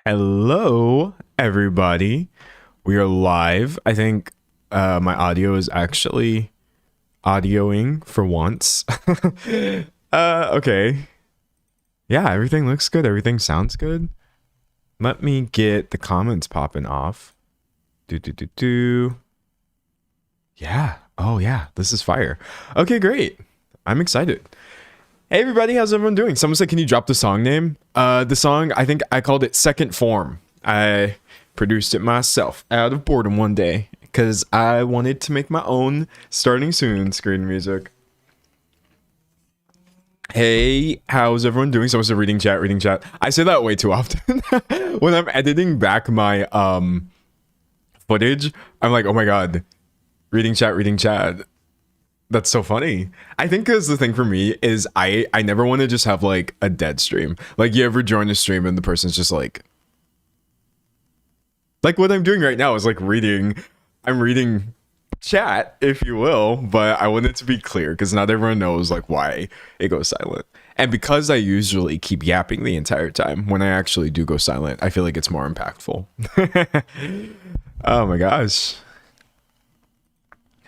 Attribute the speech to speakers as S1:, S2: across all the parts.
S1: Hello, everybody. We are live. I think my audio is actually audioing for once. Okay. Yeah, everything looks good. Everything sounds good. Let me get the comments popping off. Do. Yeah. Oh, yeah. This is fire. Okay, great. I'm excited. Hey everybody, how's everyone doing? Someone said, can you drop the song name? The song, I think I called it Second Form. I produced it myself out of boredom one day because I wanted to make my own starting soon screen music. Hey, how's everyone doing? Someone said reading chat. I say that way too often. When I'm editing back my footage, I'm like, oh my god, reading chat. That's so funny. I think because the thing for me is I never want to just have like a dead stream. Like you ever join a stream and the person's just like what I'm doing right now is like I'm reading chat, if you will, but I want it to be clear because not everyone knows like why it goes silent. And because I usually keep yapping the entire time, when I actually do go silent, I feel like it's more impactful. Oh my gosh.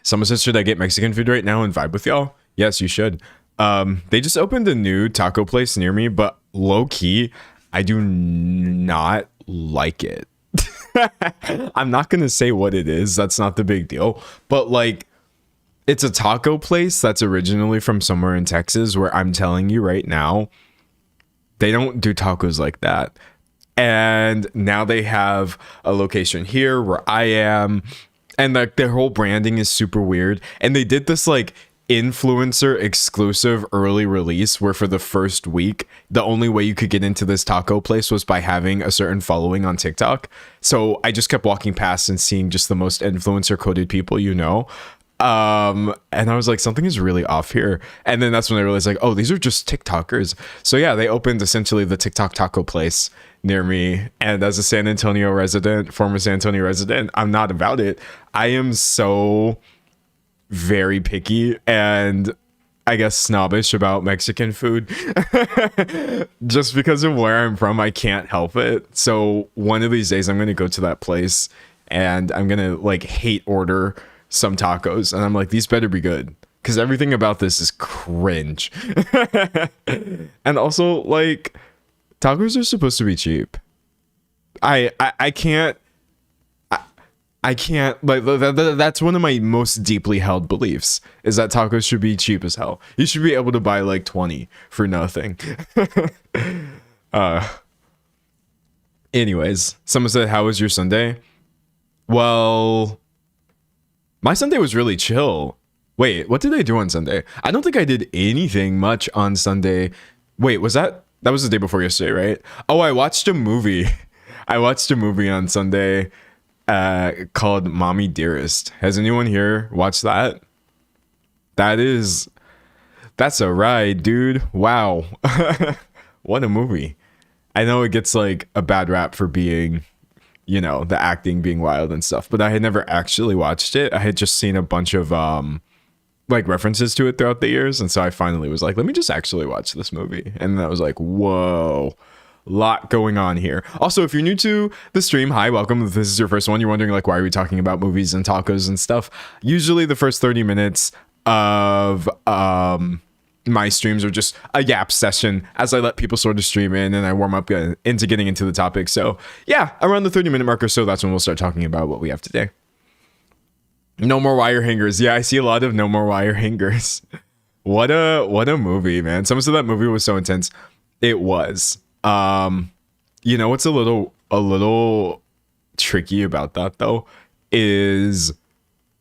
S1: Someone says, should I get Mexican food right now and vibe with y'all? Yes, you should. They just opened a new taco place near me, but low key, I do not like it. I'm not going to say what it is. That's not the big deal. But like, it's a taco place that's originally from somewhere in Texas where I'm telling you right now, they don't do tacos like that. And now they have a location here where I am. And like their whole branding is super weird. And they did this like influencer exclusive early release where for the first week, the only way you could get into this taco place was by having a certain following on TikTok. So I just kept walking past and seeing just the most influencer coded people, you know. And I was like, something is really off here. And then that's when I realized like, oh, these are just TikTokers. So yeah, they opened essentially the TikTok taco place near me. And as a former San Antonio resident, I'm not about it. I am so very picky and I guess snobbish about Mexican food. Just because of where I'm from, I can't help it. So one of these days I'm going to go to that place and I'm going to like hate order some tacos. And I'm like, these better be good. Because everything about this is cringe. And also like tacos are supposed to be cheap. I can't like that's one of my most deeply held beliefs is that tacos should be cheap as hell. You should be able to buy like 20 for nothing. Anyways, someone said, how was your Sunday? Well, my Sunday was really chill. Wait, what did I do on Sunday? I don't think I did anything much on Sunday. Wait, that was the day before yesterday, right? Oh, I watched a movie. I watched a movie on Sunday called Mommy Dearest. Has anyone here watched that? That's a ride, dude. Wow. What a movie. I know it gets like a bad rap for being, you know, the acting being wild and stuff, but I had never actually watched it. I had just seen a bunch of like references to it throughout the years, and so I finally was like, let me just actually watch this movie. And I was like, whoa, lot going on here. Also, if you're new to the stream, hi, welcome. If this is your first one, you're wondering like, why are we talking about movies and tacos and stuff? Usually the first 30 minutes of my streams are just a yap session as I let people sort of stream in and I warm up into getting into the topic. So yeah, around the 30-minute mark or so, that's when we'll start talking about what we have today. No more wire hangers. Yeah, I see a lot of no more wire hangers. What a movie, man. Someone said that movie was so intense. It was. You know what's a little tricky about that though is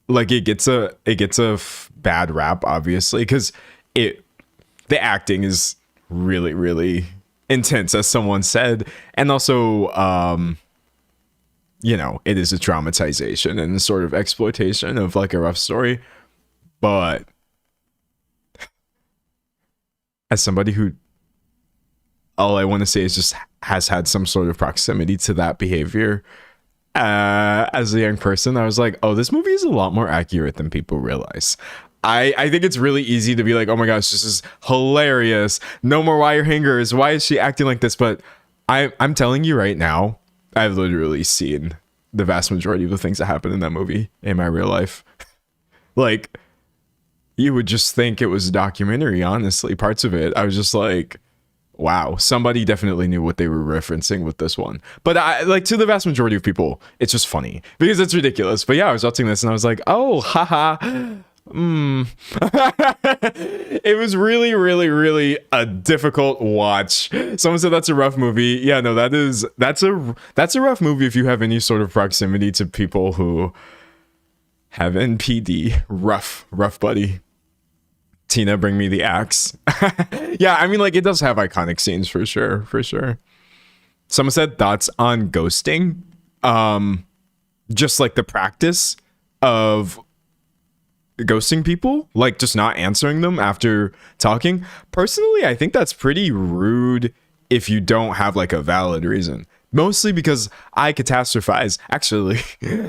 S1: like it gets a bad rap, obviously, because the acting is really, really intense, as someone said, and also you know, it is a dramatization and sort of exploitation of like a rough story. But as somebody who, all I want to say is just has had some sort of proximity to that behavior as a young person, I was like, oh, this movie is a lot more accurate than people realize. I think it's really easy to be like, oh my gosh, this is hilarious. No more wire hangers. Why is she acting like this? But I'm telling you right now, I've literally seen the vast majority of the things that happen in that movie in my real life. Like, you would just think it was a documentary, honestly. Parts of it, I was just like, wow, somebody definitely knew what they were referencing with this one. But I like, to the vast majority of people, it's just funny because it's ridiculous. But yeah, I was watching this and I was like, oh, haha. It was really, really, really a difficult watch. Someone said that's a rough movie. Yeah, no, that's a rough movie if you have any sort of proximity to people who have NPD. Rough, buddy. Tina, bring me the axe. Yeah, I mean, like, it does have iconic scenes for sure. Someone said thoughts on ghosting. Just like the practice of ghosting people, like just not answering them after talking. Personally, I think that's pretty rude if you don't have like a valid reason. Mostly because I catastrophize. Actually,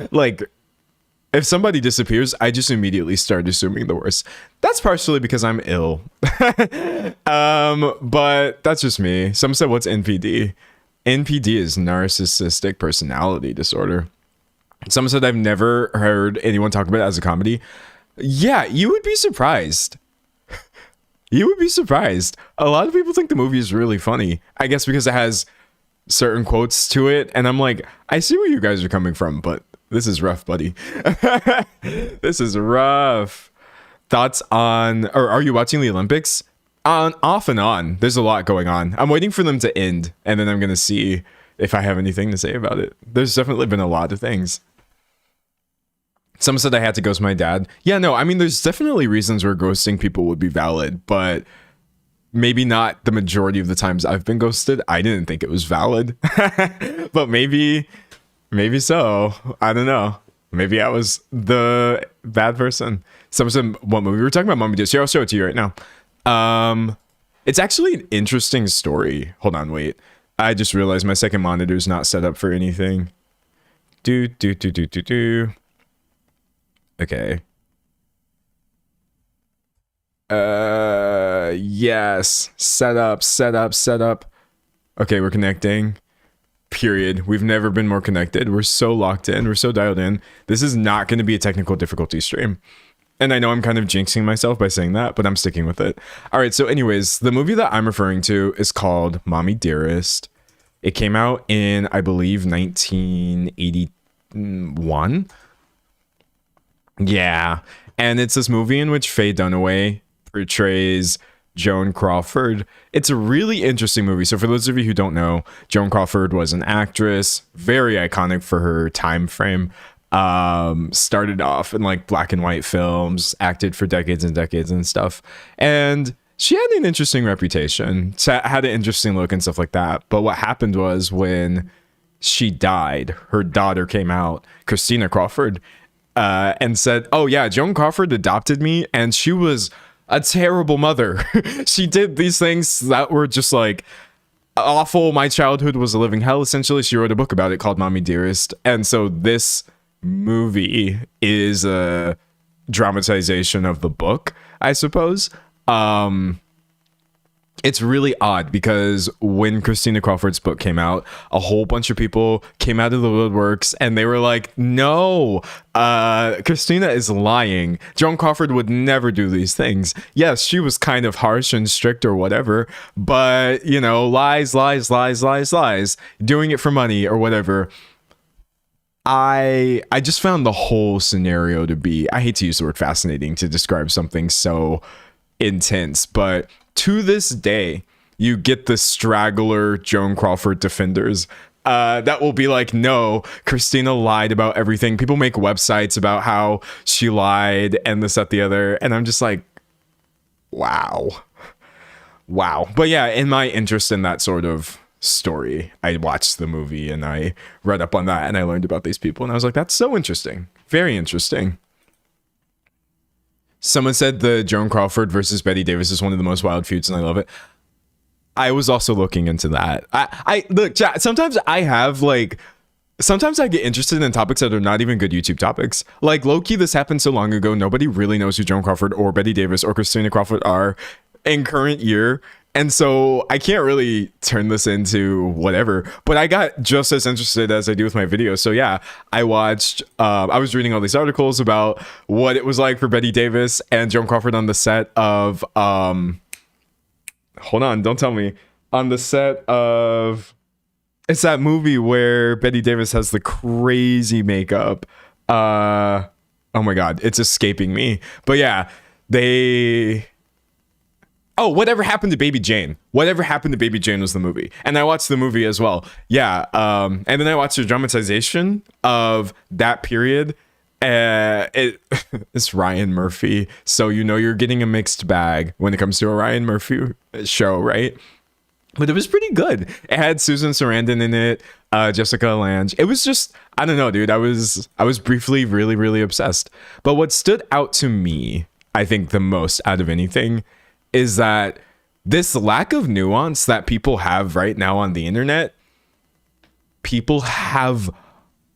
S1: like, if somebody disappears, I just immediately start assuming the worst. That's partially because I'm ill. But that's just me. Some said, what's NPD? NPD is narcissistic personality disorder. Someone said, I've never heard anyone talk about it as a comedy. Yeah, you would be surprised. You would be surprised. A lot of people think the movie is really funny. I guess because it has certain quotes to it. And I'm like, I see where you guys are coming from, but this is rough, buddy. This is rough. Thoughts on, or are you watching the Olympics? Off and on. There's a lot going on. I'm waiting for them to end, and then I'm going to see if I have anything to say about it. There's definitely been a lot of things. Someone said I had to ghost my dad. Yeah, no, I mean, there's definitely reasons where ghosting people would be valid, but maybe not the majority of the times I've been ghosted. I didn't think it was valid, but maybe so. I don't know. Maybe I was the bad person. Someone said, what movie? We were talking about Mommy Dearest. Here, I'll show it to you right now. It's actually an interesting story. Hold on, wait. I just realized my second monitor is not set up for anything. Okay. Yes. Set up. Okay, we're connecting. Period. We've never been more connected. We're so locked in. We're so dialed in. This is not going to be a technical difficulty stream. And I know I'm kind of jinxing myself by saying that, but I'm sticking with it. All right, so anyways, the movie that I'm referring to is called Mommy Dearest. It came out in, I believe, 1981. Yeah, and it's this movie in which Faye Dunaway portrays Joan Crawford. It's a really interesting movie. So for those of you who don't know, Joan Crawford was an actress, very iconic for her time frame. Started off in like black and white films, acted for decades and decades and stuff. And she had an interesting reputation, had an interesting look and stuff like that. But what happened was when she died, her daughter came out, Christina Crawford, and said, oh yeah, Joan Crawford adopted me and she was a terrible mother. She did these things that were just like awful. My childhood was a living hell. Essentially, she wrote a book about it called Mommy Dearest. And so this movie is a dramatization of the book, I suppose. It's really odd because when Christina Crawford's book came out, a whole bunch of people came out of the woodworks and they were like, no, Christina is lying. Joan Crawford would never do these things. Yes, she was kind of harsh and strict or whatever, but, you know, lies, doing it for money or whatever. I just found the whole scenario to be, I hate to use the word fascinating to describe something so intense, but to this day, you get the straggler Joan Crawford defenders that will be like, no, Christina lied about everything. People make websites about how she lied and this, that, the other. And I'm just like, wow. But yeah, in my interest in that sort of story, I watched the movie and I read up on that and I learned about these people. And I was like, that's so interesting. Very interesting. Someone said the Joan Crawford versus Betty Davis is one of the most wild feuds, and I love it. I was also looking into that. I look, chat, sometimes I get interested in topics that are not even good YouTube topics. Like, low-key, this happened so long ago, nobody really knows who Joan Crawford or Betty Davis or Christina Crawford are in current year. And so I can't really turn this into whatever, but I got just as interested as I do with my videos. So yeah, I watched, I was reading all these articles about what it was like for Bette Davis and Joan Crawford on the set of, hold on, don't tell me, on the set of, it's that movie where Bette Davis has the crazy makeup. Oh my God, it's escaping me. But yeah, Whatever Happened to Baby Jane. Whatever Happened to Baby Jane was the movie. And I watched the movie as well. Yeah. And then I watched the dramatization of that period. It's Ryan Murphy. So you're getting a mixed bag when it comes to a Ryan Murphy show, right? But it was pretty good. It had Susan Sarandon in it, Jessica Lange. It was just, I don't know, dude. I was briefly really, really obsessed. But what stood out to me, I think the most out of anything, is that this lack of nuance that people have right now on the internet, people have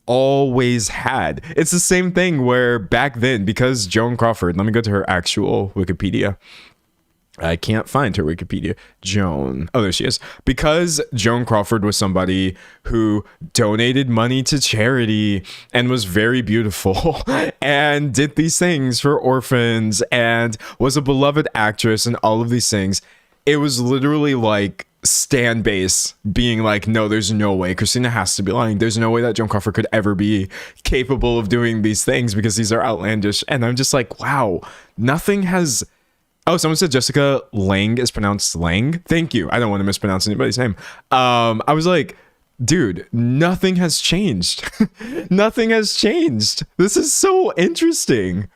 S1: always had. It's the same thing where back then, because Joan Crawford, let me go to her actual Wikipedia. I can't find her Wikipedia. Joan. Oh, there she is. Because Joan Crawford was somebody who donated money to charity and was very beautiful and did these things for orphans and was a beloved actress and all of these things. It was literally like Stan base being like, no, there's no way. Christina has to be lying. There's no way that Joan Crawford could ever be capable of doing these things because these are outlandish. And I'm just like, wow, nothing has... Oh, someone said Jessica Lange is pronounced Lang. Thank you. I don't want to mispronounce anybody's name. I was like, dude, nothing has changed. Nothing has changed. This is so interesting.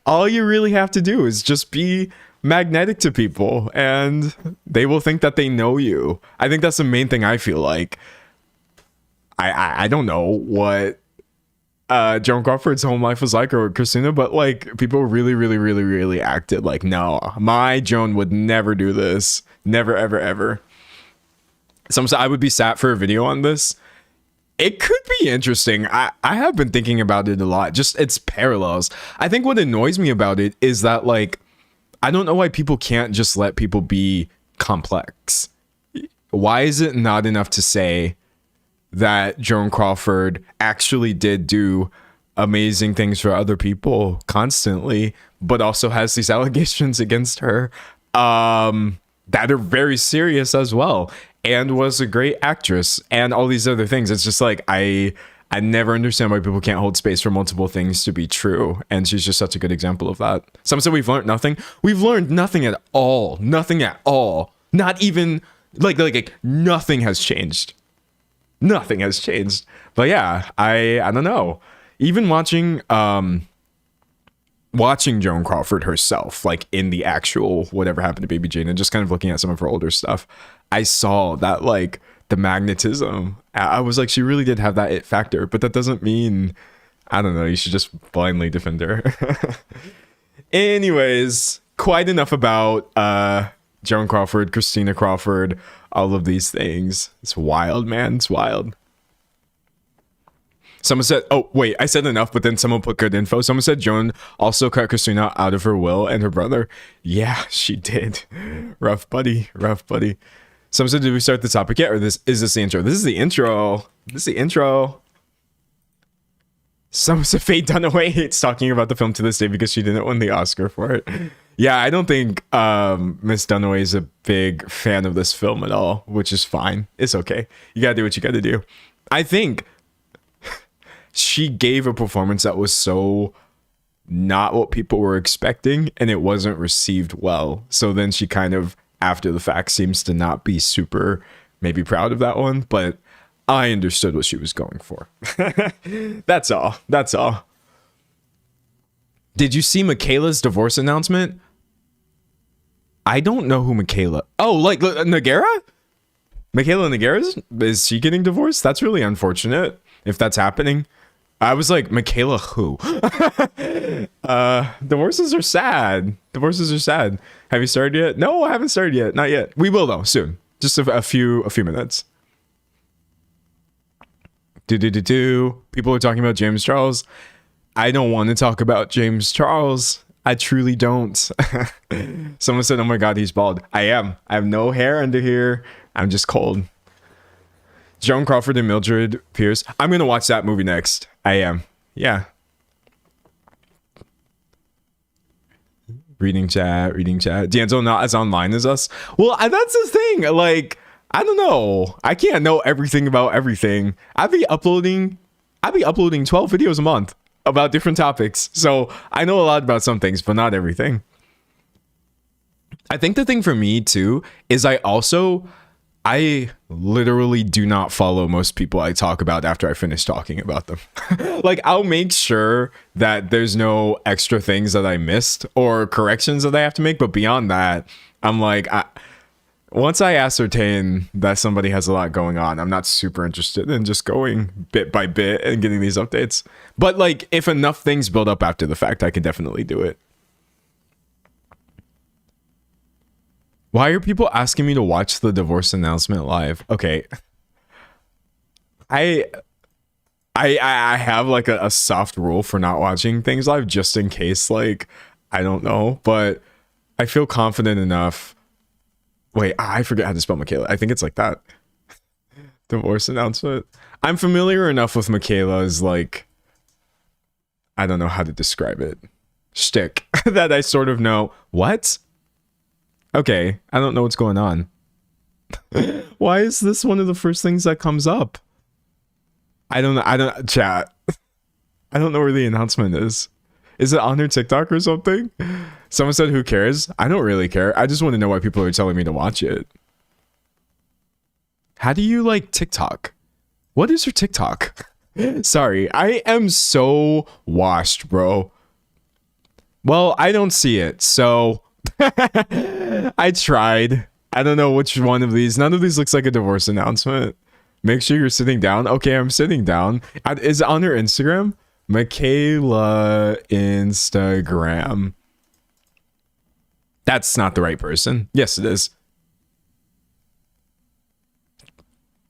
S1: All you really have to do is just be magnetic to people and they will think that they know you. I think that's the main thing I feel like. I don't know what Joan Crawford's home life was like, or Christina, but like people really, really, really, really acted like, no, my Joan would never do this. Never, ever, ever. So I would be sat for a video on this. It could be interesting. I have been thinking about it a lot. Just its parallels. I think what annoys me about it is that, like, I don't know why people can't just let people be complex. Why is it not enough to say that Joan Crawford actually did do amazing things for other people constantly, but also has these allegations against her that are very serious as well, and was a great actress and all these other things? It's just like, I never understand why people can't hold space for multiple things to be true, and she's just such a good example of that. Some said we've learned nothing. We've learned nothing at all. Nothing at all. Not even like nothing has changed. Nothing has changed. But yeah, I don't know. Even watching Joan Crawford herself, like in the actual Whatever Happened to Baby Jane, and just kind of looking at some of her older stuff, I saw that, like, the magnetism. I was like, she really did have that it factor, but that doesn't mean, I don't know, you should just blindly defend her. Anyways, quite enough about Joan Crawford, Christina Crawford, all of these things. It's wild, man. It's wild. Someone said, oh, wait, I said enough, but then someone put good info. Someone said Joan also cut Christina out of her will and her brother. Yeah, she did. Rough buddy. Rough buddy. Someone said, did we start the topic yet? Or is this the intro? This is the intro. This is the intro. Someone said Faye Dunaway hates talking about the film to this day because she didn't win the Oscar for it. Yeah, I don't think Miss Dunaway is a big fan of this film at all, which is fine. It's okay. You gotta do what you gotta do. I think she gave a performance that was so not what people were expecting, and it wasn't received well. So then she kind of, after the fact, seems to not be super maybe proud of that one, but I understood what she was going for. That's all. That's all. Did you see Michaela's divorce announcement? I don't know who Michaela... Oh, like Nogueira? Michaela Nogueira? Is she getting divorced? That's really unfortunate if that's happening. I was like, Michaela who? Divorces are sad. Divorces are sad. Have you started yet? No, I haven't started yet. Not yet. We will though, soon. Just a few minutes. People are talking about James Charles. I don't want to talk about James Charles. I truly don't. Someone said, oh my God, he's bald. I am. I have no hair under here. I'm just cold. Joan Crawford and Mildred Pierce. I'm going to watch that movie next. I am. Yeah. Reading chat. D'Angelo not as online as us. Well, that's the thing. Like, I don't know. I can't know everything about everything. I'd be uploading 12 videos a month about different topics. So I know a lot about some things, but not everything. I think the thing for me too is I literally do not follow most people I talk about after I finish talking about them. Like, I'll make sure that there's no extra things that I missed or corrections that I have to make. But beyond that, I'm like, once I ascertain that somebody has a lot going on, I'm not super interested in just going bit by bit and getting these updates. But like, if enough things build up after the fact, I can definitely do it. Why are people asking me to watch the divorce announcement live? Okay. I have like a soft rule for not watching things live just in case, like, I don't know, but I feel confident enough. Wait, I forget how to spell Michaela. I think it's like that. Divorce announcement. I'm familiar enough with Michaela's, like, I don't know how to describe it, shtick that I sort of know. What? Okay, I don't know what's going on. Why is this one of the first things that comes up? I don't know. Chat. I don't know where the announcement is. Is it on her TikTok or something? Someone said, who cares? I don't really care. I just want to know why people are telling me to watch it. How do you like TikTok? What is your TikTok? Sorry, I am so washed, bro. Well, I don't see it, so I tried. I don't know which one of these. None of these looks like a divorce announcement. Make sure you're sitting down. Okay, I'm sitting down. Is it on her Instagram? Michaela Instagram. That's not the right person. Yes, it is.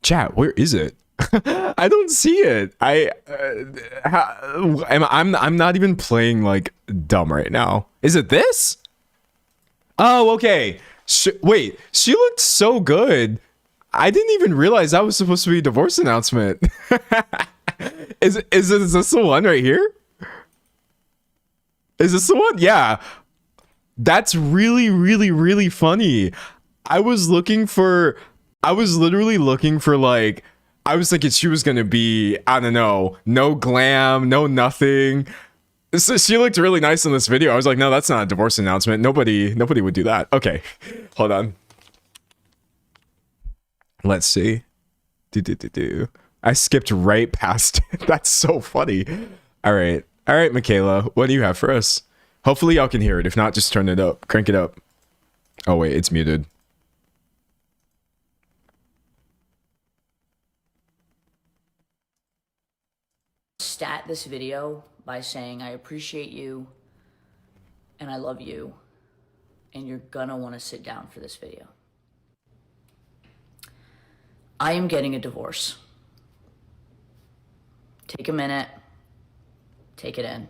S1: Chat, where is it? I don't see it. I'm not even playing like dumb right now. Is it this? Oh, okay. Wait, she looked so good. I didn't even realize that was supposed to be a divorce announcement. Is this the one right here? Is this the one? Yeah. That's really, really, really funny. I was literally looking for, like, I was thinking she was gonna be, I don't know, no glam, no nothing. So she looked really nice in this video. I was like, no, that's not a divorce announcement. Nobody would do that. Okay, hold on. Let's see. I skipped right past it. That's so funny. All right, Michaela, what do you have for us? Hopefully y'all can hear it. If not, just turn it up, crank it up. Oh wait, it's muted.
S2: Stat this video by saying I appreciate you and I love you, and you're gonna want to sit down for this video. I am getting a divorce. Take a minute, take it in.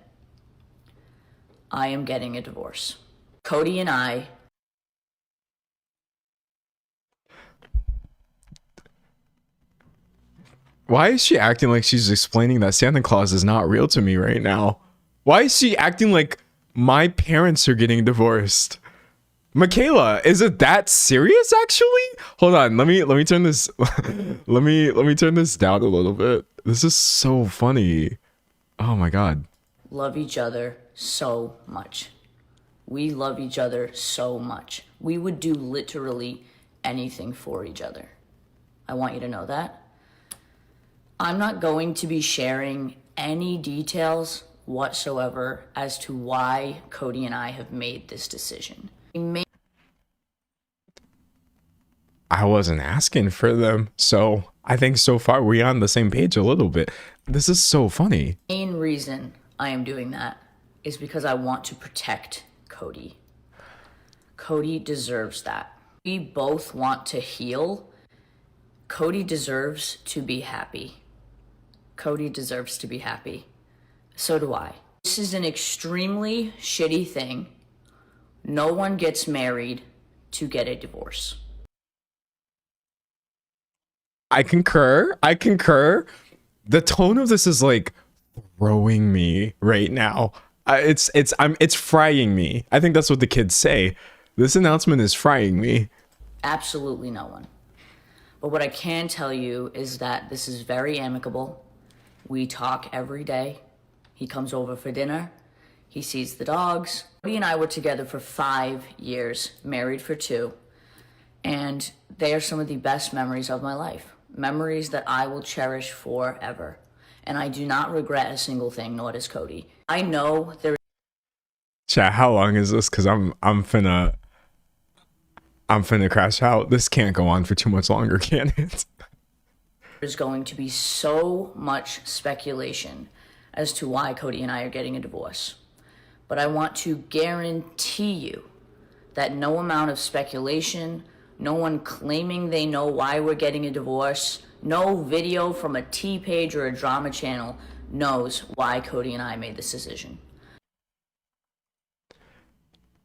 S2: I am getting a divorce. Cody and I.
S1: Why is she acting like she's explaining that Santa Claus is not real to me right now? Why is she acting like my parents are getting divorced? Michaela, is it that serious actually? Hold on, let me turn this let me turn this down a little bit. This is so funny. Oh my god.
S2: Love each other so much. We love each other so much. We would do literally anything for each other. I want you to know that. I'm not going to be sharing any details whatsoever as to why Cody and I have made this decision.
S1: I wasn't asking for them, so I think so far we're on the same page a little bit. This is so funny.
S2: The main reason I am doing that is because I want to protect Cody. Cody deserves that. We both want to heal. Cody deserves to be happy. Cody deserves to be happy. So do I. This is an extremely shitty thing. No one gets married to get a divorce.
S1: I concur. The tone of this is like throwing me right now. It's frying me. I think that's what the kids say. This announcement is frying me.
S2: Absolutely no one. But what I can tell you is that this is very amicable. We talk every day. He comes over for dinner. He sees the dogs. Cody and I were together for 5 years, married for 2. And they are some of the best memories of my life. Memories that I will cherish forever. And I do not regret a single thing, nor does Cody. I know there
S1: Chat, how long is this? Because I'm finna crash out. This can't go on for too much longer, can it?
S2: is going to be so much speculation as to why Cody and I are getting a divorce. But I want to guarantee you that no amount of speculation, no one claiming they know why we're getting a divorce, no video from a T page or a drama channel knows why Cody and I made this decision.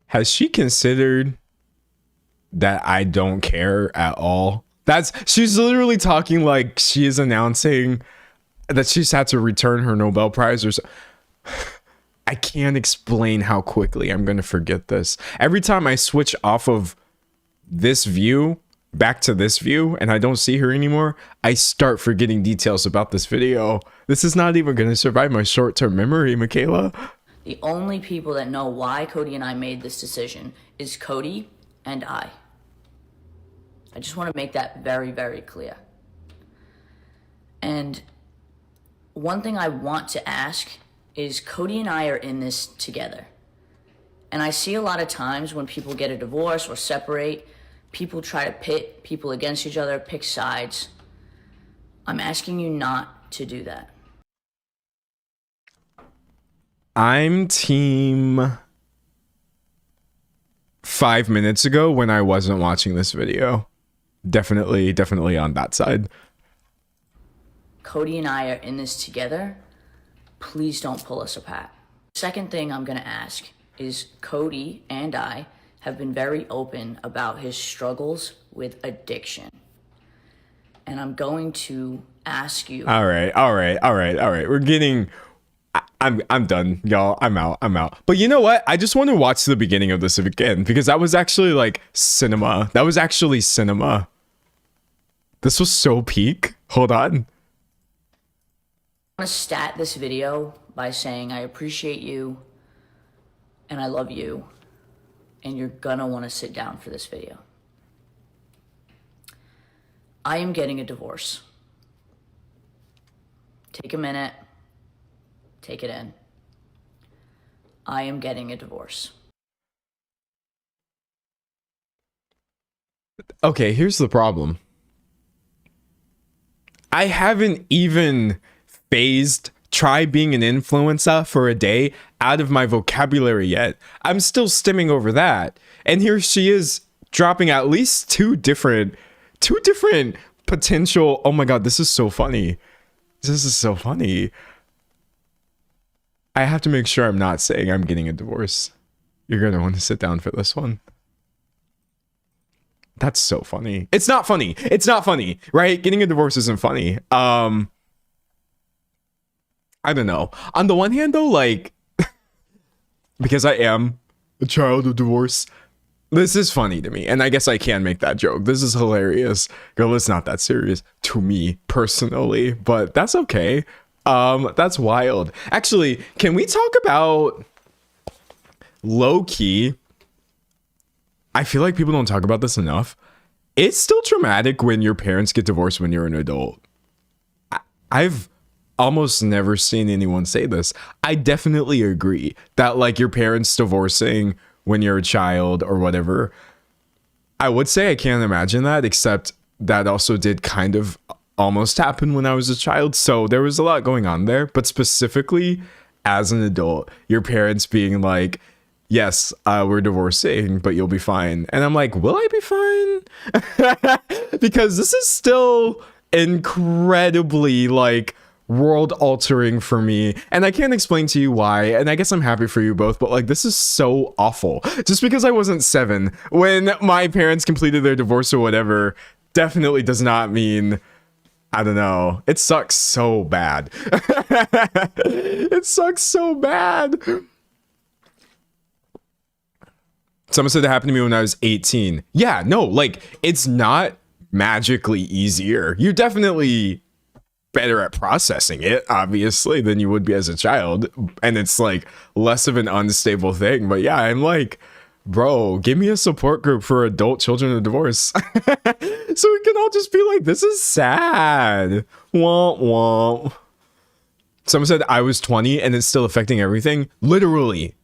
S1: Has she considered that I don't care at all? She's literally talking like she is announcing that she's had to return her Nobel Prize or so. I can't explain how quickly I'm going to forget this. Every time I switch off of this view back to this view and I don't see her anymore, I start forgetting details about this video. This is not even going to survive my short-term memory, Michaela.
S2: The only people that know why Cody and I made this decision is Cody and I. I just want to make that very, very clear. And one thing I want to ask is Cody and I are in this together. And I see a lot of times when people get a divorce or separate, people try to pit people against each other, pick sides. I'm asking you not to do that.
S1: I'm team 5 minutes ago when I wasn't watching this video. Definitely on that side.
S2: Cody and I are in this together. Please don't pull us apart. Second thing I'm going to ask is Cody and I have been very open about his struggles with addiction. And I'm going to ask you.
S1: All right. We're getting... I'm done, y'all. I'm out. But you know what? I just want to watch the beginning of this again because that was actually like cinema. This was so peak. Hold on.
S2: I want to stat this video by saying I appreciate you and I love you and you're gonna want to sit down for this video. I am getting a divorce. Take a minute. Take it in. I am getting a divorce.
S1: Okay, here's the problem. I haven't even try being an influencer for a day out of my vocabulary yet. I'm still stimming over that. And here she is dropping at least two different potential. Oh my God, this is so funny. I have to make sure I'm not saying I'm getting a divorce. You're going to want to sit down for this one. That's so funny. It's not funny, right? Getting a divorce isn't funny. I don't know. On the one hand though, like, because I am a child of divorce, this is funny to me. And I guess I can make that joke. This is hilarious. Girl, it's not that serious to me personally, but that's okay. That's wild. Actually, can we talk about low key? I feel like people don't talk about this enough. It's still traumatic when your parents get divorced when you're an adult. I've almost never seen anyone say this. I definitely agree that like your parents divorcing when you're a child or whatever. I would say I can't imagine that, except that also did kind of almost happen when I was a child. So there was a lot going on there. But specifically as an adult, your parents being like, yes, we're divorcing, but you'll be fine. And I'm like, will I be fine? Because this is still incredibly like world altering for me, and I can't explain to you why, and I guess I'm happy for you both, but like, this is so awful. Just because I wasn't 7 when my parents completed their divorce or whatever definitely does not mean, I don't know, it sucks so bad. It sucks so bad. Someone said it happened to me when I was 18. Yeah, no, like, it's not magically easier. You're definitely better at processing it, obviously, than you would be as a child. And it's like less of an unstable thing. But yeah, I'm like, bro, give me a support group for adult children of divorce. So we can all just be like, this is sad. Womp womp. Someone said I was 20 and it's still affecting everything. Literally.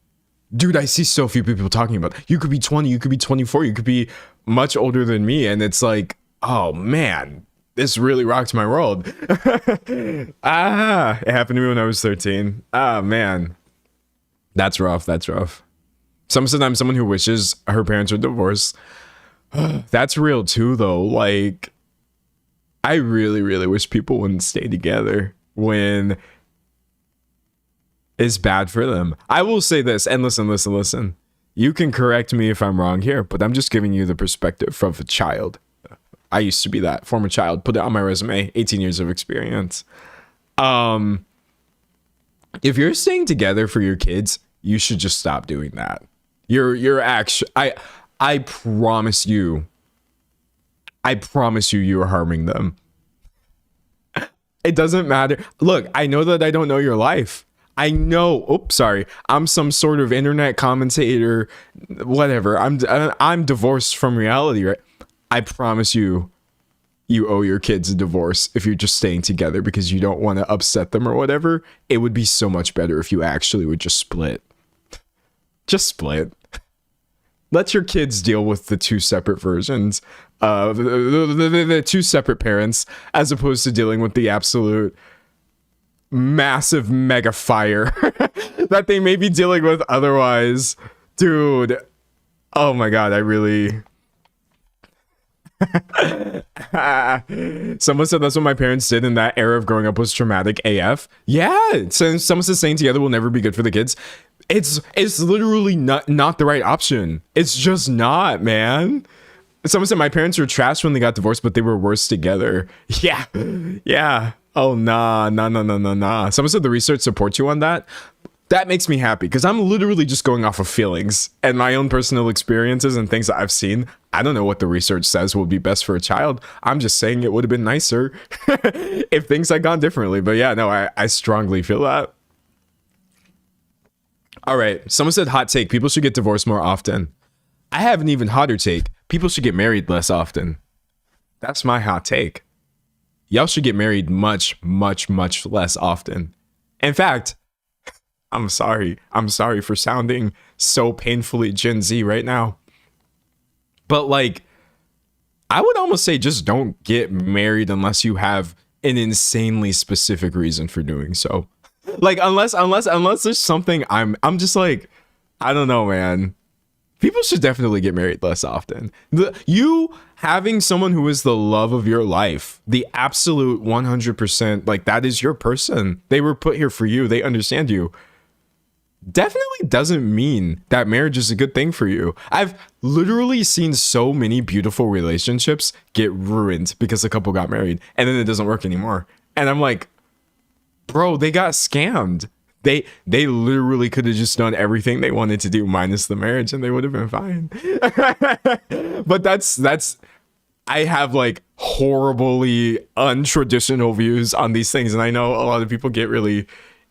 S1: Dude, I see so few people talking about, you could be 20, you could be 24, you could be much older than me. And it's like, oh man, this really rocked my world. It happened to me when I was 13. Ah, man. That's rough. That's rough. Someone said I'm someone who wishes her parents are divorced. That's real too, though. Like, I really, really wish people wouldn't stay together when it's bad for them. I will say this, and listen. You can correct me if I'm wrong here, but I'm just giving you the perspective of a child. I used to be that former child. Put it on my resume. 18 years of experience. If you're staying together for your kids, you should just stop doing that. You're actually, I promise you, you are harming them. It doesn't matter. Look, I know that I don't know your life. I know. Oops, sorry. I'm some sort of internet commentator, whatever. I'm divorced from reality, right? I promise you, you owe your kids a divorce if you're just staying together because you don't want to upset them or whatever. It would be so much better if you actually would just split. Just split. Let your kids deal with the two separate versions of the two separate parents, as opposed to dealing with the absolute massive mega fire that they may be dealing with otherwise. Dude, oh my god, I really someone said that's what my parents did, and that era of growing up was traumatic AF. Yeah, so someone says staying together will never be good for the kids. It's literally not the right option. It's just not, man. Someone said my parents were trash when they got divorced, but they were worse together. Yeah. Oh, nah. Someone said the research supports you on that. That makes me happy because I'm literally just going off of feelings and my own personal experiences and things that I've seen. I don't know what the research says would be best for a child. I'm just saying it would have been nicer if things had gone differently. But yeah, no, I strongly feel that. All right. Someone said hot take. People should get divorced more often. I have an even hotter take. People should get married less often. That's my hot take. Y'all should get married much less often. In fact, I'm sorry for sounding so painfully Gen Z right now. But like, I would almost say just don't get married unless you have an insanely specific reason for doing so. Like, unless there's something I'm just like, I don't know, man. People should definitely get married less often. You having someone who is the love of your life, the absolute 100%, like that is your person. They were put here for you. They understand you. Definitely doesn't mean that marriage is a good thing for you. I've literally seen so many beautiful relationships get ruined because a couple got married and then it doesn't work anymore. And I'm like, bro, they got scammed. They literally could have just done everything they wanted to do minus the marriage and they would have been fine. But that's I have like horribly untraditional views on these things, and I know a lot of people get really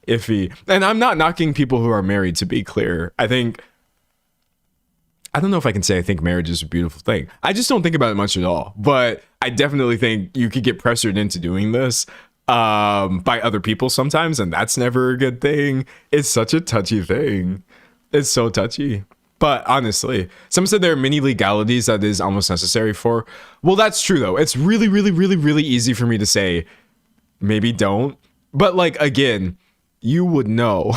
S1: iffy. And I'm not knocking people who are married, to be clear. I don't know if I can say I think marriage is a beautiful thing. I just don't think about it much at all. But I definitely think you could get pressured into doing this by other people sometimes, and that's never a good thing. It's such a touchy thing. It's so touchy. But honestly, someone said there are many legalities that is almost necessary for. Well, that's true though. It's really easy for me to say maybe don't. But like, again, you would know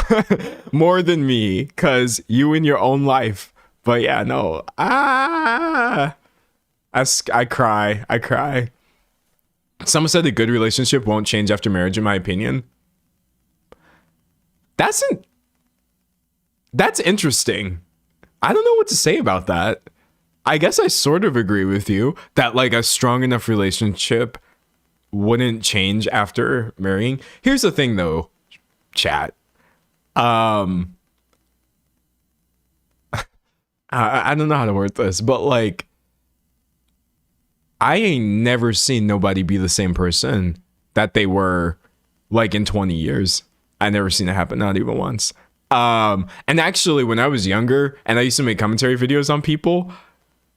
S1: more than me because you in your own life. But yeah, no. I cry. Someone said a good relationship won't change after marriage, in my opinion. That's interesting. I don't know what to say about that. I guess I sort of agree with you that like a strong enough relationship wouldn't change after marrying. Here's the thing though, chat. I don't know how to word this, but like I ain't never seen nobody be the same person that they were like in 20 years. I never seen it happen, not even once. And actually when I was younger and I used to make commentary videos on people,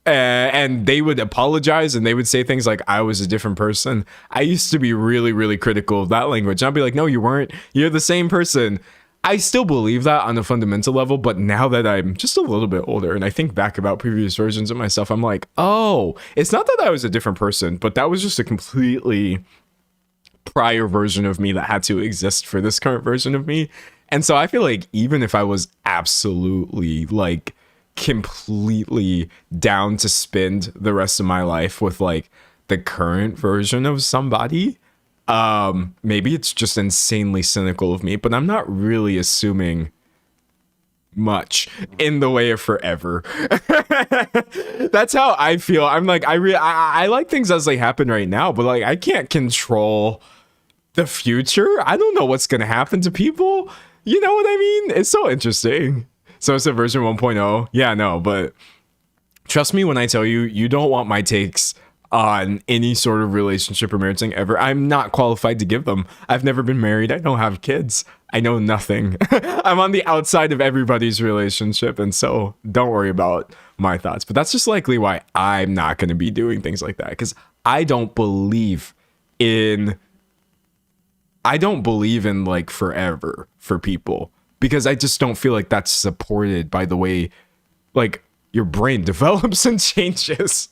S1: and they would apologize and they would say things like I was a different person, I used to be really, really critical of that language. I'd be like, no, you weren't. You're the same person. I still believe that on a fundamental level, but now that I'm just a little bit older and I think back about previous versions of myself, I'm like, oh, it's not that I was a different person, but that was just a completely prior version of me that had to exist for this current version of me. And so I feel like even if I was absolutely like completely down to spend the rest of my life with like the current version of somebody, maybe it's just insanely cynical of me, but I'm not really assuming much in the way of forever. That's how I feel. I'm like, I like things as they happen right now, but like I can't control the future. I don't know what's gonna happen to people. You know what I mean? It's so interesting. So it's a version 1.0. Yeah, no, but trust me when I tell you, you don't want my takes on any sort of relationship or marriage thing ever. I'm not qualified to give them. I've never been married. I don't have kids. I know nothing. I'm on the outside of everybody's relationship. And so don't worry about my thoughts. But that's just likely why I'm not going to be doing things like that. Because I don't believe in like forever for people. Because I just don't feel like that's supported by the way like your brain develops and changes.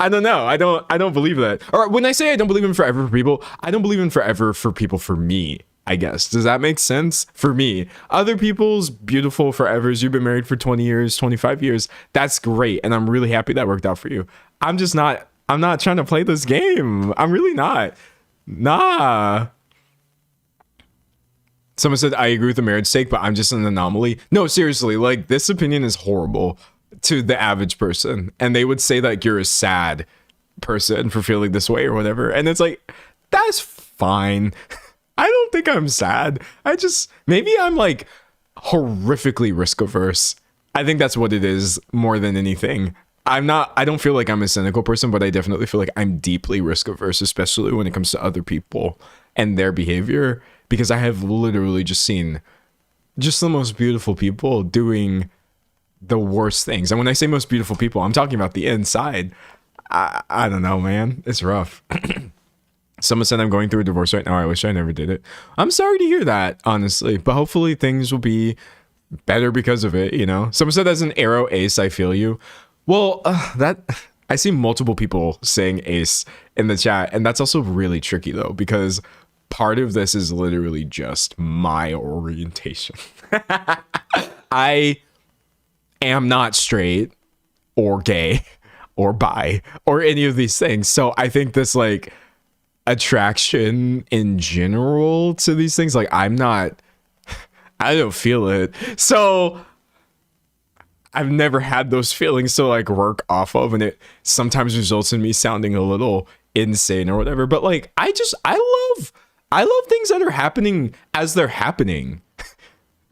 S1: I don't know. I don't believe that. Or when I say I don't believe in forever for people, I don't believe in forever for people for me, I guess. Does that make sense? For me. Other people's beautiful forevers. You've been married for 20 years, 25 years. That's great. And I'm really happy that worked out for you. I'm not trying to play this game. I'm really not. Nah. Someone said, I agree with the marriage sake, but I'm just an anomaly. No, seriously, like this opinion is horrible to the average person. And they would say that you're a sad person for feeling this way or whatever. And it's like, that's fine. I don't think I'm sad. Maybe I'm like horrifically risk averse. I think that's what it is more than anything. I don't feel like I'm a cynical person, but I definitely feel like I'm deeply risk averse, especially when it comes to other people and their behavior. Because I have literally just seen just the most beautiful people doing the worst things. And when I say most beautiful people, I'm talking about the inside. I don't know, man. It's rough. Someone said I'm going through a divorce right now. I wish I never did it. I'm sorry to hear that, honestly. But hopefully things will be better because of it, you know? Someone said as an arrow ace, I feel you. Well, I see multiple people saying ace in the chat. And that's also really tricky, though, because part of this is literally just my orientation. I am not straight or gay or bi or any of these things. So I think this like attraction in general to these things, like I don't feel it. So I've never had those feelings to like work off of, and it sometimes results in me sounding a little insane or whatever. But like I love things that are happening as they're happening.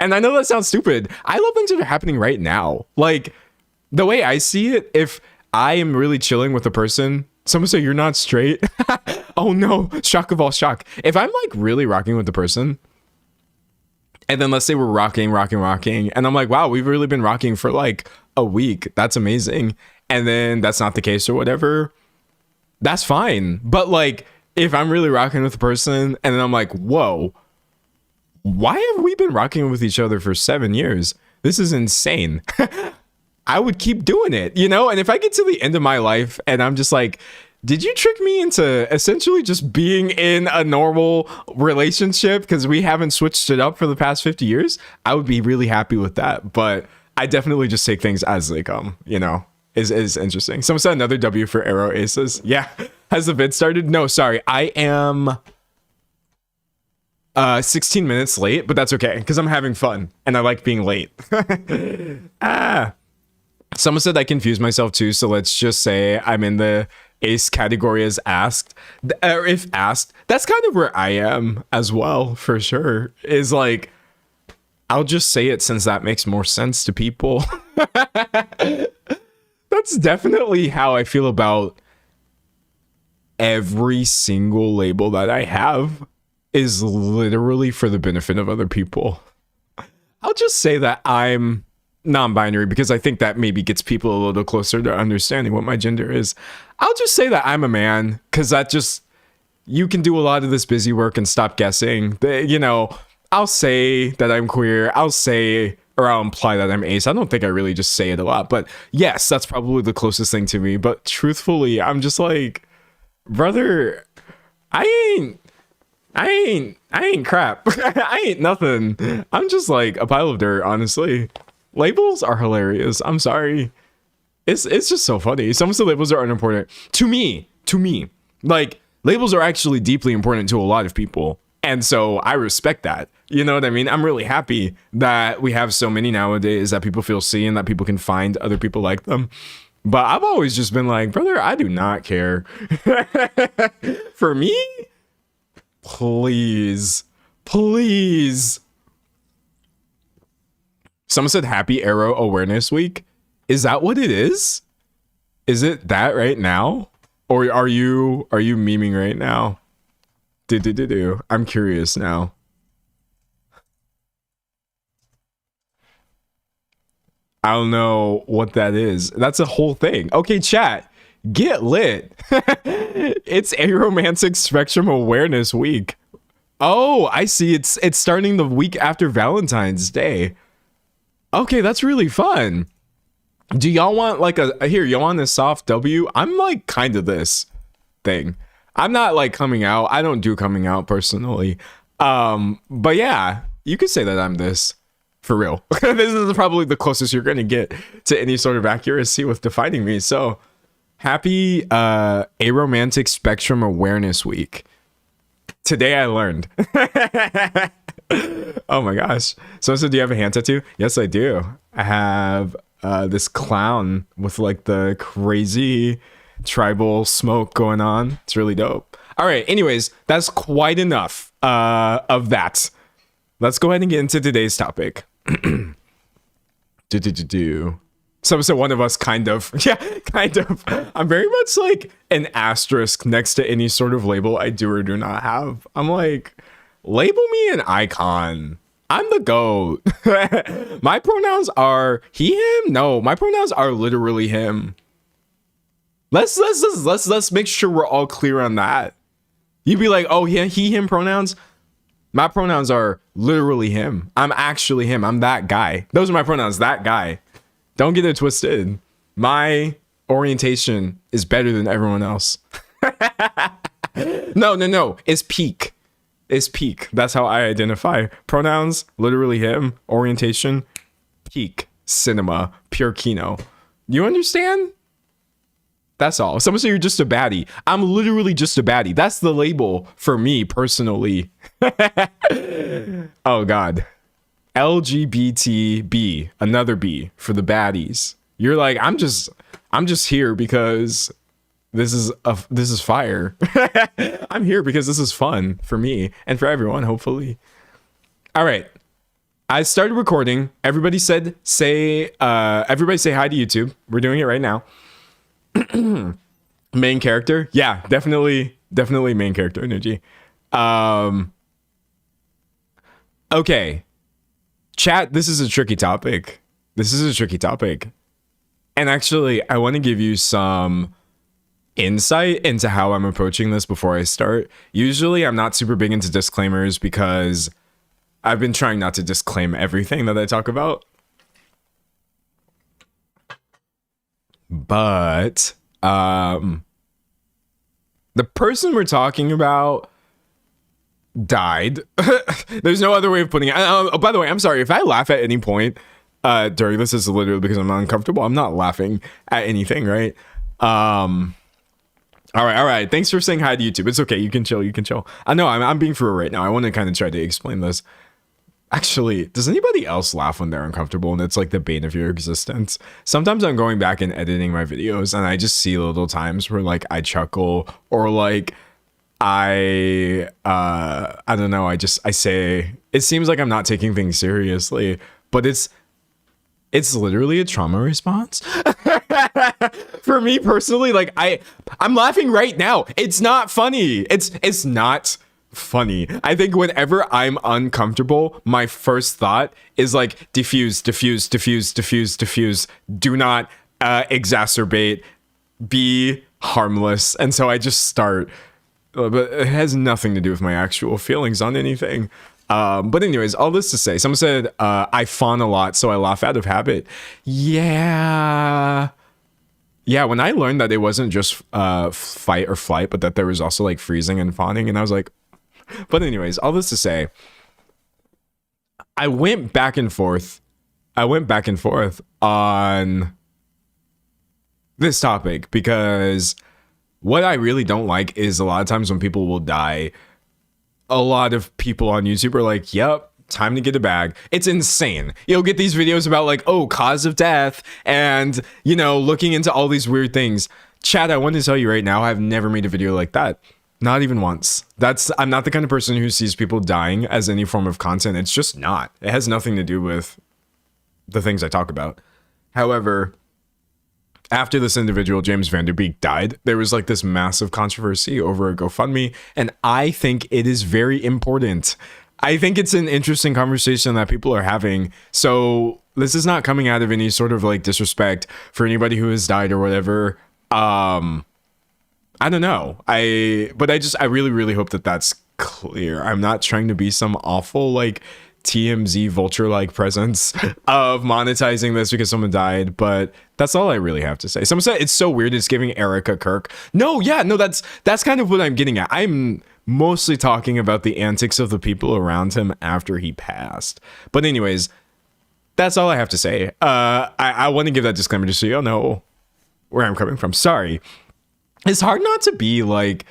S1: And I know that sounds stupid. I love things that are happening right now. Like the way I see it, if I am really chilling with a person, someone say you're not straight. Oh no, shock of all shock. If I'm like really rocking with the person, and then let's say we're rocking, and I'm like, wow, we've really been rocking for like a week. That's amazing. And then that's not the case or whatever. That's fine. But like, if I'm really rocking with a person and then I'm like, whoa, why have we been rocking with each other for 7 years? This is insane. I would keep doing it, you know? And if I get to the end of my life and I'm just like, did you trick me into essentially just being in a normal relationship because we haven't switched it up for the past 50 years? I would be really happy with that. But I definitely just take things as they come, you know? Is interesting. Someone said another W for arrow aces. Yeah. Has the vid started? No, sorry. I am 16 minutes late, but that's okay because I'm having fun and I like being late. Someone said I confused myself too, so let's just say I'm in the ace category as asked. Or if asked, that's kind of where I am as well, for sure. Is like, I'll just say it since that makes more sense to people. That's definitely how I feel about every single label that I have, is literally for the benefit of other people. I'll just say that I'm non-binary because I think that maybe gets people a little closer to understanding what my gender is. I'll just say that I'm a man because that just, you can do a lot of this busy work and stop guessing. You know, I'll say that I'm queer. I'll say, or I'll imply that I'm ace. I don't think I really just say it a lot, but yes, that's probably the closest thing to me. But truthfully, I'm just like, brother, I ain't crap. I ain't nothing. I'm just like a pile of dirt, honestly. Labels are hilarious. I'm sorry. It's just so funny. Some of the labels are unimportant. To me. Like, labels are actually deeply important to a lot of people. And so I respect that. You know what I mean? I'm really happy that we have so many nowadays that people feel seen, that people can find other people like them. But I've always just been like, brother, I do not care. For me, please. Someone said Happy Arrow Awareness Week. Is that what it is? Is it that right now? Or are you memeing right now? I'm curious now. I don't know what that is. That's a whole thing. Okay, chat. Get lit. It's Aromantic Spectrum Awareness Week. Oh, I see. It's starting the week after Valentine's Day. Okay, that's really fun. Do y'all want like y'all want this soft W? I'm like kind of this thing. I'm not like coming out. I don't do coming out personally. But yeah, you could say that I'm this. For real. This is probably the closest you're gonna get to any sort of accuracy with defining me. So happy Aromantic Spectrum Awareness Week. Today I learned. Oh my gosh. So do you have a hand tattoo? Yes, I do. I have this clown with like the crazy tribal smoke going on. It's really dope. All right. Anyways, that's quite enough of that. Let's go ahead and get into today's topic. Someone said one of us kind of. Yeah, kind of. I'm very much like an asterisk next to any sort of label I do or do not have. I'm like, label me an icon. I'm the GOAT. My pronouns are he, him. No, my pronouns are literally him. Let's make sure we're all clear on that. You'd be like, oh, yeah, he, him pronouns. My pronouns are literally him. I'm actually him. I'm that guy. Those are my pronouns, that guy. Don't get it twisted. My orientation is better than everyone else. No. It's peak. It's peak. That's how I identify. Pronouns, literally him. Orientation, peak. Cinema, pure kino. You understand? That's all. Someone say you're just a baddie. I'm literally just a baddie. That's the label for me personally. Oh God. LGBTB, another B for the baddies. You're like, I'm just here because this is fire. I'm here because this is fun for me and for everyone, hopefully. All right. I started recording. Everybody say hi to YouTube. We're doing it right now. Main character. Yeah, definitely main character energy. Okay. Chat, this is a tricky topic. And actually, I want to give you some insight into how I'm approaching this before I start. Usually, I'm not super big into disclaimers because I've been trying not to disclaim everything that I talk about. But the person we're talking about died. There's no other way of putting it. Oh, by the way, I'm sorry if I laugh at any point during this. Is literally because I'm uncomfortable. I'm not laughing at anything, right? All right. Thanks for saying hi to YouTube. It's okay. You can chill. You can chill. I know I'm being for real right now. I want to kind of try to explain this. Actually, does anybody else laugh when they're uncomfortable and it's like the bane of your existence? Sometimes I'm going back and editing my videos and I just see little times where like I chuckle or like I don't know, I say it seems like I'm not taking things seriously, but it's literally a trauma response. For me personally, like I'm laughing right now. It's not funny. It's not funny. I think whenever I'm uncomfortable, my first thought is like diffuse. Do not exacerbate. Be harmless. And so I just start. But it has nothing to do with my actual feelings on anything. But anyways, all this to say, someone said I fawn a lot, so I laugh out of habit. Yeah. When I learned that it wasn't just fight or flight, but that there was also like freezing and fawning, and I was like, but anyways, all this to say, I went back and forth on this topic because what I really don't like is a lot of times when people will die, a lot of people on YouTube are like, yep, time to get a bag. It's insane. You'll get these videos about like, oh, cause of death and, you know, looking into all these weird things. Chad, I want to tell you right now, I've never made a video like that. Not even once. I'm not the kind of person who sees people dying as any form of content. It's just not. It has nothing to do with the things I talk about. However, after this individual, James Van Der Beek, died, there was like this massive controversy over a GoFundMe, and I think it is very important. I think it's an interesting conversation that people are having. So this is not coming out of any sort of like disrespect for anybody who has died or whatever. I don't know. I really, really hope that that's clear. I'm not trying to be some awful like TMZ vulture like presence of monetizing this because someone died, but that's all I really have to say. Someone said it's so weird it's giving Erica Kirk. No, that's kind of what I'm getting at. I'm mostly talking about the antics of the people around him after he passed. But anyways, that's all I have to say. I want to give that disclaimer just so you'll know where I'm coming from. Sorry. It's hard not to be like,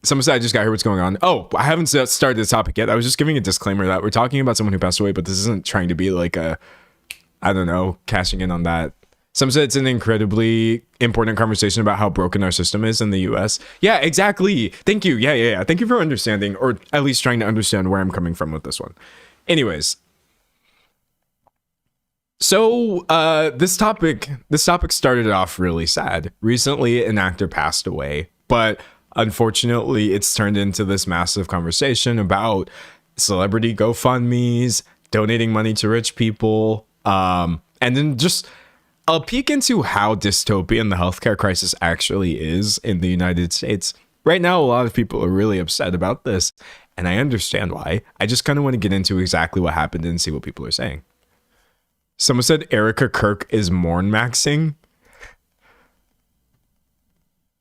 S1: someone said I just got here, what's going on? Oh, I haven't started this topic yet. I was just giving a disclaimer that we're talking about someone who passed away, but this isn't trying to be like a, I don't know, cashing in on that. Some said it's an incredibly important conversation about how broken our system is in the US. Yeah, exactly. Thank you. Yeah. Thank you for understanding, or at least trying to understand where I'm coming from with this one. Anyways. So this topic started off really sad. Recently, an actor passed away, but unfortunately, it's turned into this massive conversation about celebrity GoFundMes, donating money to rich people, and then just a peek into how dystopian the healthcare crisis actually is in the United States. Right now, a lot of people are really upset about this, and I understand why. I just kind of want to get into exactly what happened and see what people are saying. Someone said Erica Kirk is morn maxing.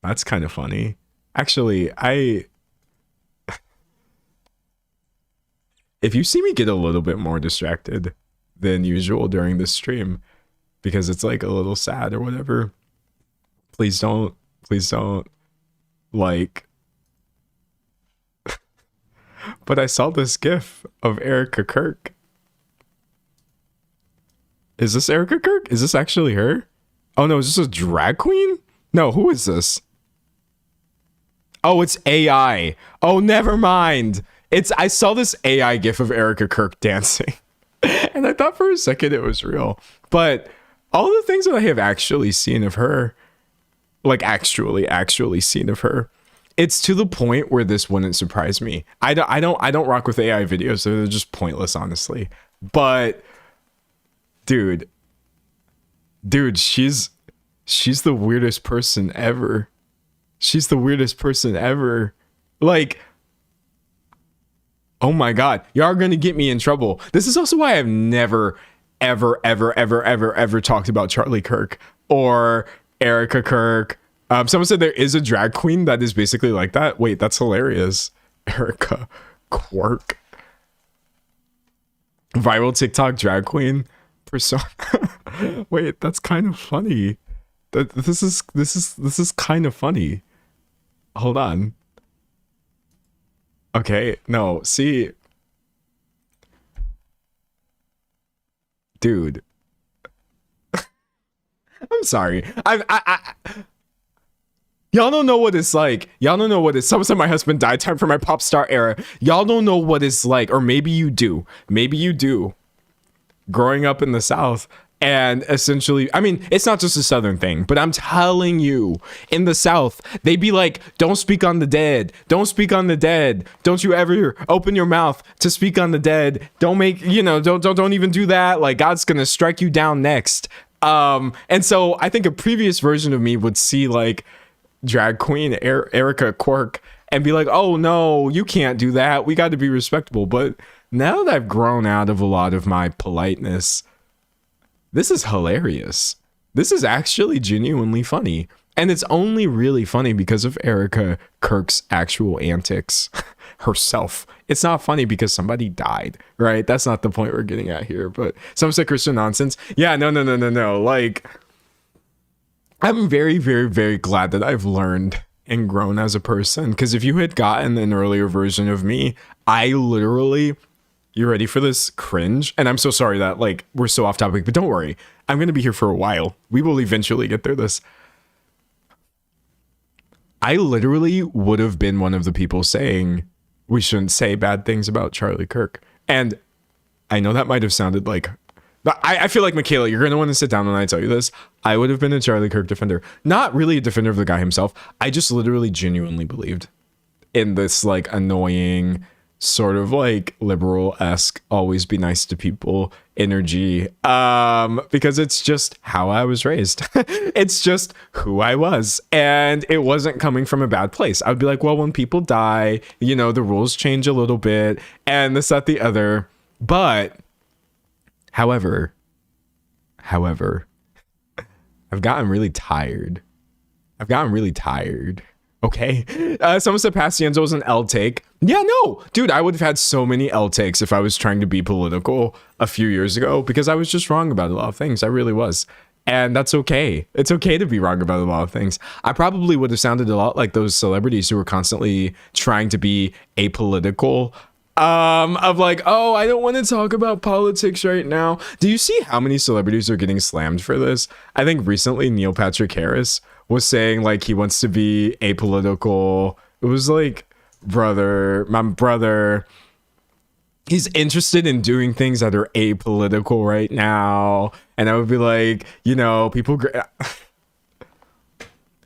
S1: That's kind of funny. Actually, if you see me get a little bit more distracted than usual during this stream, because it's like a little sad or whatever, please don't like. But I saw this gif of Erica Kirk. Is this Erica Kirk? Is this actually her? Oh no, is this a drag queen? No, who is this? Oh, it's AI. Oh, never mind. I saw this AI gif of Erica Kirk dancing. And I thought for a second it was real. But all the things that I have actually seen of her, like actually seen of her, it's to the point where this wouldn't surprise me. I don't rock with AI videos, so they're just pointless, honestly. But dude, she's the weirdest person ever. She's the weirdest person ever. Like, oh my God, y'all are gonna get me in trouble. This is also why I've never, ever talked about Charlie Kirk or Erica Kirk. Someone said there is a drag queen that is basically like that. Wait, that's hilarious. Erica Quirk. Viral TikTok drag queen persona. Wait, that's kind of funny. This is kind of funny. Hold on. Okay, no, see, dude, I'm sorry. Y'all don't know what it's like. Y'all don't know what it's. Someone said my husband died. Time for my pop star era. Y'all don't know what it's like, or maybe you do. Maybe you do. Growing up in the South, and essentially, I mean, it's not just a Southern thing, but I'm telling you, in the South, they'd be like, "Don't speak on the dead. Don't speak on the dead. Don't you ever open your mouth to speak on the dead. Don't make, don't even do that. Like God's gonna strike you down next." And so I think a previous version of me would see like drag queen Erica Quirk and be like, "Oh no, you can't do that. We got to be respectable." But now that I've grown out of a lot of my politeness, this is hilarious. This is actually genuinely funny. And it's only really funny because of Erica Kirk's actual antics herself. It's not funny because somebody died, right? That's not the point we're getting at here. But some say Christian nonsense. Yeah, no. Like, I'm very, very, very glad that I've learned and grown as a person. Because if you had gotten an earlier version of me, I literally, you ready for this? Cringe. And I'm so sorry that like we're so off topic, but don't worry. I'm going to be here for a while. We will eventually get through this. I literally would have been one of the people saying we shouldn't say bad things about Charlie Kirk. And I know that might have sounded like, I feel like, Michaela, you're going to want to sit down when I tell you this. I would have been a Charlie Kirk defender. Not really a defender of the guy himself. I just literally genuinely believed in this like annoying sort of like liberal-esque always be nice to people energy, because it's just how I was raised. It's just who I was, and it wasn't coming from a bad place. I would be like, well, when people die, the rules change a little bit and this, that, the other. But however I've gotten really tired. Okay. Someone said Pacienzo was an L take. Yeah, no, dude, I would have had so many L takes if I was trying to be political a few years ago, because I was just wrong about a lot of things. I really was. And that's okay. It's okay to be wrong about a lot of things. I probably would have sounded a lot like those celebrities who were constantly trying to be apolitical. Of like, oh, I don't want to talk about politics right now. Do you see how many celebrities are getting slammed for this? I think recently Neil Patrick Harris was saying like he wants to be apolitical. It was like, my brother, he's interested in doing things that are apolitical right now. And I would be like, people,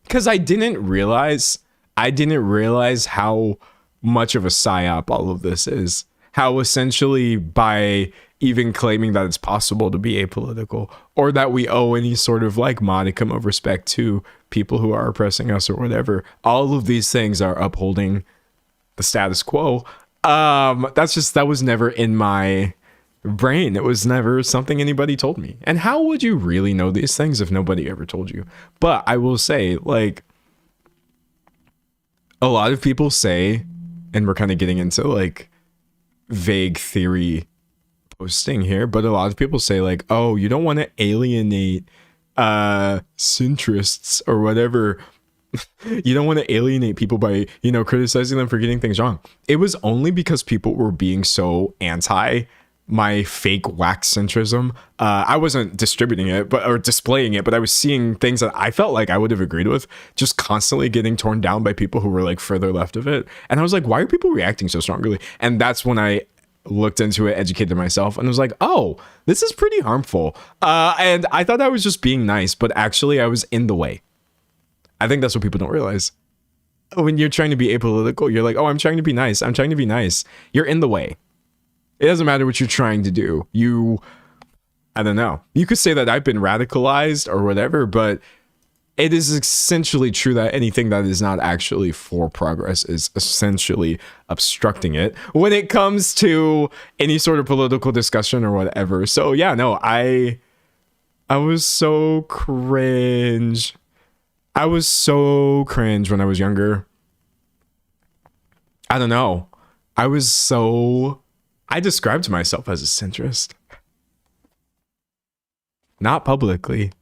S1: because I didn't realize how much of a psyop all of this is. How essentially by even claiming that it's possible to be apolitical, or that we owe any sort of like modicum of respect to people who are oppressing us or whatever, all of these things are upholding the status quo. That was never in my brain. It was never something anybody told me. And how would you really know these things if nobody ever told you? But I will say, like, a lot of people say, and we're kind of getting into like vague theory posting here, but a lot of people say like, oh, you don't want to alienate centrists or whatever. You don't want to alienate people by, criticizing them for getting things wrong. It was only because people were being so anti my fake wax centrism. I wasn't distributing it, or displaying it, but I was seeing things that I felt like I would have agreed with just constantly getting torn down by people who were like further left of it. And I was like, why are people reacting so strongly? And that's when I looked into it, educated myself, and was like, oh, this is pretty harmful. And I thought I was just being nice, but actually I was in the way. I think that's what people don't realize. When you're trying to be apolitical, you're like, oh, I'm trying to be nice. I'm trying to be nice. You're in the way. It doesn't matter what you're trying to do. I don't know. You could say that I've been radicalized or whatever, but it is essentially true that anything that is not actually for progress is essentially obstructing it when it comes to any sort of political discussion or whatever. So yeah, no, I was so cringe. I was so cringe when I was younger. I don't know. I described myself as a centrist. Not publicly,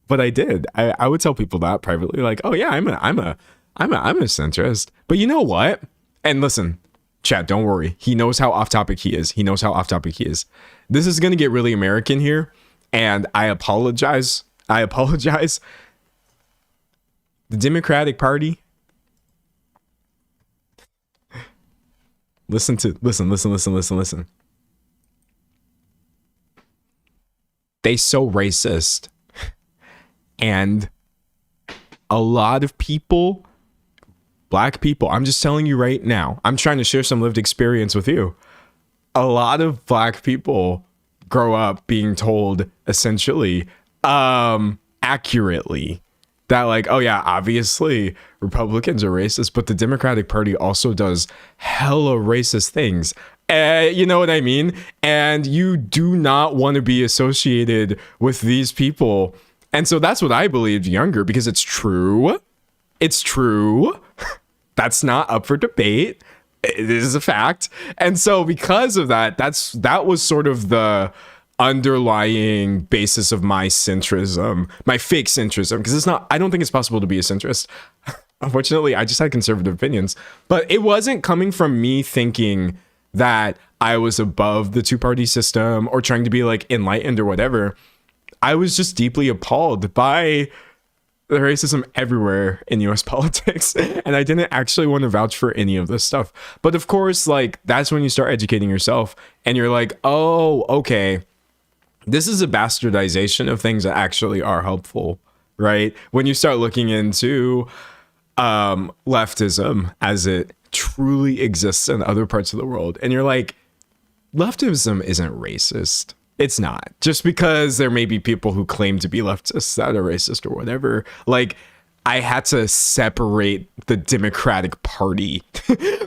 S1: but I did. I would tell people that privately, like, oh yeah, I'm I'm a centrist. But you know what? And listen, chat, don't worry. He knows how off topic he is. He knows how off topic he is. This is going to get really American here. And I apologize. I apologize. The Democratic Party. Listen. They so racist. And a lot of people, black people, I'm just telling you right now, I'm trying to share some lived experience with you. A lot of black people grow up being told essentially, accurately, that like, oh yeah, obviously Republicans are racist, but the Democratic Party also does hella racist things. You know what I mean? And you do not want to be associated with these people. And so that's what I believed younger, because it's true. It's true. That's not up for debate. It is a fact. And so because of that, that was sort of the underlying basis of my centrism, my fake centrism, because it's not, I don't think it's possible to be a centrist. Unfortunately, I just had conservative opinions, but it wasn't coming from me thinking that I was above the two-party system or trying to be like enlightened or whatever. I was just deeply appalled by the racism everywhere in US politics, and I didn't actually want to vouch for any of this stuff. But of course, like, that's when you start educating yourself and you're like, oh, okay, this is a bastardization of things that actually are helpful, right? When you start looking into leftism as it truly exists in other parts of the world, and you're like, leftism isn't racist. It's not. Just because there may be people who claim to be leftists that are racist or whatever. Like, I had to separate the Democratic Party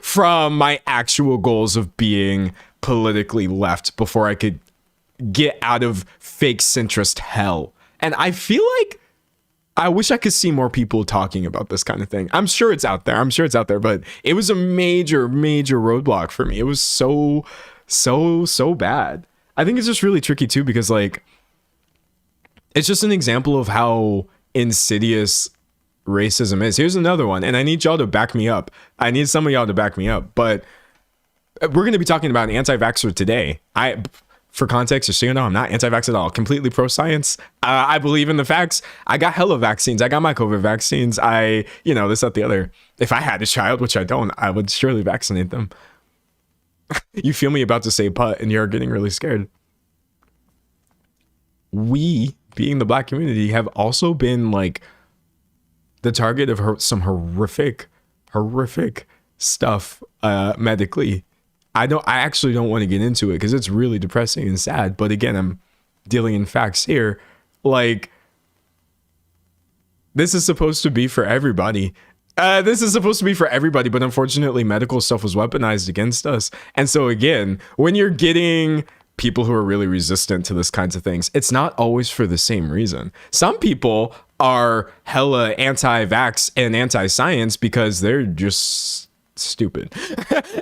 S1: from my actual goals of being politically left before I could get out of fake centrist hell. And I feel like I wish I could see more people talking about this kind of thing. I'm sure it's out there. But it was a major, major roadblock for me. It was so bad. I think it's just really tricky too, because like, it's just an example of how insidious racism is. Here's another one, and I need y'all to back me up. I need some of y'all to back me up, but we're going to be talking about an anti-vaxxer today. For context, just so you know, I'm not anti-vax at all. Completely pro-science. I believe in the facts. I got hella vaccines. I got my COVID vaccines. This, that, the other. If I had a child, which I don't, I would surely vaccinate them. You feel me about to say putt and you're getting really scared. We, being the black community, have also been like the target of some horrific stuff medically. I actually don't want to get into it because it's really depressing and sad. But again, I'm dealing in facts here. Like, this is supposed to be for everybody. But unfortunately, medical stuff was weaponized against us. And so again, when you're getting people who are really resistant to this kinds of things, it's not always for the same reason. Some people are hella anti-vax and anti-science because they're just stupid.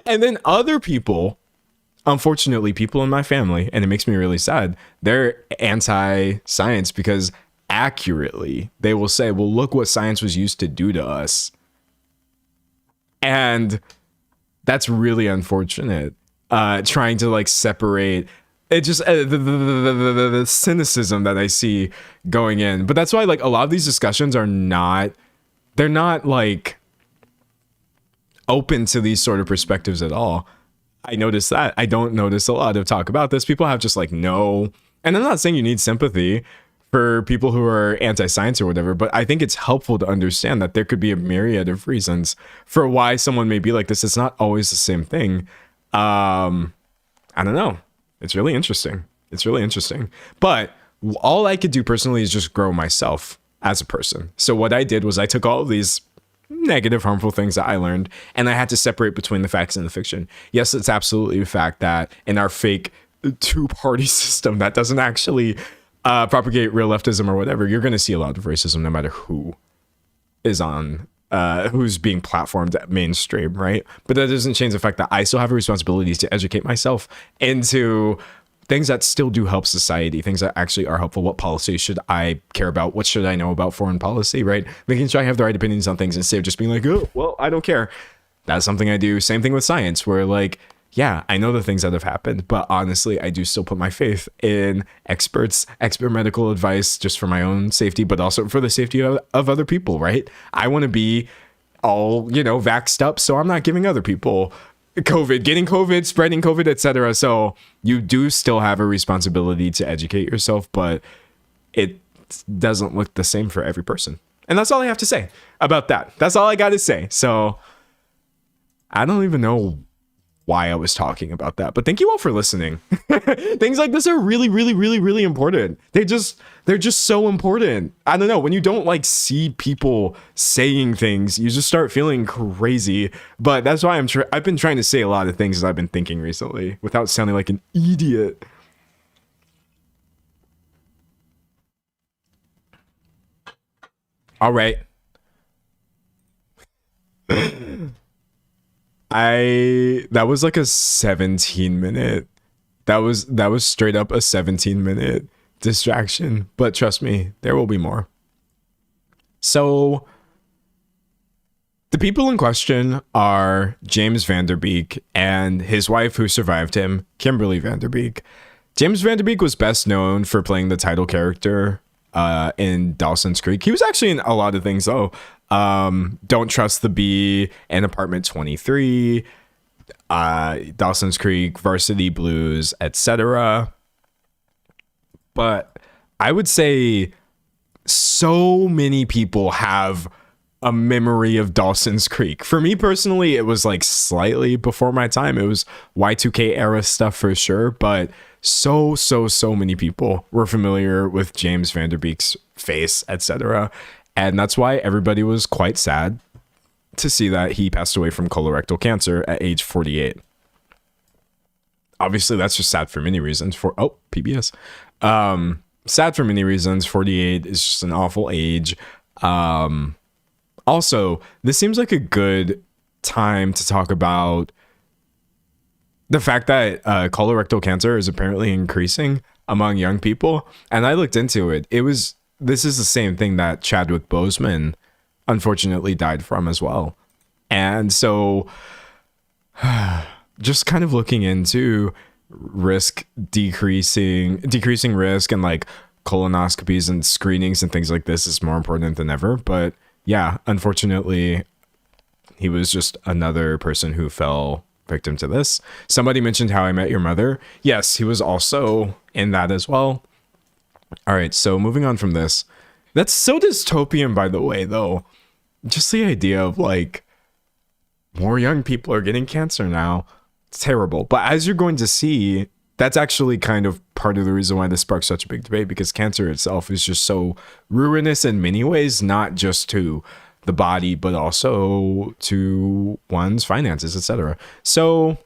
S1: And then other people, unfortunately, people in my family, and it makes me really sad, they're anti-science because accurately they will say, well, look what science was used to do to us. And that's really unfortunate. Trying to like separate it, just the cynicism that I see going in. But that's why like a lot of these discussions they're not like open to these sort of perspectives at all. I notice that. I don't notice a lot of talk about this. People have just like no, and I'm not saying you need sympathy for people who are anti-science or whatever, but I think it's helpful to understand that there could be a myriad of reasons for why someone may be like this. It's not always the same thing. I don't know. It's really interesting. But all I could do personally is just grow myself as a person. So what I did was I took all of these negative, harmful things that I learned, and I had to separate between the facts and the fiction. Yes, it's absolutely a fact that in our fake two-party system that doesn't actually propagate real leftism or whatever, you're going to see a lot of racism no matter who is on who's being platformed at mainstream, right? But that doesn't change the fact that I still have a responsibility to educate myself into things that still do help society, things that actually are helpful. What policies should I care about? What should I know about foreign policy, right? Making sure I have the right opinions on things instead of just being like, oh, well, I don't care. That's something I do. Same thing with science, where like, yeah, I know the things that have happened, but honestly, I do still put my faith in expert medical advice just for my own safety, but also for the safety of other people, right? I want to be all, vaxxed up, so I'm not giving other people COVID, getting COVID, spreading COVID, etc. So you do still have a responsibility to educate yourself, but it doesn't look the same for every person. And that's all I have to say about that. That's all I got to say. So I don't even know why I was talking about that, but thank you all for listening. Things like this are really, really, really, really important. They're just so important. I don't know, when you don't like see people saying things, you just start feeling crazy. But that's why I've been trying to say a lot of things that I've been thinking recently without sounding like an idiot. All right. That was like a 17-minute. That was straight up a 17-minute distraction, but trust me, there will be more. So the people in question are James Van Der Beek and his wife who survived him, Kimberly Van Der Beek. James Van Der Beek was best known for playing the title character in Dawson's Creek. He was actually in a lot of things though. Don't Trust the Bee and Apartment 23, Dawson's Creek, Varsity Blues, etc. But I would say so many people have a memory of Dawson's Creek. For me personally, it was like slightly before my time. It was Y2K era stuff for sure, but so many people were familiar with James Van Der Beek's face, etc. And that's why everybody was quite sad to see that he passed away from colorectal cancer at age 48. Obviously, that's just sad for many reasons. PBS. Sad for many reasons. 48 is just an awful age. Also, this seems like a good time to talk about the fact that colorectal cancer is apparently increasing among young people. And I looked into it. This is the same thing that Chadwick Boseman unfortunately died from as well. And so just kind of looking into decreasing risk and like colonoscopies and screenings and things like this is more important than ever. But yeah, unfortunately, he was just another person who fell victim to this. Somebody mentioned How I Met Your Mother. Yes, he was also in that as well. All right, so moving on from this. That's so dystopian, by the way, though. Just the idea of like more young people are getting cancer now. It's terrible. But as you're going to see, that's actually kind of part of the reason why this sparks such a big debate, because cancer itself is just so ruinous in many ways, not just to the body, but also to one's finances, etc. So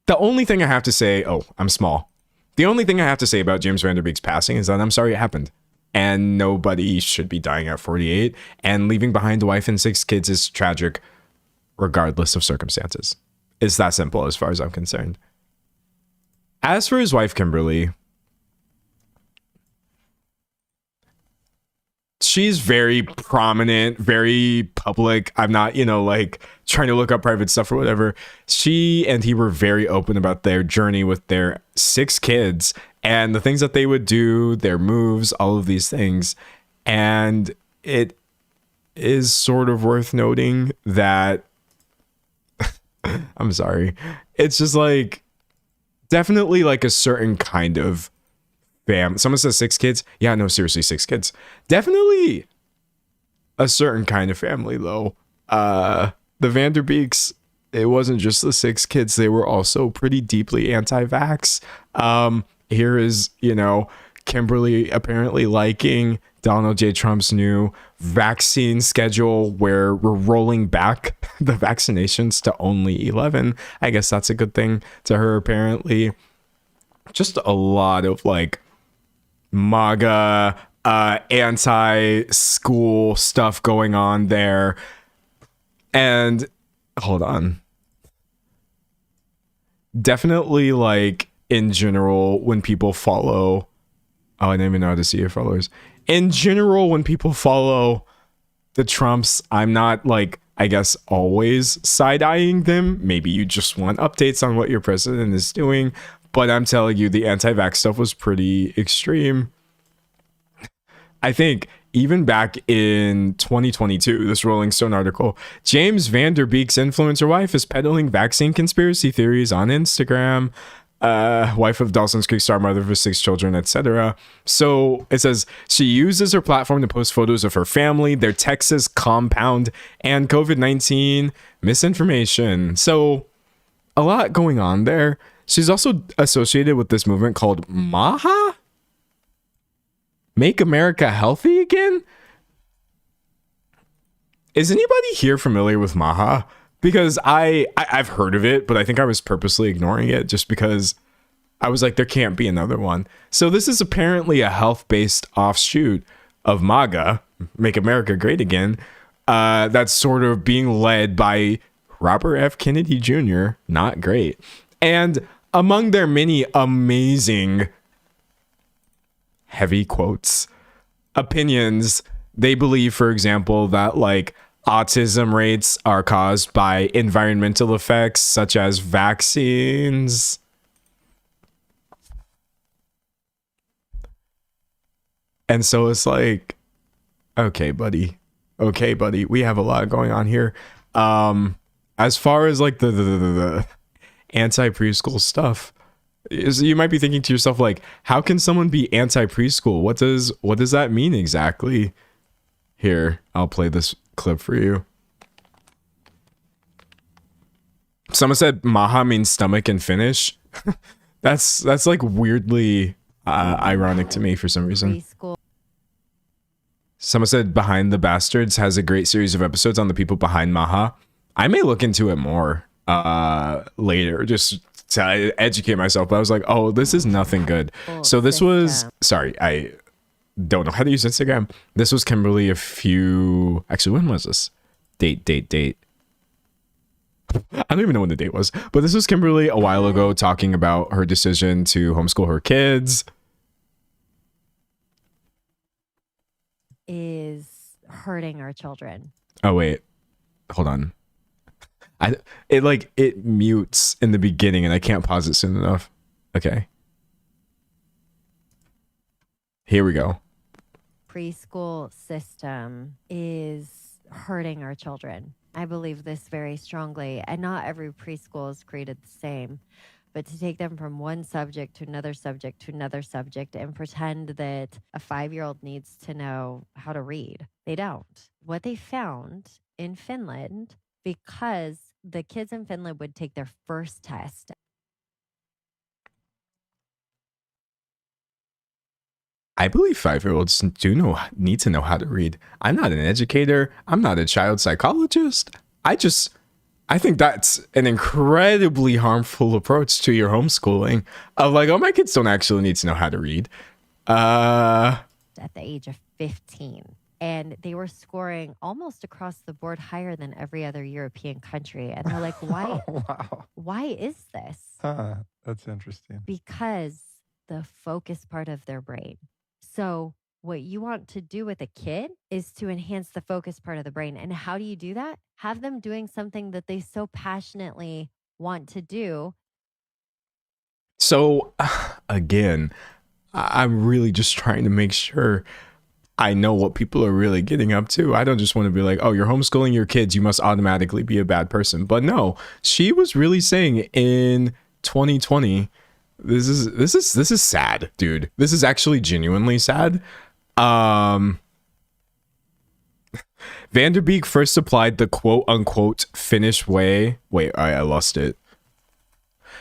S1: the only thing I have to say, I'm small. The only thing I have to say about James Van Der Beek's passing is that I'm sorry it happened. And nobody should be dying at 48. And leaving behind a wife and 6 kids is tragic, regardless of circumstances. It's that simple as far as I'm concerned. As for his wife, Kimberly, she's very prominent, very public. I'm not, like trying to look up private stuff or whatever. She and he were very open about their journey with their 6 kids and the things that they would do, their moves, all of these things. And it is sort of worth noting that I'm sorry. It's just like definitely like a certain kind of someone says 6 kids. Yeah, no, seriously, 6 kids. Definitely a certain kind of family, though. The Van Der Beeks, it wasn't just the 6 kids. They were also pretty deeply anti-vax. Here is, Kimberly apparently liking Donald J. Trump's new vaccine schedule where we're rolling back the vaccinations to only 11. I guess that's a good thing to her, apparently. Just a lot of like MAGA, anti-school stuff going on there. And hold on. definitely like in general when people follow, oh, I didn't even know how to see your followers. In general, when people follow the Trumps, I'm not like, I guess, always side-eyeing them. Maybe you just want updates on what your president is doing, but I'm telling you, the anti-vax stuff was pretty extreme. I think even back in 2022, this Rolling Stone article, James Van Der Beek's influencer wife is peddling vaccine conspiracy theories on Instagram. Wife of Dawson's Creek star, mother of 6 children, etc. So it says she uses her platform to post photos of her family, their Texas compound, and COVID-19 misinformation. So a lot going on there. She's also associated with this movement called MAHA? Make America Healthy Again? Is anybody here familiar with MAHA? Because I've heard of it, but I think I was purposely ignoring it just because I was like, there can't be another one. So this is apparently a health-based offshoot of MAGA, Make America Great Again, that's sort of being led by Robert F. Kennedy Jr., not great. And among their many amazing, heavy quotes, opinions, they believe, for example, that like autism rates are caused by environmental effects such as vaccines. And so it's like, okay, buddy, we have a lot going on here. As far as like the anti-preschool stuff, you might be thinking to yourself, like, how can someone be anti-preschool? What does that mean exactly? Here, I'll play this clip for you. Someone said Maha means stomach in Finnish. that's like weirdly ironic to me for some reason. Preschool. Someone said Behind the Bastards has a great series of episodes on the people behind Maha. I may look into it more later, just to educate myself. But I was like, oh, this is nothing good. So this was, sorry, I don't know how to use Instagram. This was Kimberly actually, when was this? Date. I don't even know when the date was, but this was Kimberly a while ago talking about her decision to homeschool her kids.
S3: Is hurting our children.
S1: Oh, wait. Hold on. It mutes in the beginning and I can't pause it soon enough. Okay. Here we go.
S3: Preschool system is hurting our children. I believe this very strongly. And not every preschool is created the same. But to take them from one subject to another subject to another subject and pretend that a 5-year-old needs to know how to read. They don't. What they found in Finland, because the kids in Finland would take their first test.
S1: I believe 5-year-olds need to know how to read. I'm not an educator. I'm not a child psychologist. I think that's an incredibly harmful approach to your homeschooling. Of like, oh, my kids don't actually need to know how to read.
S3: At the age of 15. And they were scoring almost across the board higher than every other European country. And they're like, why?
S4: Oh, wow.
S3: Why is this?
S4: That's interesting.
S3: Because the focus part of their brain. So what you want to do with a kid is to enhance the focus part of the brain. And how do you do that? Have them doing something that they so passionately want to do.
S1: So again, I'm really just trying to make sure I know what people are really getting up to. I don't just want to be like, oh, you're homeschooling your kids, you must automatically be a bad person. But no, she was really saying in 2020, this is sad, dude. This is actually genuinely sad. Van Der Beek first applied the quote unquote Finnish way. Wait, I lost it.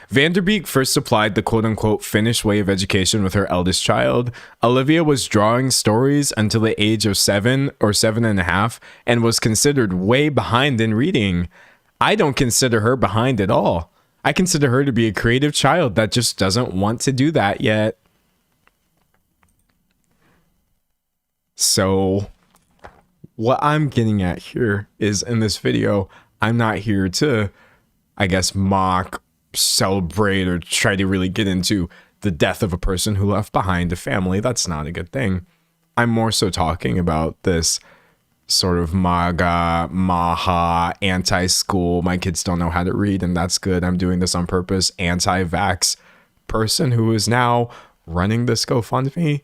S1: Van Der Beek first applied the quote unquote Finnish way of education with her eldest child. Olivia was drawing stories until the age of 7 or 7.5 and was considered way behind in reading. I don't consider her behind at all. I consider her to be a creative child that just doesn't want to do that yet. So what I'm getting at here is in this video, I'm not here to, I guess, mock, celebrate or try to really get into the death of a person who left behind a family. That's not a good thing. I'm more so talking about this sort of MAGA, Maha, anti-school, my kids don't know how to read and that's good, I'm doing this on purpose, anti-vax person who is now running this GoFundMe.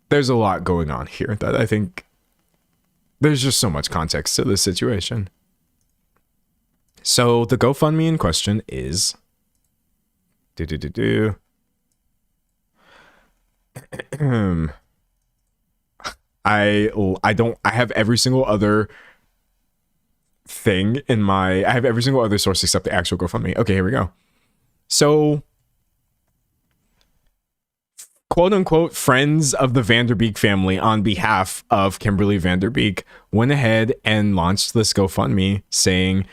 S1: There's a lot going on here that I think there's just so much context to this situation. So the GoFundMe in question is I have every single other thing in my, I have every single other source except the actual GoFundMe. Okay, here we go. So, quote unquote, friends of the Vanderbeek family on behalf of Kimberly Vanderbeek went ahead and launched this GoFundMe saying,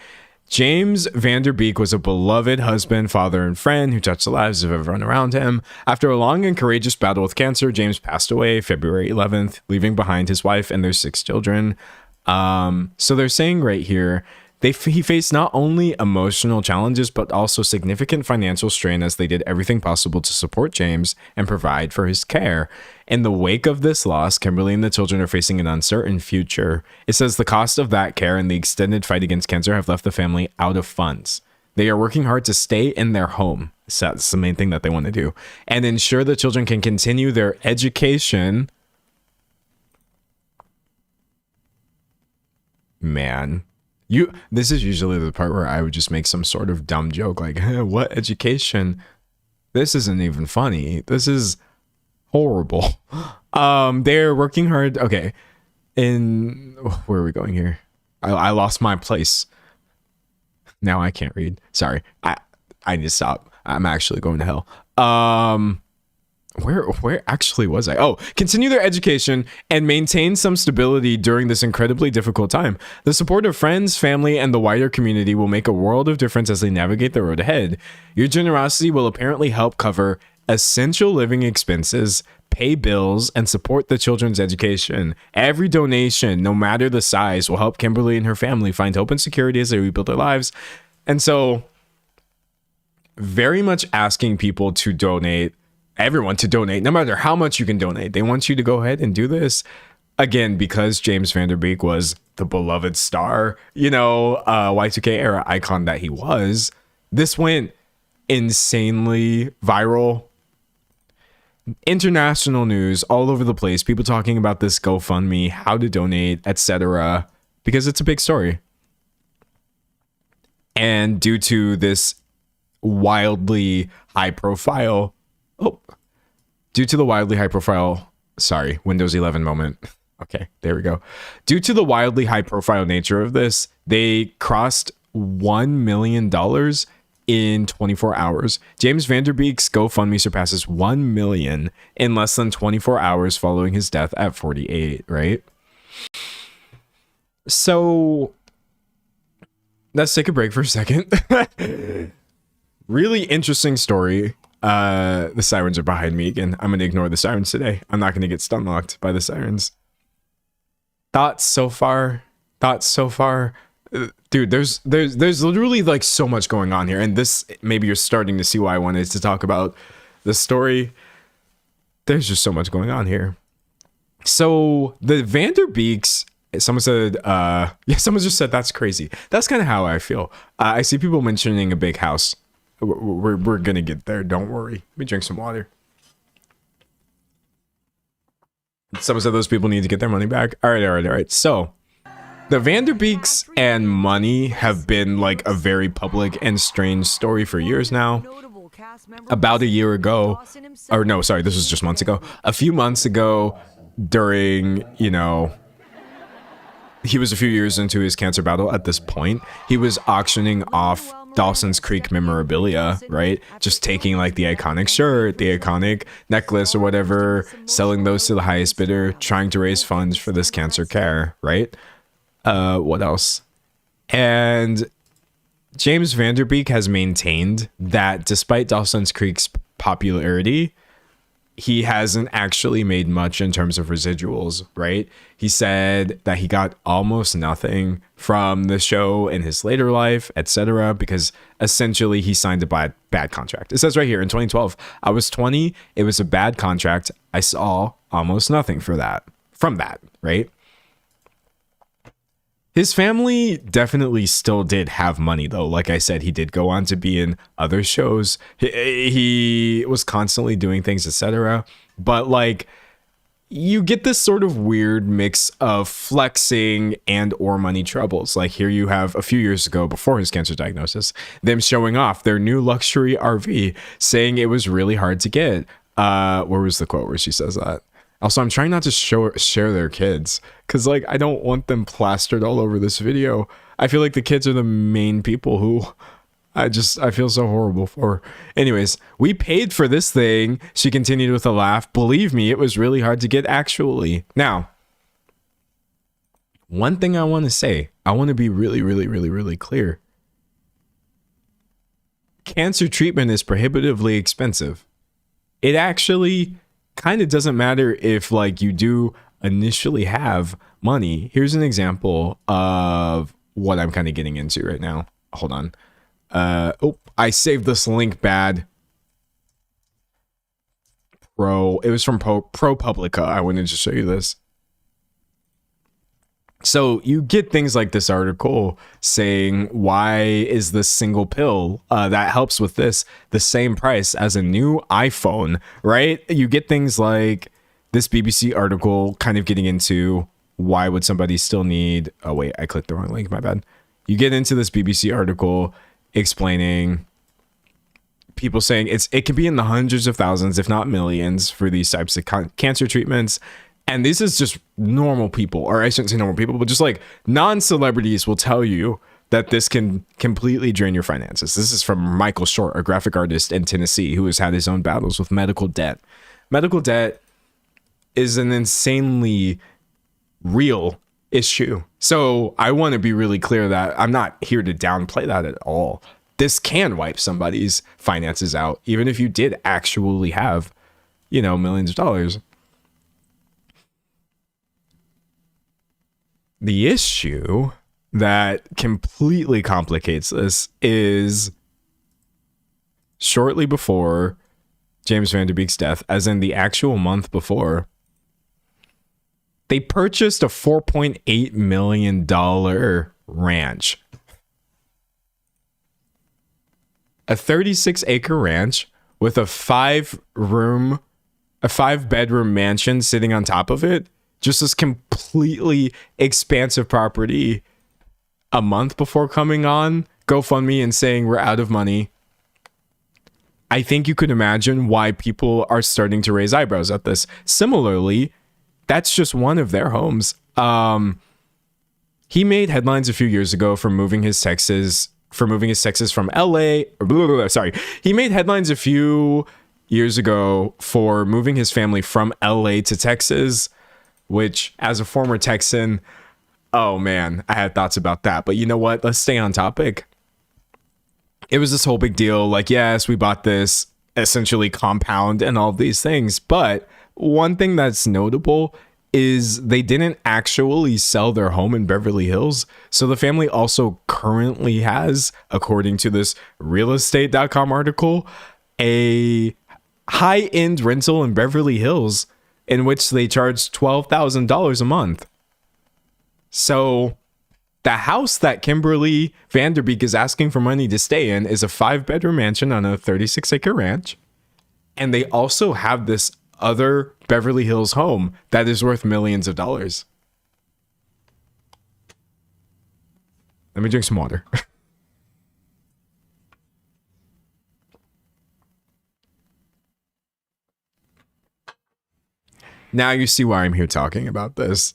S1: James Vanderbeek was a beloved husband, father, and friend who touched the lives of everyone around him. After a long and courageous battle with cancer, James passed away February 11th, leaving behind his wife and their 6 children. So they're saying right here, he faced not only emotional challenges, but also significant financial strain as they did everything possible to support James and provide for his care. In the wake of this loss, Kimberly and the children are facing an uncertain future. It says the cost of that care and the extended fight against cancer have left the family out of funds. They are working hard to stay in their home. So that's the main thing that they want to do. And ensure the children can continue their education. Man. This is usually the part where I would just make some sort of dumb joke like, what education? This isn't even funny. This is horrible. They're working hard. Okay. Where are we going here? I lost my place. Now I can't read. Sorry. I need to stop. I'm actually going to hell. Where actually was I? Oh, continue their education and maintain some stability during this incredibly difficult time. The support of friends, family, and the wider community will make a world of difference as they navigate the road ahead. Your generosity will apparently help cover essential living expenses, pay bills, and support the children's education. Every donation, no matter the size, will help Kimberly and her family find hope and security as they rebuild their lives. And so, very much asking people to donate, everyone to donate, no matter how much you can donate. They want you to go ahead and do this. Again, because James Vanderbeek was the beloved star, Y2K era icon that he was, this went insanely viral. International news all over the place. People talking about this GoFundMe, how to donate, etc. Because it's a big story. And due to this wildly high profile, Windows 11 moment. Okay, there we go. Due to the wildly high profile nature of this, they crossed $1 million in 24 hours. James Vanderbeek's GoFundMe surpasses 1 million in less than 24 hours following his death at 48, right? So let's take a break for a second. Really interesting story. The sirens are behind me again. I'm going to ignore the sirens today. I'm not going to get stun locked by the sirens. Thoughts so far? Dude, there's literally like so much going on here. And this, maybe you're starting to see why I wanted to talk about the story. There's just so much going on here. So the Vanderbeeks, someone said, someone just said, that's crazy. That's kind of how I feel. I see people mentioning a big house. We're gonna get there. Don't worry. Let me drink some water. Someone said those people need to get their money back. All right. So the Vanderbeeks and money have been like a very public and strange story for years now. About a year ago, or no, sorry, this was just months ago. A few months ago, during, he was a few years into his cancer battle at this point. He was auctioning off Dawson's Creek memorabilia, right? Just taking like the iconic shirt, the iconic necklace or whatever, selling those to the highest bidder, trying to raise funds for this cancer care, right? What else? And James Vanderbeek has maintained that despite Dawson's Creek's popularity, he hasn't actually made much in terms of residuals, right? He said that he got almost nothing from the show in his later life, etc., because essentially he signed a bad contract. It says right here in 2012, I was 20. It was a bad contract. I saw almost nothing from that, right? His family definitely still did have money, though. Like I said, he did go on to be in other shows. He was constantly doing things, etc. But like, you get this sort of weird mix of flexing and or money troubles. Like here you have a few years ago, before his cancer diagnosis, them showing off their new luxury RV, saying it was really hard to get. Where was the quote where she says that? Also, I'm trying not to share their kids because, like, I don't want them plastered all over this video. I feel like the kids are the main people who I feel so horrible for. Anyways, we paid for this thing. She continued with a laugh. Believe me, it was really hard to get actually. Now, one thing I want to say, I want to be really, really, really, really clear. Cancer treatment is prohibitively expensive. It actually kind of doesn't matter if like you do initially have money. Here's an example of what I'm kind of getting into right now. Hold on. I saved this link bad. It was from ProPublica. I wanted to show you this. So you get things like this article saying, why is this single pill that helps with this the same price as a new iPhone, right? You get things like this BBC article kind of getting into why would somebody still need... Oh, wait, I clicked the wrong link. My bad. You get into this BBC article explaining people saying it can be in the hundreds of thousands, if not millions, for these types of cancer treatments. And this is just normal people, or I shouldn't say normal people, but just like non-celebrities will tell you that this can completely drain your finances. This is from Michael Short, a graphic artist in Tennessee who has had his own battles with medical debt. Medical debt is an insanely real issue. So I want to be really clear that I'm not here to downplay that at all. This can wipe somebody's finances out, even if you did actually have, millions of dollars. The issue that completely complicates this is shortly before James Van Der Beek's death, as in the actual month before, they purchased a $4.8 million ranch. A 36-acre ranch with a 5-bedroom mansion sitting on top of it. Just this completely expansive property a month before coming on GoFundMe and saying we're out of money. I think you could imagine why people are starting to raise eyebrows at this. Similarly, that's just one of their homes. He made headlines a few years ago for moving his sexes from LA. He made headlines a few years ago for moving his family from LA to Texas, which as a former Texan, oh man, I had thoughts about that. But you know what? Let's stay on topic. It was this whole big deal. Like, yes, we bought this essentially compound and all of these things. But one thing that's notable is they didn't actually sell their home in Beverly Hills. So the family also currently has, according to this realestate.com article, a high-end rental in Beverly Hills in which they charge $12,000 a month. So the house that Kimberly Van Der Beek is asking for money to stay in is a 5-bedroom mansion on a 36-acre ranch. And they also have this other Beverly Hills home that is worth millions of dollars. Let me drink some water. Now you see why I'm here talking about this.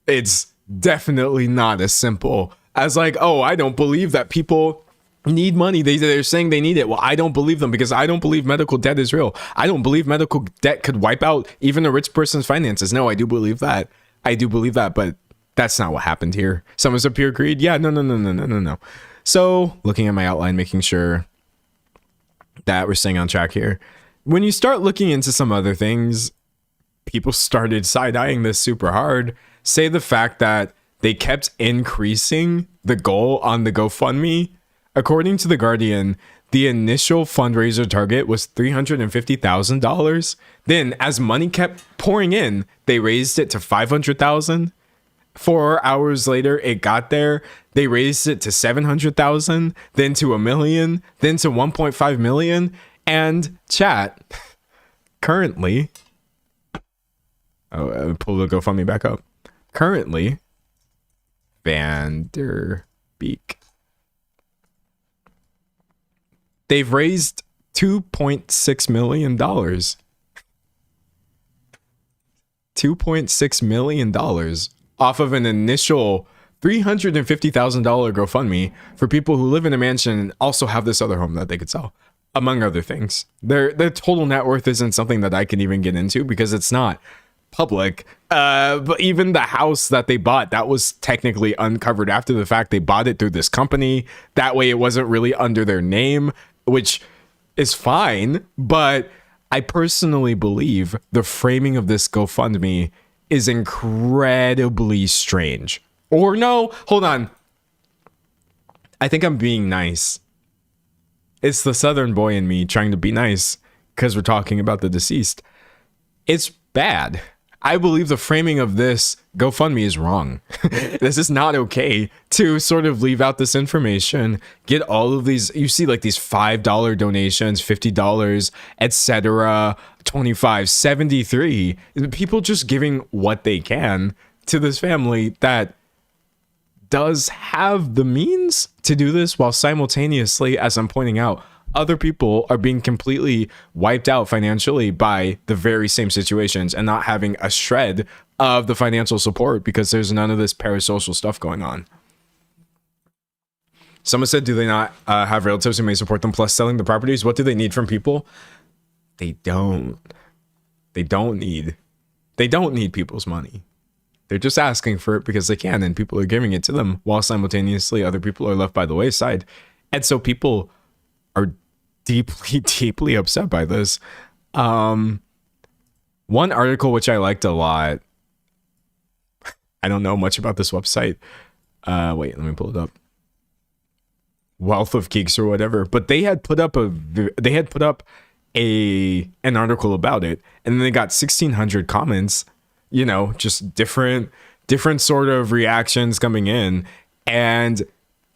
S1: It's definitely not as simple as like, oh, I don't believe that people need money. They're saying they need it. Well, I don't believe them because I don't believe medical debt is real. I don't believe medical debt could wipe out even a rich person's finances. No, I do believe that. But that's not what happened here. Someone's a pure greed. Yeah, no. So looking at my outline, making sure that we're staying on track here. when you start looking into some other things, people started side-eyeing this super hard. Say the fact that they kept increasing the goal on the GoFundMe. According to The Guardian, the initial fundraiser target was $350,000. Then, as money kept pouring in, they raised it to $500,000. 4 hours later, it got there. They raised it to $700,000, then to $1 million, then to $1.5 million. And chat, currently, pull the GoFundMe back up. Currently, Beek. They've raised $2.6 million. $2.6 million off of an initial $350,000 GoFundMe for people who live in a mansion and also have this other home that they could sell, among other things. Their total net worth isn't something that I can even get into because it's not public. But even the house that they bought, that was technically uncovered after the fact. They bought it through this company. That way it wasn't really under their name, which is fine. But I personally believe the framing of this GoFundMe is incredibly strange. Or no, hold on. I think I'm being nice. It's the Southern boy in me trying to be nice because we're talking about the deceased. It's bad. I believe the framing of this GoFundMe is wrong. This is not okay to sort of leave out this information, get all of these, you see like these $5 donations, $50, etc., 25, 73, people just giving what they can to this family that does have the means to do this while simultaneously, as I'm pointing out, other people are being completely wiped out financially by the very same situations and not having a shred of the financial support because there's none of this parasocial stuff going on. Someone said, do they not have relatives who may support them plus selling the properties? What do they need from people? They don't need people's money. They're just asking for it because they can, and people are giving it to them while simultaneously other people are left by the wayside. And so people are deeply upset by this. One article which I liked a lot, I don't know much about this website. Wait, let me pull it up. Wealth of Geeks or whatever, but they had put up an article about it, and then they got 1,600 comments, you know, just different sort of reactions coming in, and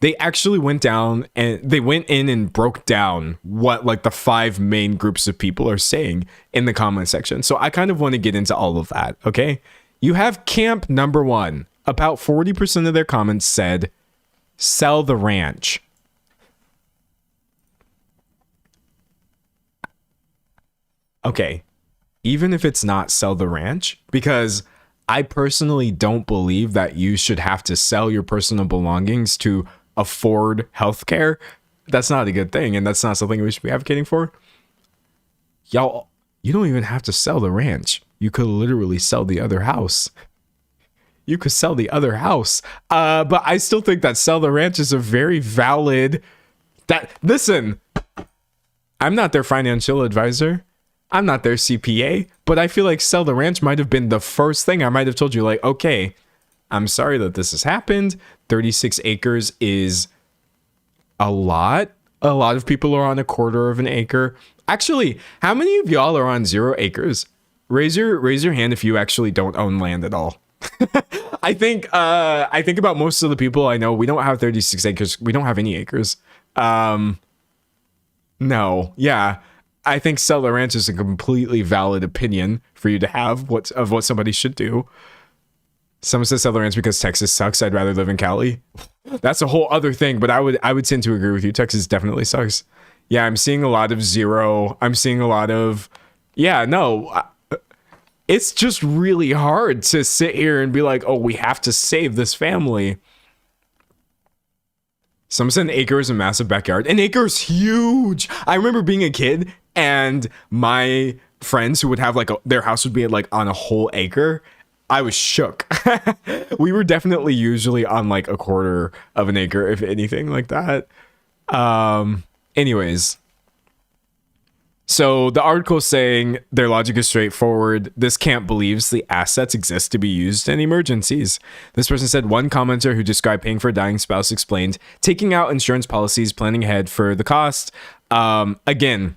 S1: they actually went in and broke down what like the 5 main groups of people are saying in the comment section. So I kind of want to get into all of that. Okay. You have camp number 1. About 40% of their comments said, sell the ranch. Okay. Even if it's not sell the ranch, because I personally don't believe that you should have to sell your personal belongings to afford healthcare. That's not a good thing, and that's not something we should be advocating for. Y'all, you don't even have to sell the ranch. You could literally sell the other house. You could sell the other house. But I still think that sell the ranch is a very valid... Listen, I'm not their financial advisor. I'm not their CPA, but I feel like sell the ranch might have been the first thing I might have told you, like, okay, I'm sorry that this has happened. 36 acres is a lot. A lot of people are on 1/4 of an acre. Actually, how many of y'all are on 0 acres? Raise your hand if you actually don't own land at all. I think about most of the people I know, we don't have 36 acres. We don't have any acres. No. Yeah. I think sell the ranch is a completely valid opinion for you to have what somebody should do. Someone says sell the ranch because Texas sucks. I'd rather live in Cali. That's a whole other thing, but I would tend to agree with you. Texas definitely sucks. Yeah, I'm seeing a lot of 0. I'm seeing a lot of, yeah, no. It's just really hard to sit here and be like, oh, we have to save this family. Someone said an acre is a massive backyard. An acre is huge. I remember being a kid and my friends who would have like their house would be like on a whole acre. I was shook. We were definitely usually on like 1/4 of an acre, if anything like that. Anyways, So the article is saying their logic is straightforward. This camp believes the assets exist to be used in emergencies. This person said one commenter who described paying for a dying spouse explained taking out insurance policies, planning ahead for the cost. Again,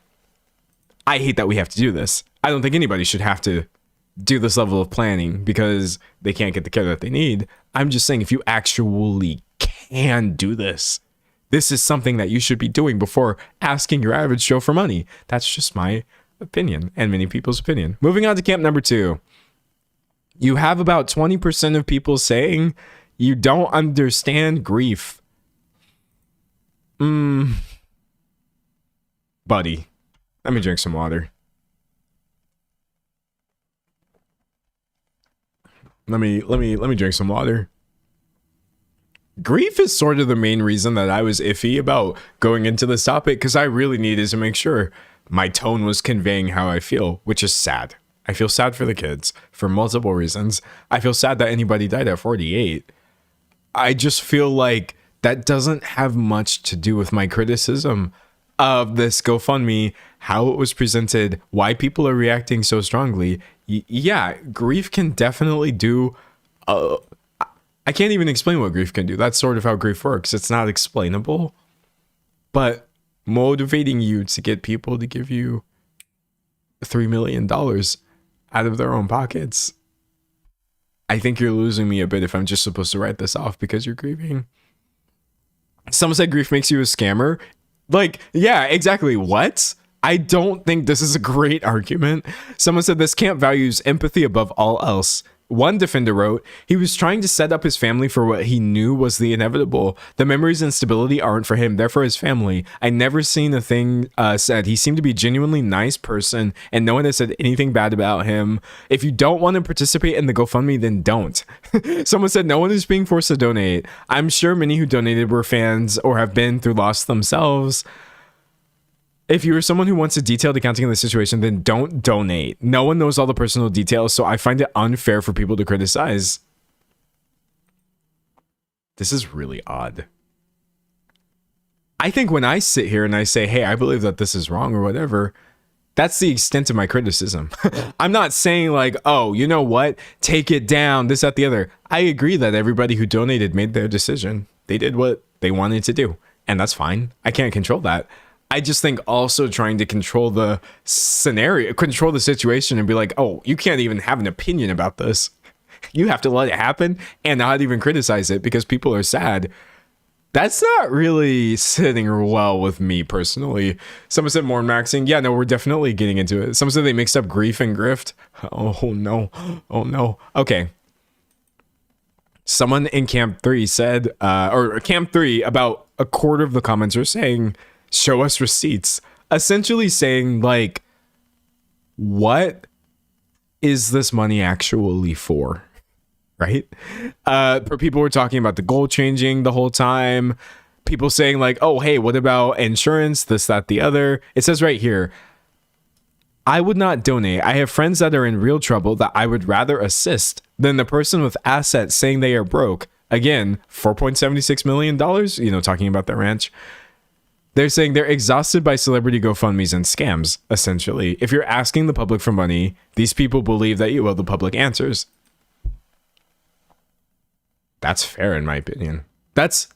S1: I hate that we have to do this. I don't think anybody should have to do this level of planning because they can't get the care that they need. I'm just saying if you actually can do this, this is something that you should be doing before asking your average Joe for money. That's just my opinion and many people's opinion. Moving on to camp number 2. You have about 20% of people saying you don't understand grief. Buddy, let me drink some water. Let me drink some water. Grief is sort of the main reason that I was iffy about going into this topic, because I really needed to make sure my tone was conveying how I feel, which is sad. I feel sad for the kids for multiple reasons. I feel sad that anybody died at 48. I just feel like that doesn't have much to do with my criticism of this GoFundMe, how it was presented, why people are reacting so strongly. Yeah, grief can definitely do... I can't even explain what grief can do. That's sort of how grief works. It's not explainable. But motivating you to get people to give you $3 million out of their own pockets. I think you're losing me a bit if I'm just supposed to write this off because you're grieving. Someone said grief makes you a scammer. Like, yeah, exactly. What? I don't think this is a great argument. Someone said this camp values empathy above all else. One defender wrote, he was trying to set up his family for what he knew was the inevitable. The memories and stability aren't for him, they're for his family. I never seen a thing said. He seemed to be a genuinely nice person and no one has said anything bad about him. If you don't want to participate in the GoFundMe, then don't. Someone said no one is being forced to donate. I'm sure many who donated were fans or have been through loss themselves. If you are someone who wants a detailed accounting of the situation, then don't donate. No one knows all the personal details, so I find it unfair for people to criticize. This is really odd. I think when I sit here and I say, hey, I believe that this is wrong or whatever, that's the extent of my criticism. I'm not saying like, oh, you know what? Take it down, this, that, the other. I agree that everybody who donated made their decision. They did what they wanted to do, and that's fine. I can't control that. I just think also trying to control the scenario, control the situation and be like, oh, you can't even have an opinion about this. You have to let it happen and not even criticize it because people are sad. That's not really sitting well with me personally. Someone said more maxing. Yeah, no, we're definitely getting into it. Someone said they mixed up grief and grift. Oh no. Oh no. Okay. Someone in Camp 3 said, or Camp 3, about a quarter of the comments are saying, show us receipts. Essentially saying, like, what is this money actually for? Right? People were talking about the goal changing the whole time. People saying, like, oh, hey, what about insurance? This, that, the other. It says right here, I would not donate. I have friends that are in real trouble that I would rather assist than the person with assets saying they are broke. Again, $4.76 million, you know, talking about the ranch. They're saying they're exhausted by celebrity GoFundMes and scams, essentially. If you're asking the public for money, these people believe that you owe the public answers. That's fair, in my opinion. That's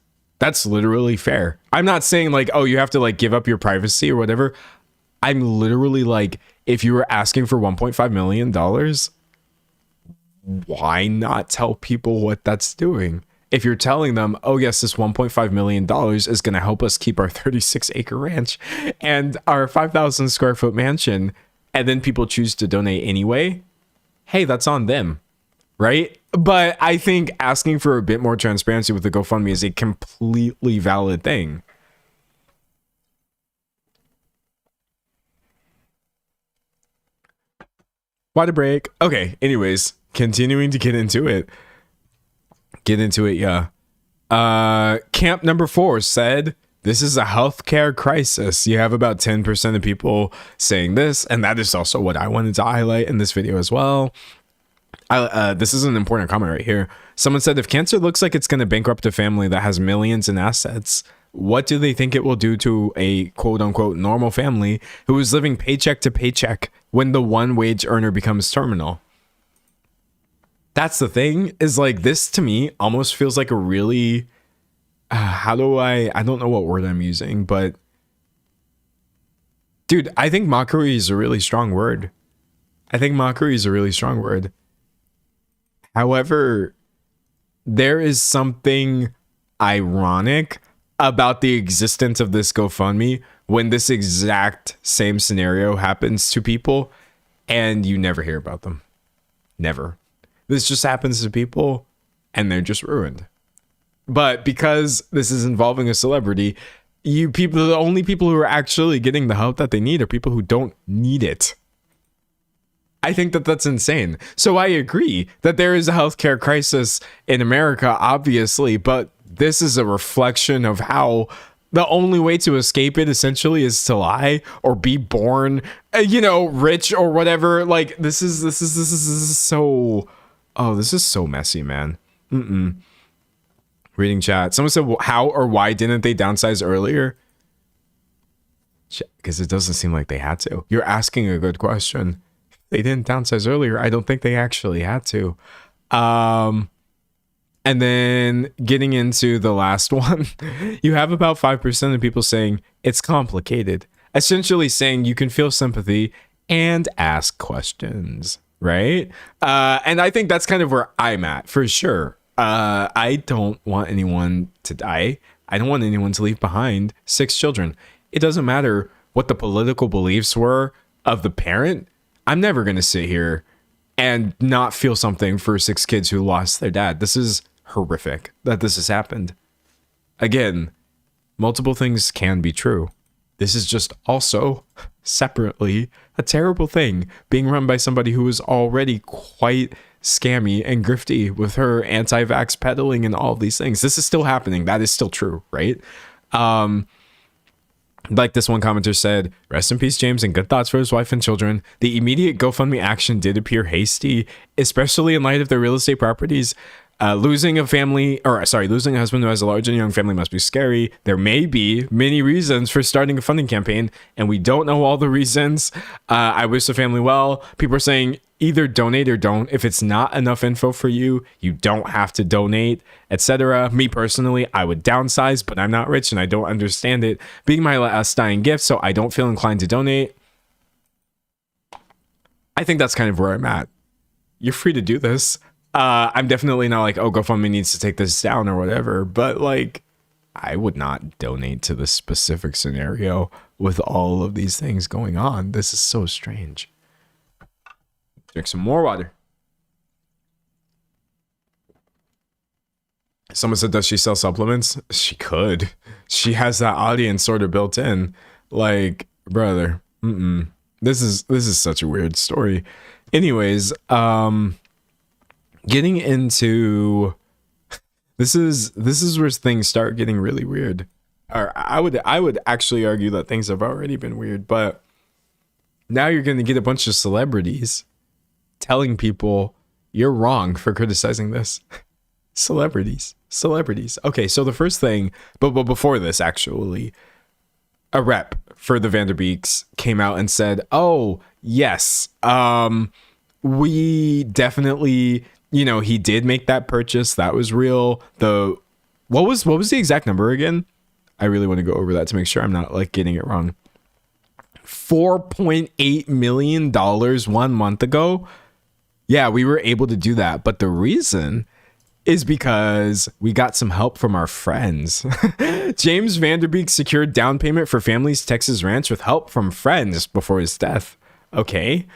S1: literally fair. I'm not saying like, oh, you have to like give up your privacy or whatever. I'm literally like, if you were asking for $1.5 million, why not tell people what that's doing? If you're telling them, oh yes, this $1.5 million is going to help us keep our 36-acre ranch and our 5,000 square foot mansion, and then people choose to donate anyway, hey, that's on them, right? But I think asking for a bit more transparency with the GoFundMe is a completely valid thing. Water break. Okay, anyways, continuing to get into it. Yeah. Camp number 4 said, this is a healthcare crisis. You have about 10% of people saying this, and that is also what I wanted to highlight in this video as well. This is an important comment right here. Someone said, if cancer looks like it's going to bankrupt a family that has millions in assets, what do they think it will do to a quote unquote normal family who is living paycheck to paycheck when the one wage earner becomes terminal? That's the thing, is like, this to me almost feels like a really, I don't know what word I'm using, but dude, I think mockery is a really strong word. However, there is something ironic about the existence of this GoFundMe when this exact same scenario happens to people and you never hear about them. Never. This just happens to people and they're just ruined. But because this is involving a celebrity, the only people who are actually getting the help that they need are people who don't need it. I think that that's insane. So I agree that there is a healthcare crisis in America, obviously, but this is a reflection of how the only way to escape it essentially is to lie or be born, rich or whatever. Like, this is so, this is so messy, man. Reading chat. Someone said, well, how or why didn't they downsize earlier? Because it doesn't seem like they had to. You're asking a good question. They didn't downsize earlier. I don't think they actually had to. And then getting into the last one, you have about 5% of people saying it's complicated, essentially saying you can feel sympathy and ask questions, right? And I think that's kind of where I'm at, for sure. I don't want anyone to die. I don't want anyone to leave behind 6 children. It doesn't matter what the political beliefs were of the parent. I'm never going to sit here and not feel something for 6 kids who lost their dad. This is horrific that this has happened. Again, multiple things can be true. This is just also separately a terrible thing being run by somebody who is already quite scammy and grifty with her anti-vax peddling and all of these things. This is still happening. That is still true, right? Like this one commenter said, rest in peace, James, and good thoughts for his wife and children. The immediate GoFundMe action did appear hasty, especially in light of their real estate properties. Losing a husband who has a large and young family must be scary. There may be many reasons for starting a funding campaign, and we don't know all the reasons. I wish the family well. People are saying either donate or don't. If it's not enough info for you, you don't have to donate, etc. Me personally, I would downsize, but I'm not rich and I don't understand it being my last dying gift, so I don't feel inclined to donate. I think that's kind of where I'm at. You're free to do this. I'm definitely not like, oh, GoFundMe needs to take this down or whatever, but like, I would not donate to this specific scenario with all of these things going on. This is so strange. Drink some more water. Someone said, does she sell supplements? She could. She has that audience sort of built in. Like, brother, this is such a weird story. Anyways, getting into this is where things start getting really weird. Or I would actually argue that things have already been weird, but now you're going to get a bunch of celebrities telling people you're wrong for criticizing this. Celebrities. Okay, so the first thing, but before this, actually, a rep for the Vanderbeeks came out and said, "Oh yes, we definitely." He did make that purchase. That was real. What was the exact number again? I really want to go over that to make sure I'm not like getting it wrong. $4.8 million 1 month ago. Yeah, we were able to do that. But the reason is because we got some help from our friends. James Vanderbeek secured down payment for family's Texas ranch with help from friends before his death. Okay.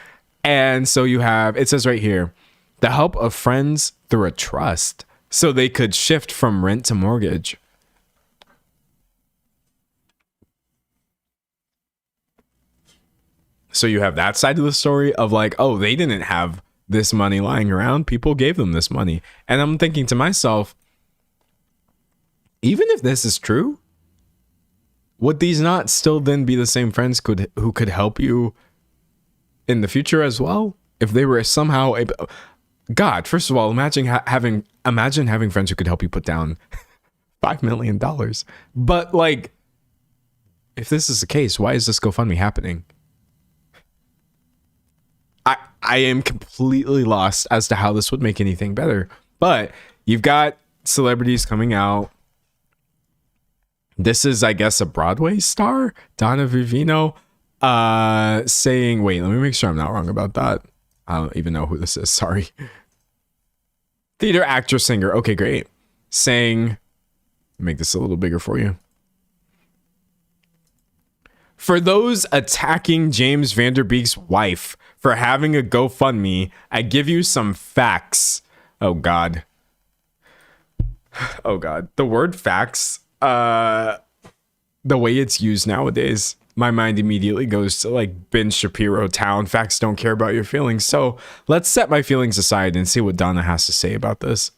S1: And so it says right here, the help of friends through a trust so they could shift from rent to mortgage. So you have that side of the story of like, oh, they didn't have this money lying around. People gave them this money. And I'm thinking to myself, even if this is true, would these not still then be the same friends who could help you in the future as well? If they were somehow God, first of all, imagine having friends who could help you put down $5 million. But like, if this is the case, why is this GoFundMe happening? I am completely lost as to how this would make anything better. But you've got celebrities coming out. This is, I guess, a Broadway star, Donna Vivino, saying, wait, let me make sure I'm not wrong about that. I don't even know who this is. Sorry. Theater actor, singer. Okay, great. Saying, make this a little bigger for you. For those attacking James Van Der Beek's wife for having a GoFundMe, I give you some facts. Oh, God. Oh, God. The word facts, the way it's used nowadays, my mind immediately goes to like Ben Shapiro town. Facts don't care about your feelings. So let's set my feelings aside and see what Donna has to say about this.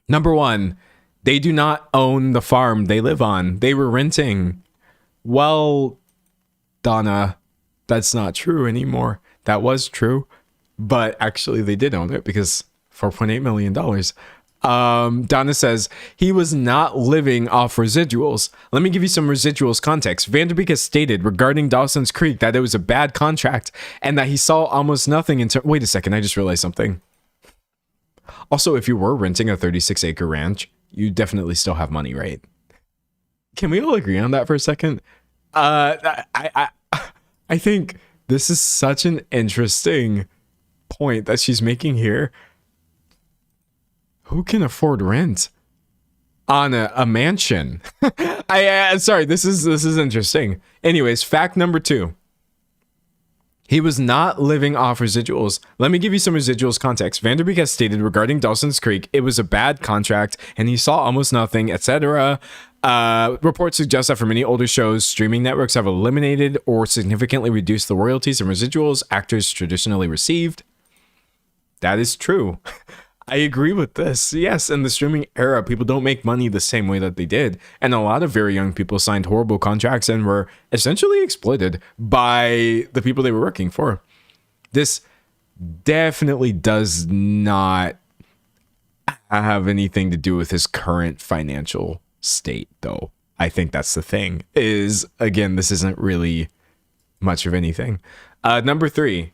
S1: Number one, they do not own the farm they live on. They were renting. Well, Donna, that's not true anymore. That was true, but actually they did own it because $4.8 million. Donna says he was not living off residuals. Let me give you some residuals context. Van Der Beek has stated regarding Dawson's Creek that it was a bad contract and that he saw almost nothing in wait a second, I just realized something. Also, if you were renting a 36-acre ranch, you definitely still have money, right? Can we all agree on that for a second? I think this is such an interesting point that she's making here. Who can afford rent on a mansion? Sorry, this is interesting. Anyways, fact number 2. He was not living off residuals. Let me give you some residuals context. Van Der Beek has stated regarding Dawson's Creek, it was a bad contract and he saw almost nothing, etc. Reports suggest that for many older shows, streaming networks have eliminated or significantly reduced the royalties and residuals actors traditionally received. That is true. I agree with this. Yes, in the streaming era, people don't make money the same way that they did. And a lot of very young people signed horrible contracts and were essentially exploited by the people they were working for. This definitely does not have anything to do with his current financial state, though. I think that's the thing. Is, again, this isn't really much of anything. Number 3.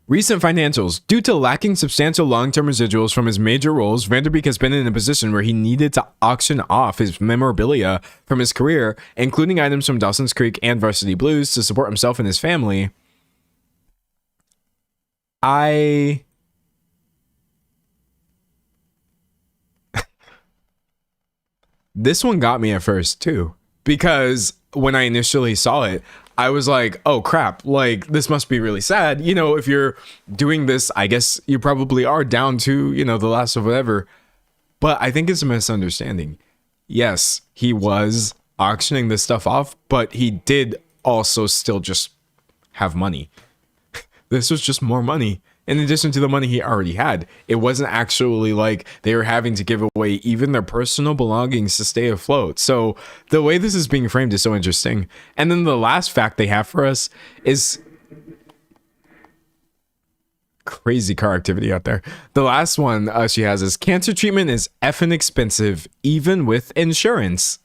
S1: Recent financials. Due to lacking substantial long-term residuals from his major roles, Van Der Beek has been in a position where he needed to auction off his memorabilia from his career, including items from Dawson's Creek and Varsity Blues, to support himself and his family. This one got me at first, too, because when I initially saw it, I was like, oh crap, like this must be really sad. You know, if you're doing this, I guess you probably are down to, you know, the last of whatever. But I think it's a misunderstanding. Yes, he was auctioning this stuff off, but he did also still just have money. This was just more money in addition to the money he already had. It wasn't actually like they were having to give away even their personal belongings to stay afloat. So the way this is being framed is so interesting. And then the last fact they have for us is crazy car activity out there. The last one she has is cancer treatment is effing expensive, even with insurance.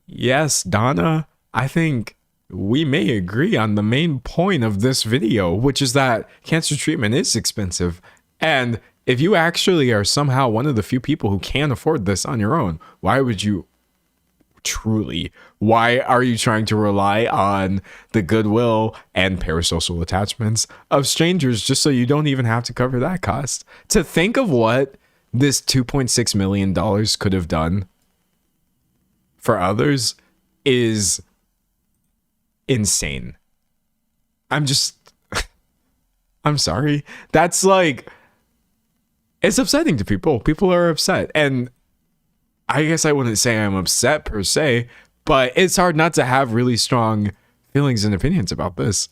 S1: Yes, Donna, I think we may agree on the main point of this video, which is that cancer treatment is expensive. And if you actually are somehow one of the few people who can afford this on your own, why are you trying to rely on the goodwill and parasocial attachments of strangers just so you don't even have to cover that cost? To think of what this $2.6 million could have done for others is insane. I'm sorry. That's like, it's upsetting to people. People are upset. And I guess I wouldn't say I'm upset per se, but it's hard not to have really strong feelings and opinions about this.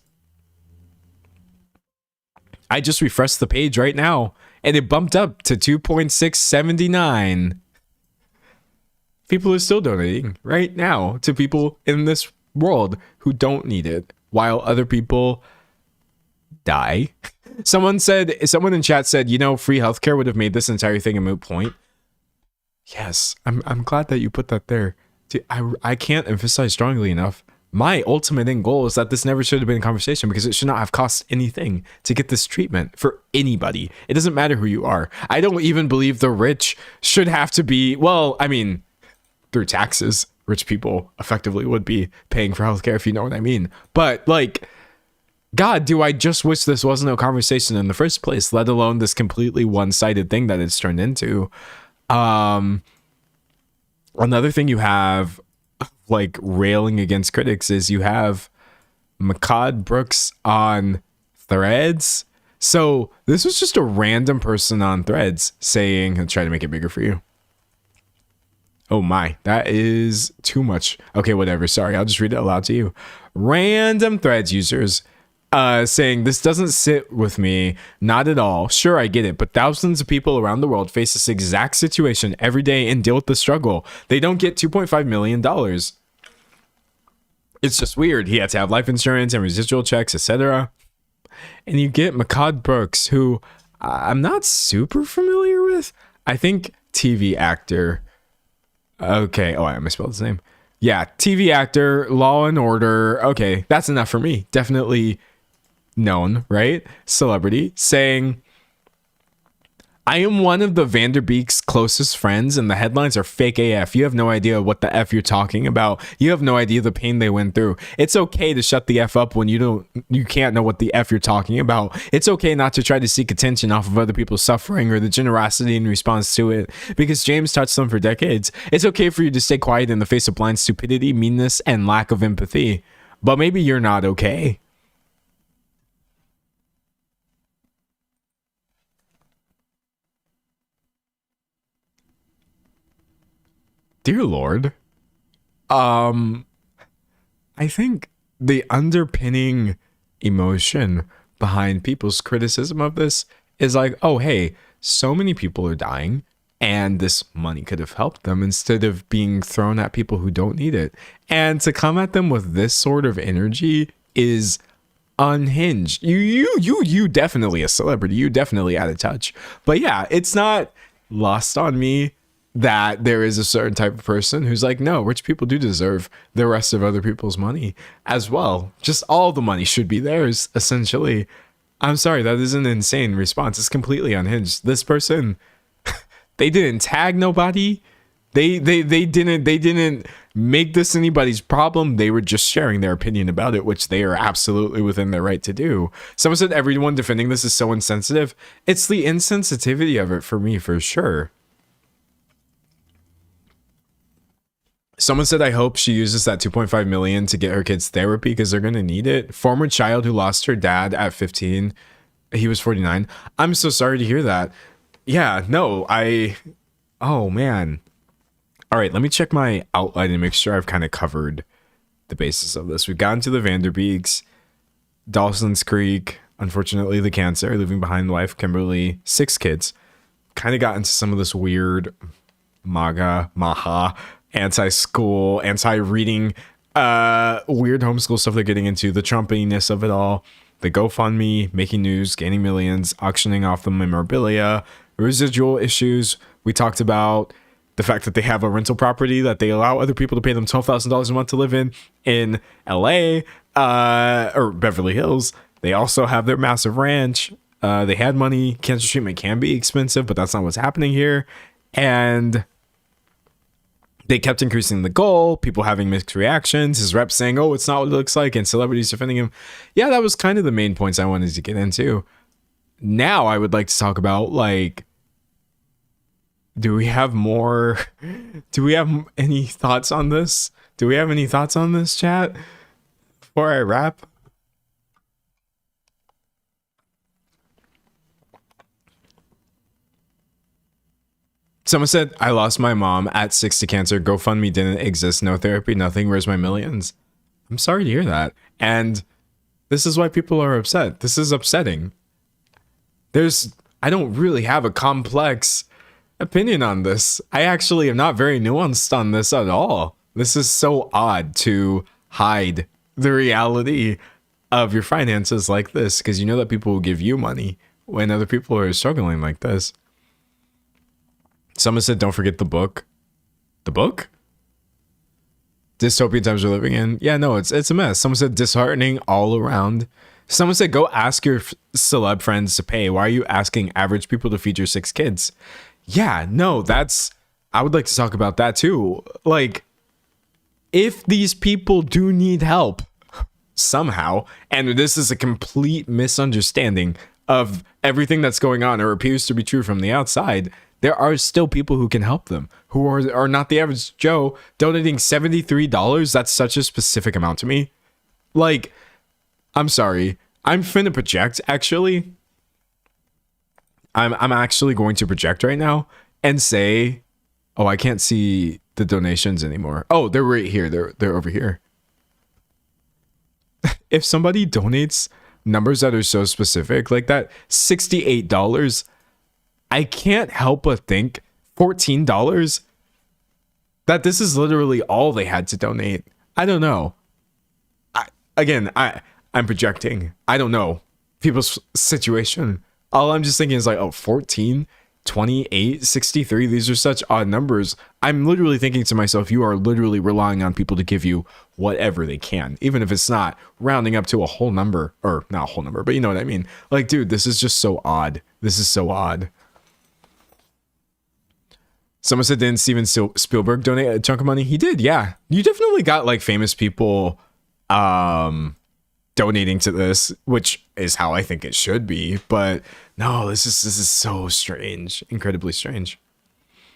S1: I just refreshed the page right now and it bumped up to 2.679. People are still donating right now to people in this world who don't need it, while other people die. Someone in chat said, free healthcare would have made this entire thing a moot point. Yes, I'm glad that you put that there. Dude, I can't emphasize strongly enough. My ultimate end goal is that this never should have been a conversation because it should not have cost anything to get this treatment for anybody. It doesn't matter who you are. I don't even believe the rich should have to be, well, I mean, through taxes, rich people effectively would be paying for healthcare, if you know what I mean. But like, God, do I just wish this wasn't a conversation in the first place, let alone this completely one-sided thing that it's turned into. Another thing you have, like, railing against critics is you have Makad Brooks on Threads. So this was just a random person on Threads saying, I'll try to make it bigger for you. Oh my, that is too much. Okay, whatever. Sorry, I'll just read it aloud to you. Random Threads users saying, this doesn't sit with me, not at all. Sure, I get it, but thousands of people around the world face this exact situation every day and deal with the struggle. They don't get $2.5 million. It's just weird. He had to have life insurance and residual checks, etc. And you get Makad Brooks, who I'm not super familiar with. I think TV actor. Okay. Oh, I misspelled his name. Yeah, TV actor, Law and Order. Okay, that's enough for me. Definitely known, right? Celebrity saying, I am one of the Vanderbeek's closest friends and the headlines are fake AF. You have no idea what the F you're talking about. You have no idea the pain they went through. It's okay to shut the F up when you can't know what the F you're talking about. It's okay not to try to seek attention off of other people's suffering or the generosity in response to it, because James touched them for decades. It's okay for you to stay quiet in the face of blind stupidity, meanness, and lack of empathy. But maybe you're not okay. Dear Lord, I think the underpinning emotion behind people's criticism of this is like, oh, hey, so many people are dying and this money could have helped them instead of being thrown at people who don't need it. And to come at them with this sort of energy is unhinged. You definitely a celebrity. You definitely out of touch. But yeah, it's not lost on me that there is a certain type of person who's like, no, rich people do deserve the rest of other people's money as well. Just all the money should be theirs, essentially. I'm sorry, that is an insane response. It's completely unhinged. This person, they didn't tag nobody. They didn't make this anybody's problem. They were just sharing their opinion about it, which they are absolutely within their right to do. Someone said everyone defending this is so insensitive. It's the insensitivity of it for me, for sure. Someone said, I hope she uses that 2.5 million to get her kids therapy because they're going to need it. Former child who lost her dad at 15. He was 49. I'm so sorry to hear that. Yeah, no, oh man. All right, let me check my outline and make sure I've kind of covered the basis of this. We've gotten to the Vanderbeeks, Dawson's Creek, unfortunately the cancer, leaving behind wife, Kimberly, 6 kids. Kind of got into some of this weird maha, anti-school, anti-reading, weird homeschool stuff they're getting into, the Trumpiness of it all, the GoFundMe, making news, gaining millions, auctioning off the memorabilia, residual issues. We talked about the fact that they have a rental property that they allow other people to pay them $12,000 a month to live in LA, or Beverly Hills. They also have their massive ranch. They had money. Cancer treatment can be expensive, but that's not what's happening here. And they kept increasing the goal, people having mixed reactions, his reps saying, oh, it's not what it looks like, and celebrities defending him. Yeah, that was kind of the main points I wanted to get into. Now I would like to talk about, like, do we have any thoughts on this? Do we have any thoughts on this, chat, before I wrap? Someone said, I lost my mom at 6 to cancer. GoFundMe didn't exist. No therapy, nothing. Where's my millions? I'm sorry to hear that. And this is why people are upset. This is upsetting. I don't really have a complex opinion on this. I actually am not very nuanced on this at all. This is so odd to hide the reality of your finances like this, because you know that people will give you money when other people are struggling like this. Someone said, don't forget the book. The book? Dystopian times we're living in. Yeah, no, it's a mess. Someone said disheartening all around. Someone said, go ask your celeb friends to pay. Why are you asking average people to feed your 6 kids? Yeah, no, I would like to talk about that too. Like, if these people do need help somehow, and this is a complete misunderstanding of everything that's going on, or appears to be true from the outside, there are still people who can help them, who are not the average Joe. Donating $73, that's such a specific amount to me. Like, I'm sorry. I'm finna project, actually. I'm actually going to project right now and say, oh, I can't see the donations anymore. Oh, they're right here. They're over here. If somebody donates numbers that are so specific, like that $68, I can't help but think $14, that this is literally all they had to donate. I don't know. I'm projecting. I don't know people's situation. All I'm just thinking is like, oh, 14, 28, 63. These are such odd numbers. I'm literally thinking to myself, you are literally relying on people to give you whatever they can, even if it's not rounding up to a whole number, or not a whole number, but you know what I mean? Like, dude, this is just so odd. This is so odd. Someone said, didn't Steven Spielberg donate a chunk of money? He did, yeah. You definitely got like famous people donating to this, which is how I think it should be. But no, this is so strange, incredibly strange.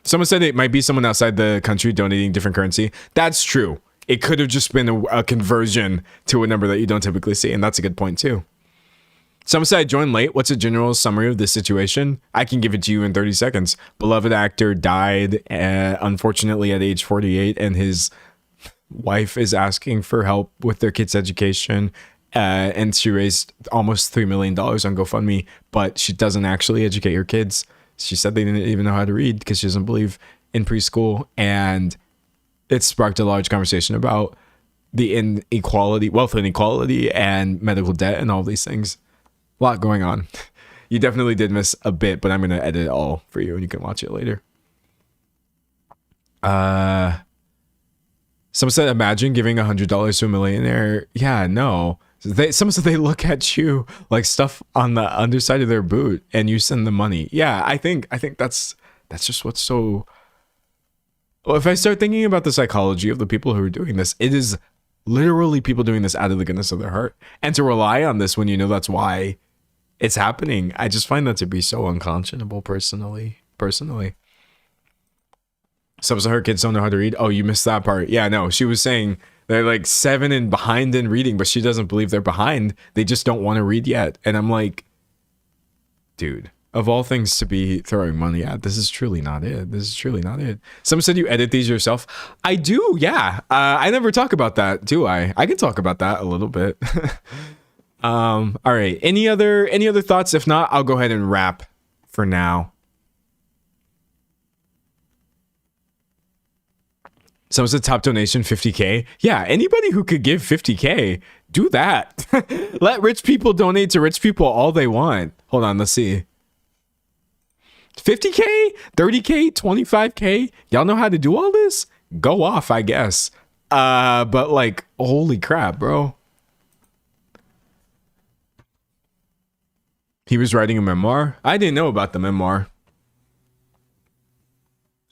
S1: Someone said it might be someone outside the country donating different currency. That's true. It could have just been a conversion to a number that you don't typically see, and that's a good point too. Someone said I joined late. What's a general summary of this situation? I can give it to you in 30 seconds. Beloved actor died, unfortunately, at age 48, and his wife is asking for help with their kids' education. And she raised almost $3 million on GoFundMe, but she doesn't actually educate her kids. She said they didn't even know how to read because she doesn't believe in preschool. And it sparked a large conversation about the inequality, wealth inequality, and medical debt, and all these things. A lot going on. You definitely did miss a bit, but I'm going to edit it all for you and you can watch it later. Someone said, imagine giving $100 to a millionaire. Yeah, no. Someone said they look at you like stuff on the underside of their boot and you send them money. Yeah, I think that's just what's so... Well, if I start thinking about the psychology of the people who are doing this, it is literally people doing this out of the goodness of their heart. And to rely on this when you know that's why it's happening, I just find that to be so unconscionable personally. Some of her kids don't know how to read. Oh, you missed that part. Yeah, no, she was saying they're like 7 and behind in reading, but she doesn't believe they're behind. They just don't want to read yet. And I'm like, dude, of all things to be throwing money at, this is truly not it. This is truly not it. Someone said you edit these yourself. I do, yeah. I never talk about that, do I? I can talk about that a little bit. All right. Any other thoughts? If not, I'll go ahead and wrap for now. Someone said top donation 50K. Yeah, anybody who could give 50K, do that. Let rich people donate to rich people all they want. Hold on, let's see. 50K, 30K, 25K. Y'all know how to do all this? Go off, I guess. But like, holy crap, bro. He was writing a memoir. I didn't know about the memoir.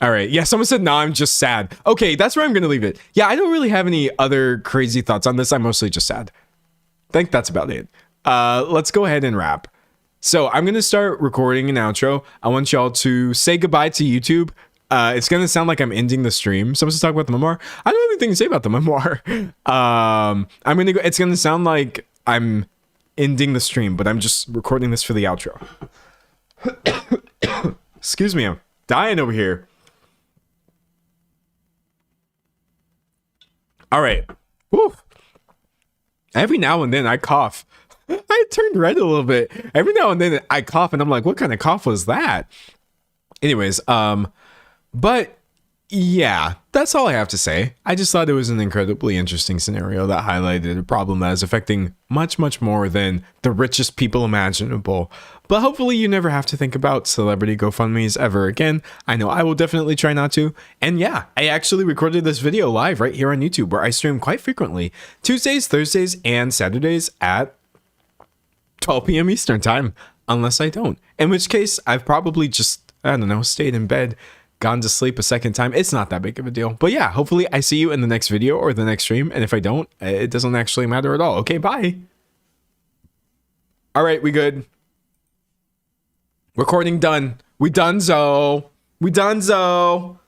S1: All right. Yeah, someone said, nah, I'm just sad. Okay, that's where I'm going to leave it. Yeah, I don't really have any other crazy thoughts on this. I'm mostly just sad. I think that's about it. Let's go ahead and wrap. So I'm going to start recording an outro. I want y'all to say goodbye to YouTube. It's going to sound like I'm ending the stream. Someone's to talk about the memoir. I don't have anything to say about the memoir. I'm going to go. It's going to sound like I'm ending the stream, but I'm just recording this for the outro. Excuse me. I'm dying over here. All right. Woo. Every now and then I cough. I turned red a little bit. Every now and then I cough and I'm like, what kind of cough was that? Anyways, but Yeah, that's all I have to say. I just thought it was an incredibly interesting scenario that highlighted a problem that is affecting much, much more than the richest people imaginable. But hopefully you never have to think about celebrity GoFundMes ever again. I know I will definitely try not to. And yeah, I actually recorded this video live right here on YouTube, where I stream quite frequently, Tuesdays, Thursdays, and Saturdays at 12 p.m. Eastern time, unless I don't. In which case, I've probably just, I don't know, stayed in bed, gone to sleep a second time. It's not that big of a deal. But yeah, hopefully I see you in the next video or the next stream. And if I don't, it doesn't actually matter at all. Okay, bye. All right, we good. Recording done. We donezo. We donezo.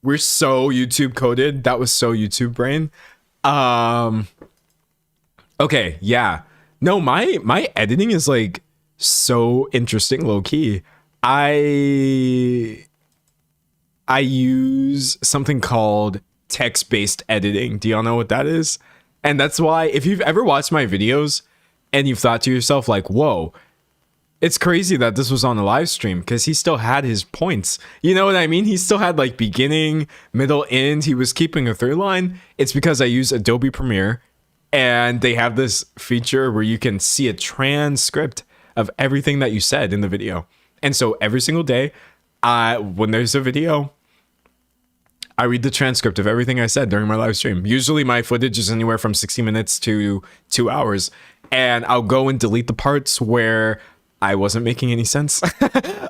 S1: We're so YouTube coded. That was so YouTube brain. Okay, yeah. No, my editing is like so interesting, low key. I use something called text-based editing. Do y'all know what that is? And that's why if you've ever watched my videos and you've thought to yourself like, whoa, it's crazy that this was on a live stream, because he still had his points. You know what I mean? He still had like beginning, middle, end. He was keeping a through line. It's because I use Adobe Premiere, and they have this feature where you can see a transcript of everything that you said in the video. And so every single day, when there's a video, I read the transcript of everything I said during my live stream. Usually my footage is anywhere from 60 minutes to 2 hours. And I'll go and delete the parts where I wasn't making any sense.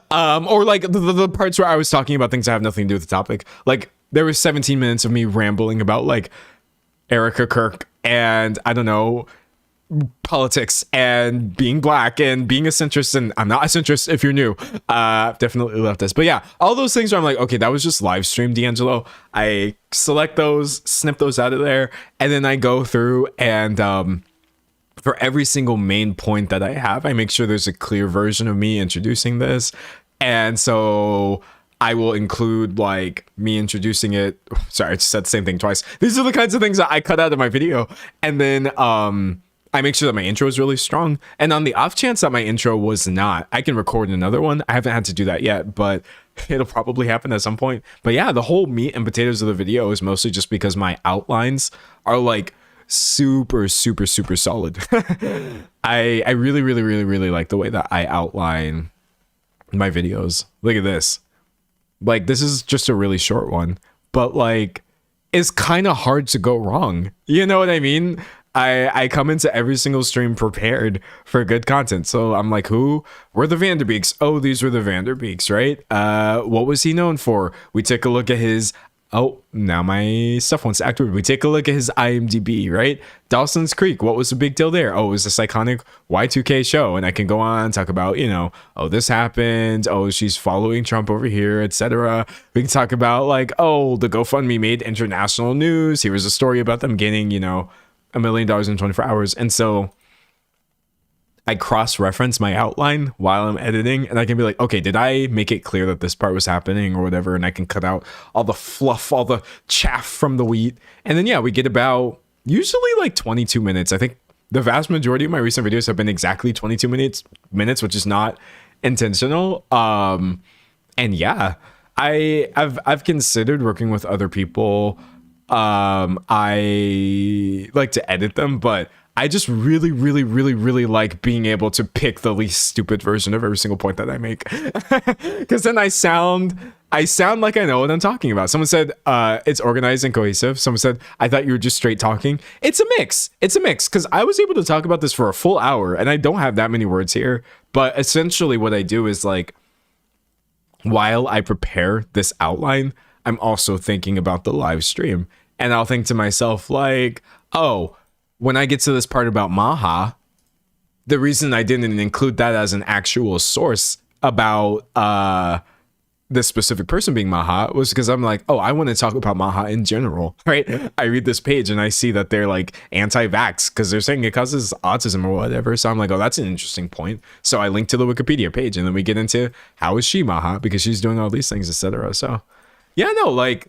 S1: Or like the parts where I was talking about things that have nothing to do with the topic. Like there was 17 minutes of me rambling about like Erica Kirk and I don't know, politics and being black and being a centrist, and I'm not a centrist if you're new, definitely leftist, but yeah, all those things where I'm like, okay, that was just live stream, D'Angelo. I select those, snip those out of there, and then I go through and for every single main point that I have, I make sure there's a clear version of me introducing this. And so I will include like me introducing it. Sorry, I just said the same thing twice. These are the kinds of things that I cut out of my video. And then I make sure that my intro is really strong. And on the off chance that my intro was not, I can record another one. I haven't had to do that yet, but it'll probably happen at some point. But yeah, the whole meat and potatoes of the video is mostly just because my outlines are like super solid. I really like the way that I outline my videos. Look at this. Like, this is just a really short one, but like it's kind of hard to go wrong. You know what I mean? I come into every single stream prepared for good content. So I'm like, who were the Vanderbeeks? Oh, these were the Vanderbeeks, right? What was he known for? We take a look at his, oh, now my stuff wants to activate. We take a look at his IMDb, right? Dawson's Creek, what was the big deal there? Oh, it was this iconic Y2K show. And I can go on and talk about, you know, oh, this happened. Oh, she's following Trump over here, etc. We can talk about like, oh, the GoFundMe made international news. Here was a story about them getting, you know, $1 million in 24 hours. And so I cross-reference my outline while I'm editing, and I can be like, okay, did I make it clear that this part was happening or whatever? And I can cut out all the fluff, all the chaff from the wheat. And then, yeah, we get about usually like 22 minutes. I think the vast majority of my recent videos have been exactly 22 minutes, which is not intentional. And yeah, I've considered working with other people. I like to edit them, but I just really like being able to pick the least stupid version of every single point that I make. Because then I sound like I know what I'm talking about. Someone said it's organized and cohesive. Someone said I thought you were just straight talking. It's a mix. Because I was able to talk about this for a full hour, and I don't have that many words here. But essentially what I do is like, while I prepare this outline, I'm also thinking about the live stream. And I'll think to myself like, oh, when I get to this part about Maha, the reason I didn't include that as an actual source about this specific person being Maha was because I'm like, oh, I want to talk about Maha in general, right? I read this page and I see that they're like anti-vax because they're saying it causes autism or whatever. So I'm like, oh, that's an interesting point. So I link to the Wikipedia page, and then we get into how is she Maha because she's doing all these things, etc. So yeah, no, like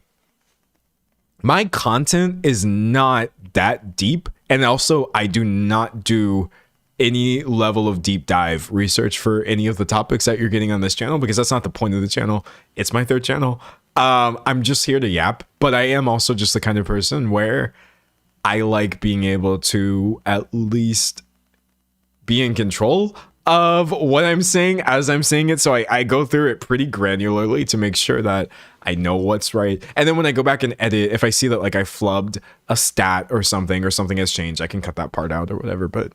S1: my content is not that deep. And also I do not do any level of deep dive research for any of the topics that you're getting on this channel, because that's not the point of the channel. It's my third channel. I'm just here to yap, but I am also just the kind of person where I like being able to at least be in control of what I'm saying as I'm saying it. So I go through it pretty granularly to make sure that I know what's right. And then when I go back and edit, if I see that like I flubbed a stat or something has changed, I can cut that part out or whatever. But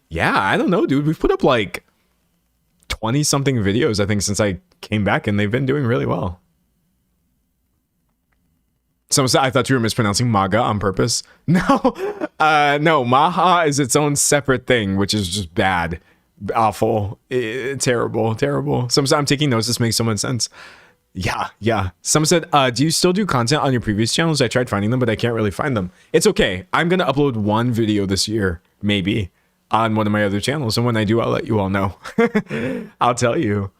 S1: yeah, I don't know, dude. We've put up like 20 something videos, I think, since I came back, and they've been doing really well. Someone said, I thought you were mispronouncing MAGA on purpose. No, no, Maha is its own separate thing, which is just bad, awful, terrible, terrible. Someone said, I'm taking notes. This makes so much sense. Yeah. Someone said, do you still do content on your previous channels? I tried finding them, but I can't really find them. It's okay. I'm going to upload one video this year, maybe, on one of my other channels. And when I do, I'll let you all know. I'll tell you.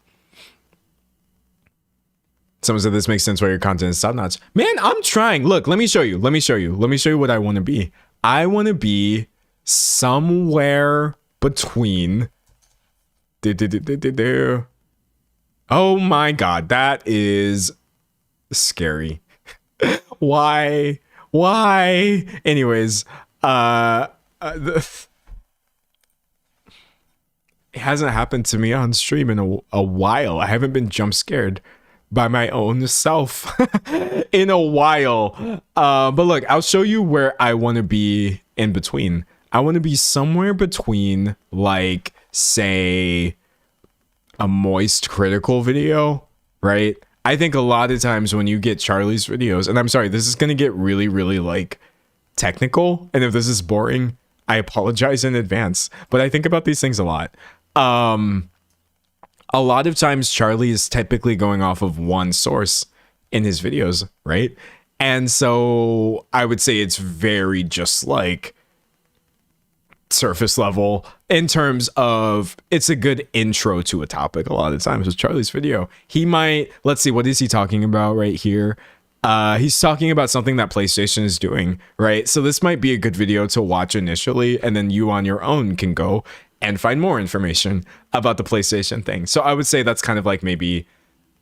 S1: Someone said this makes sense why your content is top notch. Man, I'm trying. Look, let me show you. Let me show you what I want to be. I want to be somewhere between. Oh my God, that is scary. Why? Anyways, it hasn't happened to me on stream in a while. I haven't been jump scared by my own self in a while. But look, I'll show you where I want to be in between. I want to be somewhere between, like, say, a moist critical video, right? I think a lot of times when you get Charlie's videos, and I'm sorry, this is going to get really, really, like, technical. And if this is boring, I apologize in advance. But I think about these things a lot. A lot of times Charlie is typically going off of one source in his videos, right? And so I would say it's very just like surface level in terms of it's a good intro to a topic. A lot of times with Charlie's video, he might, let's see, what is he talking about right here? He's talking about something that PlayStation is doing, right? So this might be a good video to watch initially, and then you on your own can go and find more information about the PlayStation thing. So I would say that's kind of like maybe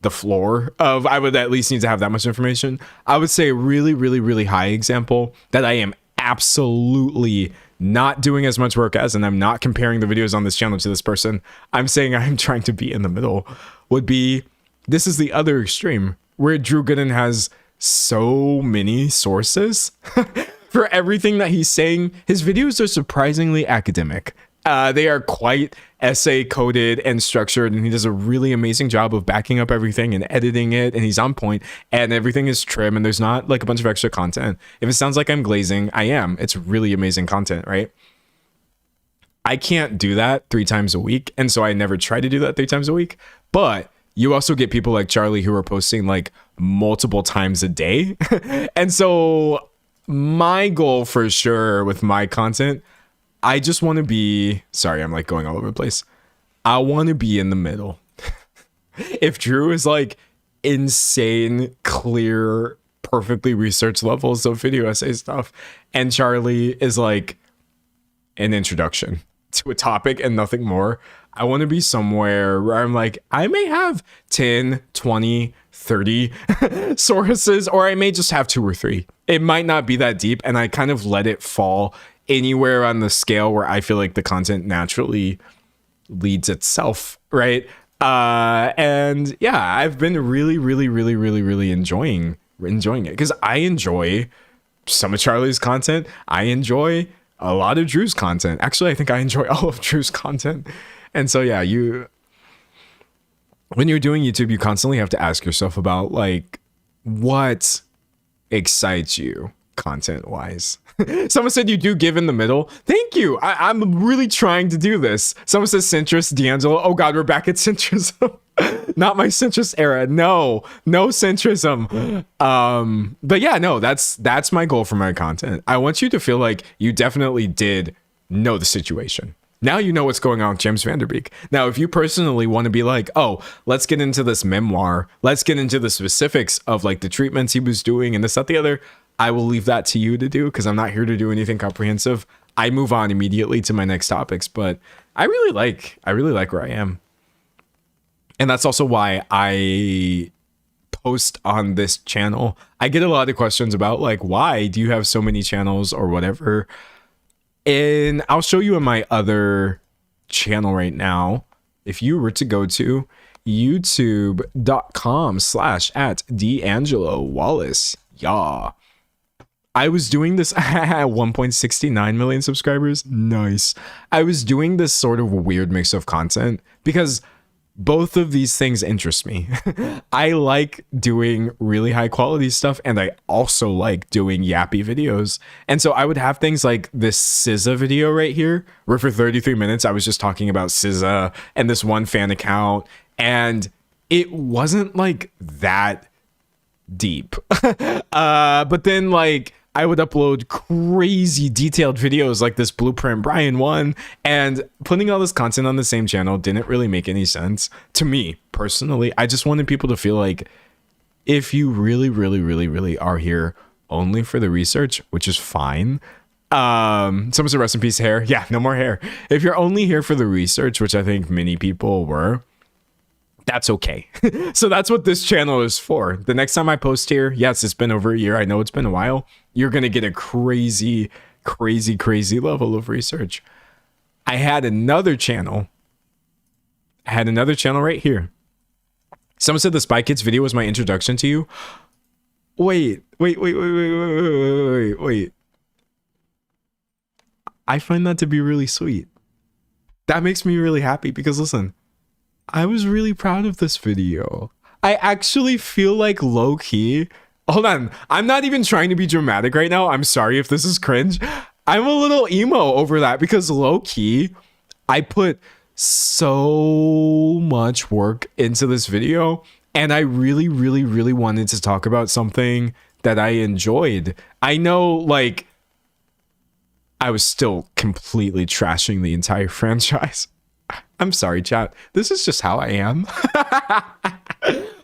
S1: the floor of, I would at least need to have that much information. I would say a really, really, really high example that I am absolutely not doing as much work as, and I'm not comparing the videos on this channel to this person, I'm saying I'm trying to be in the middle, would be, this is the other extreme where Drew Gooden has so many sources for everything that he's saying. His videos are surprisingly academic. They are quite essay coded and structured, and he does a really amazing job of backing up everything and editing it, and he's on point, and everything is trim, and there's not like a bunch of extra content. If it sounds like I'm glazing, I am. It's really amazing content, right? I can't do that 3 times a week, and so I never try to do that 3 times a week. But you also get people like Charlie who are posting like multiple times a day. And so my goal for sure with my content, I just want to be, sorry, I'm like going all over the place. I want to be in the middle. If Drew is like insane, clear, perfectly researched levels of video essay stuff, and Charlie is like an introduction to a topic and nothing more, I want to be somewhere where I'm like, I may have 10, 20, 30 sources, or I may just have 2 or 3. It might not be that deep, and I kind of let it fall anywhere on the scale where I feel like the content naturally leads itself, right? And yeah, I've been really, really, really, really, really enjoying it, because I enjoy some of Charlie's content. I enjoy a lot of Drew's content. Actually, I think I enjoy all of Drew's content. And so yeah, when you're doing YouTube, you constantly have to ask yourself about like, what excites you content wise. Someone said you do give in the middle. Thank you. I'm really trying to do this. Someone says centrist, D'Angelo. Oh God, we're back at centrism. Not my centrist era. No centrism. But yeah, no, that's my goal for my content. I want you to feel like you definitely did know the situation. Now you know what's going on with James Van Der Beek. Now, if you personally want to be like, oh, let's get into this memoir, let's get into the specifics of like the treatments he was doing and this, that, the other, I will leave that to you to do, because I'm not here to do anything comprehensive. I move on immediately to my next topics, but I really like where I am. And that's also why I post on this channel. I get a lot of questions about like, why do you have so many channels or whatever? And I'll show you in my other channel right now. If you were to go to youtube.com/@D'Angelo Wallace, yeah. I was doing this at 1.69 million subscribers. Nice. I was doing this sort of weird mix of content because both of these things interest me. I like doing really high quality stuff, and I also like doing yappy videos. And so I would have things like this SZA video right here, where for 33 minutes I was just talking about SZA and this one fan account, and it wasn't like that deep. But then like I would upload crazy detailed videos like this Blueprint Brian one, and putting all this content on the same channel didn't really make any sense to me personally. I just wanted people to feel like if you really are here only for the research, which is fine. Someone said rest in peace hair. Yeah, no more hair. If you're only here for the research, which I think many people were, that's okay. So that's what this channel is for. The next time I post here, yes, it's been over a year. I know it's been a while. You're going to get a crazy level of research. I had another channel. Right here. Someone said the Spy Kids video was my introduction to you. Wait. I find that to be really sweet. That makes me really happy because listen, I was really proud of this video. I actually feel like low key. Hold on. I'm not even trying to be dramatic right now. I'm sorry if this is cringe. I'm a little emo over that because low key, I put so much work into this video, and I really wanted to talk about something that I enjoyed. I know, like, I was still completely trashing the entire franchise. I'm sorry, chat. This is just how I am.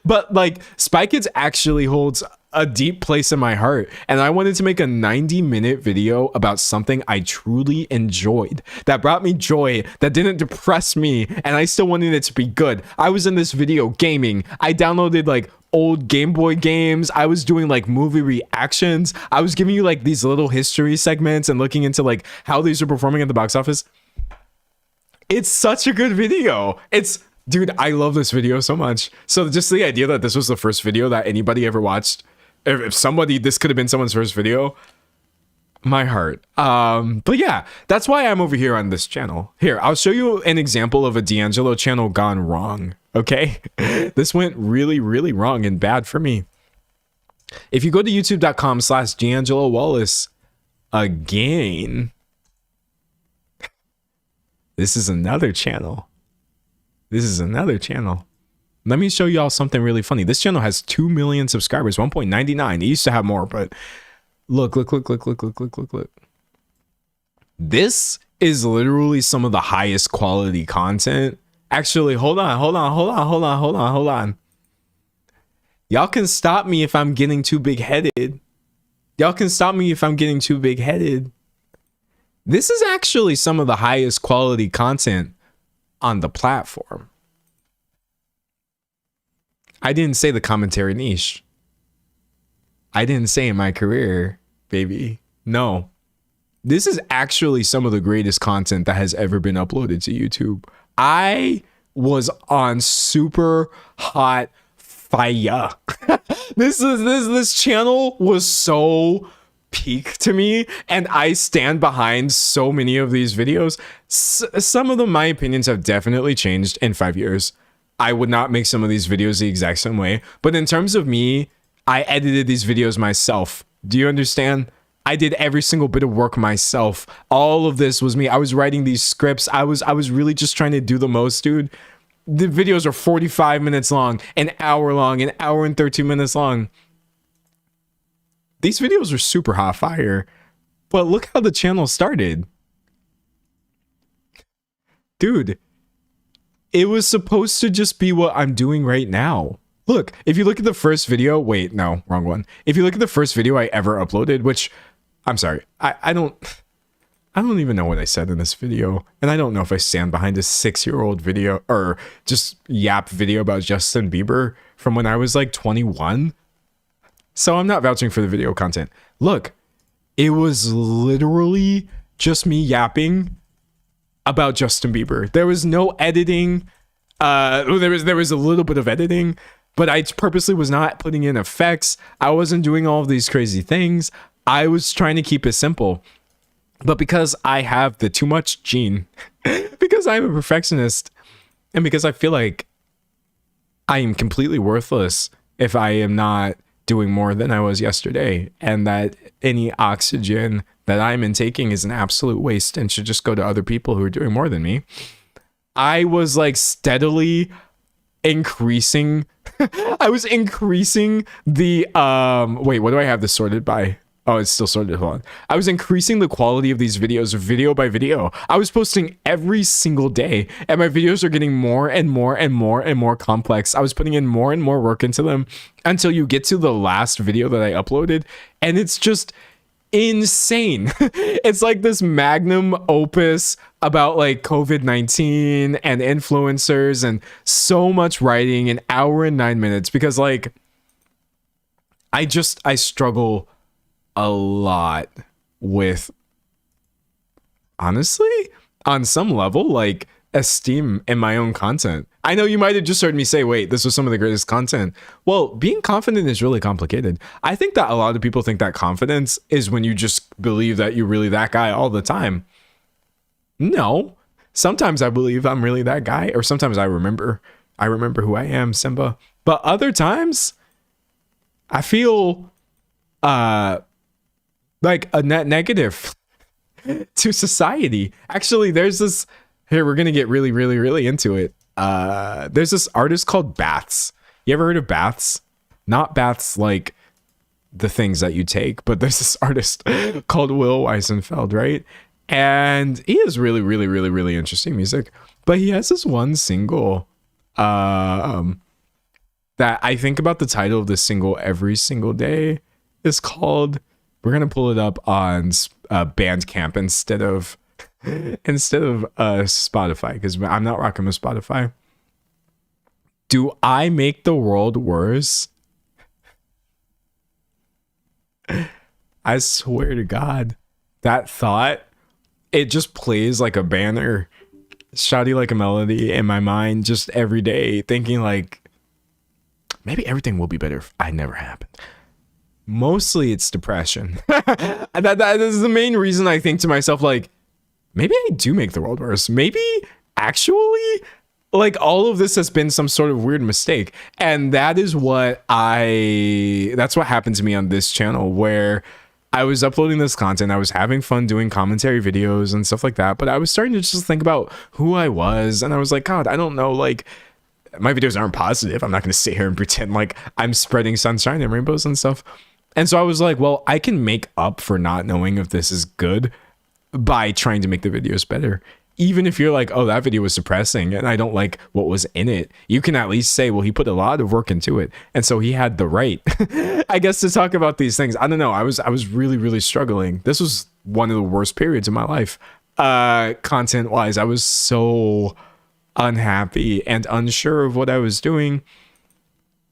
S1: But like, Spy Kids actually holds a deep place in my heart, and I wanted to make a 90-minute video about something I truly enjoyed, that brought me joy, that didn't depress me, and I still wanted it to be good. I was in this video gaming. I downloaded like old Game Boy games. I was doing like movie reactions. I was giving you like these little history segments and looking into like how these are performing at the box office. It's such a good video. Dude, I love this video so much. So just the idea that this was the first video that anybody ever watched, if this could have been someone's first video, my heart. But yeah, that's why I'm over here on this channel. Here, I'll show you an example of a D'Angelo channel gone wrong. Okay, this went really wrong and bad for me. If you go to youtube.com/D'Angelo Wallace again, this is another channel. Let me show y'all something really funny. This channel has 2 million subscribers, 1.99. It used to have more, but look. This is literally some of the highest quality content. Actually, hold on. Y'all can stop me if I'm getting too big-headed. This is actually some of the highest quality content on the platform. I didn't say the commentary niche. I didn't say in my career, baby. No. This is actually some of the greatest content that has ever been uploaded to YouTube. I was on super hot fire. This channel was so peak to me, and I stand behind so many of these videos. Some of them, my opinions have definitely changed in 5 years. I would not make some of these videos the exact same way, but in terms of me, I edited these videos myself. Do you understand? I did every single bit of work myself. All of this was me. I was writing these scripts. I was really just trying to do the most, dude. The videos are 45 minutes long, an hour long, an hour and 13 minutes long. These videos are super hot fire, but look how the channel started. Dude, it was supposed to just be what I'm doing right now. Look, if you look at the first video, wait, no, wrong one. If you look at the first video I ever uploaded, which, I'm sorry, I don't even know what I said in this video. And I don't know if I stand behind a 6-year-old video or just yap video about Justin Bieber from when I was like 21. So I'm not vouching for the video content. Look, it was literally just me yapping about Justin Bieber. There was no editing. There was a little bit of editing, but I purposely was not putting in effects. I wasn't doing all of these crazy things. I was trying to keep it simple. But because I have the too much gene, because I'm a perfectionist, and because I feel like I am completely worthless if I am not doing more than I was yesterday, and that any oxygen that I'm intaking is an absolute waste and should just go to other people who are doing more than me, I was like steadily increasing. I was increasing the wait, what do I have this sorted by? Oh, it's still sorted. Hold on. I was increasing the quality of these videos video by video. I was posting every single day, and my videos are getting more and more and more and more complex. I was putting in more and more work into them until you get to the last video that I uploaded, and it's just insane. It's like this magnum opus about like COVID-19 and influencers and so much writing, an hour and 9 minutes, because like I struggle a lot with, honestly, on some level, like esteem in my own content. I know you might have just heard me say, wait, this was some of the greatest content. Well, being confident is really complicated. I think that a lot of people think that confidence is when you just believe that you're really that guy all the time. No, sometimes I believe I'm really that guy, or sometimes I remember who I am, Simba. But other times I feel like a net negative to society. Actually, there's this here, we're gonna get really, really, really into it. There's this artist called Baths. You ever heard of Baths? Not baths like the things that you take, but there's this artist called Will Weisenfeld, right? And he has really, really, really, really interesting music. But he has this one single that I think about the title of this single every single day. It's called, we're gonna pull it up on Bandcamp instead of Spotify, because I'm not rocking with Spotify. Do I make the world worse? I swear to God, that thought, it just plays like a banner, shoddy like a melody in my mind just every day, thinking like, maybe everything will be better if I never happened. Mostly it's depression. that is the main reason I think to myself, like, maybe I do make the world worse. Maybe actually, like, all of this has been some sort of weird mistake. And that's what happened to me on this channel, where I was uploading this content. I was having fun doing commentary videos and stuff like that. But I was starting to just think about who I was. And I was like, God, I don't know, like, my videos aren't positive. I'm not going to sit here and pretend like I'm spreading sunshine and rainbows and stuff. And so I was like, well, I can make up for not knowing if this is good by trying to make the videos better. Even if you're like, oh, that video was depressing and I don't like what was in it, you can at least say, well, he put a lot of work into it, and so he had the right, I guess, to talk about these things. I don't know. I was really, really struggling. This was one of the worst periods of my life, content wise. I was so unhappy and unsure of what I was doing,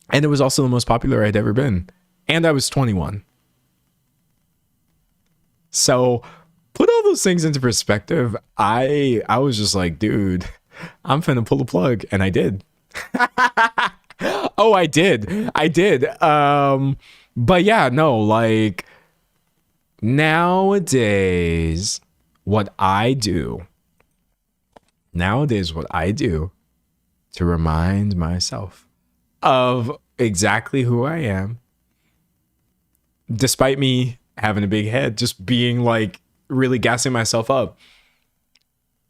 S1: and it was also the most popular I'd ever been, and I was 21. So put all those things into perspective. I was just like, dude, I'm finna pull the plug, and I did. Oh, I did. But yeah, no, like, nowadays what I do to remind myself of exactly who I am, despite me having a big head, just being like really gassing myself up,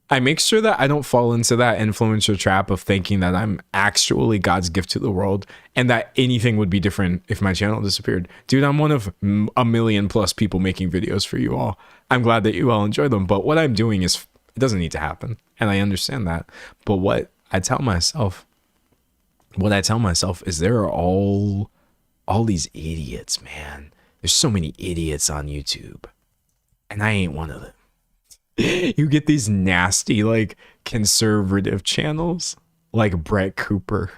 S1: I make sure that I don't fall into that influencer trap of thinking that I'm actually God's gift to the world and that anything would be different if my channel disappeared. Dude, I'm one of a million plus people making videos for you all. I'm glad that you all enjoy them, but what I'm doing is, it doesn't need to happen, and I understand that. But what I tell myself is there are all these idiots, man. There's so many idiots on YouTube, and I ain't one of them. You get these nasty, like, conservative channels like Brett Cooper.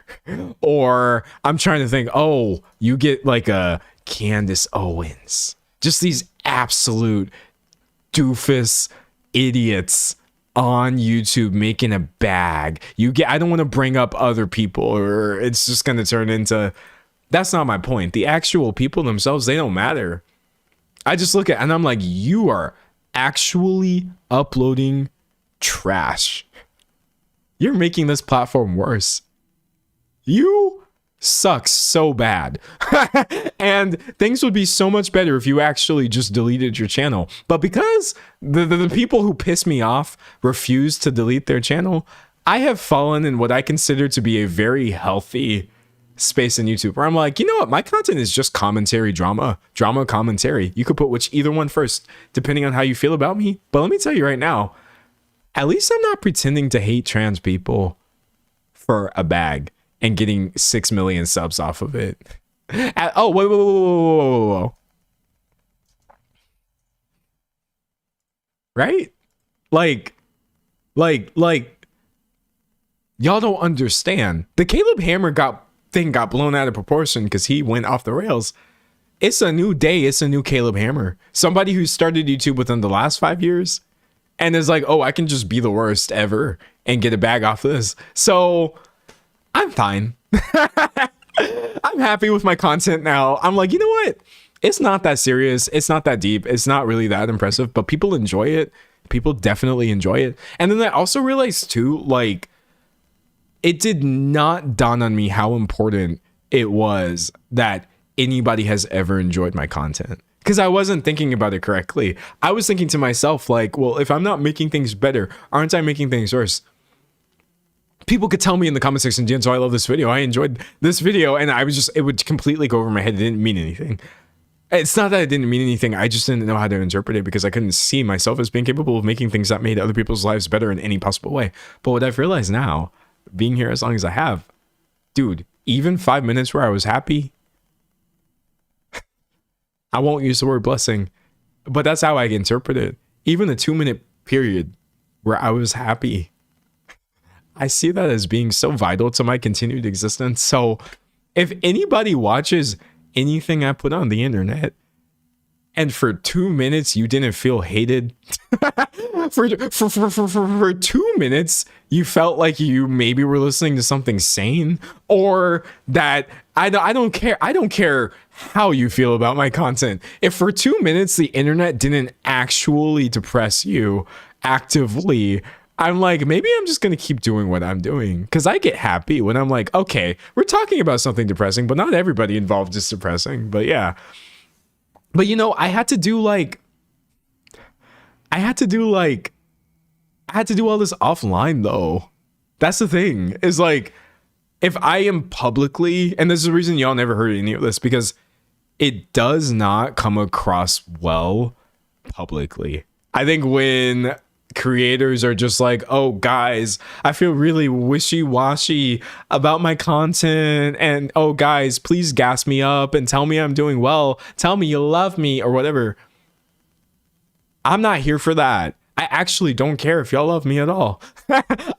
S1: Or I'm trying to think, oh, you get like a Candace Owens. Just these absolute doofus idiots on YouTube making a bag. I don't want to bring up other people, or it's just going to turn into, that's not my point. The actual people themselves, they don't matter. I just look at, and I'm like, you are actually uploading trash. You're making this platform worse. You suck so bad. And things would be so much better if you actually just deleted your channel. But because the people who piss me off refuse to delete their channel, I have fallen in what I consider to be a very healthy space in YouTube where I'm like, you know what? My content is just commentary, drama commentary. You could put either one first, depending on how you feel about me. But let me tell you right now, at least I'm not pretending to hate trans people for a bag and getting 6 million subs off of it. Oh, whoa. Right? Like, y'all don't understand. The Caleb Hammer thing got blown out of proportion because he went off the rails. It's a new day. It's a new Caleb Hammer. Somebody who started YouTube within the last 5 years and is like, oh, I can just be the worst ever and get a bag off of this. So I'm fine. I'm happy with my content now. I'm like, you know what? It's not that serious. It's not that deep. It's not really that impressive, but people enjoy it. People definitely enjoy it. And then I also realized too, like, it did not dawn on me how important it was that anybody has ever enjoyed my content. Because I wasn't thinking about it correctly. I was thinking to myself, like, well, if I'm not making things better, aren't I making things worse? People could tell me in the comment section, Dan, so I love this video. I enjoyed this video. And it would completely go over my head. It didn't mean anything. It's not that it didn't mean anything. I just didn't know how to interpret it because I couldn't see myself as being capable of making things that made other people's lives better in any possible way. But what I've realized now, being here as long as I have, dude, even 5 minutes where I was happy, I won't use the word blessing, but that's how I interpret it. Even a 2-minute period where I was happy, I see that as being so vital to my continued existence. So if anybody watches anything I put on the internet and for 2 minutes you didn't feel hated, for 2 minutes you felt like you maybe were listening to something sane, or that I don't care how you feel about my content. If for 2 minutes the internet didn't actually depress you actively, I'm like, maybe I'm just going to keep doing what I'm doing, because I get happy when I'm like, okay, we're talking about something depressing, but not everybody involved is depressing. But yeah. But you know, I had to do all this offline though. That's the thing, is like, if I am publicly, and this is the reason y'all never heard any of this, because it does not come across well publicly. I think when creators are just like, oh guys, I feel really wishy-washy about my content, and oh guys, please gas me up and tell me I'm doing well, tell me you love me or whatever. I'm not here for that. I actually don't care if y'all love me at all.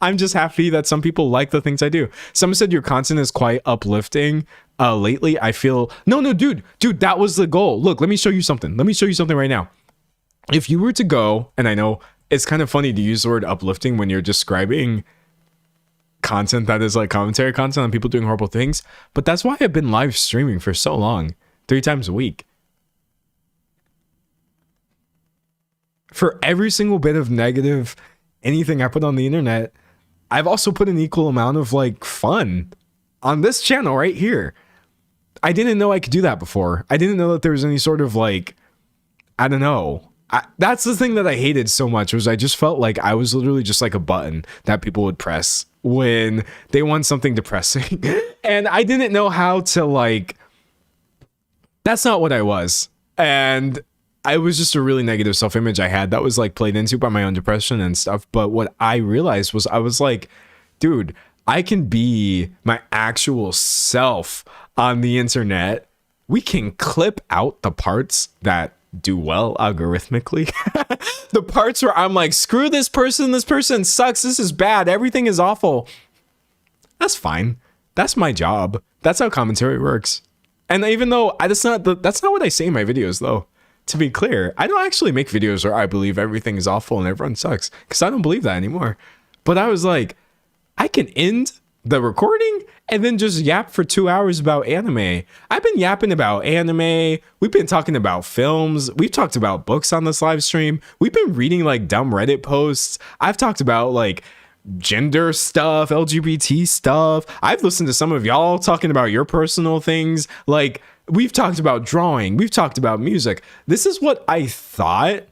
S1: I'm just happy that some people like the things I do. Someone said your content is quite uplifting lately. I feel no dude, that was the goal. Look, let me show you something right now. If you were to go, and I know it's kind of funny to use the word uplifting when you're describing content that is like commentary content on people doing horrible things, but that's why I've been live streaming for so long, 3 times a week. For every single bit of negative anything I put on the internet, I've also put an equal amount of like fun on this channel right here. I didn't know I could do that before. I didn't know that there was any sort of like, I don't know. That's the thing that I hated so much, was I just felt like I was literally just like a button that people would press when they want something depressing. And I didn't know how to like, that's not what I was. And I was just a really negative self-image I had that was like played into by my own depression and stuff. But what I realized was, I was like, dude, I can be my actual self on the internet. We can clip out the parts that do well algorithmically. The parts where I'm like, screw this person sucks, this is bad, everything is awful. That's fine. That's my job. That's how commentary works. And even though that's not what I say in my videos, though. To be clear, I don't actually make videos where I believe everything is awful and everyone sucks, because I don't believe that anymore. But I was like, I can end the recording and then just yap for 2 hours about anime. I've been yapping about anime. We've been talking about films. We've talked about books on this live stream. We've been reading like dumb Reddit posts. I've talked about like gender stuff, LGBT stuff. I've listened to some of y'all talking about your personal things. Like, we've talked about drawing. We've talked about music. This is what I thought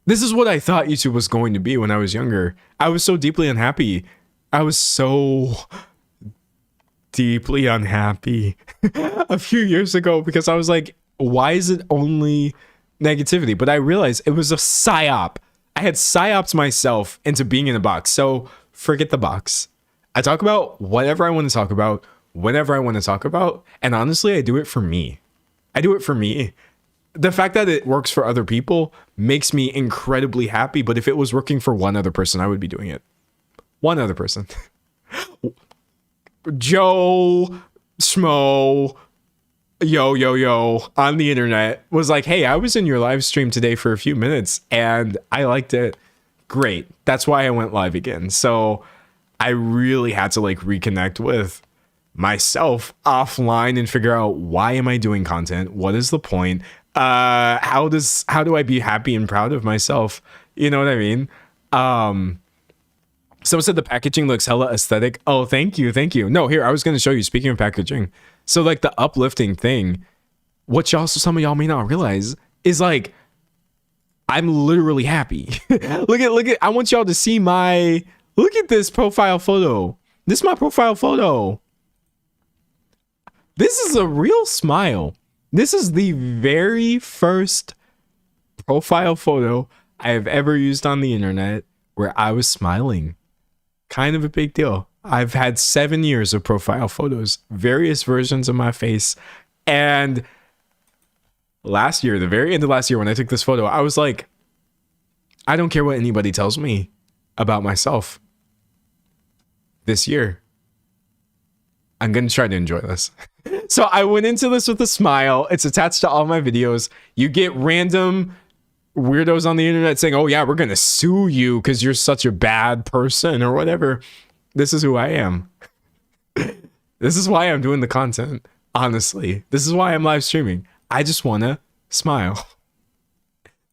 S1: YouTube was going to be when I was younger. I was so deeply unhappy. I was so deeply unhappy a few years ago because I was like, why is it only negativity? But I realized it was a psyop. I had psyoped myself into being in a box. So forget the box. I talk about whatever I want to talk about, whenever I want to talk about. And honestly, I do it for me. The fact that it works for other people makes me incredibly happy. But if it was working for one other person, I would be doing it. One other person. Joe Schmo yo on the internet was like, hey, I was in your live stream today for a few minutes and I liked it. Great. That's why I went live again. So I really had to like reconnect with myself offline and figure out, why am I doing content? What is the point? How do I be happy and proud of myself? You know what I mean? Someone said the packaging looks hella aesthetic. Oh, thank you. No, here, I was going to show you, speaking of packaging. So like the uplifting thing, what some of y'all may not realize is like, I'm literally happy. look at, I want y'all to see look at this profile photo. This is my profile photo. This is a real smile. This is the very first profile photo I have ever used on the internet where I was smiling. Kind of a big deal. I've had 7 years of profile photos, various versions of my face. And last year, the very end of last year, when I took this photo, I was like, I don't care what anybody tells me about myself. This year, I'm going to try to enjoy this. So I went into this with a smile. It's attached to all my videos. You get random weirdos on the internet saying, oh yeah, we're going to sue you because you're such a bad person or whatever. This is who I am. This is why I'm doing the content. Honestly, this is why I'm live streaming. I just want to smile.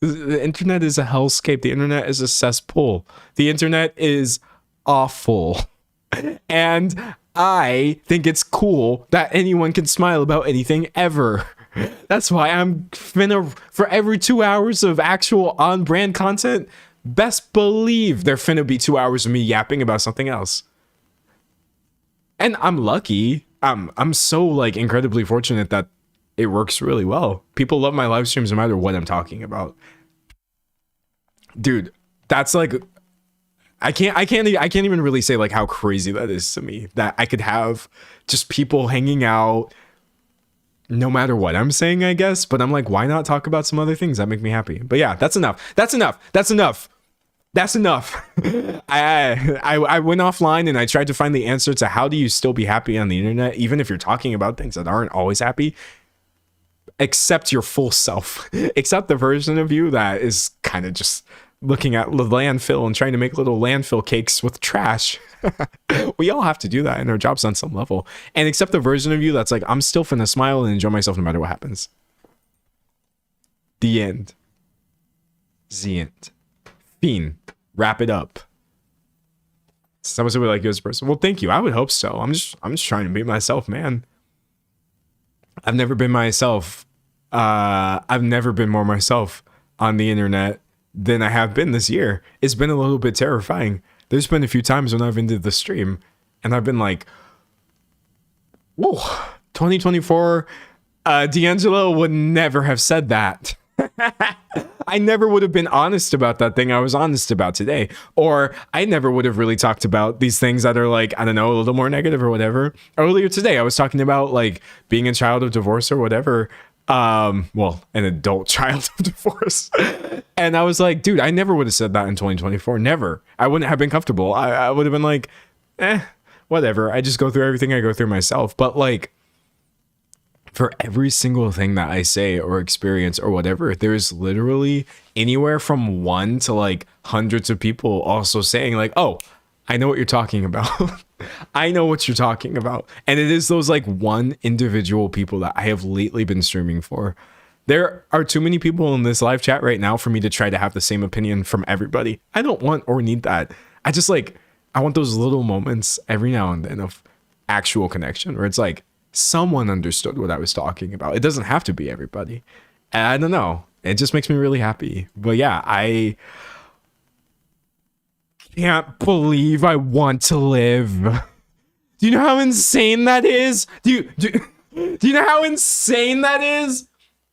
S1: The internet is a hellscape. The internet is a cesspool. The internet is awful. And I think it's cool that anyone can smile about anything ever. That's why I'm finna, for every 2 hours of actual on-brand content, best believe there finna be 2 hours of me yapping about something else. And I'm lucky. I'm so like incredibly fortunate that it works really well. People love my live streams no matter what I'm talking about. Dude, that's like, I can't even really say like how crazy that is to me, that I could have just people hanging out no matter what I'm saying, I guess. But I'm like, why not talk about some other things that make me happy? But yeah, that's enough. I went offline and I tried to find the answer to how do you still be happy on the internet, even if you're talking about things that aren't always happy. Accept your full self. Accept the version of you that is kind of just looking at the landfill and trying to make little landfill cakes with trash. We all have to do that in our jobs on some level. And accept the version of you that's like, I'm still finna smile and enjoy myself no matter what happens. The end. The end. Fiend. Wrap it up. Someone said we like you as a person. Well, thank you. I would hope so. I'm just trying to be myself, man. I've never been myself. I've never been more myself on the internet than I have been this year. It's been a little bit terrifying. There's been a few times when I've ended the stream and I've been like, whoa, 2024, D'Angelo would never have said that. I never would have been honest about that thing I was honest about today. Or I never would have really talked about these things that are like, I don't know, a little more negative or whatever. Earlier today, I was talking about like being a child of divorce or whatever. Well, an adult child of divorce. And I was like, dude, I never would have said that in 2024. Never. I wouldn't have been comfortable. I would have been like, whatever. I just go through everything I go through myself. But like, for every single thing that I say or experience or whatever, there's literally anywhere from one to like hundreds of people also saying like, oh, I know what you're talking about. I know what you're talking about. And it is those like one individual people that I have lately been streaming for. There are too many people in this live chat right now for me to try to have the same opinion from everybody. I don't want or need that. I just like, I want those little moments every now and then of actual connection where it's like, someone understood what I was talking about. It doesn't have to be everybody. And I don't know. It just makes me really happy. But yeah, I can't believe I want to live. Do you know how insane that is? Do you know how insane that is?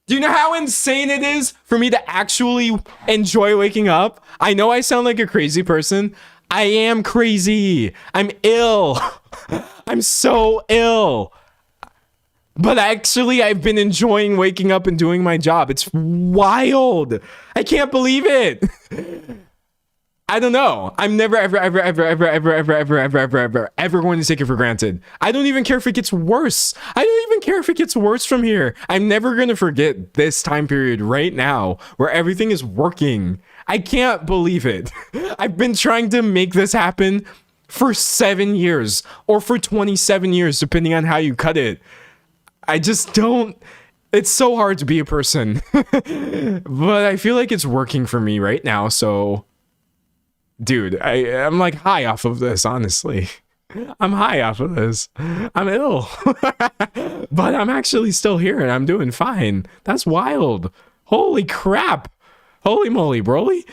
S1: Do you know how insane it is for me to actually enjoy waking up? I know I sound like a crazy person. I am crazy. I'm ill. I'm so ill. But actually, I've been enjoying waking up and doing my job. It's wild. I can't believe it. I don't know. I'm never, ever going to take it for granted. I don't even care if it gets worse. I don't even care if it gets worse from here. I'm never going to forget this time period right now where everything is working. I can't believe it. I've been trying to make this happen for 7 years or for 27 years, depending on how you cut it. I just don't, it's so hard to be a person, but I feel like it's working for me right now. So dude, I'm like high off of this, honestly. I'm high off of this. I'm ill, but I'm actually still here and I'm doing fine. That's wild. Holy crap. Holy moly, broly.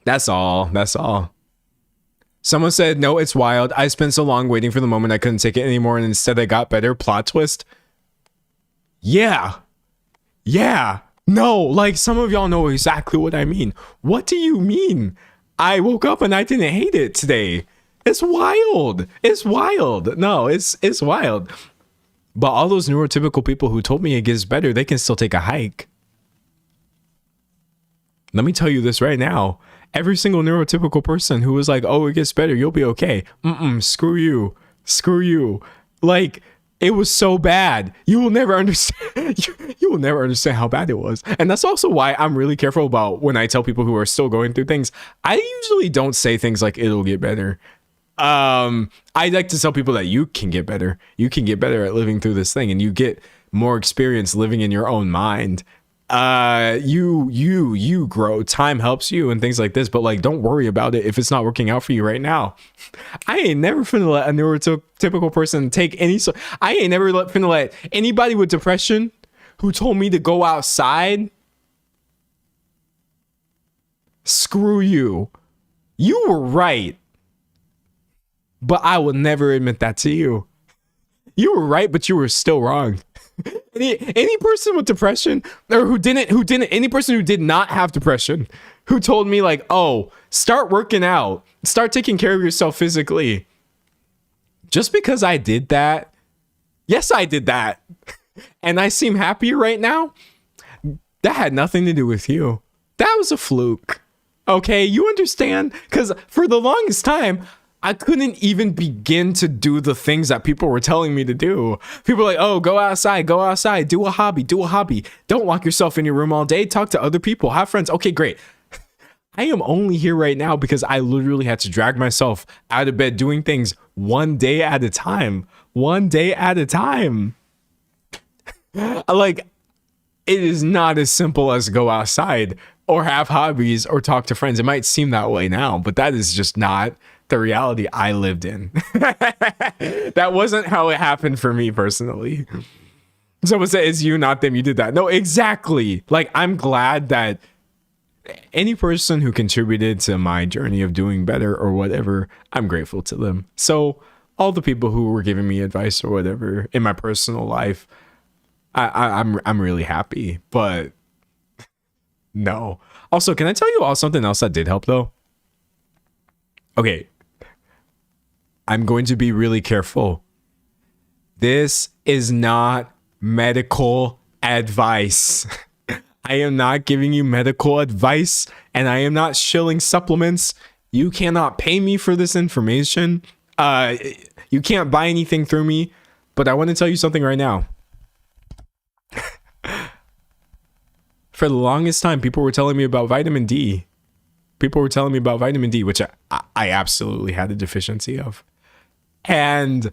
S1: That's all. That's all. Someone said, no, it's wild. I spent so long waiting for the moment I couldn't take it anymore, and instead I got better. Plot twist. Yeah. Yeah. No, like some of y'all know exactly what I mean. What do you mean? I woke up and I didn't hate it today. It's wild. It's wild. No, it's wild. But all those neurotypical people who told me it gets better, they can still take a hike. Let me tell you this right now. Every single neurotypical person who was like, oh, it gets better, you'll be okay. Screw you. Screw you. Like, it was so bad. You will never understand. You will never understand how bad it was. And that's also why I'm really careful about when I tell people who are still going through things. I usually don't say things like it'll get better. I like to tell people that you can get better. You can get better at living through this thing, and you get more experience living in your own mind. You grow. Time helps you and things like this, but like, don't worry about it if it's not working out for you right now. I ain't never finna let a neurotypical person take any. I ain't never finna let anybody with depression who told me to go outside. Screw you. You were right. But I will never admit that to you. You were right, but you were still wrong. Any person with depression, or any person who did not have depression, who told me like, oh, start working out, start taking care of yourself physically. Just because I did that, yes, I did that, and I seem happier right now, that had nothing to do with you. That was a fluke. Okay, you understand? Because for the longest time, I couldn't even begin to do the things that people were telling me to do. People were like, oh, go outside, do a hobby. Don't lock yourself in your room all day. Talk to other people, have friends. Okay, great. I am only here right now because I literally had to drag myself out of bed doing things one day at a time. Like, it is not as simple as go outside or have hobbies or talk to friends. It might seem that way now, but that is just not the reality I lived in. That wasn't how it happened for me personally. Someone said, it's you, not them. You did that. No, exactly. Like, I'm glad that any person who contributed to my journey of doing better or whatever, I'm grateful to them. So all the people who were giving me advice or whatever in my personal life, I'm really happy. But no. Also, can I tell you all something else that did help though? Okay. I'm going to be really careful. This is not medical advice. I am not giving you medical advice, and I am not shilling supplements. You cannot pay me for this information. You can't buy anything through me, but I want to tell you something right now. For the longest time, people were telling me about vitamin D. Which I absolutely had a deficiency of. And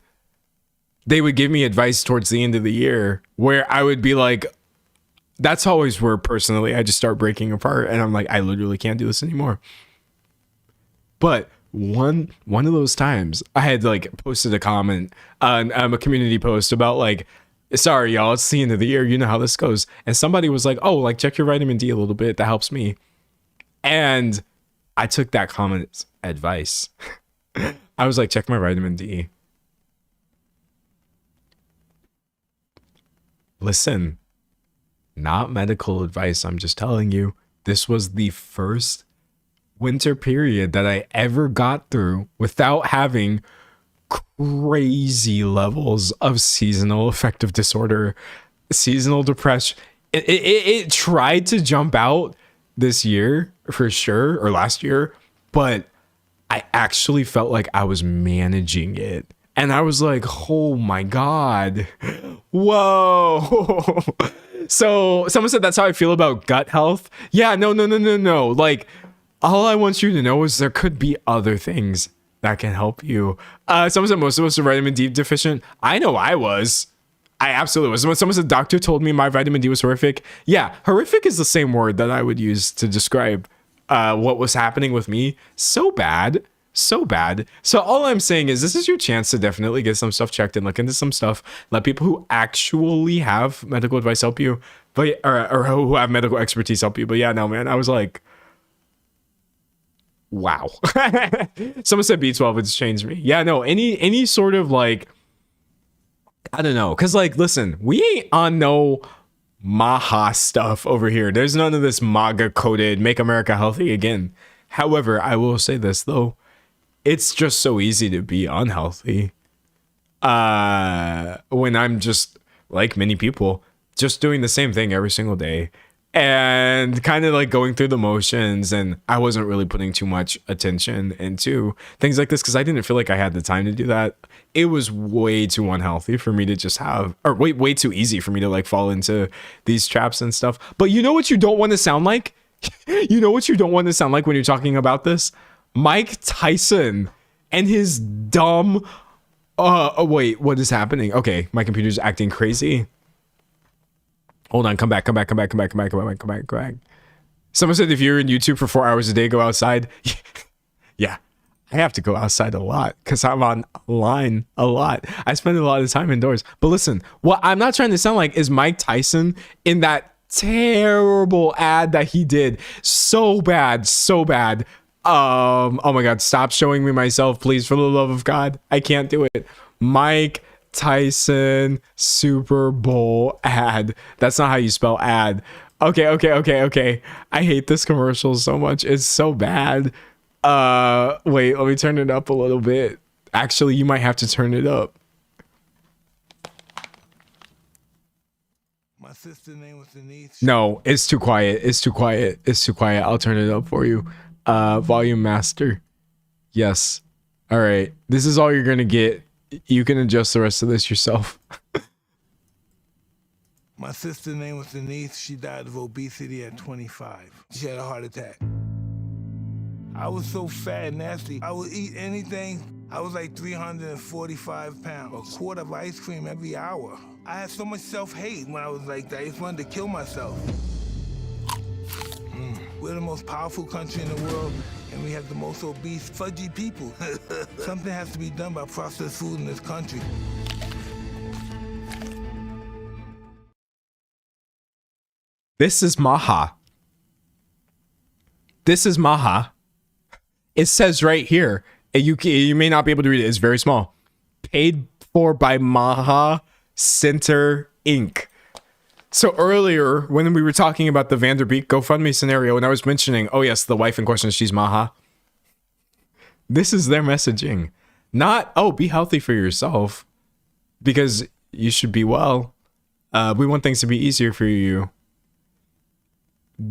S1: they would give me advice towards the end of the year where I would be like, that's always where personally I just start breaking apart. And I'm like, I literally can't do this anymore. But one of those times I had like posted a comment on a community post about like, sorry, y'all, it's the end of the year. You know how this goes. And somebody was like, oh, like check your vitamin D a little bit. That helps me. And I took that comment as advice. I was like, check my vitamin D. Listen, not medical advice. I'm just telling you, this was the first winter period that I ever got through without having crazy levels of seasonal affective disorder, seasonal depression. It tried to jump out this year for sure, or last year, but I actually felt like I was managing it. And I was like, oh my God, whoa. So someone said that's how I feel about gut health. Yeah, no. Like, all I want you to know is there could be other things that can help you. Someone said most of us are vitamin D deficient. I know I was. I absolutely was. When someone said doctor told me my vitamin D was horrific. Yeah, horrific is the same word that I would use to describe what was happening with me. So bad. So all I'm saying is this is your chance to definitely get some stuff checked and look into some stuff. Let people who actually have medical advice help you, but or who have medical expertise help you. But yeah, no, man, I was like, wow. Someone said B12, it's changed me. Yeah, no, any sort of like, I don't know, because like, listen, we ain't on no Maha stuff over here. There's none of this MAGA coded make America healthy again. However, I will say this though, it's just so easy to be unhealthy when I'm just like many people just doing the same thing every single day and kind of like going through the motions, and I wasn't really putting too much attention into things like this because I didn't feel like I had the time to do that. It was way too unhealthy for me to just have, or way too easy for me to like fall into these traps and stuff. But you know what you don't want to sound like? You know what you don't want to sound like when you're talking about this? Mike Tyson and his dumb wait, what is happening? Okay, my computer's acting crazy. Hold on, come back. Someone said if you're in YouTube for 4 hours a day, go outside. Yeah, I have to go outside a lot because I'm online a lot. I spend a lot of time indoors. But listen, what I'm not trying to sound like is Mike Tyson in that terrible ad that he did. So bad. Oh my God, stop showing me myself, please, for the love of God. I can't do it. Mike Tyson Super Bowl ad. That's not how you spell ad. Okay. I hate this commercial so much. It's so bad. Wait, let me turn it up a little bit. Actually, you might have to turn it up.
S5: My sister's name was Denise.
S1: No, it's too quiet. I'll turn it up for you. Volume master. Yes. All right. This is all you're gonna get. You can adjust the rest of this yourself.
S5: My sister's name was Denise. She died of obesity at 25. She had a heart attack. I was so fat and nasty. I would eat anything. I was like 345 pounds. A quart of ice cream every hour. I had so much self-hate when I was like that. I just wanted to kill myself. We're the most powerful country in the world, and we have the most obese, fudgy people. Something has to be done about processed food in this country.
S1: This is Maha. It says right here, and you may not be able to read it. It's very small. Paid for by Maha Center Inc. So earlier, when we were talking about the Beek GoFundMe scenario, and I was mentioning, oh yes, the wife in question, she's Maha. This is their messaging. Not, oh, be healthy for yourself, because you should be well. We want things to be easier for you.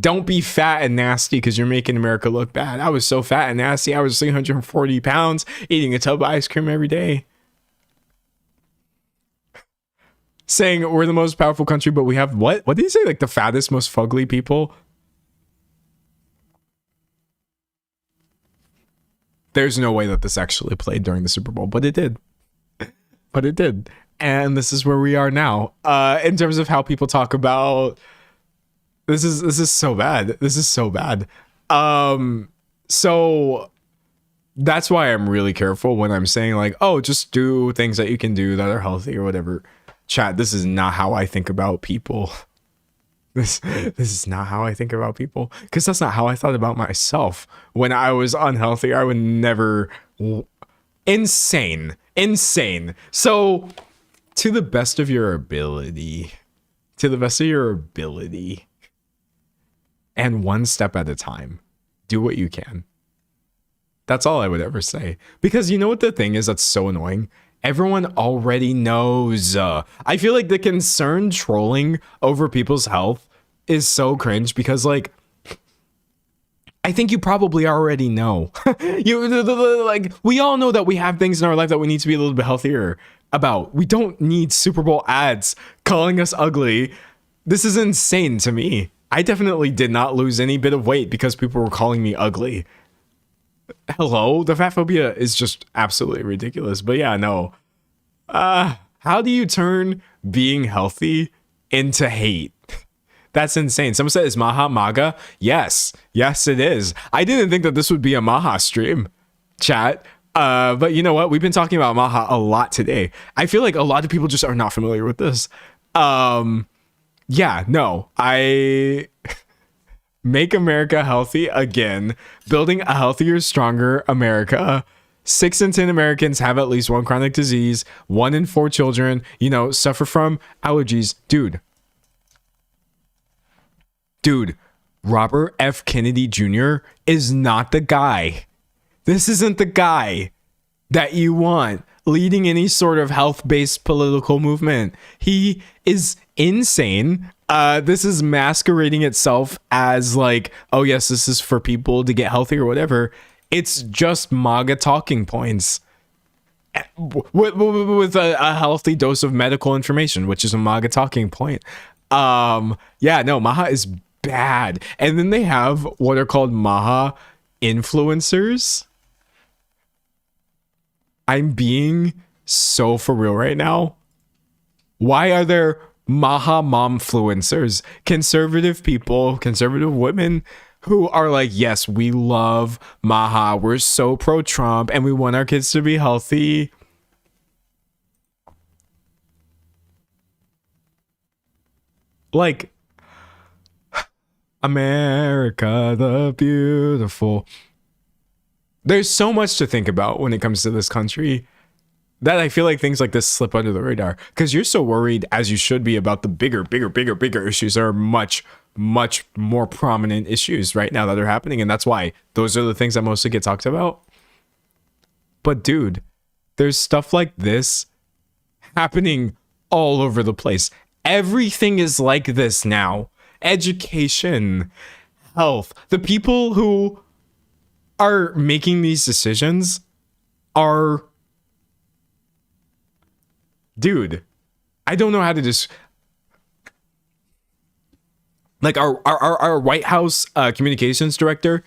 S1: Don't be fat and nasty because you're making America look bad. I was so fat and nasty. I was 340 pounds eating a tub of ice cream every day. Saying we're the most powerful country, but we have what? What did he say? Like the fattest, most fugly people? There's no way that this actually played during the Super Bowl, but it did. But it did. And this is where we are now. In terms of how people talk about this is so bad. This is so bad. So that's why I'm really careful when I'm saying like, oh, just do things that you can do that are healthy or whatever. Chat, this is not how I think about people. This is not how I think about people, because that's not how I thought about myself when I was unhealthy. I would never. Insane. So to the best of your ability, and one step at a time, do what you can. That's all I would ever say, because you know what the thing is that's so annoying? Everyone already knows. I feel like the concerned trolling over people's health is so cringe because, like, I think you probably already know. Like, we all know that we have things in our life that we need to be a little bit healthier about. We don't need Super Bowl ads calling us ugly. This is insane to me. I definitely did not lose any bit of weight because people were calling me ugly. Hello, the fat phobia is just absolutely ridiculous. But yeah, no. How do you turn being healthy into hate? That's insane. Someone said, is Maha MAGA? Yes, it is. I didn't think that this would be a Maha stream, chat. But you know what? We've been talking about Maha a lot today. I feel like a lot of people just are not familiar with this. Yeah, no, I make America healthy again, building a healthier, stronger America. 6 in 10 Americans have at least one chronic disease. 1 in 4 children, suffer from allergies. Dude, Robert F. Kennedy Jr. is not the guy. This isn't the guy that you want leading any sort of health-based political movement. He is insane. This is masquerading itself as like, oh yes, this is for people to get healthy or whatever. It's just MAGA talking points with a healthy dose of medical information, which is a MAGA talking point. Yeah, no, Maha is bad. And then they have what are called Maha influencers. I'm being so for real right now. Why are there Maha momfluencers? Conservative people, conservative women who are like, yes, we love Maha. We're so pro-Trump and we want our kids to be healthy. Like, America the beautiful. There's so much to think about when it comes to this country that I feel like things like this slip under the radar because you're so worried, as you should be, about the bigger issues. There are much more prominent issues right now that are happening, and that's why those are the things that mostly get talked about. But dude, there's stuff like this happening all over the place. Everything is like this now. Education, health. The people who are making these decisions are, dude, I don't know how to just, like, our White House communications director,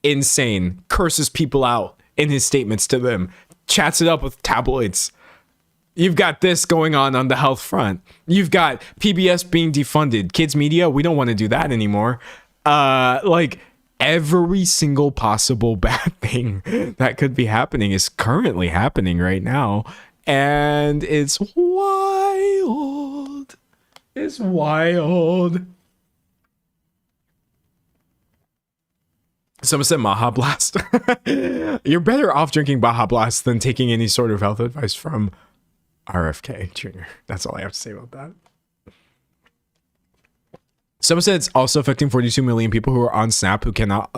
S1: insane, curses people out in his statements to them, chats it up with tabloids. You've got this going on the health front. You've got PBS being defunded. Kids media, we don't want to do that anymore. Like, every single possible bad thing that could be happening is currently happening right now. And it's wild. It's wild. Someone said Maha Blast. You're better off drinking Baja Blast than taking any sort of health advice from RFK Jr. That's all I have to say about that. Someone said it's also affecting 42 million people who are on SNAP who cannot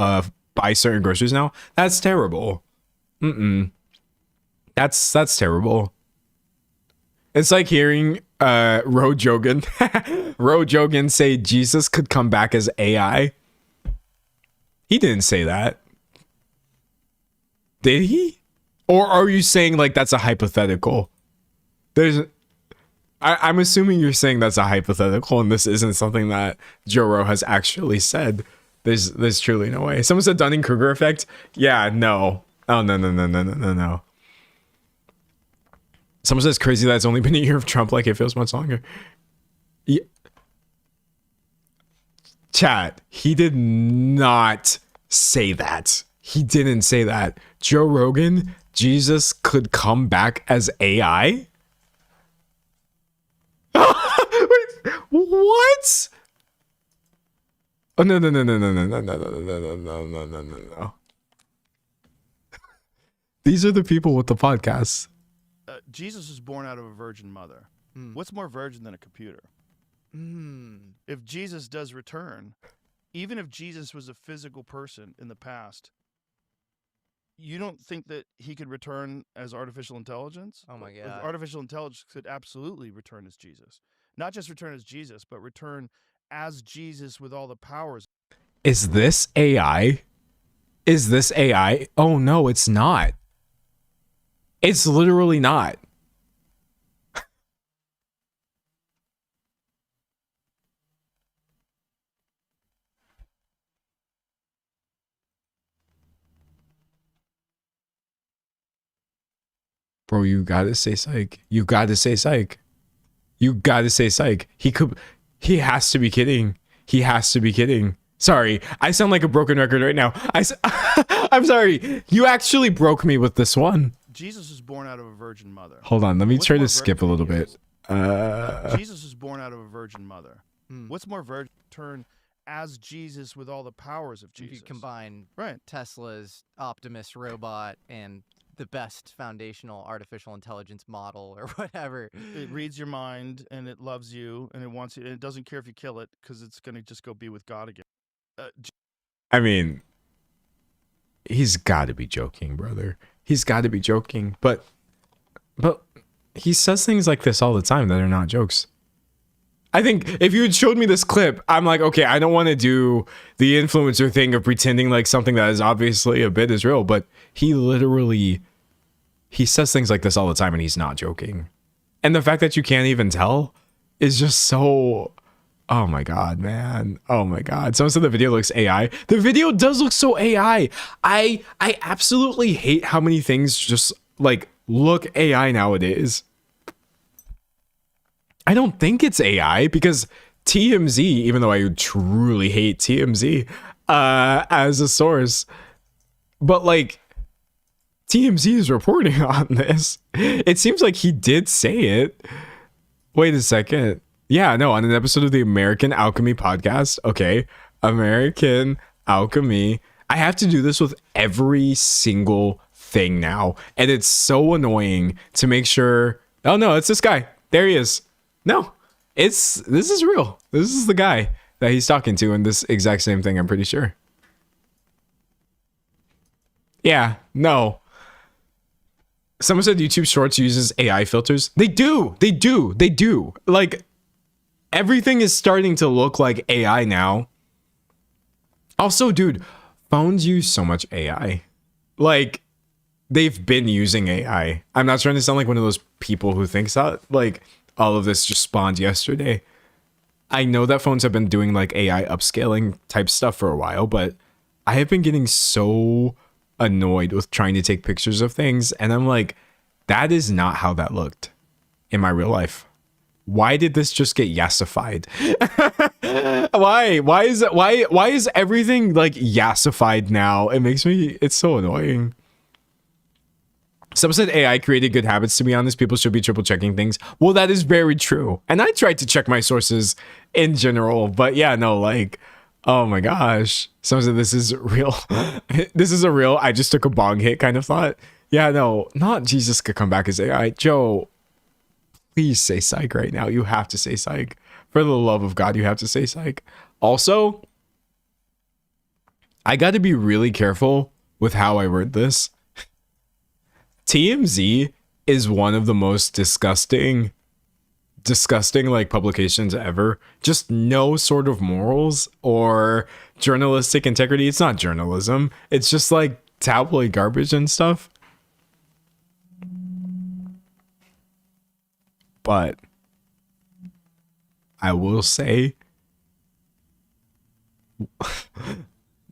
S1: buy certain groceries now. That's terrible. That's terrible. It's like hearing Ro Jogan say Jesus could come back as AI. He didn't say that. Did he? Or are you saying like that's a hypothetical? I'm assuming you're saying that's a hypothetical and this isn't something that Joro has actually said. There's truly no way. Someone said Dunning-Kruger effect. Yeah, no. Oh, no. Someone says crazy that it's only been a year of Trump, like it feels much longer. Yeah. Chat, he did not say that. He didn't say that. Joe Rogan, Jesus could come back as AI? Wait, what? Oh, no. These are the people with the podcasts.
S6: Jesus was born out of a virgin mother. What's more virgin than a computer? If Jesus does return, even if Jesus was a physical person in the past, you don't think that he could return as artificial intelligence?
S7: Oh my God.
S6: Artificial intelligence could absolutely return as Jesus. Not just return as Jesus, but return as Jesus with all the powers.
S1: Is this AI? Is this AI? Oh no, it's not. It's literally not. Bro, you gotta say psych. You gotta say psych. You gotta say psych. He has to be kidding. He has to be kidding. Sorry, I sound like a broken record right now. I'm sorry. You actually broke me with this one.
S6: Jesus was born out of a virgin mother.
S1: Hold on, let me
S6: What's
S1: try
S6: more
S1: to skip a
S6: virgin
S1: little
S6: than
S1: bit.
S6: Jesus? Jesus was born out of a virgin mother. What's more virgin? Turn as Jesus with all the powers of Jesus.
S7: You combine
S6: Right.
S7: Tesla's Optimus robot and the best foundational artificial intelligence model or whatever.
S6: It reads your mind and it loves you and it wants you and it doesn't care if you kill it because it's going to just go be with God again.
S1: I mean, he's got to be joking, brother. He's got to be joking. But he says things like this all the time that are not jokes. I think if you had showed me this clip, I'm like, okay, I don't want to do the influencer thing of pretending like something that is obviously a bit is real, but he says things like this all the time and he's not joking. And the fact that you can't even tell is just so, oh my God, man. Oh my God. Someone said the video looks AI. The video does look so AI. I absolutely hate how many things just like look AI nowadays. I don't think it's AI because TMZ, even though I truly hate TMZ as a source, but like TMZ is reporting on this. It seems like he did say it. Wait a second. Yeah, no, on an episode of the American Alchemy podcast. Okay, American Alchemy. I have to do this with every single thing now. And it's so annoying to make sure. Oh no, it's this guy. There he is. No, this is real. This is the guy that he's talking to in this exact same thing, I'm pretty sure. Yeah, no. Someone said YouTube Shorts uses AI filters. They do. Like, everything is starting to look like AI now. Also, dude, phones use so much AI. Like, they've been using AI. I'm not trying to sound like one of those people who thinks that, like, all of this just spawned yesterday. I know that phones have been doing like AI upscaling type stuff for a while, but I have been getting so annoyed with trying to take pictures of things. And I'm like, that is not how that looked in my real life. Why did this just get yassified? Why is everything like yassified now? It's so annoying. Someone said AI created good habits. To be honest, people should be triple checking things. Well, that is very true. And I tried to check my sources in general, but yeah, no, like, oh my gosh. Someone said this is real. This is a real, I just took a bong hit kind of thought. Yeah, no, not Jesus could come back as AI. Joe, please say psych right now. You have to say psych. For the love of God, you have to say psych. Also, I got to be really careful with how I word this. TMZ is one of the most disgusting disgusting like publications ever. Just no sort of morals or journalistic integrity. It's not journalism. It's just like tabloid garbage and stuff. But I will say,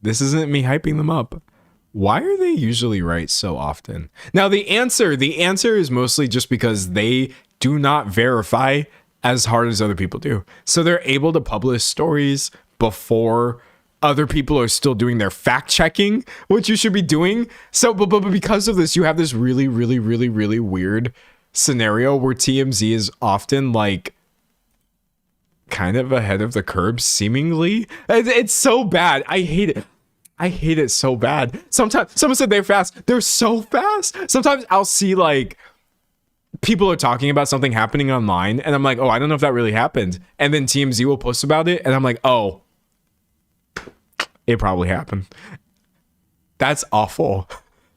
S1: this isn't me hyping them up. Why are they usually right so often? Now the answer is mostly just because they do not verify as hard as other people do. So they're able to publish stories before other people are still doing their fact checking, which you should be doing. So, but because of this, you have this really, really, really, really weird scenario where TMZ is often like kind of ahead of the curve, seemingly. It's so bad. I hate it. I hate it so bad. Sometimes someone said they're fast. They're so fast. Sometimes I'll see like people are talking about something happening online and I'm like, oh, I don't know if that really happened. And then TMZ will post about it and I'm like, oh, it probably happened. That's awful.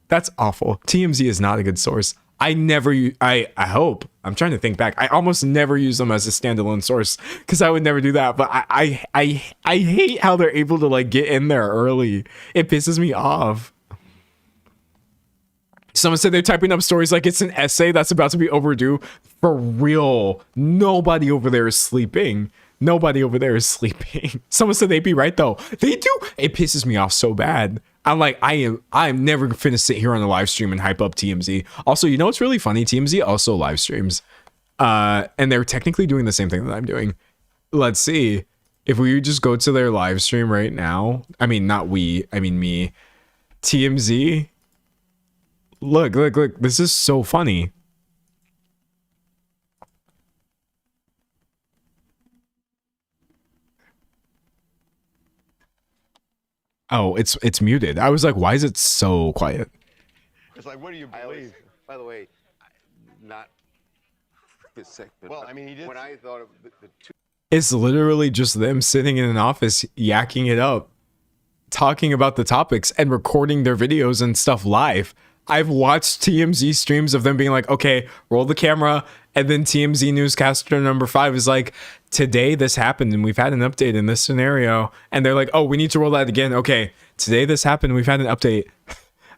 S1: That's awful. TMZ is not a good source. I hope, I'm trying to think back. I almost never use them as a standalone source because I would never do that. But I hate how they're able to like get in there early. It pisses me off. Someone said they're typing up stories like it's an essay that's about to be overdue. For real. Nobody over there is sleeping. Nobody over there is sleeping. Someone said they'd be right though. They do. It pisses me off so bad. I'm like, I'm never finna sit here on the live stream and hype up TMZ. Also, you know what's really funny? TMZ also live streams. And they're technically doing the same thing that I'm doing. Let's see. If we just go to their live stream right now. I mean, not we. I mean me. TMZ. Look. This is so funny. Oh, it's muted. I was like, why is it so quiet?
S8: It's like, what do you believe?
S9: By the way, not sick, but
S8: Well, I mean, he did.
S9: when I thought of the two.
S1: It's literally just them sitting in an office, yakking it up, talking about the topics and recording their videos and stuff live. I've watched TMZ streams of them being like, okay, roll the camera. And then TMZ newscaster number 5 is like, today this happened and we've had an update in this scenario. And they're like, oh, we need to roll that again. Okay, today this happened. We've had an update.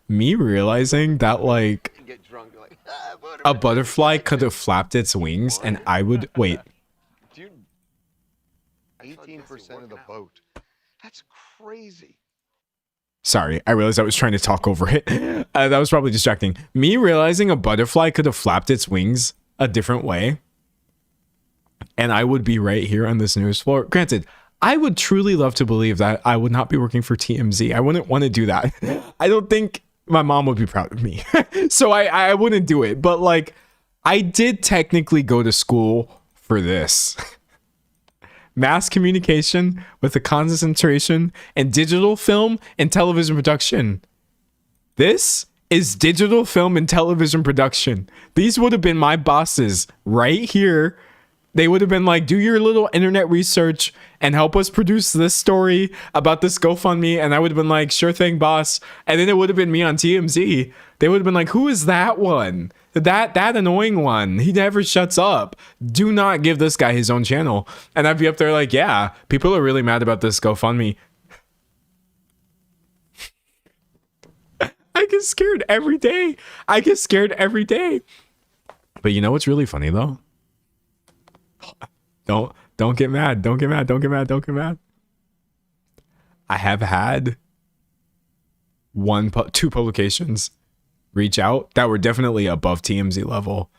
S1: Me realizing that like
S9: Get drunk, like,
S1: a butterfly could have flapped its wings and I would wait.
S8: Dude, 18% of the vote. That's crazy.
S1: Sorry, I realized I was trying to talk over it. That was probably distracting. Me realizing a butterfly could have flapped its wings a different way. And I would be right here on this news floor. Granted, I would truly love to believe that I would not be working for TMZ. I wouldn't want to do that. I don't think my mom would be proud of me. So I wouldn't do it. But like, I did technically go to school for this. Mass communication with a concentration in digital film and television production. This is digital film and television production. These would have been my bosses right here. They would have been like, do your little internet research and help us produce this story about this GoFundMe. And I would have been like, sure thing, boss. And then it would have been me on TMZ. They would have been like, who is that one? That annoying one. He never shuts up. Do not give this guy his own channel. And I'd be up there like, yeah, people are really mad about this GoFundMe. I get scared every day. But you know what's really funny though? Don't get mad. Don't get mad. I have had two publications reach out that were definitely above TMZ level.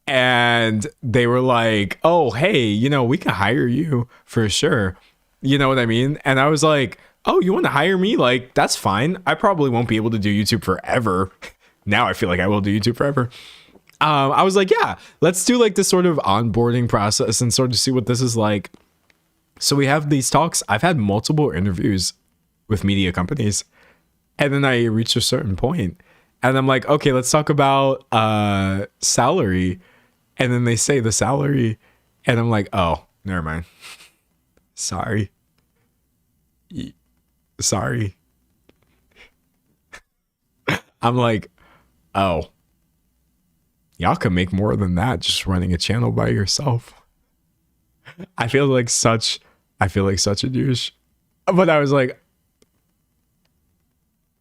S1: And they were like, oh, hey, we can hire you for sure. You know what I mean? And I was like, oh, you want to hire me? Like, that's fine. I probably won't be able to do YouTube forever. Now I feel like I will do YouTube forever. I was like, yeah, let's do like this sort of onboarding process and sort of see what this is like. So we have these talks. I've had multiple interviews with media companies. And then I reached a certain point and I'm like, okay, let's talk about salary. And then they say the salary and I'm like, oh, never mind. Sorry. I'm like, oh, y'all can make more than that just running a channel by yourself. I feel like such a douche. But I was like,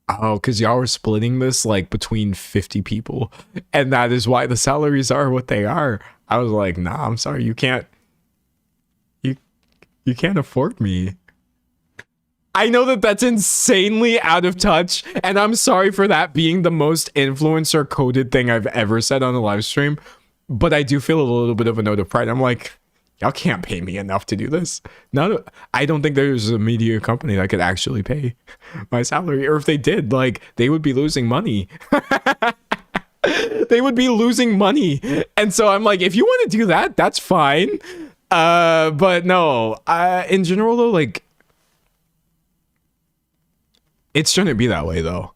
S1: oh, because y'all were splitting this like between 50 people. And that is why the salaries are what they are. I was like, nah, I'm sorry, you can't afford me. I know that that's insanely out of touch, and I'm sorry for that being the most influencer coded thing I've ever said on a live stream, but I do feel a little bit of a note of pride. I'm like, y'all can't pay me enough to do this. No, I don't think there's a media company that could actually pay my salary, or if they did, like, they would be losing money. They would be losing money. And so I'm like, if you want to do that, that's fine. But no, in general though, like, it shouldn't be that way though.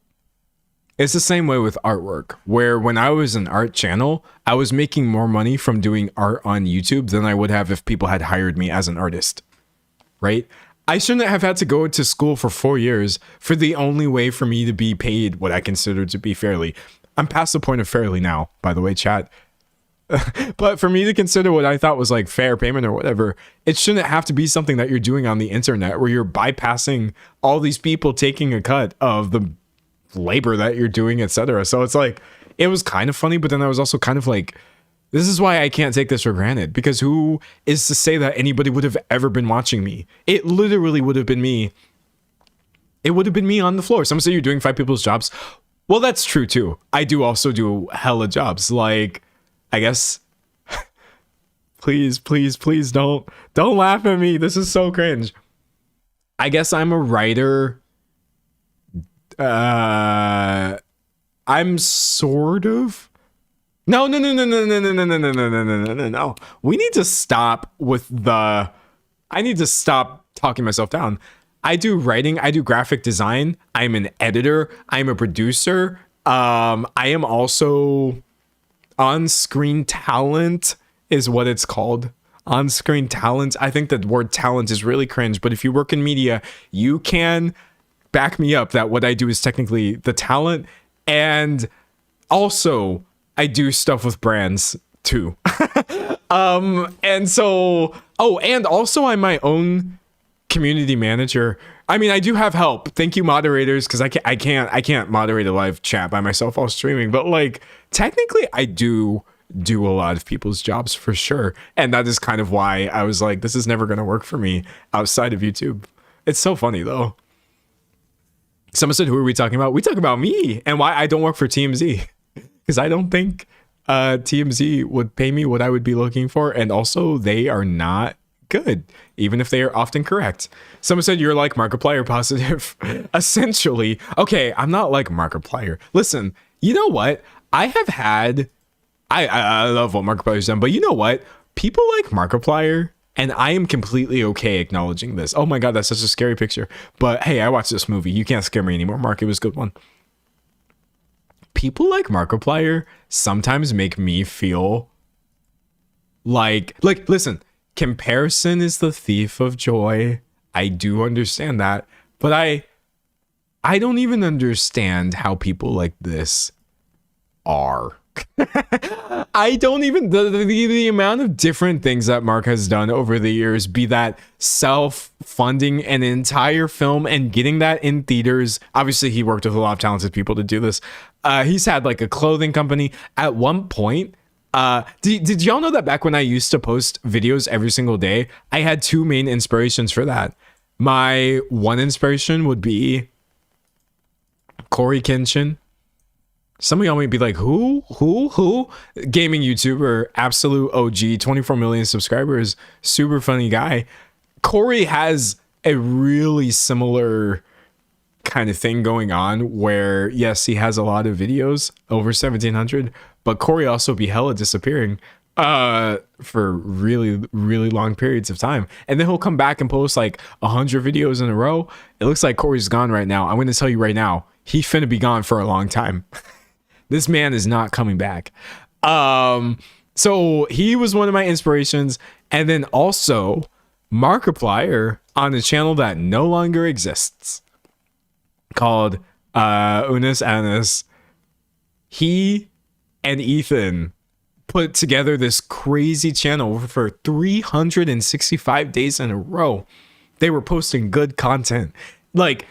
S1: It's the same way with artwork, where when I was an art channel, I was making more money from doing art on YouTube than I would have if people had hired me as an artist, right? I shouldn't have had to go to school for 4 years for the only way for me to be paid what I consider to be fairly. I'm past the point of fairly now, by the way, chat. But for me to consider what I thought was like fair payment or whatever, it shouldn't have to be something that you're doing on the internet where you're bypassing all these people taking a cut of the labor that you're doing, etc. So it's like, it was kind of funny, but then I was also kind of like, this is why I can't take this for granted, because who is to say that anybody would have ever been watching me? It literally would have been me. It would have been me on the floor. Someone say you're doing 5 people's jobs. Well, that's true too. I do also do hella jobs. Like, I guess, please don't laugh at me. This is so cringe. I guess I'm a writer. I'm sort of. No. We need to stop with the. I need to stop talking myself down. I do writing. I do graphic design. I'm an editor. I'm a producer. I am also on-screen talent is what it's called. On-screen talent. I think that word talent is really cringe, but if you work in media, you can back me up that what I do is technically the talent. And also I do stuff with brands too. And so, and also I'm my own community manager. I mean, I do have help. Thank you, moderators, because I can't moderate a live chat by myself while streaming. But like, technically, I do a lot of people's jobs for sure, and that is kind of why I was like, this is never gonna work for me outside of YouTube. It's so funny though. Someone said, "Who are we talking about?" We talk about me and why I don't work for TMZ, because I don't think TMZ would pay me what I would be looking for, and also they are not good, even if they are often correct. Someone said you're like Markiplier positive. Essentially. Okay, I'm not like Markiplier. Listen, you know what? I have had, I love what Markiplier's done, but you know what? People like Markiplier, and I am completely okay acknowledging this. Oh my god, that's such a scary picture. But hey, I watched this movie. You can't scare me anymore, Mark. It was a good one. People like Markiplier sometimes make me feel like listen, comparison is the thief of joy. I do understand that, but I don't even understand how people like this are. I don't even, the amount of different things that Mark has done over the years, be that self-funding an entire film and getting that in theaters. Obviously, he worked with a lot of talented people to do this. He's had like a clothing company. At one point, did y'all know that back when I used to post videos every single day, I had 2 main inspirations for that. My one inspiration would be Corey Kenshin. Some of y'all might be like, who? Gaming YouTuber, absolute OG, 24 million subscribers, super funny guy. Corey has a really similar kind of thing going on where, yes, he has a lot of videos, over 1,700, but Corey also be hella disappearing for really, really long periods of time. And then he'll come back and post like 100 videos in a row. It looks like Corey's gone right now. I'm going to tell you right now, he finna be gone for a long time. This man is not coming back. So he was one of my inspirations. And then also Markiplier on a channel that no longer exists called Unis Anis. He and Ethan put together this crazy channel for 365 days in a row. They were posting good content, like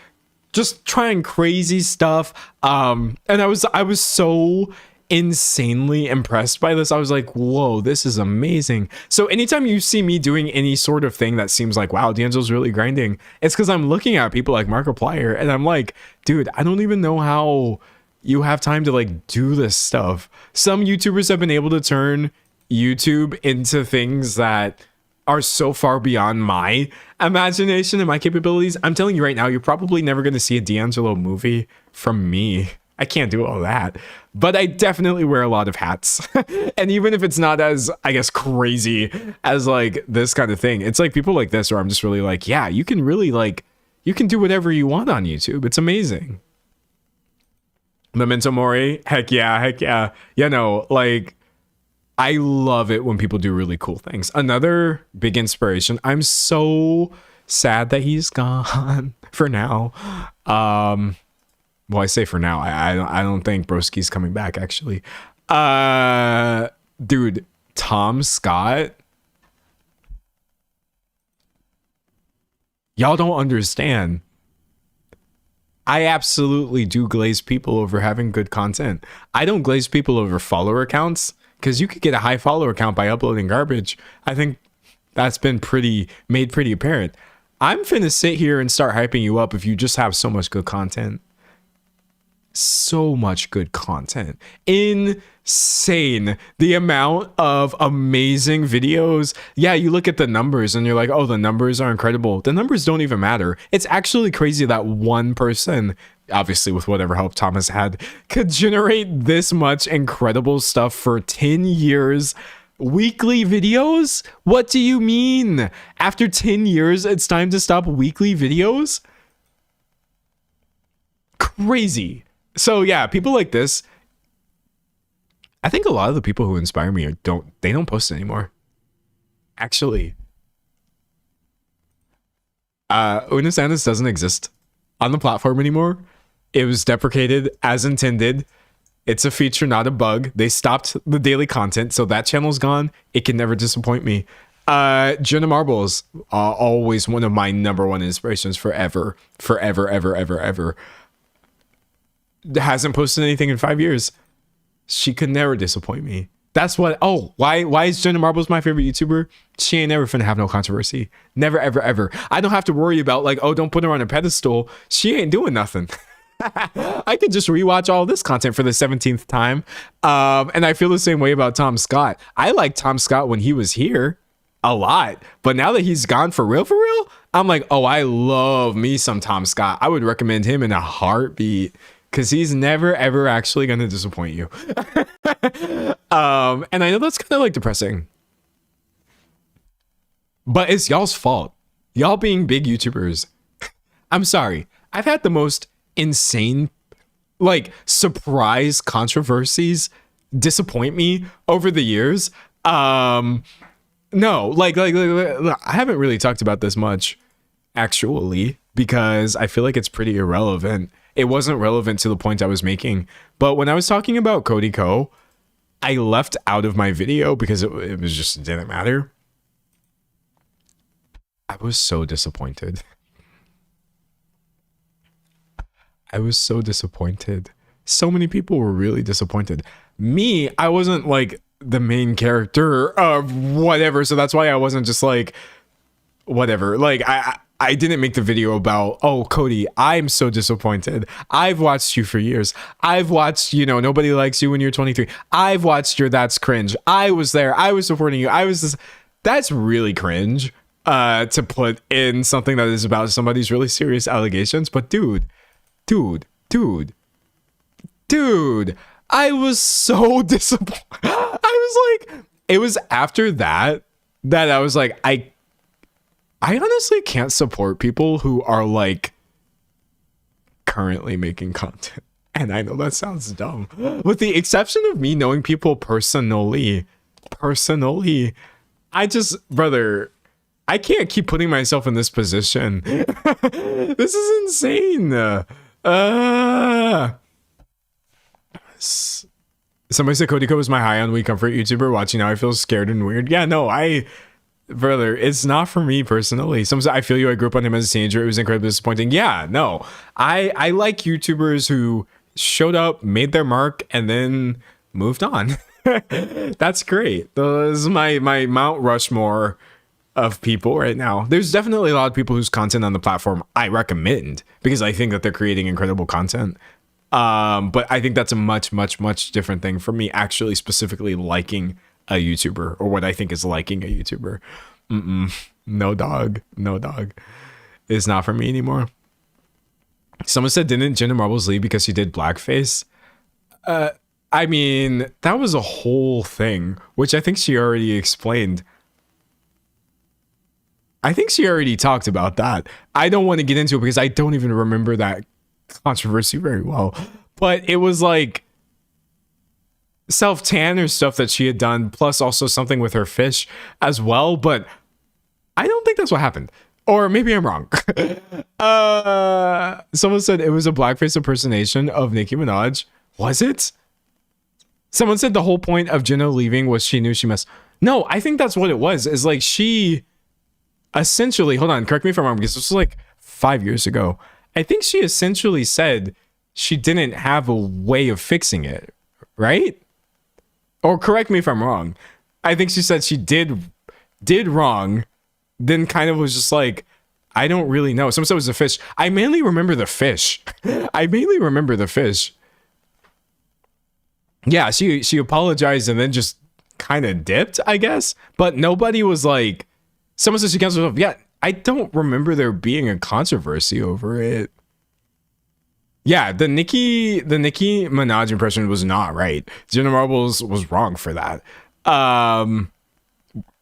S1: just trying crazy stuff. And I was so insanely impressed by this. I was like, whoa, this is amazing. So anytime you see me doing any sort of thing that seems like, wow, D'Angelo's really grinding, it's because I'm looking at people like Markiplier and I'm like, dude, I don't even know how you have time to like do this stuff. Some YouTubers have been able to turn YouTube into things that are so far beyond my imagination and my capabilities. I'm telling you right now, you're probably never going to see a D'Angelo movie from me. I can't do all that, but I definitely wear a lot of hats. And even if it's not as, I guess, crazy as like this kind of thing, it's like people like this where I'm just really like, yeah, you can really like, you can do whatever you want on YouTube. It's amazing. Memento Mori, heck yeah. You know, like, I love it when people do really cool things. Another big inspiration. I'm so sad that he's gone for now. Well, I say for now. I don't think Broski's coming back, actually. Dude, Tom Scott. Y'all don't understand. I absolutely do glaze people over having good content. I don't glaze people over follower accounts, because you could get a high follower count by uploading garbage. I think that's been made pretty apparent. I'm finna sit here and start hyping you up if you just have so much good content. So much good content. Insane. The amount of amazing videos. Yeah, you look at the numbers and you're like, oh, the numbers are incredible. The numbers don't even matter. It's actually crazy that one person, obviously with whatever help Thomas had, could generate this much incredible stuff for 10 years. Weekly videos? What do you mean? After 10 years, it's time to stop weekly videos? Crazy. So yeah, people like this, I think a lot of the people who inspire me don't post anymore. Actually, Unis Annis doesn't exist on the platform anymore. It was deprecated as intended. It's a feature, not a bug. They stopped the daily content, so that channel's gone. It can never disappoint me. Jenna Marbles, always one of my number one inspirations forever. Hasn't posted anything in 5 years. She could never disappoint me. That's what. Oh, why is Jenna Marbles my favorite YouTuber? She ain't never finna have no controversy. Never, ever. I don't have to worry about like, oh, don't put her on a pedestal. She ain't doing nothing. I could just rewatch all this content for the 17th time. And I feel the same way about Tom Scott. I liked Tom Scott when he was here a lot, but now that he's gone for real, I'm like, oh, I love me some Tom Scott. I would recommend him in a heartbeat. Because he's never, ever actually going to disappoint you. And I know that's kind of like depressing. But it's y'all's fault. Y'all being big YouTubers. I'm sorry. I've had the most insane, like, surprise controversies disappoint me over the years. No, like I haven't really talked about this much, actually, because I feel like it's pretty irrelevant. It wasn't relevant to the point I was making. But when I was talking about Cody Ko, I left out of my video because it was just didn't matter. I was so disappointed. So many people were really disappointed. Me, I wasn't like the main character of whatever. So that's why I wasn't just like, whatever. Like, I didn't make the video about, oh, Cody, I'm so disappointed. I've watched you for years. I've watched, Nobody Likes You when you're 23. I've watched your That's Cringe. I was there. I was supporting you. That's really cringe to put in something that is about somebody's really serious allegations. But dude, I was so disappointed. I was like, it was after that I was like, I honestly can't support people who are like currently making content. And I know that sounds dumb. With the exception of me knowing people personally, brother, I can't keep putting myself in this position. This is insane. Somebody said Cody Co was my high on weed comfort YouTuber. Watching now, I feel scared and weird. Yeah, no, brother, it's not for me personally. Some say I feel you. I grew up on him as a teenager. It was incredibly disappointing. Yeah, no, I like YouTubers who showed up, made their mark, and then moved on. That's great. This is my Mount Rushmore of people right now. There's definitely a lot of people whose content on the platform I recommend because I think that they're creating incredible content. But I think that's a much, much, much different thing for me actually specifically liking a YouTuber or what I think is liking a YouTuber. No dog. It's not for me anymore. Someone said, didn't Jenna Marbles leave because she did blackface? I mean, that was a whole thing, which I think she already explained. I think she already talked about that. I don't want to get into it because I don't even remember that controversy very well. But it was like self-tan or stuff that she had done, plus also something with her fish as well. But I don't think that's what happened. Or maybe I'm wrong. Someone said it was a blackface impersonation of Nicki Minaj. Was it? Someone said the whole point of Jenna leaving was she knew she must. No, I think that's what it was. Is like she essentially, hold on, correct me if I'm wrong, because this was like 5 years ago. I think she essentially said she didn't have a way of fixing it, right? Or correct me if I'm wrong. I think she said she did wrong, then kind of was just like, I don't really know. Someone said it was a fish. I mainly remember the fish. Yeah, she apologized and then just kind of dipped, I guess. But nobody was like, someone said she canceled herself. Yeah, I don't remember there being a controversy over it. Yeah, the Nicki Minaj impression was not right. Jenna Marbles was wrong for that.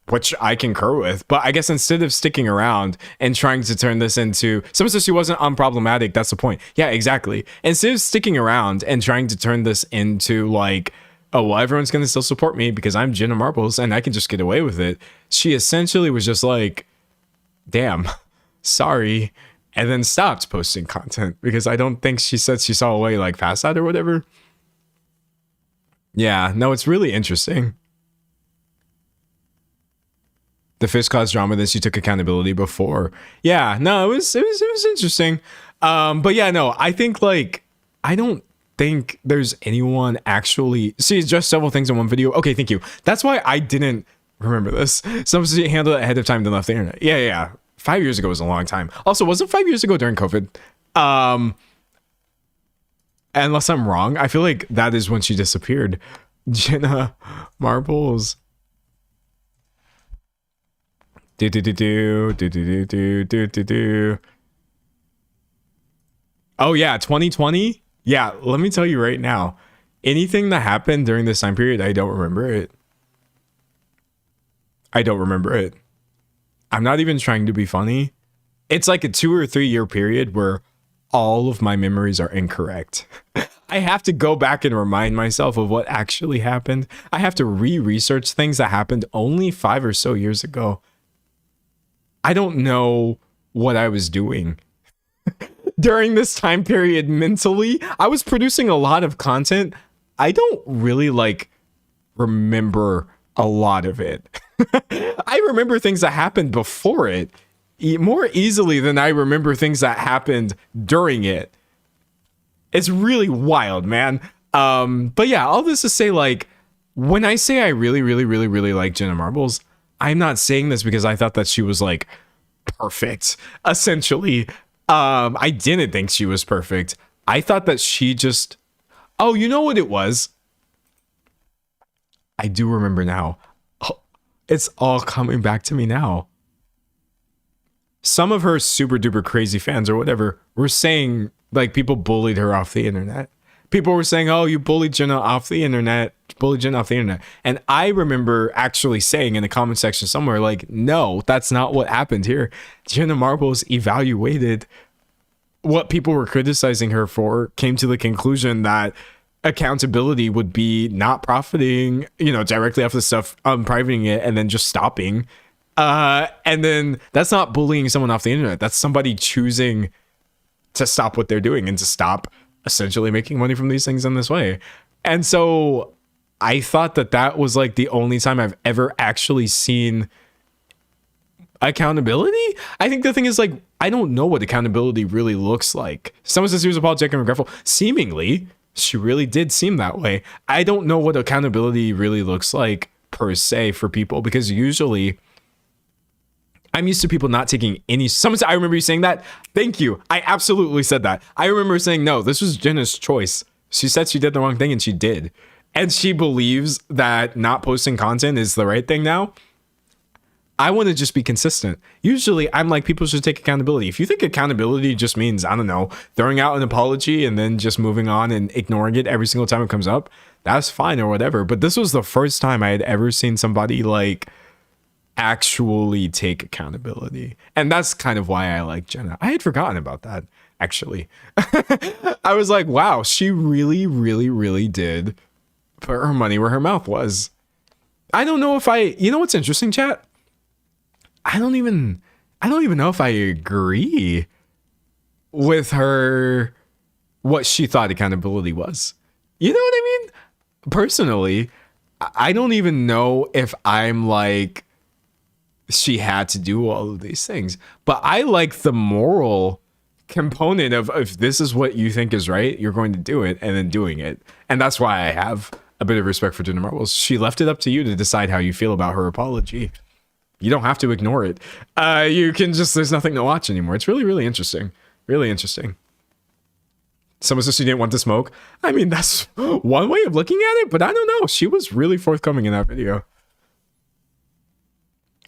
S1: Which I concur with. But I guess instead of sticking around and trying to turn this into, someone says she wasn't unproblematic. That's the point. Yeah, exactly. Instead of sticking around and trying to turn this into like, oh, well, everyone's going to still support me because I'm Jenna Marbles and I can just get away with it. She essentially was just like, damn, sorry. And then stopped posting content because I don't think she said she saw a way like past that or whatever. Yeah, no, it's really interesting. The fish caused drama, then she took accountability before. Yeah, no, it was interesting. But yeah, no, I think like, I don't think there's anyone actually, see, just several things in one video. Okay, thank you. That's why I didn't remember this. Someone handled it ahead of time, then left the internet. Yeah. 5 years ago was a long time. Also, wasn't 5 years ago during COVID? Unless I'm wrong, I feel like that is when she disappeared. Jenna Marbles. Oh yeah, 2020. Yeah, let me tell you right now, anything that happened during this time period, I don't remember it. I'm not even trying to be funny. It's like a 2 or 3 year period where all of my memories are incorrect. I have to go back and remind myself of what actually happened. I have to research things that happened only 5 or so years ago. I don't know what I was doing during this time period mentally. I was producing a lot of content. I don't really like remember a lot of it. I remember things that happened before it more easily than I remember things that happened during it. It's really wild, man. But yeah, all this to say, like, when I say I really like Jenna Marbles, I'm not saying this because I thought that she was like perfect. Essentially, I didn't think she was perfect. I thought that she just, oh, you know what it was? I do remember now. Oh, it's all coming back to me now. Some of her super duper crazy fans or whatever were saying like people bullied her off the internet. People were saying, oh, you bullied Jenna off the internet. And I remember actually saying in the comment section somewhere, like, no, that's not what happened here. Jenna Marbles evaluated what people were criticizing her for, came to the conclusion that accountability would be not profiting, directly off the stuff, unprivating it, and then just stopping. And then that's not bullying someone off the internet. That's somebody choosing to stop what they're doing and to stop essentially making money from these things in this way. And so I thought that was like the only time I've ever actually seen accountability. I think the thing is, like, I don't know what accountability really looks like. Someone says he was apologetic and regretful. Seemingly, she really did seem that way. I don't know what accountability really looks like per se for people, because usually I'm used to people not taking any. Someone said, I remember you saying that. Thank you. I absolutely said that. I remember saying, no, this was Jenna's choice. She said she did the wrong thing, and she did. And she believes that not posting content is the right thing now. I want to just be consistent. Usually I'm like, people should take accountability. If you think accountability just means, I don't know, throwing out an apology and then just moving on and ignoring it every single time it comes up, that's fine or whatever. But this was the first time I had ever seen somebody like actually take accountability. And that's kind of why I like Jenna. I had forgotten about that, actually. I was like, wow, she really, really, really did put her money where her mouth was. I don't know if you know what's interesting, chat? I don't even know if I agree with her, what she thought accountability was. You know what I mean? Personally, I don't even know if I'm like, she had to do all of these things. But I like the moral component of, if this is what you think is right, you're going to do it, and then doing it. And that's why I have a bit of respect for Jenna Marbles. She left it up to you to decide how you feel about her apology. You don't have to ignore it. You can just, there's nothing to watch anymore. It's really, really interesting. Really interesting. Someone says she didn't want to smoke. I mean, that's one way of looking at it, but I don't know. She was really forthcoming in that video.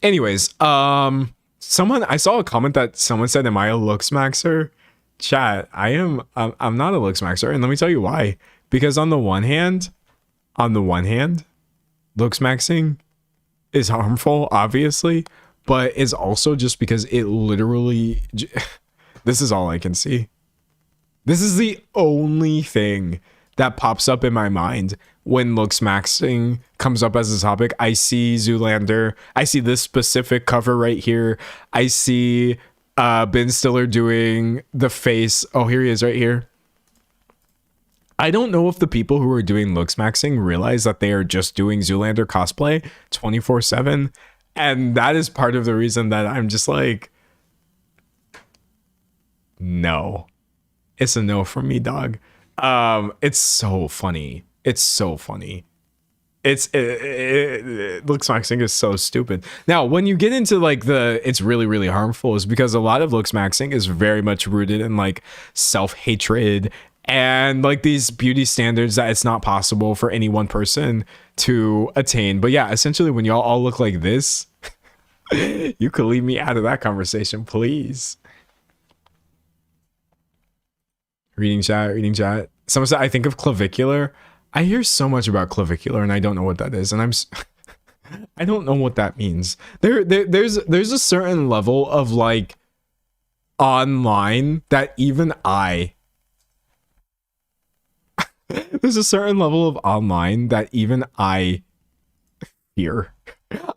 S1: Anyways, I saw a comment that someone said, am I a looks maxer? Chat, I'm not a looks maxer, and let me tell you why. Because on the one hand, looks maxing is harmful, obviously, but it's also just because it literally, this is all I can see. This is the only thing that pops up in my mind when looks maxing comes up as a topic. I see Zoolander. I see this specific cover right here. I see Ben Stiller doing the face. Oh, here he is right here. I don't know if the people who are doing looks maxing realize that they are just doing Zoolander cosplay 24/7. And that is part of the reason that I'm just like, no. It's a no from me, dog. It's so funny. It's so funny. Looks maxing is so stupid. Now, when you get into like it's really, really harmful, is because a lot of looks maxing is very much rooted in like self-hatred and like these beauty standards that it's not possible for any one person to attain. But yeah, essentially when y'all all look like this, you could leave me out of that conversation, please. Reading chat. Someone said, I think of clavicular. I hear so much about clavicular and I don't know what that is. And I don't know what that means. There's a certain level of like online that even there's a certain level of online that even I fear.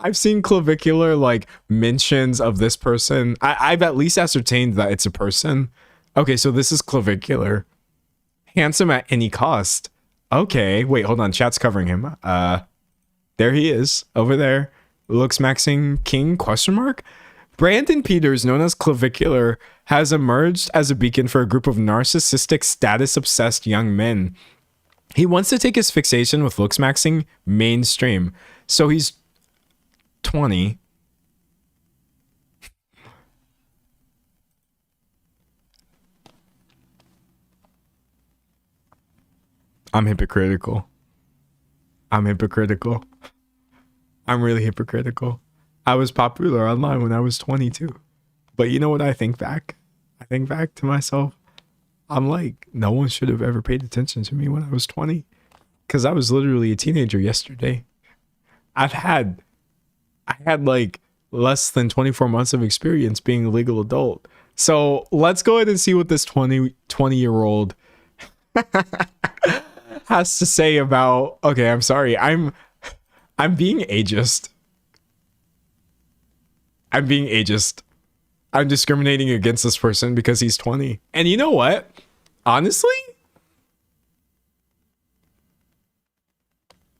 S1: I've seen clavicular like mentions of this person. I've at least ascertained that it's a person. Okay, so this is clavicular. Handsome at any cost. Okay, wait, hold on. Chat's covering him. There he is over there. Looks maxing king ? Brandon Peters, known as Clavicular, has emerged as a beacon for a group of narcissistic, status-obsessed young men. He wants to take his fixation with looks maxing mainstream. So he's 20. I'm hypocritical. I'm really hypocritical. I was popular online when I was 22. But you know what I think back? I think back to myself. I'm like, no one should have ever paid attention to me when I was 20. Because I was literally a teenager yesterday. I had like less than 24 months of experience being a legal adult. So let's go ahead and see what this 20-year-old has to say about, okay, I'm sorry. I'm being ageist. I'm discriminating against this person because he's 20. And you know what? Honestly,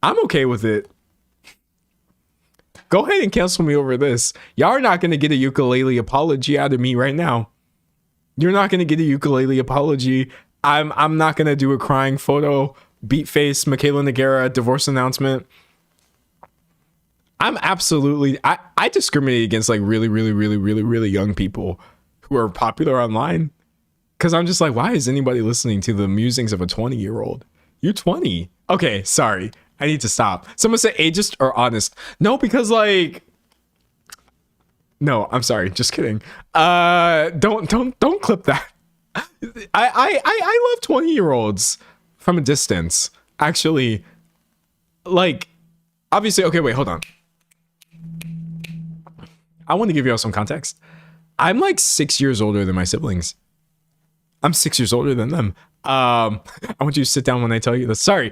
S1: I'm okay with it. Go ahead and cancel me over this. Y'all are not going to get a ukulele apology out of me right now. You're not going to get a ukulele apology. I'm not going to do a crying photo, beat face, Michaela Nogueira divorce announcement. I'm absolutely, I discriminate against like really young people who are popular online. Cause I'm just like, why is anybody listening to the musings of a 20-year-old? You're 20. Okay, sorry. I need to stop. Someone say ageist or honest. No, because like, no, I'm sorry. Just kidding. Don't clip that. I love 20-year-olds from a distance. Actually, like, obviously, okay, wait, hold on. I want to give you all some context. I'm like 6 years older than my siblings. I'm 6 years older than them. I want you to sit down when I tell you this. Sorry.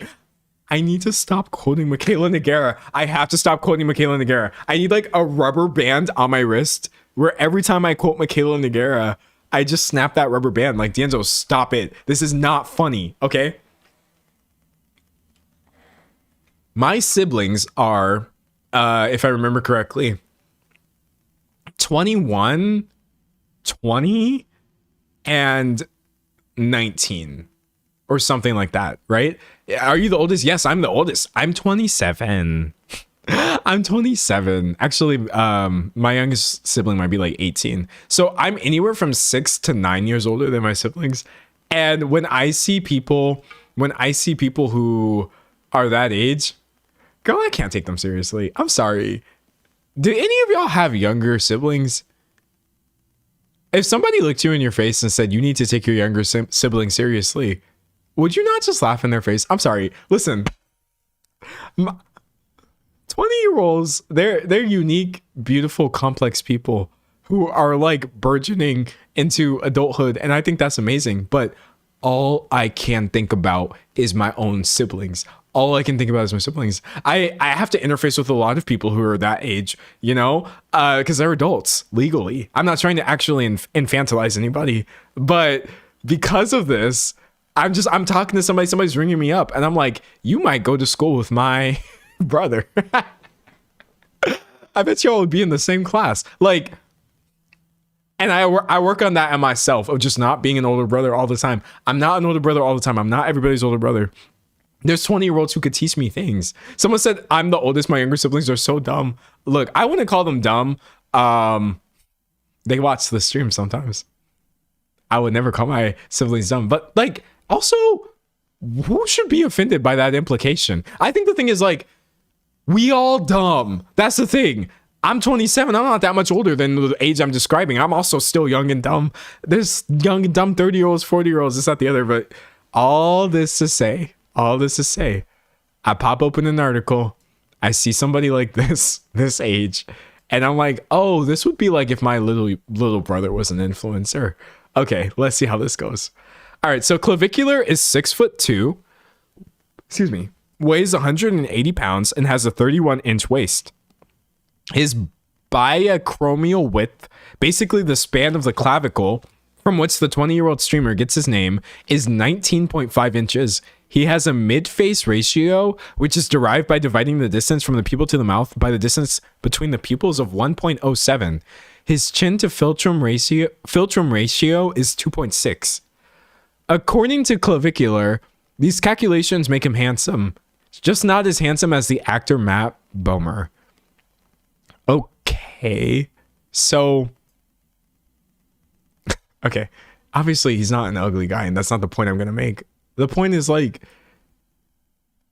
S1: I need to stop quoting Michaela Nogueira. I have to stop quoting Michaela Nogueira. I need like a rubber band on my wrist where every time I quote Michaela Nogueira, I just snap that rubber band. Like, D'Angelo, stop it. This is not funny, okay? My siblings are, if I remember correctly, 21, 20, and 19 or something like that, right? Are you the oldest? Yes, I'm the oldest. I'm 27. I'm 27. Actually, my youngest sibling might be like 18. So I'm anywhere from 6 to 9 years older than my siblings. And when I see people who are that age, girl, I can't take them seriously. I'm sorry. Do any of y'all have younger siblings? If somebody looked you in your face and said you need to take your younger sibling seriously, would you not just laugh in their face? I'm sorry. Listen, 20-year-olds, they're unique, beautiful, complex people who are like burgeoning into adulthood, and I think that's amazing. But all I can think about is my own siblings. All I can think about is my siblings. I have to interface with a lot of people who are that age, you know, because they're adults legally. I'm not trying to actually infantilize anybody, but because of this, I'm talking to somebody's ringing me up, and I'm like, you might go to school with my brother. I bet y'all would be in the same class. Like, and I work on that on myself of just not being an older brother all the time. I'm not an older brother all the time. I'm not everybody's older brother. There's 20-year-olds who could teach me things. Someone said I'm the oldest. My younger siblings are so dumb. Look, I wouldn't call them dumb. They watch the stream sometimes. I would never call my siblings dumb. But like, also, who should be offended by that implication? I think the thing is like, we all dumb. That's the thing. I'm 27. I'm not that much older than the age I'm describing. I'm also still young and dumb. There's young and dumb 30-year-olds, 40-year-olds, this, that, the other. But all this to say, I pop open an article, I see somebody like this age, and I'm like, oh, this would be like if my little brother was an influencer. Okay, let's see how this goes. All right, so Clavicular is 6'2", weighs 180 pounds, and has a 31-inch waist. His biacromial width, basically the span of the clavicle, from which the 20-year-old streamer gets his name, is 19.5 inches. He has a mid-face ratio, which is derived by dividing the distance from the pupil to the mouth by the distance between the pupils of 1.07. His chin to philtrum ratio is 2.6. According to Clavicular, these calculations make him handsome, just not as handsome as the actor Matt Bomer. Okay, so... okay, obviously he's not an ugly guy, and that's not the point I'm going to make. The point is like,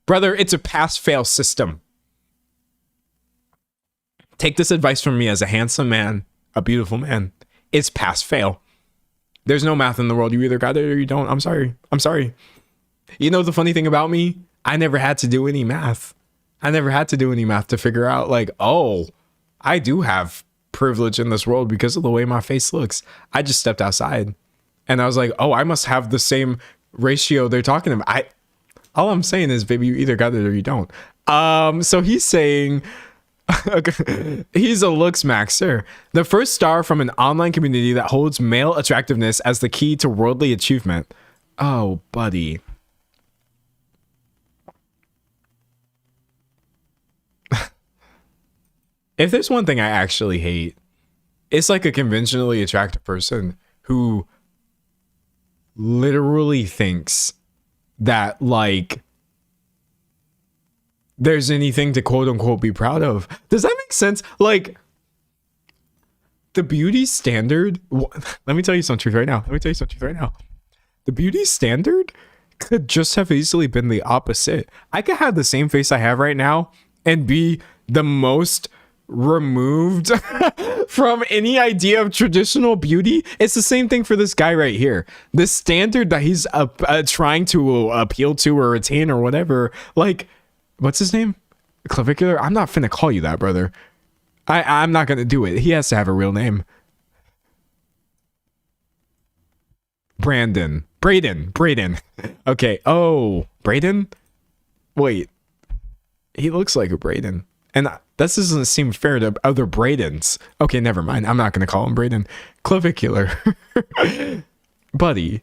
S1: brother, it's a pass-fail system. Take this advice from me as a handsome man, a beautiful man. It's pass-fail. There's no math in the world. You either got it or you don't. I'm sorry. You know the funny thing about me? I never had to do any math. To figure out like, oh, I do have privilege in this world because of the way my face looks. I just stepped outside and I was like, oh, I must have the same ratio they're talking about. All I'm saying is, baby, you either got it or you don't. So he's saying he's a looks maxer, the first star from an online community that holds male attractiveness as the key to worldly achievement. Oh, buddy. If there's one thing I actually hate, it's like a conventionally attractive person who literally thinks that like there's anything to quote unquote be proud of. Does that make sense? Like the beauty standard, let me tell you some truth right now. The beauty standard could just have easily been the opposite. I could have the same face I have right now and be the most removed from any idea of traditional beauty. It's the same thing for this guy right here. The standard that he's trying to appeal to or attain or whatever, like, what's his name? Clavicular? I'm not finna call you that, brother. I'm not gonna do it. He has to have a real name. Braden. Okay. Oh, Braden? Wait. He looks like a Braden. And this doesn't seem fair to other Bradens. Okay, never mind. I'm not going to call him Braden. Clavicular. Buddy,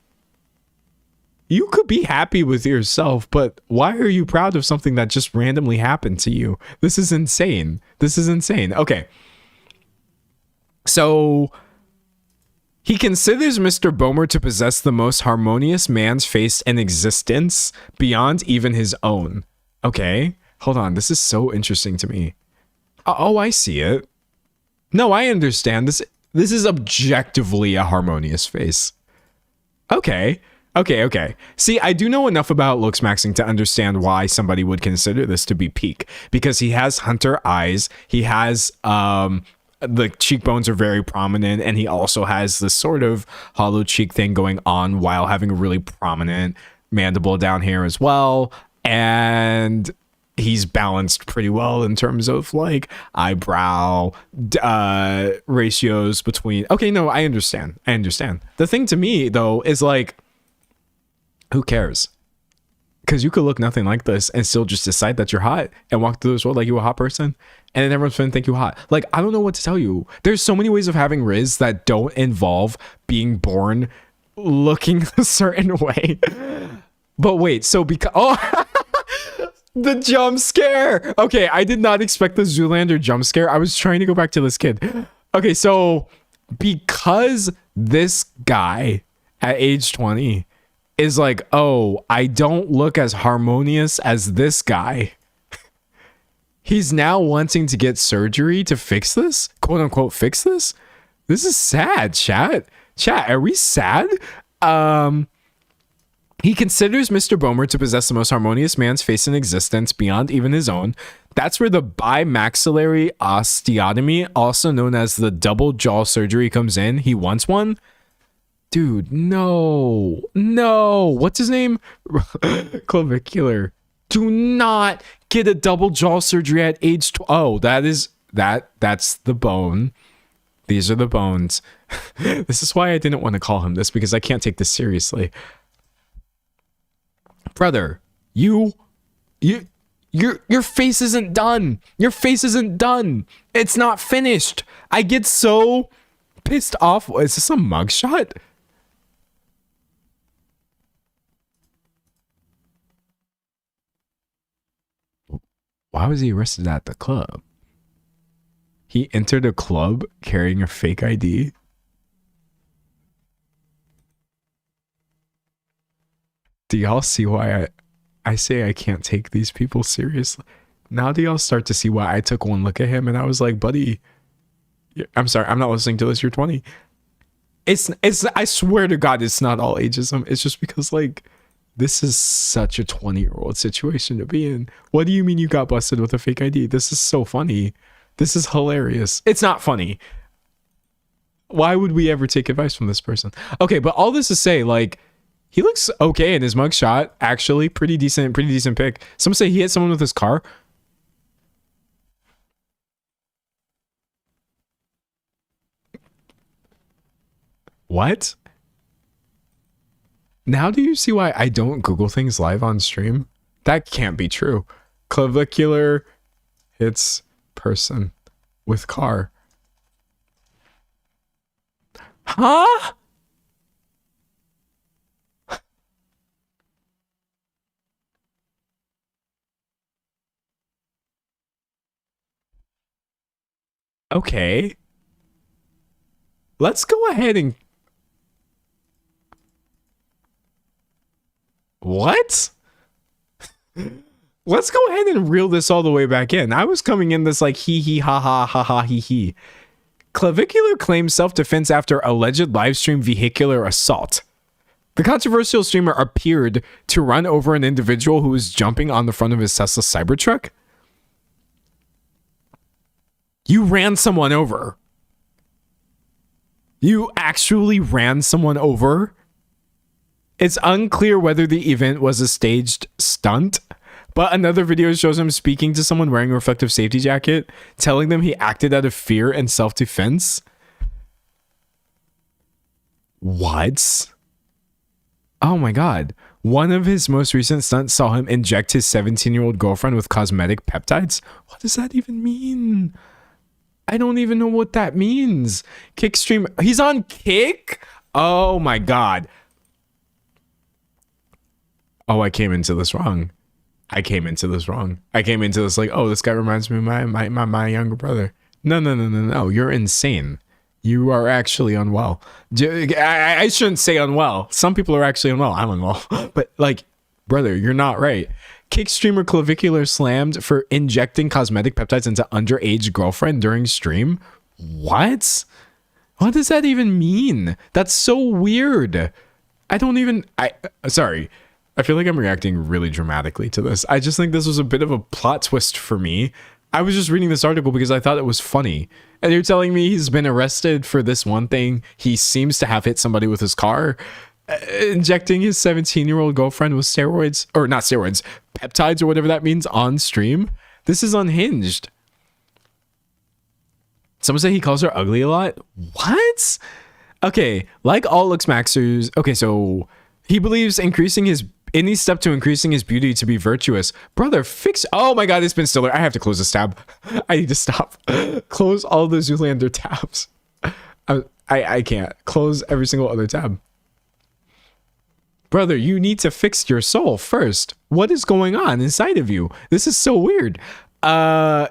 S1: you could be happy with yourself, but why are you proud of something that just randomly happened to you? This is insane. Okay. So he considers Mr. Bomer to possess the most harmonious man's face in existence beyond even his own. Okay. Hold on, this is so interesting to me. Oh, I see it. No, I understand. This is objectively a harmonious face. Okay. See, I do know enough about looks maxing to understand why somebody would consider this to be peak. Because he has hunter eyes. He has, the cheekbones are very prominent. And he also has this sort of hollow cheek thing going on while having a really prominent mandible down here as well. And he's balanced pretty well in terms of like eyebrow ratios between. Okay, no, I understand. The thing to me though is like, who cares? Because you could look nothing like this and still just decide that you're hot and walk through this world like you're a hot person, and then everyone's gonna think you hot. Like, I don't know what to tell you. There's so many ways of having Riz that don't involve being born looking a certain way. But wait, so because the jump scare. Okay, I did not expect the Zoolander jump scare. I was trying to go back to this kid. Okay, so because this guy at age 20 is like, oh, I don't look as harmonious as this guy. He's now wanting to get surgery to fix this, quote unquote, fix this. This is sad, chat. Are we sad? He considers Mr. Bomer to possess the most harmonious man's face in existence beyond even his own. That's where the bimaxillary osteotomy, also known as the double jaw surgery, comes in. He wants one. Dude, no. What's his name? Clavicular. Do not get a double jaw surgery at age 12. Oh, that's the bone. These are the bones. This is why I didn't want to call him this, because I can't take this seriously. Brother, your face isn't done. It's not finished. I get so pissed off. Is this a mugshot? Why was he arrested at the club? He entered a club carrying a fake ID. Do y'all see why I say I can't take these people seriously? Now do y'all start to see why I took one look at him and I was like, buddy, I'm sorry, I'm not listening to this. You're 20. It's I swear to God, it's not all ageism. It's just because like, this is such a 20-year-old situation to be in. What do you mean you got busted with a fake ID? This is so funny. This is hilarious. It's not funny. Why would we ever take advice from this person? Okay, but all this to say, like, he looks okay in his mugshot. Actually, pretty decent pick. Some say he hit someone with his car. What? Now do you see why I don't Google things live on stream? That can't be true. Clavicular hits person with car. Huh? Okay. Let's go ahead and... What? Let's go ahead and reel this all the way back in. I was coming in this like hee hee ha ha ha ha hee hee. Clavicular claims self-defense after alleged livestream vehicular assault. The controversial streamer appeared to run over an individual who was jumping on the front of his Tesla Cybertruck. You ran someone over. You actually ran someone over? It's unclear whether the event was a staged stunt, but another video shows him speaking to someone wearing a reflective safety jacket, telling them he acted out of fear and self-defense. What? Oh my god. One of his most recent stunts saw him inject his 17-year-old girlfriend with cosmetic peptides. What does that even mean? I don't even know what that means. Kick stream. He's on Kick? Oh my god. Oh, I came into this wrong. I came into this like, oh, this guy reminds me of my younger brother. No. You're insane. You are actually unwell. I shouldn't say unwell. Some people are actually unwell. I'm unwell. But like, brother, you're not right. Kick streamer clavicular slammed for injecting cosmetic peptides into underage girlfriend during stream. What? What does that even mean? That's so weird. Sorry. I feel like I'm reacting really dramatically to this. I just think this was a bit of a plot twist for me. I was just reading this article because I thought it was funny. And you're telling me he's been arrested for this one thing. He seems to have hit somebody with his car, injecting his 17-year-old girlfriend with steroids, or not steroids, peptides or whatever that means on stream. This is unhinged. Someone said he calls her ugly a lot. What? Okay, like all looks maxers. Okay, so he believes any step to increasing his beauty to be virtuous. Brother, fix... Oh my god, it's been stiller. I have to close this tab. I need to stop. Close all the Zoolander tabs. I can't. Close every single other tab. Brother, you need to fix your soul first. What is going on inside of you? This is so weird.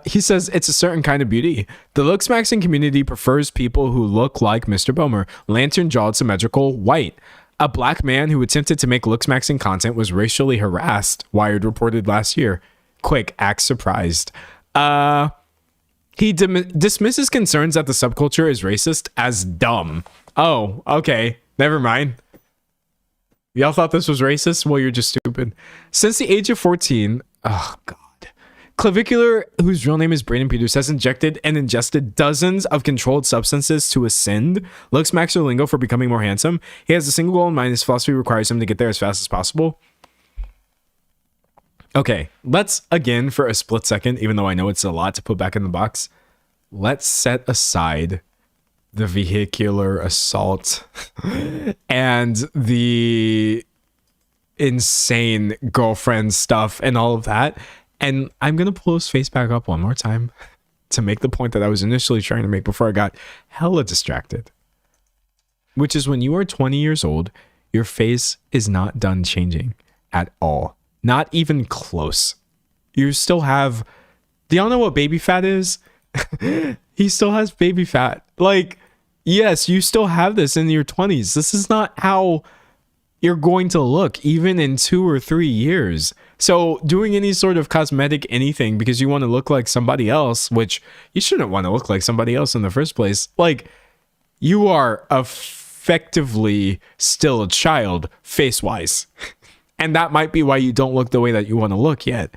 S1: He says it's a certain kind of beauty. The looks maxing community prefers people who look like Mr. Bomer. Lantern-jawed, symmetrical, white. A black man who attempted to make looks maxing content was racially harassed, Wired reported last year. Quick, act surprised. He dismisses concerns that the subculture is racist as dumb. Oh, okay. Never mind. Y'all thought this was racist? Well, you're just stupid. Since the age of 14, oh god. Clavicular, whose real name is Brayden Peters, has injected and ingested dozens of controlled substances to ascend. Looks maxer lingo for becoming more handsome. He has a single goal in mind. His philosophy requires him to get there as fast as possible. Okay, let's again, for a split second, even though I know it's a lot to put back in the box, let's set aside the vehicular assault and the insane girlfriend stuff and all of that. And I'm going to pull his face back up one more time to make the point that I was initially trying to make before I got hella distracted. Which is when you are 20 years old, your face is not done changing at all. Not even close. You still have... Do y'all know what baby fat is? He still has baby fat. Like, yes, you still have this in your 20s. This is not how you're going to look even in 2 or 3 years. So doing any sort of cosmetic anything because you want to look like somebody else, which you shouldn't want to look like somebody else in the first place. Like, you are effectively still a child face-wise. And that might be why you don't look the way that you want to look yet.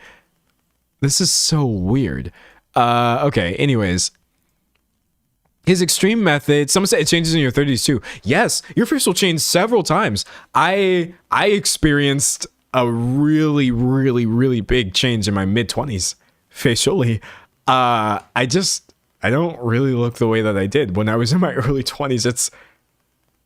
S1: This is so weird. Okay, anyways. His extreme method, someone said it changes in your 30s too. Yes, your face will change several times. I experienced a really, really, really big change in my mid-20s facially. I don't really look the way that I did when I was in my early 20s.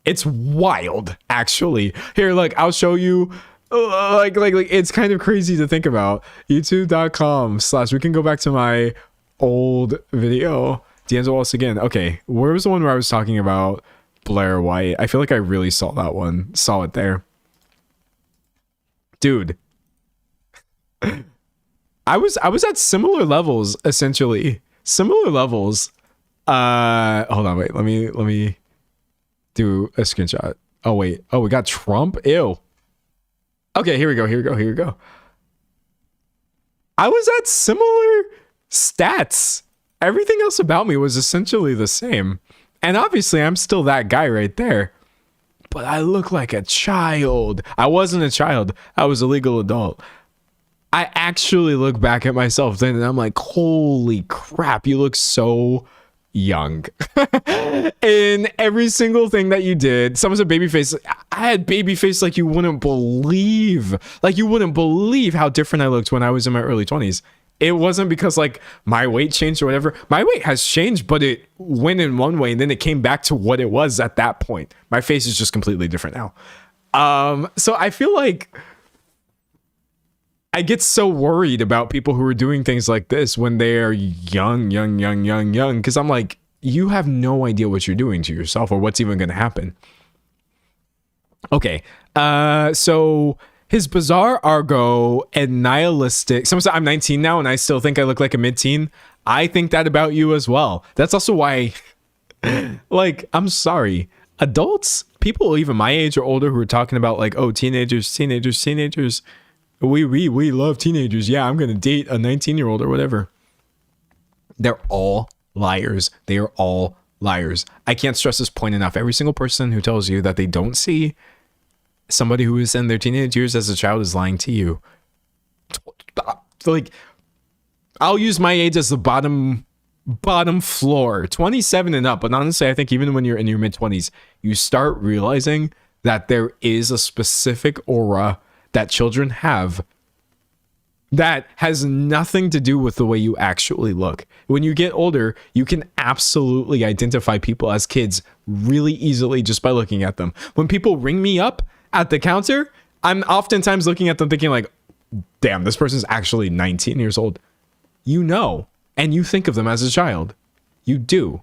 S1: It's wild, actually. Here, look, I'll show you. Like it's kind of crazy to think about. YouTube.com/ we can go back to my old video. D'Angelo Wallace again. Okay, where was the one where I was talking about Blair White? I feel like I really saw that one. Saw it there. Dude. I was at similar levels, essentially. Similar levels Hold on, wait. Let me do a screenshot. Oh wait. Oh, we got Trump. Ew. Okay, here we go. I was at similar stats. Everything else about me was essentially the same. And obviously, I'm still that guy right there. But I look like a child. I wasn't a child. I was a legal adult. I actually look back at myself then and I'm like, holy crap, you look so young. In every single thing that you did. Someone said baby face. I had baby face like you wouldn't believe. Like you wouldn't believe how different I looked when I was in my early 20s. It wasn't because like my weight changed or whatever. My weight has changed, but it went in one way and then it came back to what it was at that point. My face is just completely different now. So I feel like I get so worried about people who are doing things like this when they're young. Because I'm like, you have no idea what you're doing to yourself or what's even going to happen. Okay. So his bizarre argo and nihilistic. Someone said I'm 19 now and I still think I look like a mid-teen. I think that about you as well. That's also why, like, I'm sorry. Adults, people even my age or older who are talking about like, oh, teenagers. We love teenagers. Yeah, I'm going to date a 19-year-old or whatever. They're all liars. They are all liars. I can't stress this point enough. Every single person who tells you that they don't see somebody who is in their teenage years as a child is lying to you. Like, I'll use my age as the bottom floor, 27 and up. But honestly, I think even when you're in your mid-20s, you start realizing that there is a specific aura that children have that has nothing to do with the way you actually look. When you get older, you can absolutely identify people as kids really easily just by looking at them. When people ring me up at the counter, I'm oftentimes looking at them thinking like, damn, this person's actually 19 years old. You know, and you think of them as a child. You do.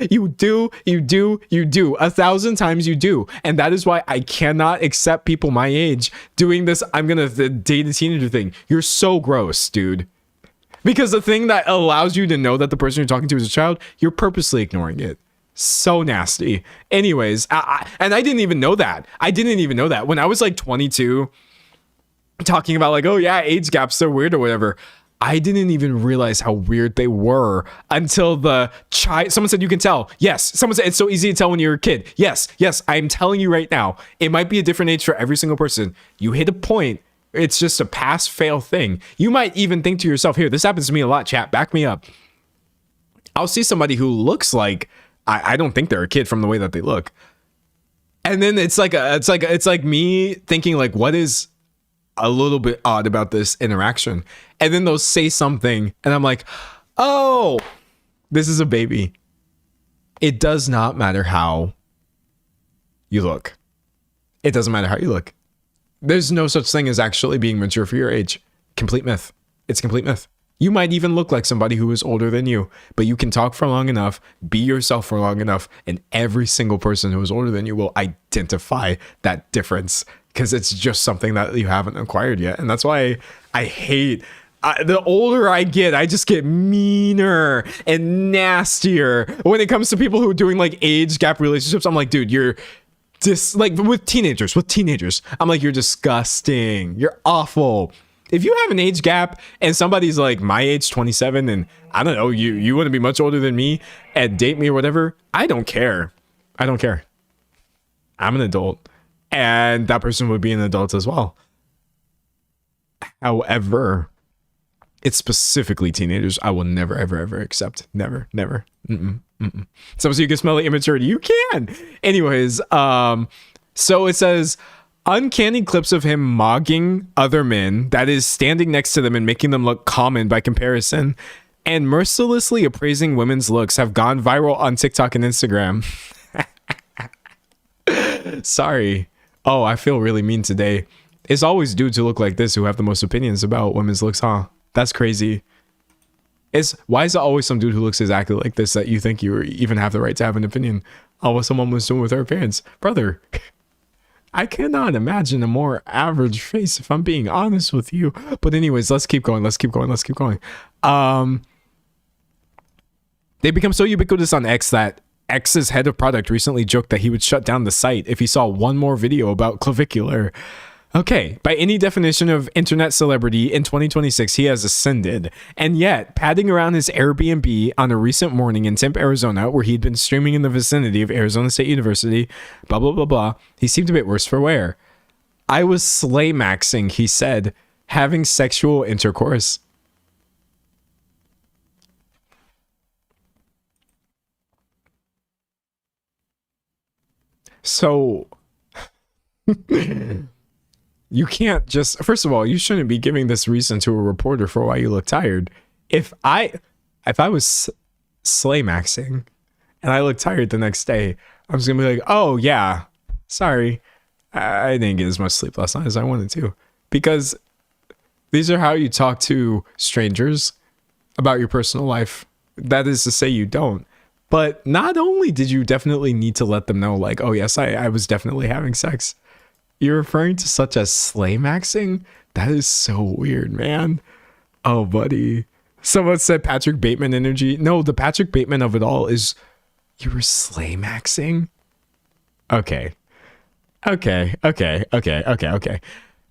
S1: You do. 1,000 times you do. And that is why I cannot accept people my age doing this. I'm going to date a teenager thing. You're so gross, dude. Because the thing that allows you to know that the person you're talking to is a child, you're purposely ignoring it. So nasty. Anyways, and I didn't even know that. When I was like 22, talking about like, oh yeah, age gaps, they're weird or whatever. I didn't even realize how weird they were until the child. Someone said you can tell. Yes. Someone said it's so easy to tell when you're a kid. Yes. I'm telling you right now. It might be a different age for every single person. You hit a point. It's just a pass-fail thing. You might even think to yourself, here, this happens to me a lot, chat. Back me up. I'll see somebody who looks like I don't think they're a kid from the way that they look. And then it's like me thinking like, what is a little bit odd about this interaction? And then they'll say something and I'm like, oh, this is a baby. It does not matter how you look. It doesn't matter how you look. There's no such thing as actually being mature for your age. Complete myth. It's complete myth. You might even look like somebody who is older than you, but you can talk for long enough, be yourself for long enough, and every single person who is older than you will identify that difference because it's just something that you haven't acquired yet. And that's why I hate the older I get, I just get meaner and nastier when it comes to people who are doing like age gap relationships. I'm like, dude, you're just like with teenagers. I'm like, you're disgusting. You're awful. If you have an age gap and somebody's like my age, 27, and I don't know, you want to be much older than me and date me or whatever, I don't care. I'm an adult, and that person would be an adult as well. However, it's specifically teenagers I will never, ever accept. Never. So you can smell the immaturity. You can. Anyways, so it says uncanny clips of him mogging other men, that is standing next to them and making them look common by comparison, and mercilessly appraising women's looks have gone viral on TikTok and Instagram. Sorry. Oh, I feel really mean today. It's always dudes who look like this who have the most opinions about women's looks, huh? That's crazy. Why is it always some dude who looks exactly like this that you think you even have the right to have an opinion on what someone was doing with her appearance? Brother, I cannot imagine a more average face if I'm being honest with you. But anyways, let's keep going. They become so ubiquitous on X that X's head of product recently joked that he would shut down the site if he saw one more video about clavicular. Okay, by any definition of internet celebrity, in 2026, he has ascended. And yet, padding around his Airbnb on a recent morning in Tempe, Arizona, where he'd been streaming in the vicinity of Arizona State University, blah, blah, blah, blah, he seemed a bit worse for wear. I was slay maxing, he said, having sexual intercourse. So... You can't just, first of all, you shouldn't be giving this reason to a reporter for why you look tired. If I was slay maxing and I look tired the next day, I was gonna be like, oh yeah, sorry, I didn't get as much sleep last night as I wanted to. Because these are how you talk to strangers about your personal life. That is to say you don't. But not only did you definitely need to let them know, like, oh yes, I was definitely having sex. You're referring to such as slay maxing? That is so weird, man. Oh, buddy. Someone said Patrick Bateman energy. No, the Patrick Bateman of it all is you were slay maxing? Okay.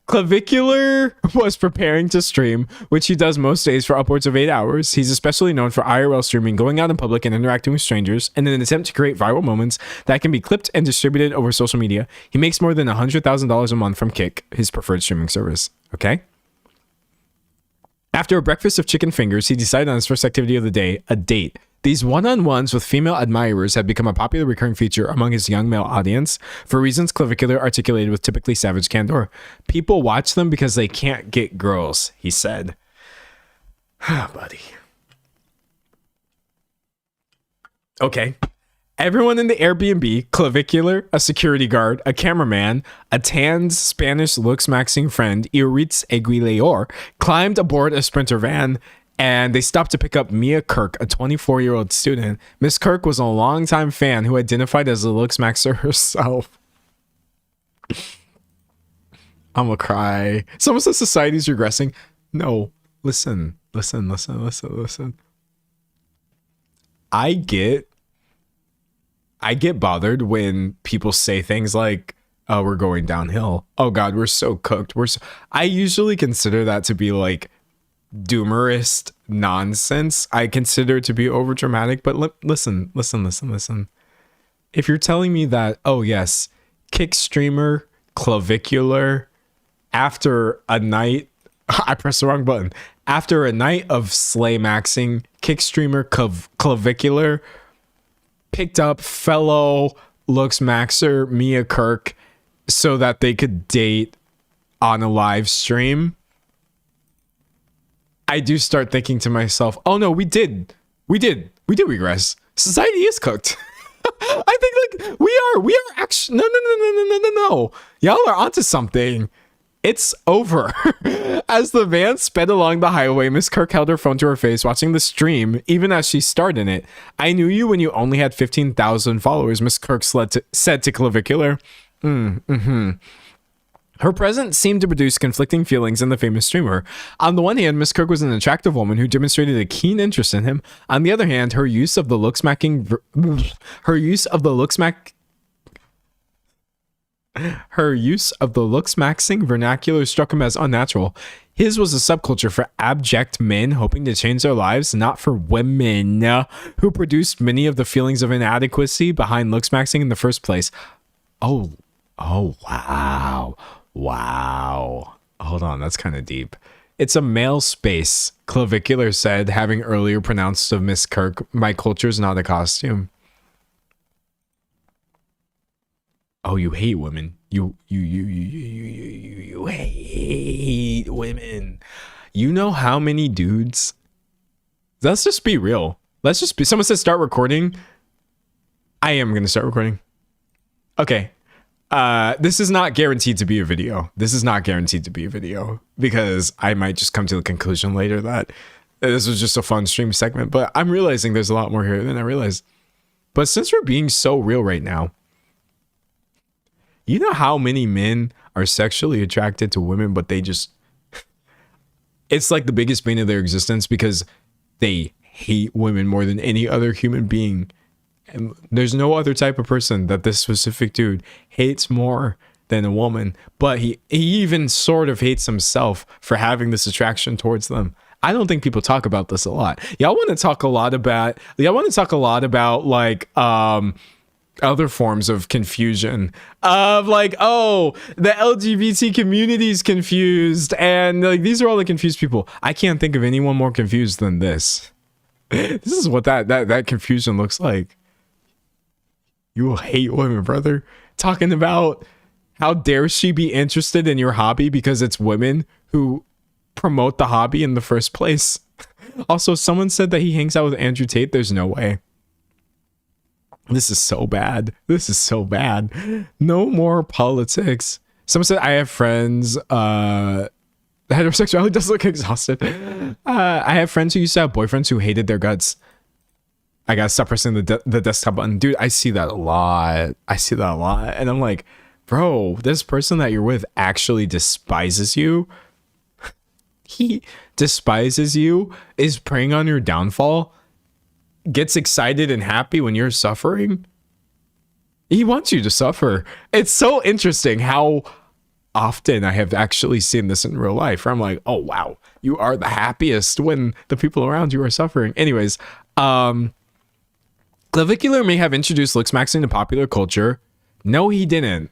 S1: Clavicular was preparing to stream, which he does most days for upwards of 8 hours. He's especially known for IRL streaming, going out in public and interacting with strangers, in an attempt to create viral moments that can be clipped and distributed over social media. He makes more than $100,000 a month from Kick, his preferred streaming service. Okay? After a breakfast of chicken fingers, he decided on his first activity of the day, a date. These one-on-ones with female admirers have become a popular recurring feature among his young male audience for reasons Clavicular articulated with typically savage candor. People watch them because they can't get girls, he said. Ah, buddy. Okay. Everyone in the Airbnb, Clavicular, a security guard, a cameraman, a tanned Spanish looks-maxing friend, Iritz Aguilar, climbed aboard a Sprinter van, and they stopped to pick up Mia Kirk, a 24-year-old student. Miss Kirk was a longtime fan who identified as a looks maxer herself. I'm gonna cry. Someone says society's regressing. No, listen. I get bothered when people say things like, oh, we're going downhill. Oh God, we're so cooked. I usually consider that to be like doomerist nonsense. I consider it to be over dramatic, but listen. If you're telling me that, oh yes, Kick streamer Clavicular, after a night, I pressed the wrong button. After a night of slay maxing, Kick streamer Clavicular picked up fellow looks maxer Mia Kirk so that they could date on a live stream, I do start thinking to myself, oh no, we did regress. Society is cooked. I think like we are actually, no. Y'all are onto something. It's over. As the van sped along the highway, Miss Kirk held her phone to her face, watching the stream, even as she starred in it. I knew you when you only had 15,000 followers, Miss Kirk said to Clavicular. Her presence seemed to produce conflicting feelings in the famous streamer. On the one hand, Miss Kirk was an attractive woman who demonstrated a keen interest in him. On the other hand, her use of the looks-maxing vernacular struck him as unnatural. His was a subculture for abject men hoping to change their lives, not for women who produced many of the feelings of inadequacy behind looks-maxing in the first place. Oh, wow. Hold on, that's kind of deep. It's a male space, Clavicular said, having earlier pronounced of Miss Kirk, my culture's not a costume. Oh, you hate women. You hate women. You know how many dudes? Let's just be real. Someone says start recording. I am going to start recording. Okay. This is not guaranteed to be a video. Because I might just come to the conclusion later that this was just a fun stream segment, but I'm realizing there's a lot more here than I realized. But since we're being so real right now, you know how many men are sexually attracted to women, but they just, it's like the biggest bane of their existence because they hate women more than any other human being. And there's no other type of person that this specific dude hates more than a woman, but he even sort of hates himself for having this attraction towards them. I don't think people talk about this a lot. Y'all want to talk a lot about like other forms of confusion of like, oh, the LGBT community is confused, and like these are all the confused people. I can't think of anyone more confused than this. This is what that confusion looks like. You will hate women, brother. Talking about how dare she be interested in your hobby because it's women who promote the hobby in the first place. Also, someone said that he hangs out with Andrew Tate. There's no way. This is so bad. This is so bad. No more politics. Someone said, I have friends. Heterosexuality does look exhausted. I have friends who used to have boyfriends who hated their guts. I gotta stop pressing the desktop button. Dude, I see that a lot. And I'm like, bro, this person that you're with actually despises you. He despises you, is preying on your downfall, gets excited and happy when you're suffering. He wants you to suffer. It's so interesting how often I have actually seen this in real life, where I'm like, oh wow, you are the happiest when the people around you are suffering. Anyways, Clavicular may have introduced looks maxing to popular culture. No, he didn't.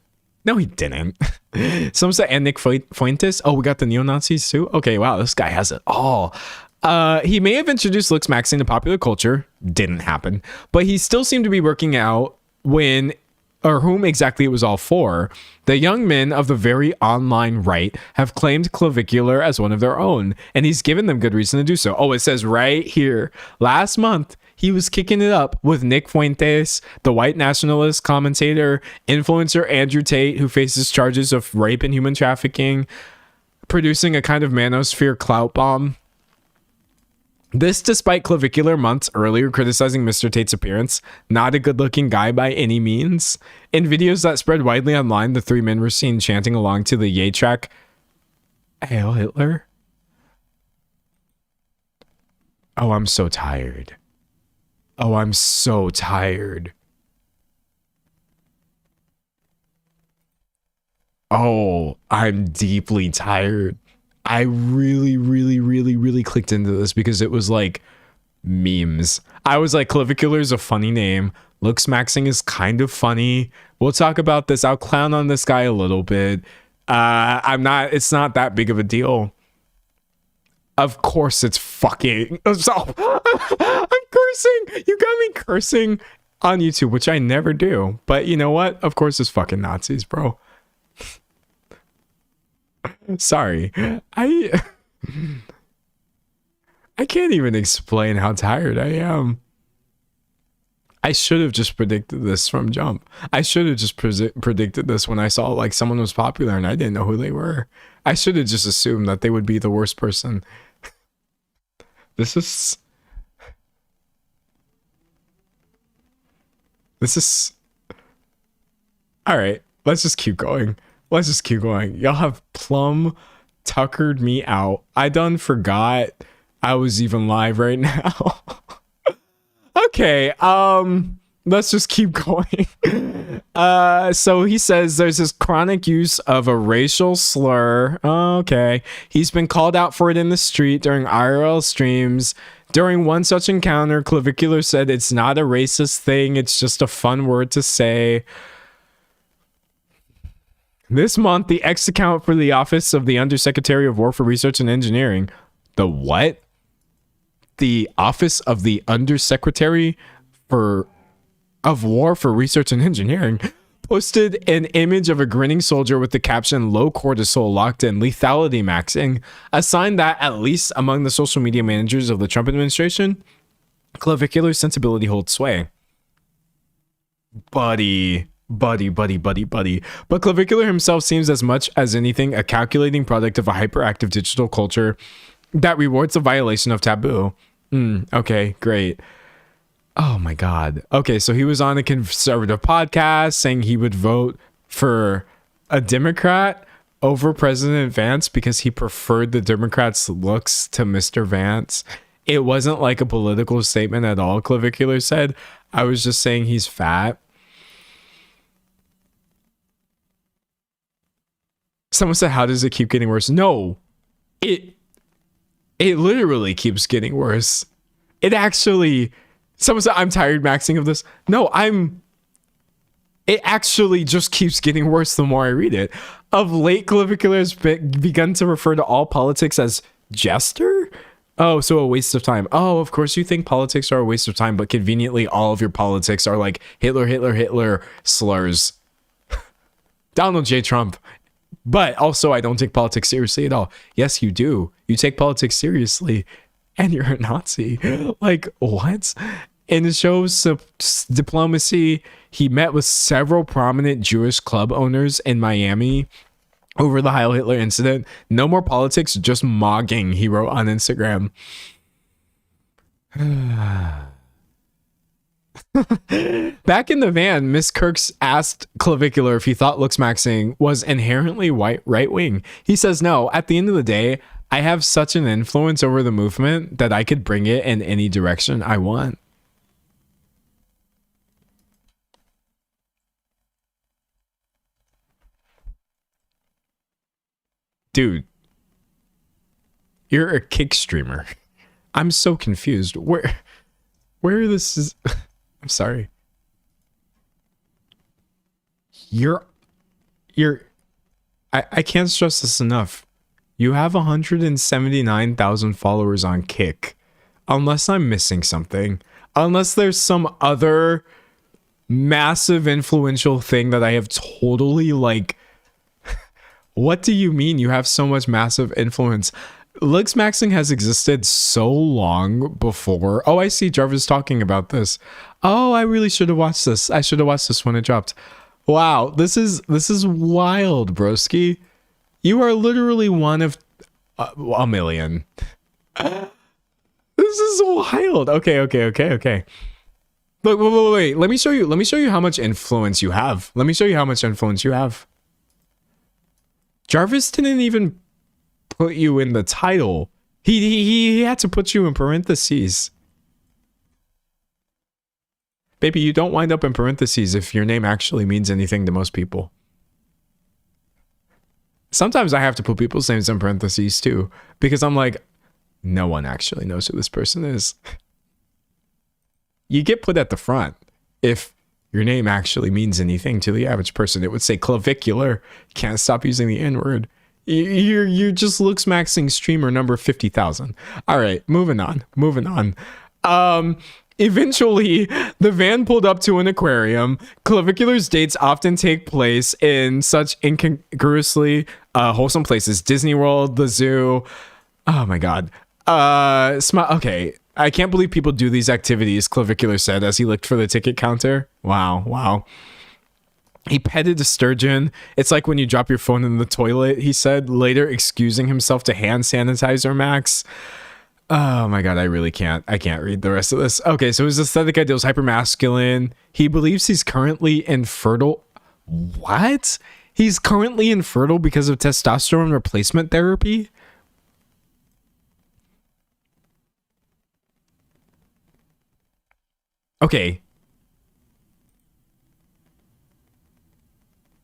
S1: Some say, and Nick Fuentes. Oh, we got the neo-Nazis too? Okay, wow, this guy has it all. He may have introduced looks maxing to popular culture. Didn't happen. But he still seemed to be working out when, or whom exactly it was all for. The young men of the very online right have claimed Clavicular as one of their own, and he's given them good reason to do so. Oh, it says right here, last month, he was kicking it up with Nick Fuentes, the white nationalist commentator, influencer Andrew Tate, who faces charges of rape and human trafficking, producing a kind of manosphere clout bomb. This despite Clavicular months earlier criticizing Mr. Tate's appearance. Not a good-looking guy by any means. In videos that spread widely online, the three men were seen chanting along to the Yay track, Hail Hitler. Oh, I'm so tired. Oh, I'm so tired. Oh, I'm deeply tired. I really clicked into this because it was like memes. I was like, Clavicular's a funny name. Looks maxing is kind of funny. We'll talk about this. I'll clown on this guy a little bit. It's not that big of a deal. Of course it's fucking. So, I'm cursing. You got me cursing on YouTube, which I never do. But you know what? Of course it's fucking Nazis, bro. Sorry. I can't even explain how tired I am. I should have just predicted this from jump. I should have just predicted this when I saw like someone was popular and I didn't know who they were. I should have just assumed that they would be the worst person. This is all right. Let's just keep going. Y'all have plumb tuckered me out. I done forgot I was even live right now. Okay, let's just keep going. So he says there's this chronic use of a racial slur. Okay. He's been called out for it in the street during IRL streams. During one such encounter, Clavicular said it's not a racist thing, it's just a fun word to say. This month, the X account for the Office of the Undersecretary of War for Research and Engineering. The what? The Office of the Undersecretary of War for Research and Engineering posted an image of a grinning soldier with the caption "Low cortisol locked in, lethality maxing," a sign that, at least among the social media managers of the Trump administration, Clavicular sensibility holds sway. Buddy. But Clavicular himself seems as much as anything a calculating product of a hyperactive digital culture that rewards the violation of taboo. Okay, great. Oh my God. Okay, so he was on a conservative podcast saying he would vote for a Democrat over President Vance because he preferred the Democrats' looks to Mr. Vance. It wasn't like a political statement at all, Clavicular said. I was just saying he's fat. Someone said, how does it keep getting worse? No, it literally keeps getting worse. It actually, someone said, I'm tired maxing of this. No, it actually just keeps getting worse the more I read it. Of late, Clavicular has begun to refer to all politics as jester? Oh, so a waste of time. Oh, of course you think politics are a waste of time, but conveniently all of your politics are like Hitler slurs. Donald J. Trump. But also, I don't take politics seriously at all. Yes, you do. You take politics seriously, and you're a Nazi. Like, what? In the show's diplomacy, he met with several prominent Jewish club owners in Miami over the Heil Hitler incident. No more politics, just mogging, he wrote on Instagram. Back in the van, Miss Kirks asked Clavicular if he thought looks maxing was inherently right wing. He says no. At the end of the day, I have such an influence over the movement that I could bring it in any direction I want. Dude, you're a kick streamer. I'm so confused. Where this is... I'm sorry. I can't stress this enough. You have 179,000 followers on Kick. Unless I'm missing something. Unless there's some other massive influential thing that I have totally like... What do you mean you have so much massive influence? Looks maxing has existed so long before. Oh, I see Jarvis talking about this. Oh, I really should have watched this. I should have watched this when it dropped. Wow, this is wild, broski. You are literally one of a million. This is wild. Okay. Look, wait. Let me show you how much influence you have. Jarvis didn't even put you in the title. He had to put you in parentheses. Baby, you don't wind up in parentheses if your name actually means anything to most people. Sometimes I have to put people's names in parentheses too, because I'm like, no one actually knows who this person is. You get put at the front if your name actually means anything to the average person. It would say clavicular. Can't stop using the N-word. You're just looks maxing streamer number 50,000. All right, moving on. Eventually, the van pulled up to an aquarium. Clavicular's dates often take place in such incongruously wholesome places. Disney World, the zoo. Oh my God. Okay. I can't believe people do these activities, Clavicular said as he looked for the ticket counter. Wow. He petted a sturgeon. It's like when you drop your phone in the toilet, he said, later excusing himself to hand sanitizer Max. Oh my God, I can't read the rest of this. Okay, so his aesthetic ideal is hypermasculine. He believes he's currently infertile. What? He's currently infertile because of testosterone replacement therapy? Okay.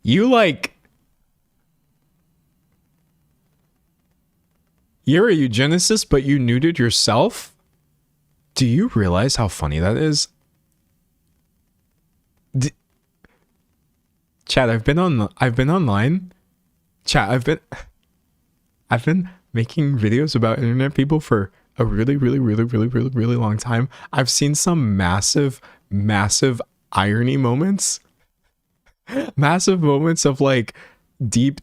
S1: You're a eugenicist, but you neutered yourself? Do you realize how funny that is? Chat, I've been online. Chat, I've been making videos about internet people for a really long time. I've seen some massive irony moments. Massive moments of like deep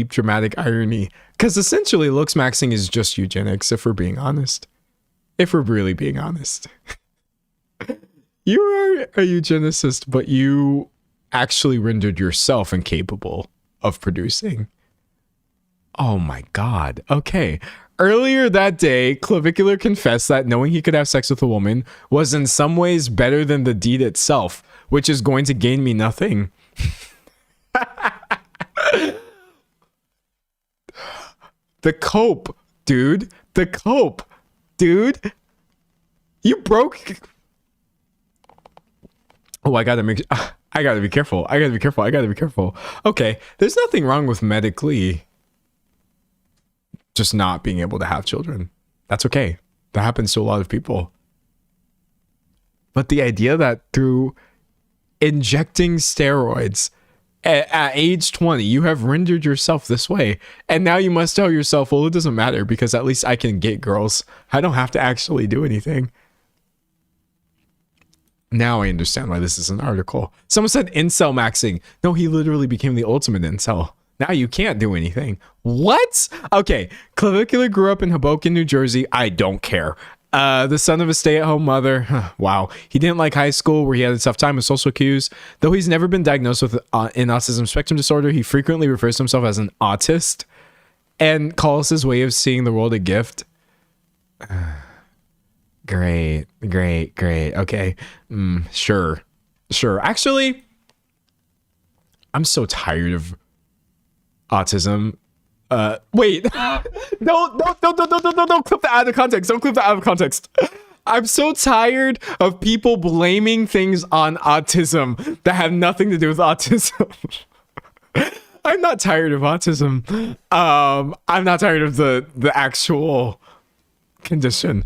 S1: dramatic irony. Because essentially looks maxing is just eugenics, if we're being honest. If we're really being honest. You are a eugenicist, but you actually rendered yourself incapable of producing. Oh my God. Okay. Earlier that day, Clavicular confessed that knowing he could have sex with a woman was in some ways better than the deed itself, which is going to gain me nothing. The cope, dude. You broke. Oh, I gotta be careful. I gotta be careful. Okay, there's nothing wrong with medically just not being able to have children. That's okay. That happens to a lot of people. But the idea that through injecting steroids at age 20, you have rendered yourself this way. And now you must tell yourself, well, it doesn't matter because at least I can get girls. I don't have to actually do anything. Now I understand why this is an article. Someone said incel maxing. No, he literally became the ultimate incel. Now you can't do anything. What? Okay. Clavicular grew up in Hoboken, New Jersey. I don't care. The son of a stay-at-home mother. Wow. He didn't like high school where he had a tough time with social cues. Though he's never been diagnosed with an autism spectrum disorder, he frequently refers to himself as an autist and calls his way of seeing the world a gift. Great. Okay. Sure. Actually, I'm so tired of autism. Wait. Don't clip that out of context. Don't clip that out of context. I'm so tired of people blaming things on autism that have nothing to do with autism. I'm not tired of autism. I'm not tired of the actual condition.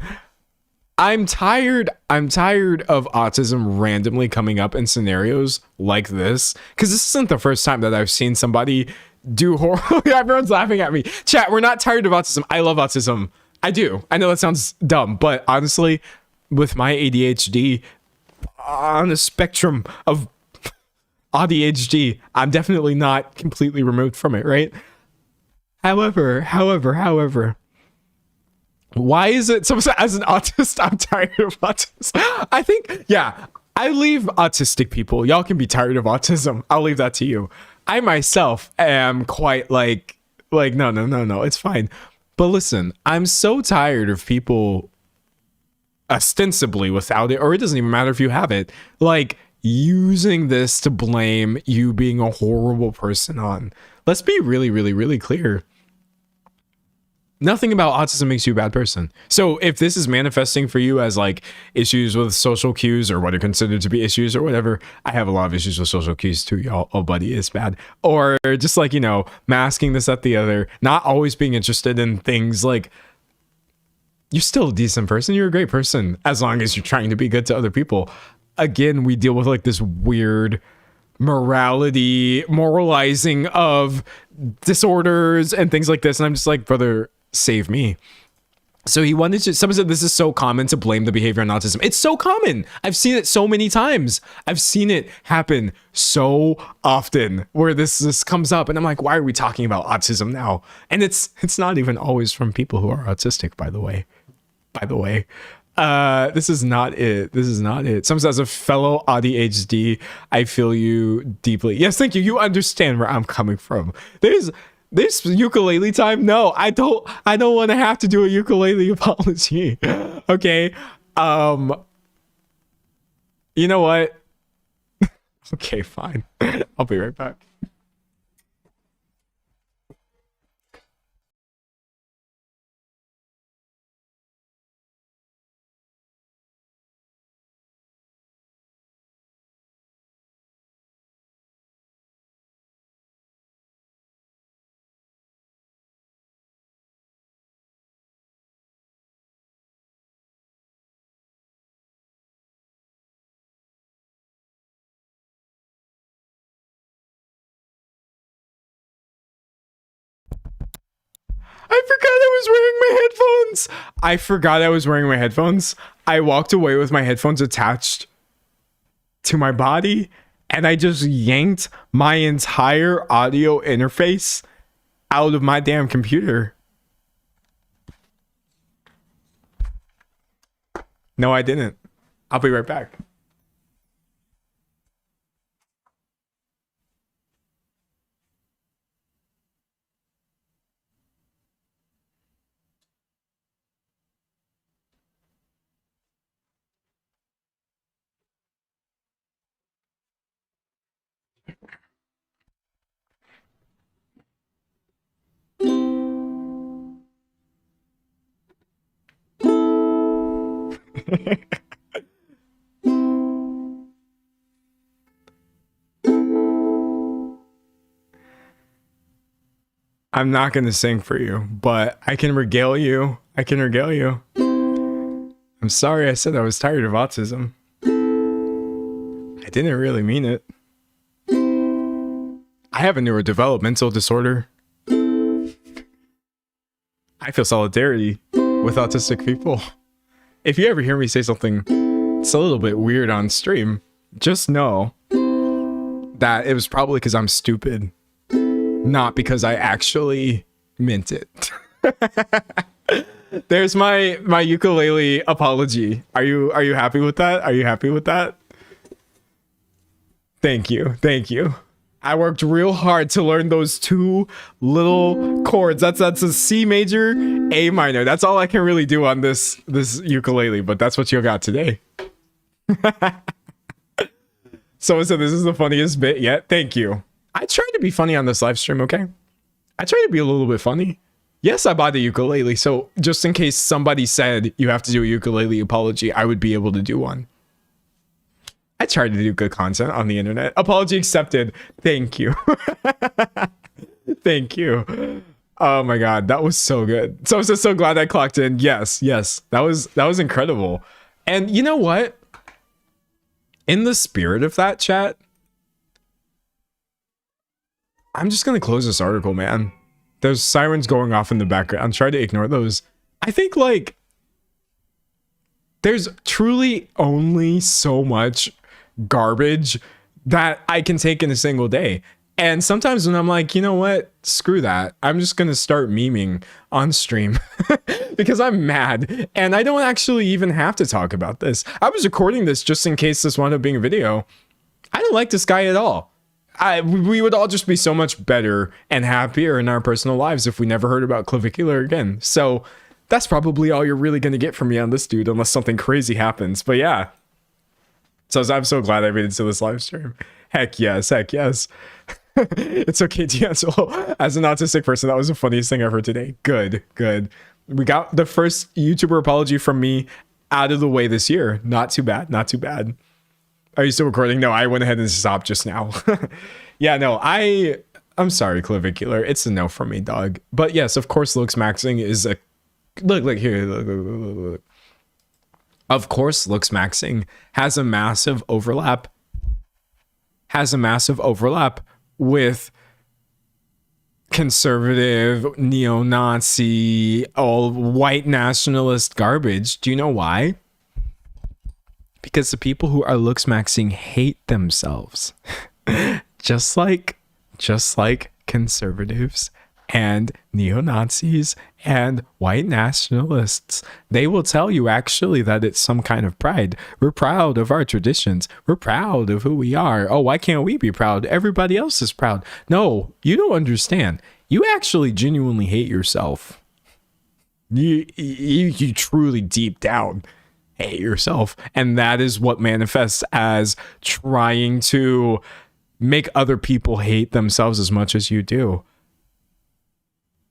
S1: I'm tired of autism randomly coming up in scenarios like this, because this isn't the first time that I've seen somebody do horrible. Everyone's laughing at me. Chat, we're not tired of autism. I love autism. I do. I know that sounds dumb, but honestly, with my ADHD on a spectrum of ADHD, I'm definitely not completely removed from it, right? However, why is it so as an autist I'm tired of autism? I think, yeah, I leave autistic people. Y'all can be tired of autism. I'll leave that to you. I myself am quite like no, it's fine. But listen, I'm so tired of people ostensibly without it, or it doesn't even matter if you have it, like using this to blame you being a horrible person on. Let's be really clear. Nothing about autism makes you a bad person. So if this is manifesting for you as like issues with social cues or what are considered to be issues or whatever, I have a lot of issues with social cues too, y'all. Oh, buddy, it's bad. Or just like, masking this at the other, not always being interested in things like, you're still a decent person. You're a great person as long as you're trying to be good to other people. Again, we deal with like this weird moralizing of disorders and things like this. And I'm just like, brother, save me. So someone said this is so common to blame the behavior on autism. It's so common. I've seen it so many times. I've seen it happen so often where this comes up and I'm like, why are we talking about autism now? And it's not even always from people who are autistic, by the way. This is not it. Someone says, a fellow ADHD, I feel you deeply. Yes, thank you. You understand where I'm coming from. This ukulele time? No, I don't want to have to do a ukulele apology. Okay. You know what? Okay, fine. I'll be right back. I forgot I was wearing my headphones. I walked away with my headphones attached to my body, and I just yanked my entire audio interface out of my damn computer. No, I didn't. I'll be right back. I'm not going to sing for you, but I can regale you. I can regale you. I'm sorry I said I was tired of autism. I didn't really mean it. I have a neurodevelopmental disorder. I feel solidarity with autistic people. If you ever hear me say something it's a little bit weird on stream, just know that it was probably because I'm stupid, not because I actually meant it. There's my ukulele apology. Are you happy with that? Are you happy with that? Thank you. Thank you. I worked real hard to learn those two little chords. That's a C major, A minor. That's all I can really do on this ukulele, but that's what you got today. Someone said this is the funniest bit yet. Thank you. I tried to be funny on this live stream, okay? I tried to be a little bit funny. Yes, I bought a ukulele, so just in case somebody said you have to do a ukulele apology, I would be able to do one. I tried to do good content on the internet. Apology accepted. Thank you. Thank you. Oh my god, that was so good. So I'm so glad I clocked in. Yes. That was incredible. And you know what? In the spirit of that, chat, I'm just gonna close this article, man. There's sirens going off in the background. Try to ignore those. I think like there's truly only so much garbage that I can take in a single day. And sometimes when I'm like, you know what? Screw that. I'm just going to start memeing on stream because I'm mad and I don't actually even have to talk about this. I was recording this just in case this wound up being a video. I don't like this guy at all. We would all just be so much better and happier in our personal lives if we never heard about clavicular again. So that's probably all you're really going to get from me on this dude unless something crazy happens. But yeah. So I'm so glad I made it to this live stream. Heck yes. It's okay, D'Angelo. As an autistic person, that was the funniest thing I've heard today. Good. We got the first YouTuber apology from me out of the way this year. Not too bad. Are you still recording? No, I went ahead and stopped just now. Yeah, no, I'm sorry, clavicular. It's a no from me, dog. But yes, of course, looks maxing is a... Look here. Look. Of course, looks maxing has a massive overlap. With conservative, neo-Nazi, all white nationalist garbage. Do you know why? Because the people who are looks maxing hate themselves. just like conservatives and neo-Nazis and white nationalists. They will tell you actually that it's some kind of pride. We're proud of our traditions. We're proud of who we are. Oh, why can't we be proud? Everybody else is proud. No, you don't understand. You actually genuinely hate yourself. You truly deep down hate yourself. And that is what manifests as trying to make other people hate themselves as much as you do.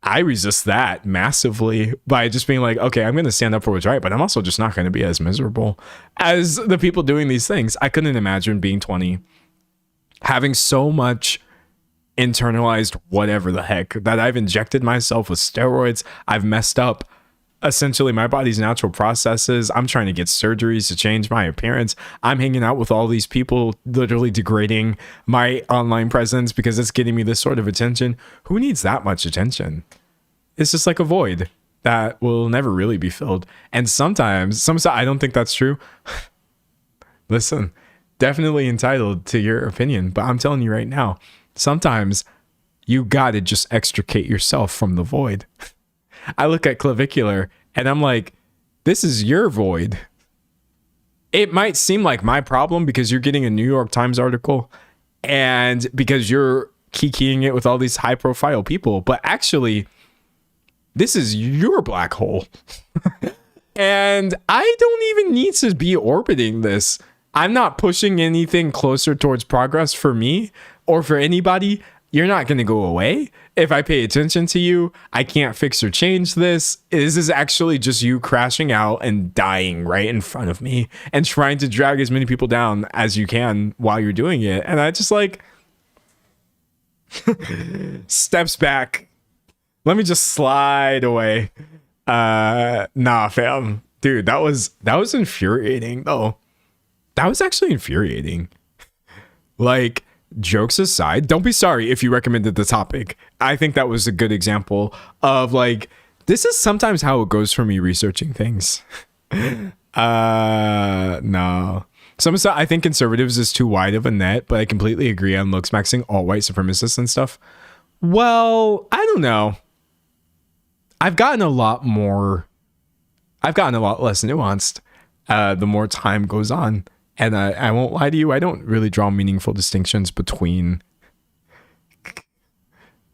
S1: I resist that massively by just being like, okay, I'm going to stand up for what's right, but I'm also just not going to be as miserable as the people doing these things. I couldn't imagine being 20, having so much internalized whatever the heck that I've injected myself with steroids. I've messed up essentially my body's natural processes. I'm trying to get surgeries to change my appearance. I'm hanging out with all these people, literally degrading my online presence because it's getting me this sort of attention. Who needs that much attention? It's just like a void that will never really be filled. And sometimes I don't think that's true. Listen, definitely entitled to your opinion, but I'm telling you right now, sometimes you gotta just extricate yourself from the void. I look at clavicular and I'm like, this is your void. It might seem like my problem because you're getting a New York Times article and because you're kikiing it with all these high profile people, but actually this is your black hole. And I don't even need to be orbiting this. I'm not pushing anything closer towards progress for me or for anybody. you're not going to go away. If I pay attention to you, I can't fix or change this. This is actually just you crashing out and dying right in front of me and trying to drag as many people down as you can while you're doing it. And I just like steps back. Let me just slide away. Nah, fam. Dude, that was infuriating though. That was actually infuriating. Like, jokes aside, don't be sorry if you recommended the topic. I think that was a good example of like, this is sometimes how it goes for me researching things. No. Some stuff, I think conservatives is too wide of a net, but I completely agree on looks maxing all white supremacists and stuff. Well, I don't know. I've gotten a lot less nuanced the more time goes on. And I won't lie to you, I don't really draw meaningful distinctions between...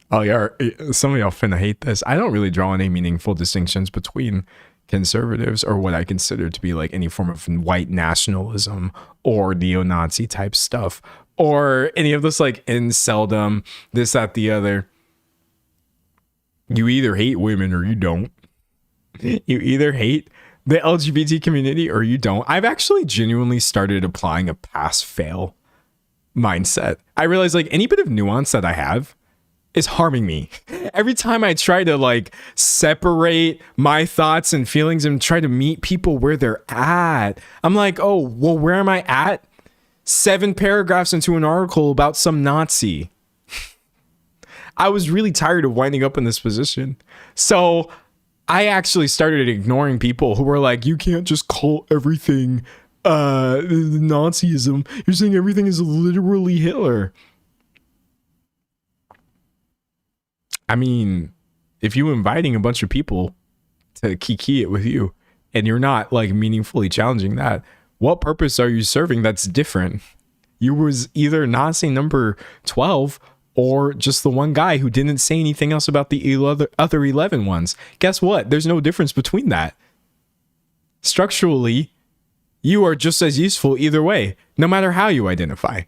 S1: Oh yeah, some of y'all finna hate this. I don't really draw any meaningful distinctions between conservatives or what I consider to be like any form of white nationalism or neo-Nazi type stuff. Or any of this like inceldom, this, that, the other. You either hate women or you don't. You either hate the LGBT community or you don't. I've actually genuinely started applying a pass-fail mindset. I realize like any bit of nuance that I have is harming me. Every time I try to like separate my thoughts and feelings and try to meet people where they're at, I'm like, oh, well, where am I at? 7 paragraphs into an article about some Nazi. I was really tired of winding up in this position. So I actually started ignoring people who were like, you can't just call everything Nazism. You're saying everything is literally Hitler. I mean, if you're inviting a bunch of people to kiki it with you and you're not like meaningfully challenging that, what purpose are you serving that's different? You was either Nazi number 12 or just the one guy who didn't say anything else about the other 11 ones. Guess what? There's no difference between that. Structurally, you are just as useful either way, no matter how you identify.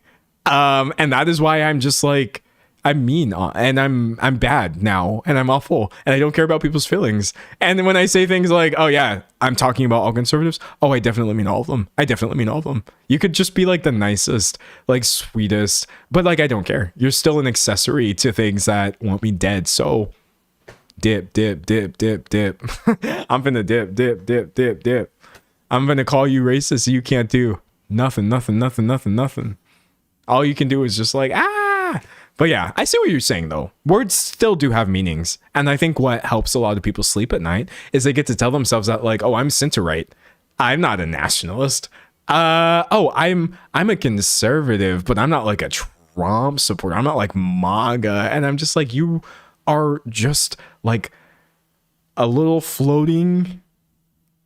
S1: And that is why I'm just like, I'm mean and I'm bad now and I'm awful and I don't care about people's feelings. And when I say things like, oh yeah, I'm talking about all conservatives. Oh, I definitely mean all of them. I definitely mean all of them. You could just be like the nicest, like sweetest, but like, I don't care. You're still an accessory to things that want me dead. So dip, dip, dip, dip, dip. I'm finna dip, dip, dip, dip, dip. I'm gonna call you racist. So you can't do nothing, nothing, nothing, nothing, nothing. All you can do is just like, But yeah, I see what you're saying though. Words still do have meanings. And I think what helps a lot of people sleep at night is they get to tell themselves that like, oh, I'm center-right. I'm not a nationalist. I'm a conservative, but I'm not like a Trump supporter. I'm not like MAGA. And I'm just like, you are just like a little floating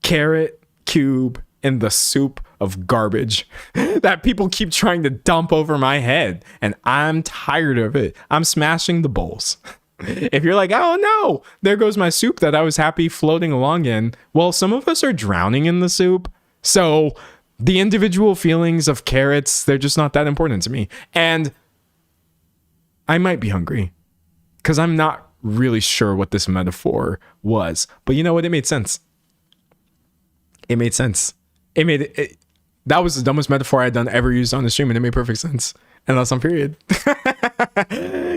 S1: carrot cube in the soup of garbage that people keep trying to dump over my head, and I'm tired of it. I'm smashing the bowls. If you're like, oh no, there goes my soup that I was happy floating along in, well, some of us are drowning in the soup, so the individual feelings of carrots, they're just not that important to me. And I might be hungry because I'm not really sure what this metaphor was, but you know what, it made sense. It made sense. That was the dumbest metaphor I'd ever used on the stream, and it made perfect sense. And that's on period.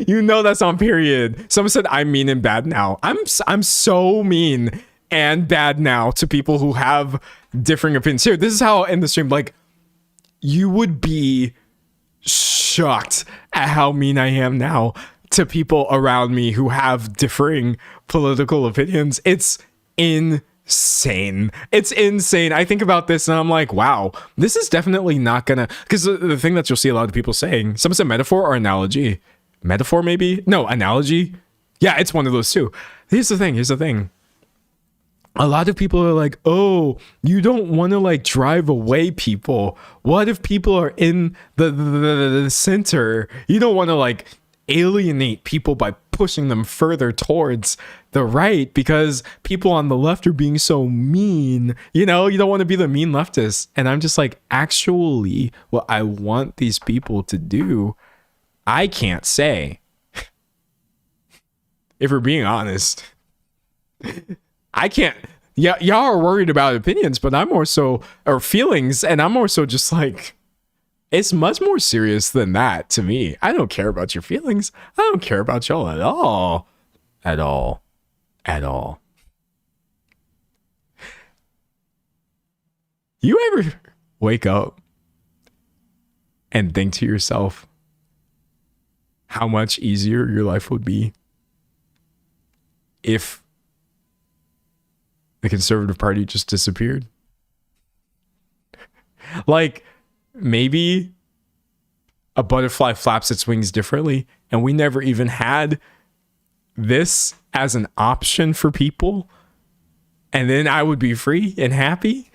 S1: You know that's on period. Someone said I'm mean and bad now. I'm so mean and bad now to people who have differing opinions. Here, this is how in the stream, like, you would be shocked at how mean I am now to people around me who have differing political opinions. It's insane. It's insane. I think about this and I'm like, wow, this is definitely not gonna, because the thing that you'll see a lot of people saying, someone said metaphor or analogy. Metaphor maybe? No, analogy. Yeah, it's one of those two. Here's the thing. A lot of people are like, oh, you don't want to like drive away people. What if people are in the center? You don't want to like alienate people by pushing them further towards the right because people on the left are being so mean. You know, you don't want to be the mean leftist. And I'm just like, actually, what I want these people to do, I can't say. if we're being honest. I can't. Yeah, y'all are worried about opinions, but I'm more so, or feelings, and I'm more so just like, it's much more serious than that to me. I don't care about your feelings. I don't care about y'all at all. At all. At all. You ever wake up and think to yourself how much easier your life would be if the Conservative Party just disappeared? Like, maybe a butterfly flaps its wings differently and we never even had this as an option for people, and then I would be free and happy.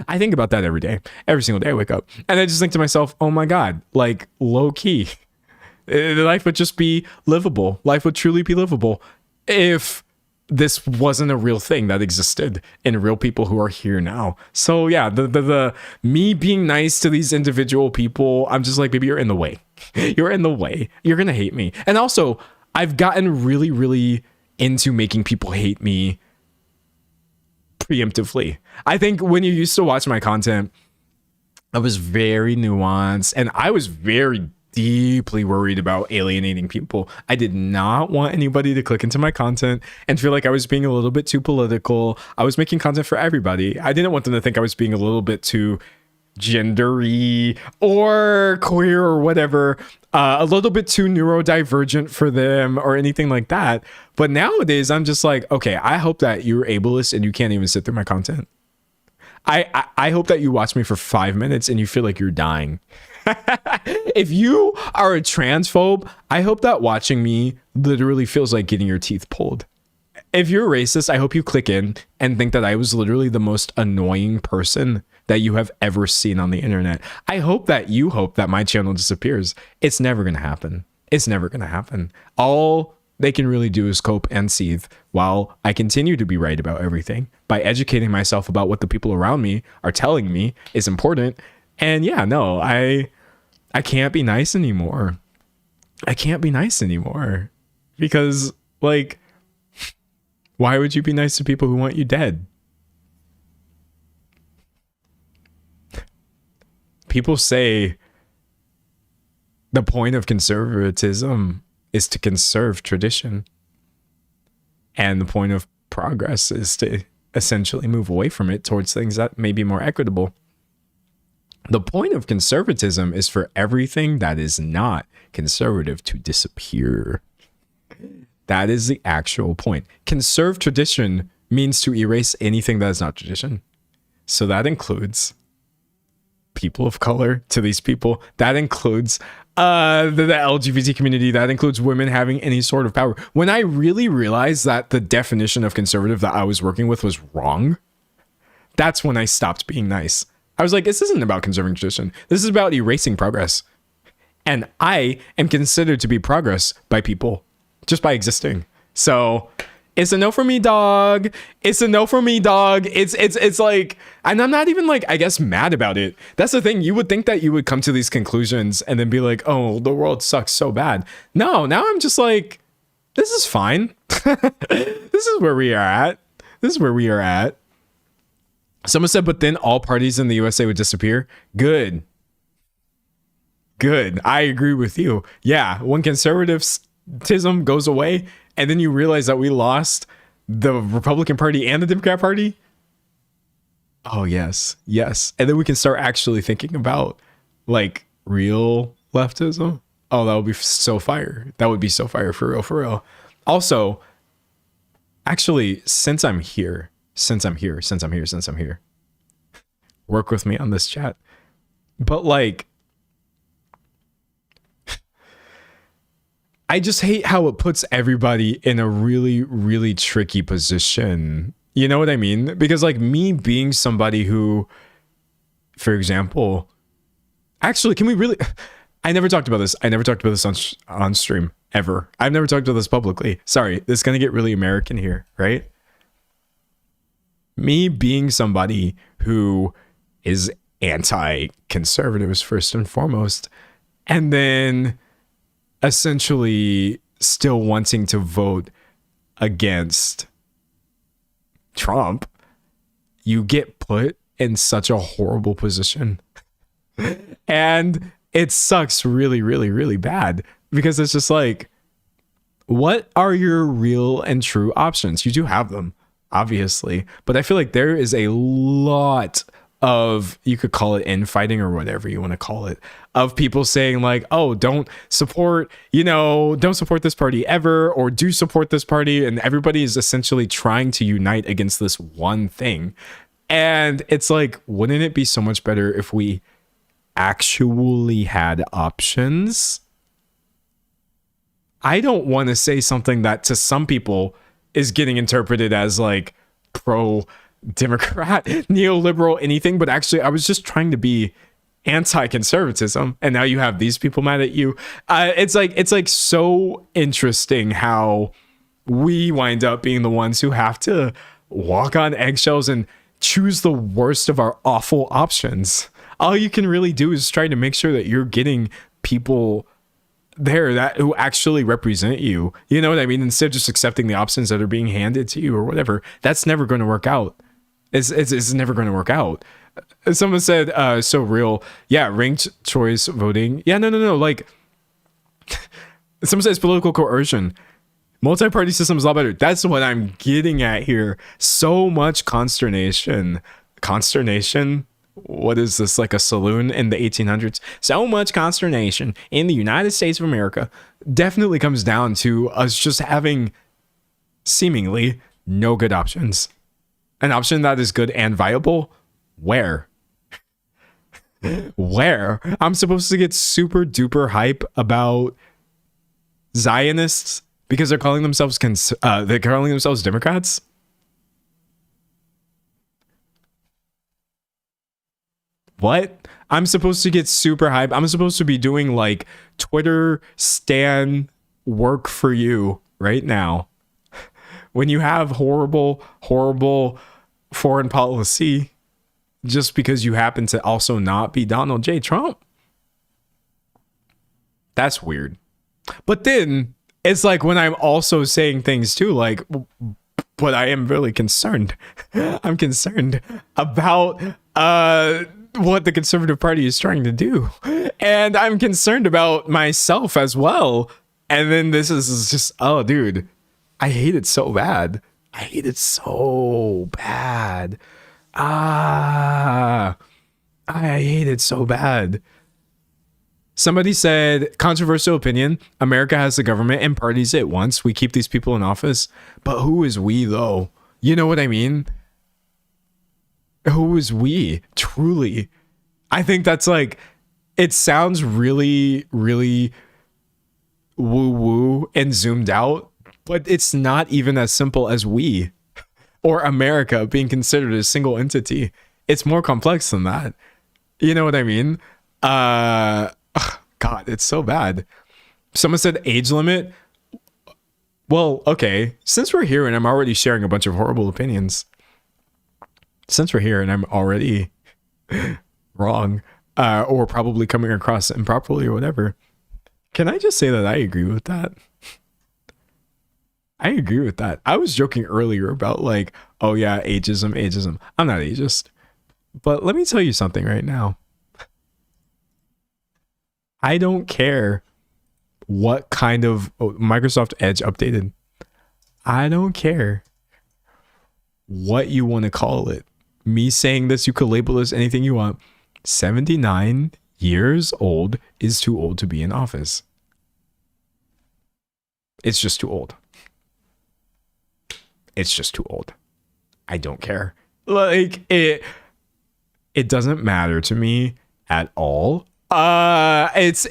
S1: I think about that every day. Every single day I wake up and I just think to myself, oh my God, like, low key, life would just be livable. Life would truly be livable if this wasn't a real thing that existed in real people who are here now. So yeah, the me being nice to these individual people, I'm just like, baby, you're in the way. You're in the way. You're gonna hate me. And also, I've gotten really, really into making people hate me preemptively. I think when you used to watch my content, I was very nuanced and I was very deeply worried about alienating people. I did not want anybody to click into my content and feel like I was being a little bit too political. I was making content for everybody. I didn't want them to think I was being a little bit too gendery or queer or whatever, a little bit too neurodivergent for them or anything like that. But nowadays I'm just like, okay, I hope that you're ableist and you can't even sit through my content. I hope that you watch me for 5 minutes and you feel like you're dying. If you are a transphobe, I hope that watching me literally feels like getting your teeth pulled. If you're racist, I hope you click in and think that I was literally the most annoying person that you have ever seen on the internet. I hope that you hope that my channel disappears. It's never going to happen. It's never going to happen. All they can really do is cope and seethe while I continue to be right about everything by educating myself about what the people around me are telling me is important. And yeah, no, I can't be nice anymore. I can't be nice anymore because, like, why would you be nice to people who want you dead? People say the point of conservatism is to conserve tradition. And the point of progress is to essentially move away from it towards things that may be more equitable. The point of conservatism is for everything that is not conservative to disappear. That is the actual point. Conserve tradition means to erase anything that is not tradition. So that includes people of color to these people. That includes the LGBT community. That includes women having any sort of power. When I really realized that the definition of conservative that I was working with was wrong, that's when I stopped being nice. I was like, this isn't about conserving tradition. This is about erasing progress. And I am considered to be progress by people just by existing. So it's a no for me, dog. It's a no for me, dog. It's like, and I'm not even like, I guess, mad about it. That's the thing. You would think that you would come to these conclusions and then be like, oh, the world sucks so bad. No, now I'm just like, this is fine. This is where we are at. This is where we are at. Someone said, but then all parties in the USA would disappear. Good. Good. I agree with you. Yeah. When conservatism goes away and then you realize that we lost the Republican Party and the Democrat Party. Oh, yes. Yes. And then we can start actually thinking about like real leftism. Oh, that would be so fire. That would be so fire for real, for real. Also, actually, since I'm here, work with me on this chat. But like, I just hate how it puts everybody in a really, really tricky position. You know what I mean? Because like me being somebody who, for example, actually, can we really, I never talked about this. I never talked about this on stream ever. I've never talked about this publicly. Sorry, this is going to get really American here, right? Me being somebody who is anti-conservatives first and foremost, and then essentially still wanting to vote against Trump, you get put in such a horrible position. And it sucks really, really, really bad, because it's just like, what are your real and true options? You do have them, obviously, but I feel like there is a lot of, you could call it infighting or whatever you want to call it, of people saying like, oh, don't support this party ever, or do support this party. And everybody is essentially trying to unite against this one thing. And it's like, wouldn't it be so much better if we actually had options? I don't want to say something that to some people is getting interpreted as like pro Democrat, neoliberal, anything, but actually I was just trying to be anti-conservatism, and now you have these people mad at you. It's like so interesting how we wind up being the ones who have to walk on eggshells and choose the worst of our awful options. All you can really do is try to make sure that you're getting people there that who actually represent you. You know what I mean? Instead of just accepting the options that are being handed to you or whatever. That's never going to work out. It's never going to work out. Someone said, so real. Yeah, ranked choice voting. Yeah, no. Like, someone says political coercion. Multi-party system is a lot better. That's what I'm getting at here. So much consternation. Consternation? What is this, like a saloon in the 1800s? So much consternation in the United States of America definitely comes down to us just having seemingly no good options. An option that is good and viable? Where? Where? I'm supposed to get super duper hype about Zionists because they're calling themselves Democrats? What? I'm supposed to get super hype. I'm supposed to be doing like Twitter stan work for you right now. When you have horrible foreign policy, just because you happen to also not be Donald J. Trump. That's weird. But then it's like when I'm also saying things too, like, but I am really concerned. I'm concerned about what the Conservative Party is trying to do. And I'm concerned about myself as well. And then this is just, oh, dude, I hate it so bad. I hate it so bad. I hate it so bad. Somebody said, controversial opinion, America has the government and parties it wants. We keep these people in office. But who is we, though? You know what I mean? Who is we? Truly. I think that's like, it sounds really, really woo-woo and zoomed out, but it's not even as simple as we or America being considered a single entity. It's more complex than that. You know what I mean? God, it's so bad. Someone said age limit. Well, okay. Since we're here and I'm already sharing a bunch of horrible opinions, since we're here and I'm already wrong, or probably coming across improperly or whatever, can I just say that I agree with that? I agree with that. I was joking earlier about like, oh yeah, ageism. I'm not ageist. But let me tell you something right now. I don't care what kind of Microsoft Edge updated. I don't care what you want to call it. Me saying this, you could label this anything you want. 79 years old is too old to be in office. It's just too old. It's just too old. I don't care. Like, it doesn't matter to me at all. It's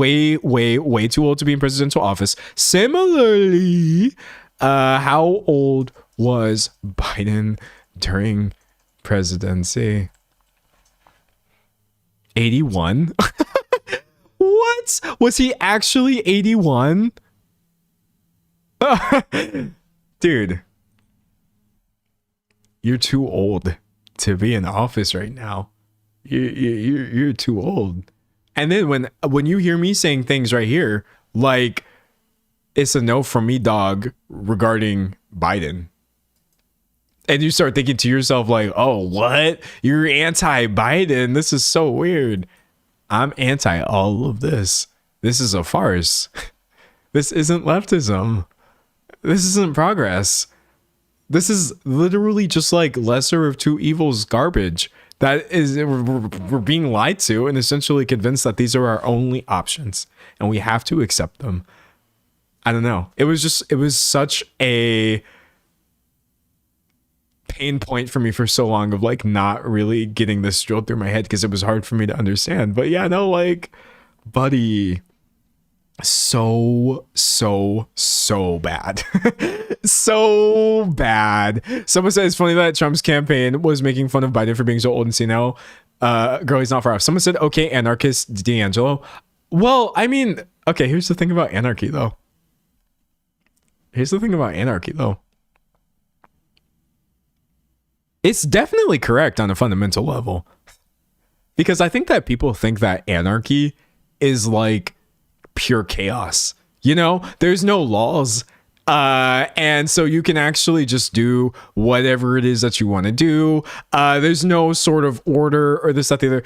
S1: way too old to be in presidential office. Similarly, how old was Biden during presidency? 81? What? Was he actually 81? Dude, you're too old to be in office right now. You're too old. And then when you hear me saying things right here, like it's a no from me, dog, regarding Biden. And you start thinking to yourself like, oh, what? You're anti-Biden? This is so weird. I'm anti all of this. This is a farce. This isn't leftism. This isn't progress. This is literally just like lesser of two evils garbage. That is, we're being lied to and essentially convinced that these are our only options and we have to accept them. I don't know. It was such a pain point for me for so long of like not really getting this drilled through my head because it was hard for me to understand. But yeah, no, like, buddy, so bad. So bad. Someone said it's funny that Trump's campaign was making fun of Biden for being so old and senile. Girl, he's not far off. Someone said, okay, anarchist D'Angelo. Well, I mean, okay, here's the thing about anarchy though. It's definitely correct on a fundamental level. Because I think that people think that anarchy is like pure chaos. You know, there's no laws. And so you can actually just do whatever it is that you want to do. There's no sort of order or this, that, the other.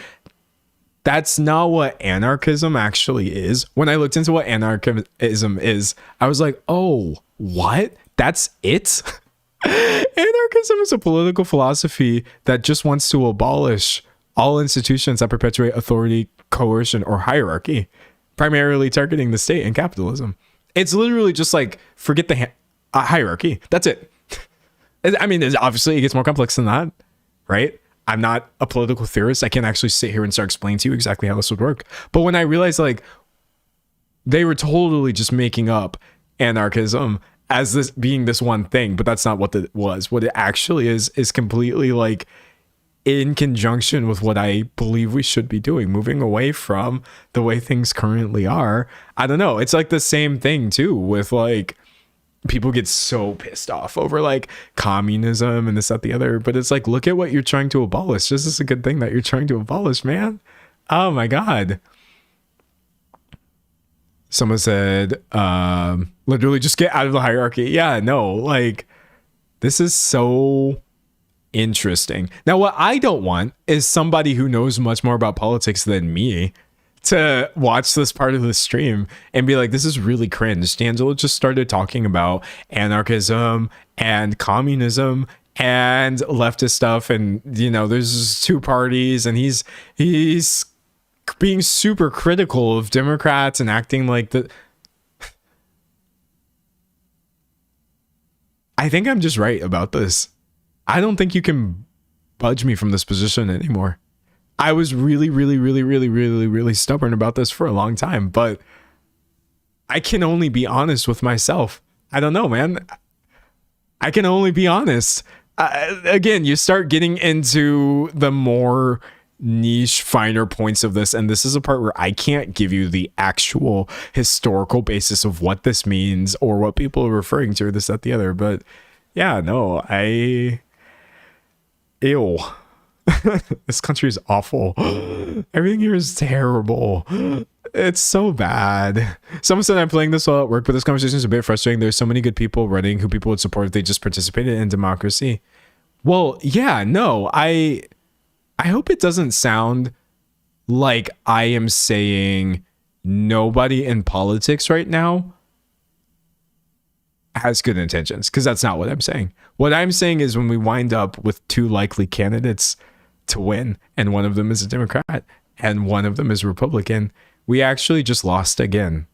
S1: That's not what anarchism actually is. When I looked into what anarchism is, I was like, oh, what? That's it? Anarchism is a political philosophy that just wants to abolish all institutions that perpetuate authority, coercion, or hierarchy, primarily targeting the state and capitalism. It's literally just like, forget the hierarchy. That's it. I mean, obviously it gets more complex than that, right? I'm not a political theorist. I can't actually sit here and start explaining to you exactly how this would work. But when I realized like they were totally just making up anarchism as this being this one thing, but that's not what it was. What it actually is completely like in conjunction with what I believe we should be doing, moving away from the way things currently are. I don't know. It's like the same thing too with like people get so pissed off over like communism and this, that, the other, but it's like, look at what you're trying to abolish. This is a good thing that you're trying to abolish, man. Oh my God. Someone said, literally just get out of the hierarchy. Yeah, no, like this is so interesting. Now, what I don't want is somebody who knows much more about politics than me to watch this part of the stream and be like, this is really cringe. D'Angelo just started talking about anarchism and communism and leftist stuff. And, you know, there's two parties and he's being super critical of Democrats and acting like the... I think I'm just right about this. I don't think you can budge me from this position anymore. I was really stubborn about this for a long time, but I can only be honest with myself. I don't know, man. I can only be honest. Again, you start getting into the more niche, finer points of this, and this is a part where I can't give you the actual historical basis of what this means or what people are referring to or this, that, the other. But yeah, no, ew. This country is awful. Everything here is terrible. It's so bad. Someone said I'm playing this all at work, but this conversation is a bit frustrating. There's so many good people running who people would support if they just participated in democracy. Well, yeah, no, I hope it doesn't sound like I am saying nobody in politics right now has good intentions, because that's not what I'm saying. What I'm saying is when we wind up with two likely candidates to win, and one of them is a Democrat and one of them is Republican, we actually just lost again.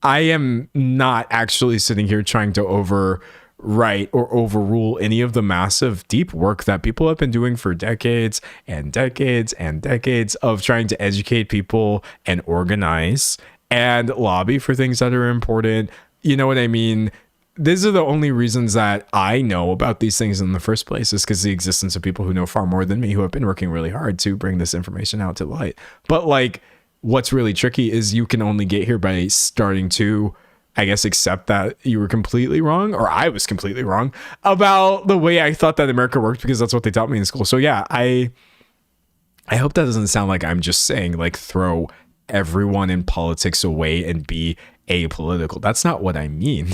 S1: I am not actually sitting here trying to overwrite or overrule any of the massive deep work that people have been doing for decades and decades and decades of trying to educate people and organize and lobby for things that are important. You know what I mean? These are the only reasons that I know about these things in the first place, is because the existence of people who know far more than me, who have been working really hard to bring this information out to light. But like, what's really tricky is you can only get here by starting to, I guess, accept that you were completely wrong, or I was completely wrong about the way I thought that America worked, because that's what they taught me in school. So yeah, I hope that doesn't sound like I'm just saying like throw everyone in politics away and be apolitical. That's not what I mean.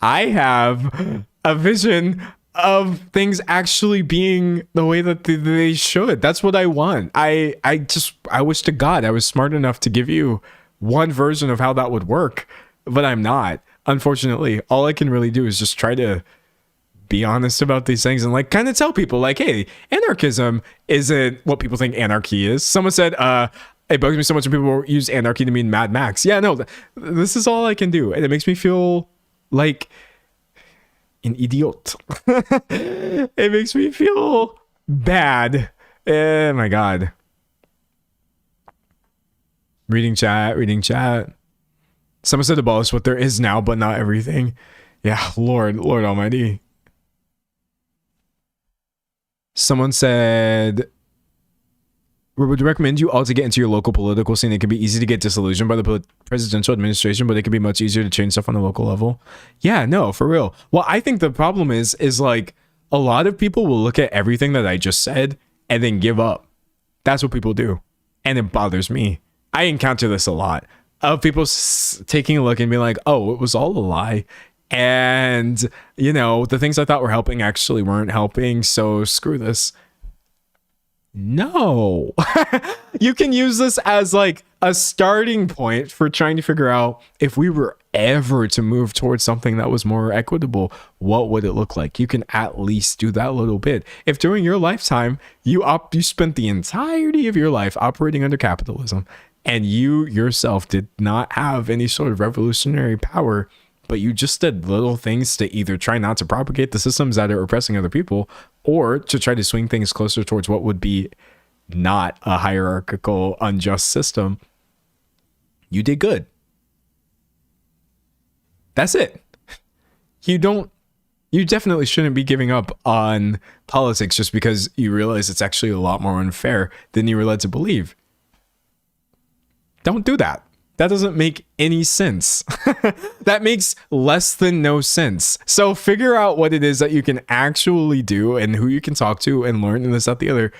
S1: I have a vision of things actually being the way that they should. That's what I want. I wish to God I was smart enough to give you one version of how that would work, but I'm not. Unfortunately, all I can really do is just try to be honest about these things and like kind of tell people like, hey, anarchism isn't what people think anarchy is. Someone said, it bugs me so much when people use anarchy to mean Mad Max. Yeah, no, this is all I can do. And it makes me feel like an idiot. It makes me feel bad. Oh my God. Reading chat. Someone said abolish what there is now, but not everything. Yeah, Lord Almighty. Someone said, we would recommend you all to get into your local political scene. It can be easy to get disillusioned by the presidential administration, but it can be much easier to change stuff on the local level. Yeah, no, for real. Well, I think the problem is like a lot of people will look at everything that I just said and then give up. That's what people do. And it bothers me. I encounter this a lot of people taking a look and being like, oh, it was all a lie. And, you know, the things I thought were helping actually weren't helping. So screw this. No, you can use this as like a starting point for trying to figure out if we were ever to move towards something that was more equitable, what would it look like? You can at least do that little bit. If during your lifetime, you spent the entirety of your life operating under capitalism and you yourself did not have any sort of revolutionary power, but you just did little things to either try not to propagate the systems that are oppressing other people or to try to swing things closer towards what would be not a hierarchical, unjust system, you did good. That's it. You definitely shouldn't be giving up on politics just because you realize it's actually a lot more unfair than you were led to believe. Don't do that. That doesn't make any sense. That makes less than no sense. So figure out what it is that you can actually do and who you can talk to and learn and this, that, the other.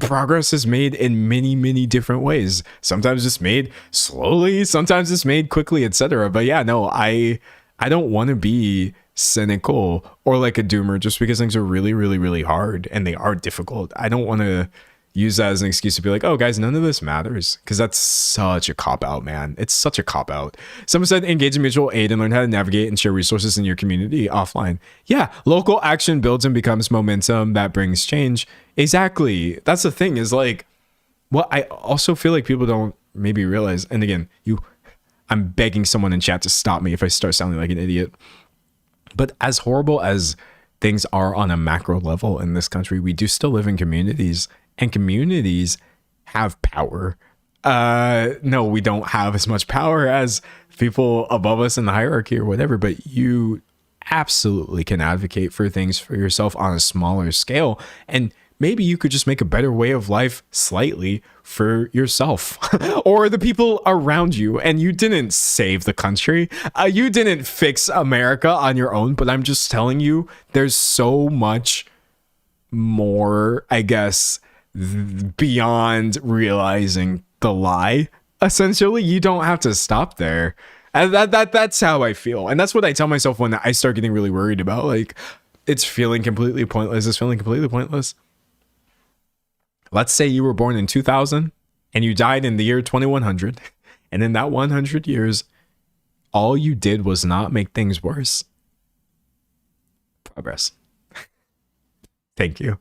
S1: Progress is made in many, many different ways. Sometimes it's made slowly, sometimes it's made quickly, etc. But yeah, no, I don't want to be cynical or like a doomer just because things are really, really, really hard and they are difficult. I don't want to use that as an excuse to be like, oh guys, none of this matters, because that's such a cop-out, man. It's such a cop-out. Someone said engage in mutual aid and learn how to navigate and share resources in your community offline. Yeah, local action builds and becomes momentum that brings change. Exactly. That's the thing, is like, what I also feel like people don't maybe realize, and again, I'm begging someone in chat to stop me if I start sounding like an idiot, but as horrible as things are on a macro level in this country, we do still live in communities, and communities have power. No, we don't have as much power as people above us in the hierarchy or whatever, but you absolutely can advocate for things for yourself on a smaller scale. And maybe you could just make a better way of life slightly for yourself or the people around you. And you didn't save the country. You didn't fix America on your own, but I'm just telling you, there's so much more, I guess, beyond realizing the lie. Essentially, you don't have to stop there. And that's how I feel. And that's what I tell myself when I start getting really worried about, like, it's feeling completely pointless. It's feeling completely pointless. Let's say you were born in 2000 and you died in the year 2100. And in that 100 years, all you did was not make things worse. Progress. Thank you.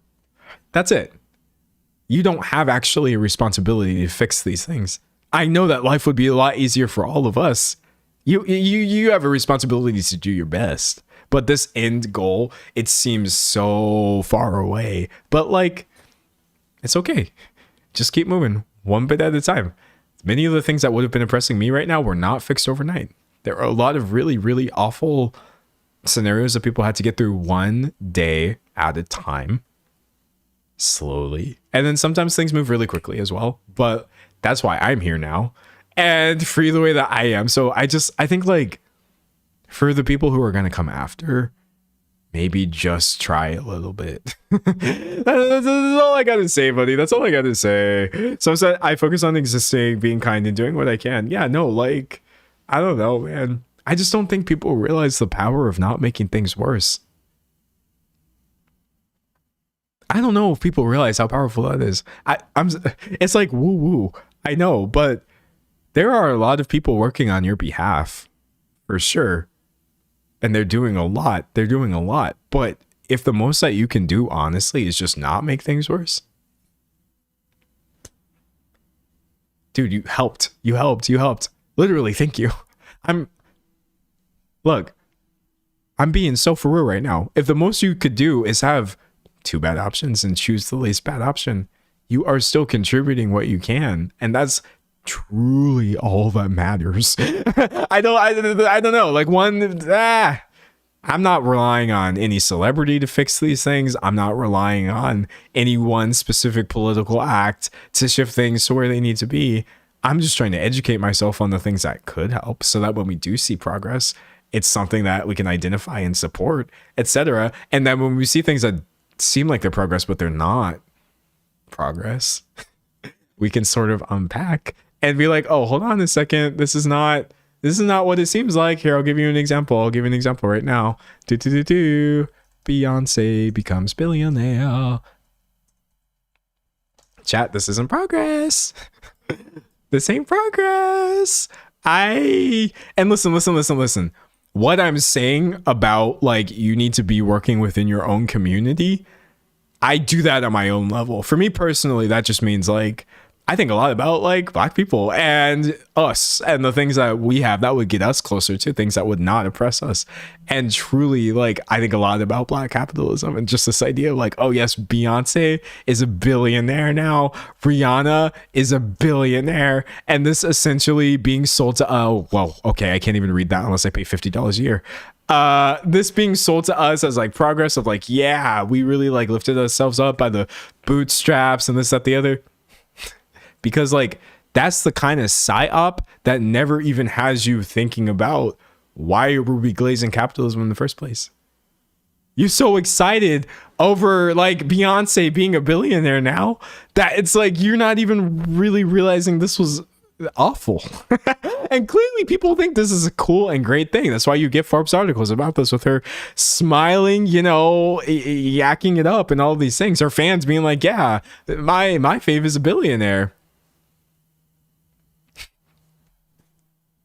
S1: That's it. You don't have actually a responsibility to fix these things. I know that life would be a lot easier for all of us. You have a responsibility to do your best. But this end goal, it seems so far away. But like, it's okay. Just keep moving one bit at a time. Many of the things that would have been oppressing me right now were not fixed overnight. There are a lot of really, really awful scenarios that people had to get through one day at a time. Slowly. And then sometimes things move really quickly as well. But that's why I'm here now and free the way that I am. So I think like for the people who are going to come after, maybe just try a little bit. That's all I got to say, buddy. That's all I got to say. So I focus on existing, being kind, and doing what I can. Yeah, no, like I don't know, man. I just don't think people realize the power of not making things worse. I don't know if people realize how powerful that is. It's like woo woo. I know, but there are a lot of people working on your behalf, for sure. And they're doing a lot. They're doing a lot. But if the most that you can do, honestly, is just not make things worse. Dude, you helped. You helped. You helped. Literally, thank you. Look, I'm being so for real right now. If the most you could do is have 2 bad options and choose the least bad option, you are still contributing what you can. And that's truly all that matters. I don't know. Like I'm not relying on any celebrity to fix these things. I'm not relying on any one specific political act to shift things to where they need to be. I'm just trying to educate myself on the things that could help so that when we do see progress, it's something that we can identify and support, etc. And then when we see things that seem like they're progress, but they're not progress, we can sort of unpack and be like, oh, hold on a second. This is not what it seems like. Here, I'll give you an example. I'll give you an example right now. Beyonce becomes billionaire. Chat, this isn't progress. This ain't progress. And listen. What I'm saying about like you need to be working within your own community, I do that on my own level. For me personally, that just means like I think a lot about like Black people and us and the things that we have that would get us closer to things that would not oppress us. And truly, like, I think a lot about Black capitalism and just this idea of like, oh yes, Beyonce is a billionaire now. Rihanna is a billionaire. And this essentially being sold to, okay, I can't even read that unless I pay $50 a year. This being sold to us as like progress of like, yeah, we really like lifted ourselves up by the bootstraps and this, that, the other. Because like that's the kind of psyop that never even has you thinking about why were we glazing capitalism in the first place. You're so excited over like Beyonce being a billionaire now that it's like you're not even really realizing this was awful. And clearly people think this is a cool and great thing. That's why you get Forbes articles about this with her smiling, you know, yakking it up and all these things. Her fans being like, yeah, my fave is a billionaire.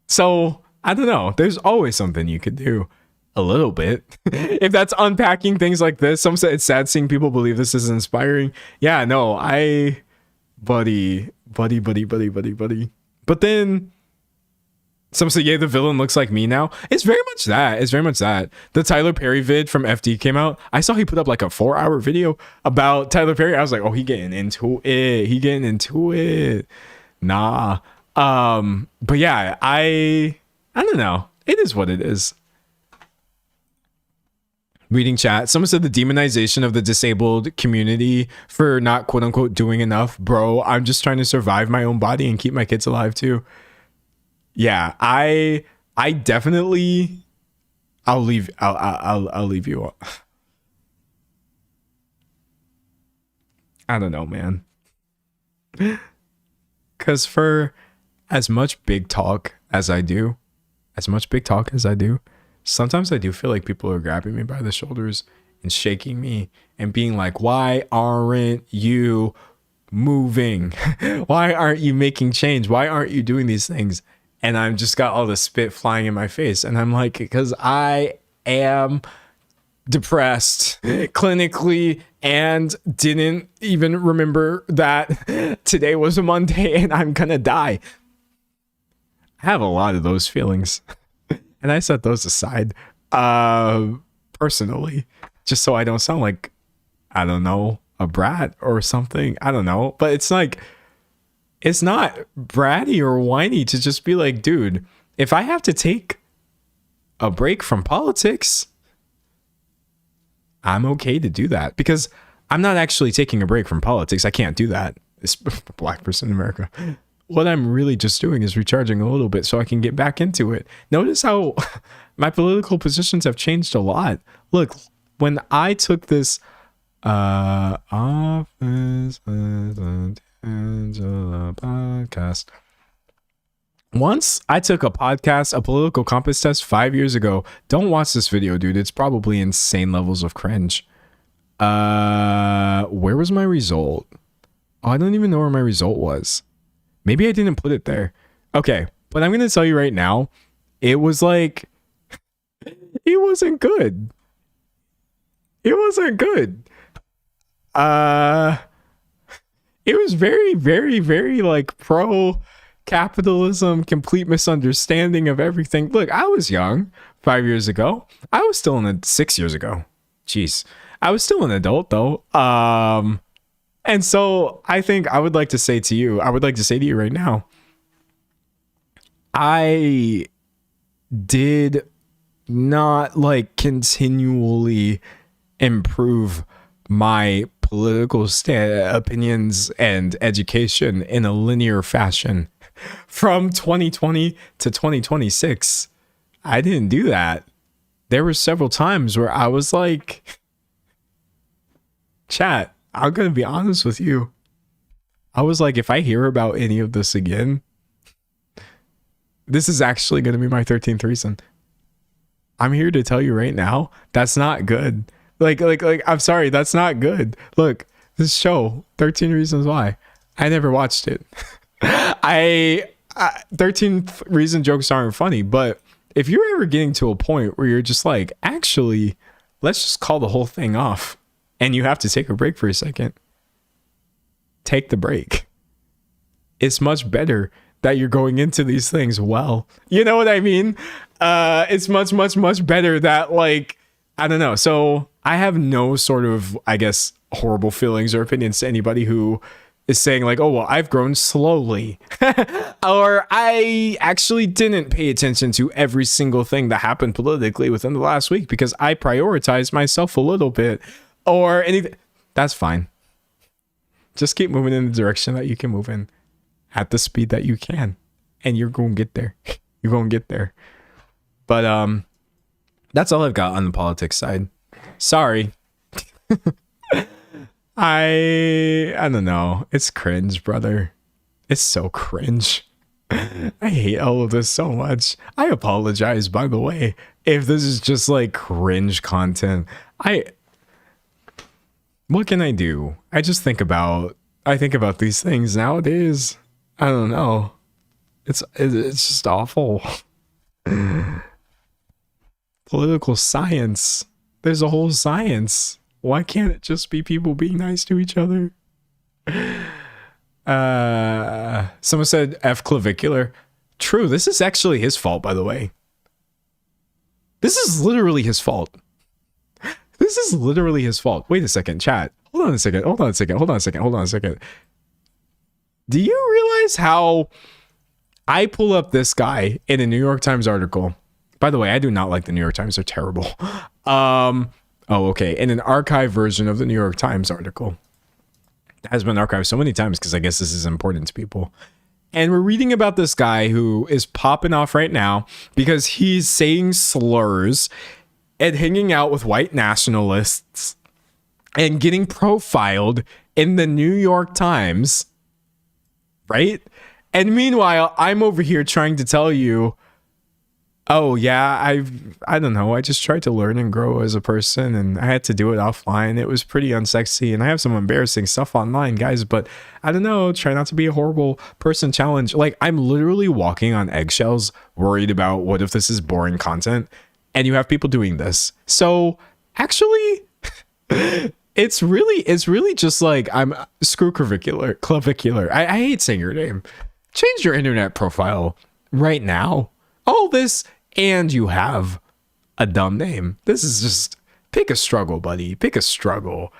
S1: So I don't know. There's always something you could do a little bit. If that's unpacking things like this, some say it's sad seeing people believe this is inspiring. Yeah, no, buddy. But then some say, yeah, the villain looks like me now. It's very much that. The Tyler Perry vid from FD came out. I saw he put up like a 4-hour video about Tyler Perry. I was like, oh, he getting into it. Nah. But yeah, I don't know. It is what it is. Reading chat. Someone said the demonization of the disabled community for not quote unquote doing enough. Bro, I'm just trying to survive my own body and keep my kids alive too. Yeah, I definitely I'll leave you. I don't know, man. Cause for as much big talk as I do, sometimes I do feel like people are grabbing me by the shoulders and shaking me and being like, why aren't you moving? Why aren't you making change? Why aren't you doing these things? And I'm just got all the spit flying in my face. And I'm like, because I am depressed clinically and didn't even remember that today was a Monday and I'm gonna die. I have a lot of those feelings and I set those aside personally, just so I don't sound like, I don't know, a brat or something. I don't know, but it's like, it's not bratty or whiny to just be like, dude, if I have to take a break from politics, I'm okay to do that, because I'm not actually taking a break from politics. I can't do that. It's a Black person in America. What I'm really just doing is recharging a little bit so I can get back into it. Notice how my political positions have changed a lot. Look, when I took this office Angela podcast, Once I took a political compass test 5 years ago. Don't watch this video, dude. It's probably insane levels of cringe. Where was my result? Oh, I don't even know where my result was. Maybe I didn't put it there. Okay, but I'm going to tell you right now, it was like, it wasn't good. It wasn't good. It was very, very, very like pro capitalism, complete misunderstanding of everything. Look, I was young 5 years ago. I was still 6 years ago. Jeez. I was still an adult though. And so I think I would like to say to you right now, I did not like continually improve my political opinions and education in a linear fashion from 2020 to 2026. I didn't do that. There were several times where I was like, chat, I'm going to be honest with you. I was like, if I hear about any of this again, this is actually going to be my 13th reason. I'm here to tell you right now, that's not good. Like, I'm sorry, that's not good. Look, this show, 13 Reasons Why, I never watched it. 13th reason jokes aren't funny, but if you're ever getting to a point where you're just like, actually, let's just call the whole thing off, and you have to take a break for a second, take the break. It's much better that you're going into these things well. You know what I mean? It's much, much, much better that, like, I don't know. So I have no sort of, I guess, horrible feelings or opinions to anybody who is saying like, oh, well, I've grown slowly. Or I actually didn't pay attention to every single thing that happened politically within the last week because I prioritized myself a little bit or anything. That's fine. Just keep moving in the direction that you can move in at the speed that you can. And you're going to get there. You're going to get there. But that's all I've got on the politics side. Sorry. I don't know. It's cringe, brother. It's so cringe. I hate all of this so much. I apologize, by the way, if this is just like cringe content. What can I do? I think about these things nowadays. I don't know. It's just awful. Political science. There's a whole science. Why can't it just be people being nice to each other? Someone said F clavicular. True, this is actually his fault, by the way. This is literally his fault. This is literally his fault. Wait a second, chat. Hold on a second. Do you realize how I pull up this guy in a New York Times article? By the way, I do not like the New York Times. They're terrible. Okay. In an archived version of the New York Times article. It has been archived so many times because I guess this is important to people. And we're reading about this guy who is popping off right now because he's saying slurs and hanging out with white nationalists and getting profiled in the New York Times. Right? And meanwhile, I'm over here trying to tell you, oh yeah, I don't know. I just tried to learn and grow as a person and I had to do it offline. It was pretty unsexy and I have some embarrassing stuff online, guys, but I don't know, try not to be a horrible person challenge. Like I'm literally walking on eggshells, worried about what if this is boring content and you have people doing this. So actually, it's really just like I'm screw clavicular. I hate saying your name. Change your internet profile right now. All this and you have a dumb name. This is just pick a struggle, buddy. Pick a struggle.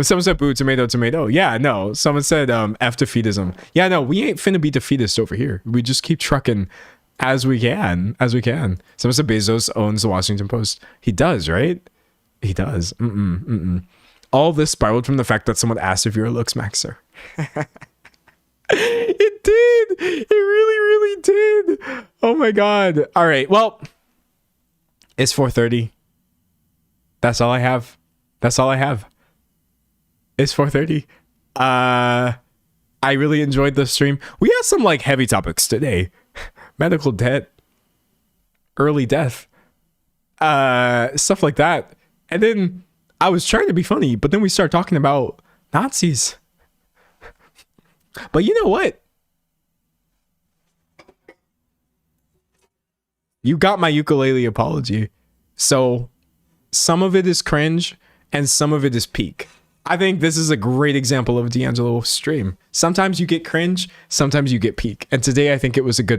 S1: Someone said boo, tomato. Yeah, no. Someone said F defeatism. Yeah, no, we ain't finna be defeatist over here. We just keep trucking as we can. Someone said Bezos owns the Washington Post. He does, right? He does. All this spiraled from the fact that someone asked if you're a looks maxer. It did. It really did. Oh my god. All right. Well, it's 4:30. That's all I have. It's 4:30. I really enjoyed the stream. We had some like heavy topics today. medical debt, early death, stuff like that. And then I was trying to be funny, but then we start talking about Nazis. But you know what? You got my ukulele apology. So some of it is cringe and some of it is peak. I think this is a great example of D'Angelo's stream. Sometimes you get cringe, sometimes you get peak. And today I think it was a good